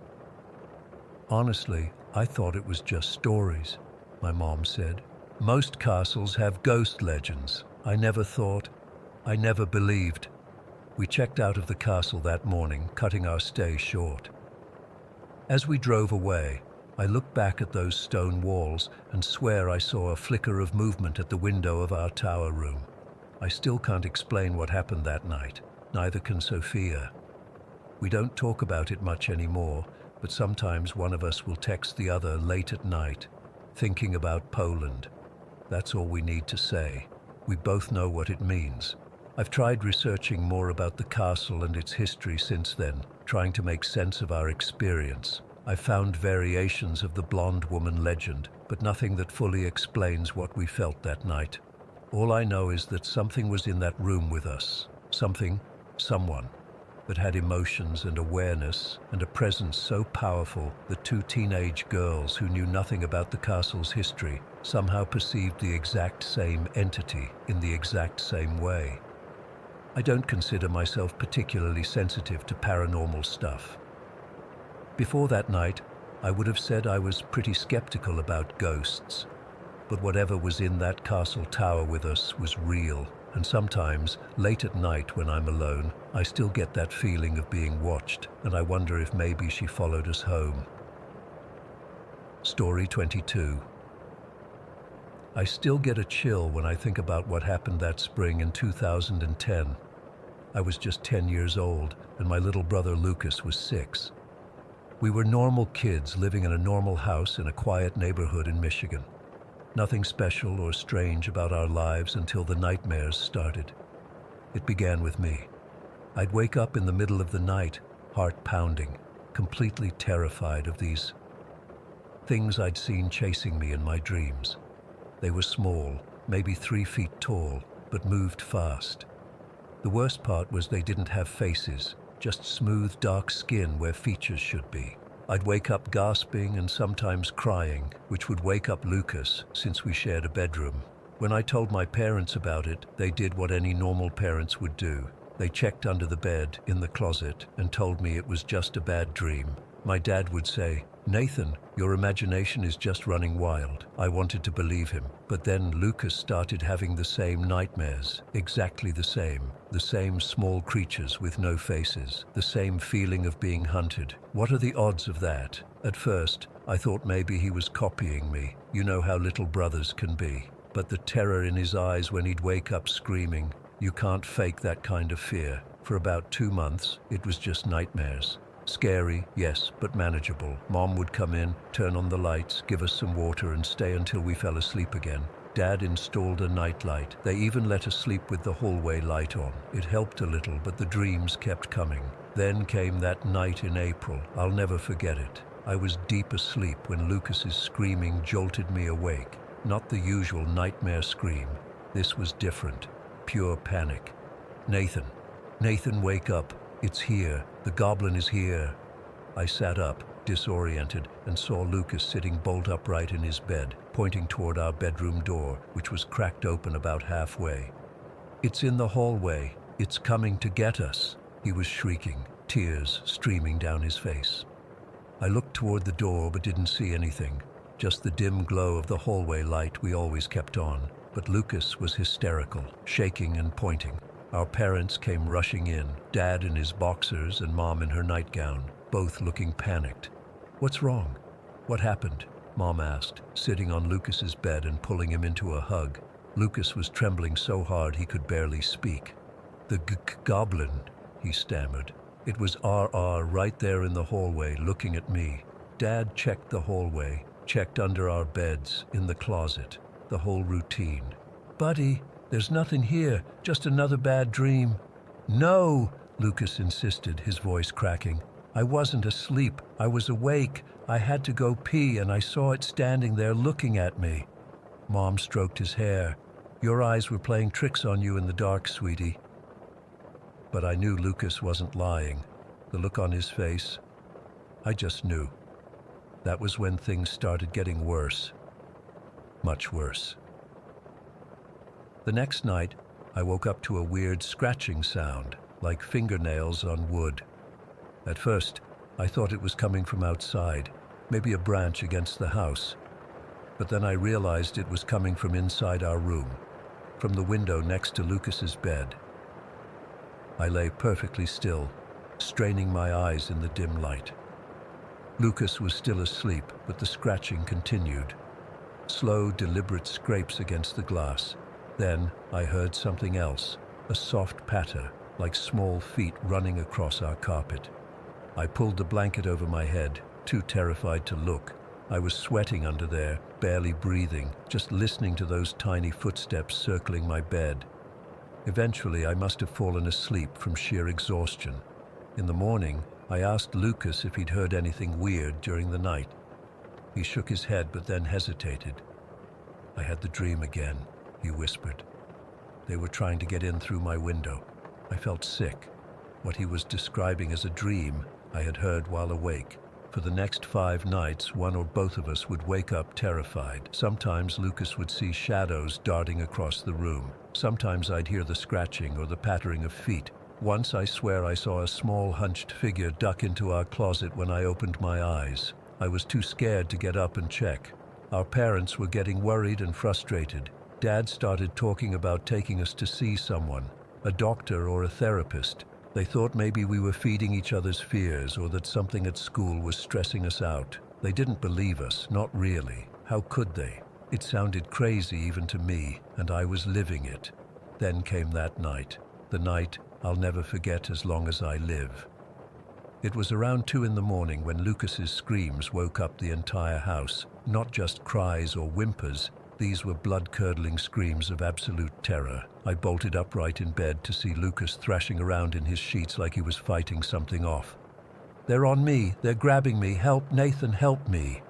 S1: Honestly, I thought it was just stories, my mom said. Most castles have ghost legends. I never believed. We checked out of the castle that morning, cutting our stay short. As we drove away, I looked back at those stone walls and swear I saw a flicker of movement at the window of our tower room. I still can't explain what happened that night. Neither can Sophia. We don't talk about it much anymore, but sometimes one of us will text the other late at night, thinking about Poland. That's all we need to say. We both know what it means. I've tried researching more about the castle and its history since then, trying to make sense of our experience. I've found variations of the blonde woman legend, but nothing that fully explains what we felt that night. All I know is that something was in that room with us. Someone, that had emotions and awareness and a presence so powerful that two teenage girls who knew nothing about the castle's history somehow perceived the exact same entity in the exact same way. I don't consider myself particularly sensitive to paranormal stuff. Before that night, I would have said I was pretty skeptical about ghosts, but whatever was in that castle tower with us was real, and sometimes, late at night when I'm alone, I still get that feeling of being watched, and I wonder if maybe she followed us home. Story 22. I still get a chill when I think about what happened that spring in 2010. I was just 10 years old, and my little brother Lucas was 6. We were normal kids living in a normal house in a quiet neighborhood in Michigan. Nothing special or strange about our lives until the nightmares started. It began with me. I'd wake up in the middle of the night, heart pounding, completely terrified of these things I'd seen chasing me in my dreams. They were small, maybe 3 feet tall, but moved fast. The worst part was they didn't have faces, just smooth, dark skin where features should be. I'd wake up gasping and sometimes crying, which would wake up Lucas since we shared a bedroom. When I told my parents about it, they did what any normal parents would do. They checked under the bed, in the closet, and told me it was just a bad dream. My dad would say, "Nathan, your imagination is just running wild." I wanted to believe him, but then Lucas started having the same nightmares, exactly the same small creatures with no faces, the same feeling of being hunted. What are the odds of that? At first, I thought maybe he was copying me. You know how little brothers can be. But the terror in his eyes when he'd wake up screaming, you can't fake that kind of fear. For about 2 months, it was just nightmares. Scary, yes, but manageable. Mom would come in, turn on the lights, give us some water and stay until we fell asleep again. Dad installed a nightlight. They even let us sleep with the hallway light on. It helped a little, but the dreams kept coming. Then came that night in April. I'll never forget it. I was deep asleep when Lucas's screaming jolted me awake. Not the usual nightmare scream. This was different. Pure panic. Nathan, wake up. It's here. The goblin is here. I sat up, disoriented, and saw Lucas sitting bolt upright in his bed, pointing toward our bedroom door, which was cracked open about halfway. "It's in the hallway. It's coming to get us," he was shrieking, tears streaming down his face. I looked toward the door but didn't see anything, just the dim glow of the hallway light we always kept on. But Lucas was hysterical, shaking and pointing. Our parents came rushing in, Dad in his boxers and Mom in her nightgown, both looking panicked. "What's wrong? What happened?" Mom asked, sitting on Lucas's bed and pulling him into a hug. Lucas was trembling so hard he could barely speak. "The goblin," he stammered. "It was RR right there in the hallway looking at me." Dad checked the hallway, checked under our beds, in the closet, the whole routine. "Buddy, there's nothing here, just another bad dream." "No," Lucas insisted, his voice cracking. "I wasn't asleep. I was awake. I had to go pee and I saw it standing there looking at me." Mom stroked his hair. "Your eyes were playing tricks on you in the dark, sweetie." But I knew Lucas wasn't lying. The look on his face, I just knew. That was when things started getting worse. much worse. The next night, I woke up to a weird scratching sound, like fingernails on wood. At first, I thought it was coming from outside, maybe a branch against the house. But then I realized it was coming from inside our room, from the window next to Lucas's bed. I lay perfectly still, straining my eyes in the dim light. Lucas was still asleep, but the scratching continued. Slow, deliberate scrapes against the glass. Then I heard something else, a soft patter, like small feet running across our carpet. I pulled the blanket over my head, too terrified to look. I was sweating under there, barely breathing, just listening to those tiny footsteps circling my bed. Eventually, I must have fallen asleep from sheer exhaustion. In the morning, I asked Lucas if he'd heard anything weird during the night. He shook his head but then hesitated. "I had the dream again," he whispered. "They were trying to get in through my window. I felt sick. What he was describing as a dream, I had heard while awake. For the next 5 nights, one or both of us would wake up terrified. Sometimes Lucas would see shadows darting across the room. Sometimes I'd hear the scratching or the pattering of feet. Once I swear I saw a small hunched figure duck into our closet when I opened my eyes. I was too scared to get up and check. Our parents were getting worried and frustrated. Dad started talking about taking us to see someone, a doctor or a therapist. They thought maybe we were feeding each other's fears or that something at school was stressing us out. They didn't believe us, not really. How could they? It sounded crazy even to me, and I was living it. Then came that night, the night I'll never forget as long as I live. It was around 2 in the morning when Lucas's screams woke up the entire house. Not just cries or whimpers, these were blood-curdling screams of absolute terror. I bolted upright in bed to see Lucas thrashing around in his sheets like he was fighting something off. "They're on me! They're grabbing me! Help, Nathan, help me!"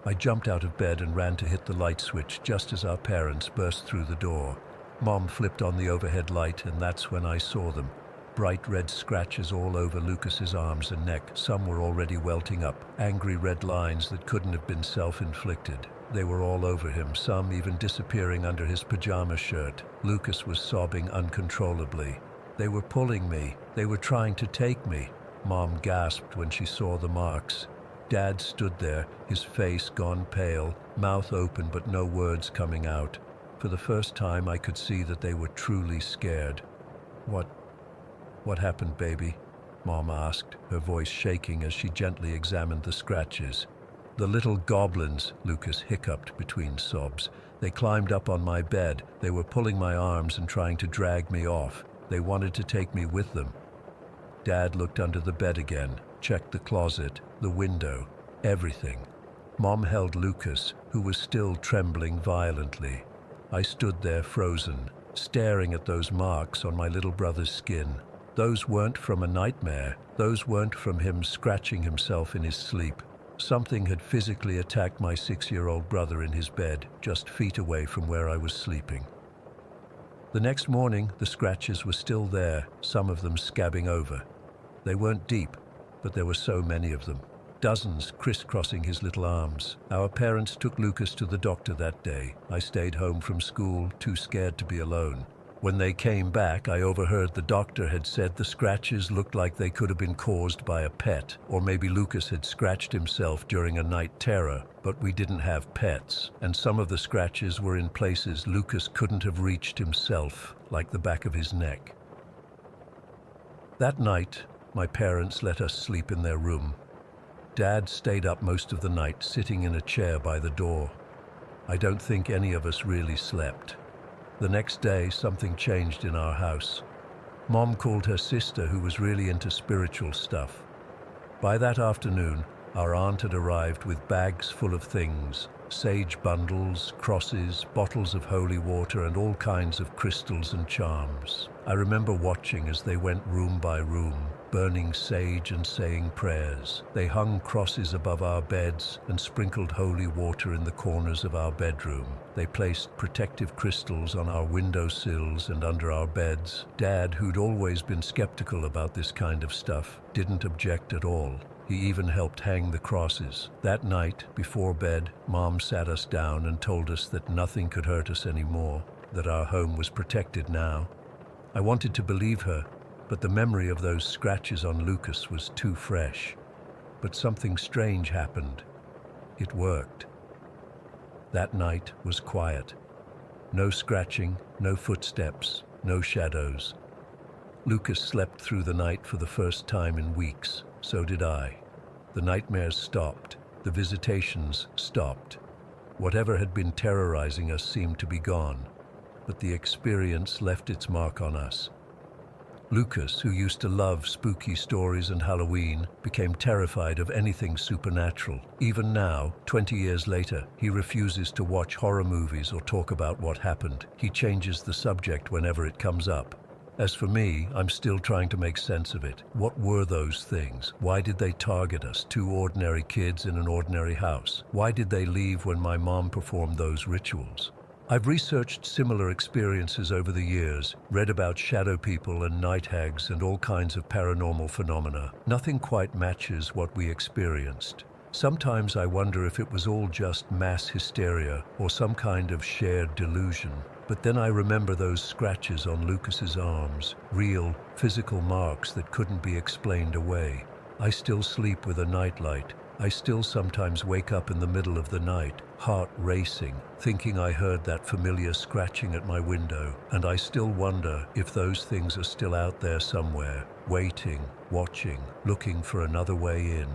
S1: I jumped out of bed and ran to hit the light switch just as our parents burst through the door. Mom flipped on the overhead light, and that's when I saw them. Bright red scratches all over Lucas's arms and neck. Some were already welting up, angry red lines that couldn't have been self-inflicted. They were all over him, some even disappearing under his pajama shirt. Lucas was sobbing uncontrollably. "They were pulling me. They were trying to take me." Mom gasped when she saw the marks. Dad stood there, his face gone pale, mouth open but no words coming out. For the first time I could see that they were truly scared. What happened, baby?" Mom asked, her voice shaking as she gently examined the scratches. "The little goblins," Lucas hiccuped between sobs. "They climbed up on my bed. They were pulling my arms and trying to drag me off. They wanted to take me with them." Dad looked under the bed again, checked the closet, the window, everything. Mom held Lucas, who was still trembling violently. I stood there frozen, staring at those marks on my little brother's skin. Those weren't from a nightmare. Those weren't from him scratching himself in his sleep. Something had physically attacked my 6-year-old brother in his bed, just feet away from where I was sleeping. The next morning, the scratches were still there, some of them scabbing over. They weren't deep, but there were so many of them. Dozens crisscrossing his little arms. Our parents took Lucas to the doctor that day. I stayed home from school, too scared to be alone. When they came back, I overheard the doctor had said the scratches looked like they could have been caused by a pet, or maybe Lucas had scratched himself during a night terror, but we didn't have pets, and some of the scratches were in places Lucas couldn't have reached himself, like the back of his neck. That night, my parents let us sleep in their room. Dad stayed up most of the night, sitting in a chair by the door. I don't think any of us really slept. The next day, something changed in our house. Mom called her sister, who was really into spiritual stuff. By that afternoon, our aunt had arrived with bags full of things: sage bundles, crosses, bottles of holy water, and all kinds of crystals and charms. I remember watching as they went room by room, burning sage and saying prayers. They hung crosses above our beds and sprinkled holy water in the corners of our bedroom. They placed protective crystals on our windowsills and under our beds. Dad, who'd always been skeptical about this kind of stuff, didn't object at all. He even helped hang the crosses. That night, before bed, Mom sat us down and told us that nothing could hurt us anymore, that our home was protected now. I wanted to believe her, but the memory of those scratches on Lucas was too fresh. But something strange happened. It worked. That night was quiet. No scratching, no footsteps, no shadows. Lucas slept through the night for the first time in weeks. So did I. The nightmares stopped. The visitations stopped. Whatever had been terrorizing us seemed to be gone, but the experience left its mark on us. Lucas, who used to love spooky stories and Halloween, became terrified of anything supernatural. Even now, 20 years later, he refuses to watch horror movies or talk about what happened. He changes the subject whenever it comes up. As for me, I'm still trying to make sense of it. What were those things? Why did they target us, two ordinary kids in an ordinary house? Why did they leave when my mom performed those rituals? I've researched similar experiences over the years, read about shadow people and night hags and all kinds of paranormal phenomena. Nothing quite matches what we experienced. Sometimes I wonder if it was all just mass hysteria or some kind of shared delusion. But then I remember those scratches on Lucas's arms, real, physical marks that couldn't be explained away. I still sleep with a nightlight. I still sometimes wake up in the middle of the night, heart racing, thinking I heard that familiar scratching at my window, and I still wonder if those things are still out there somewhere, waiting, watching, looking for another way in.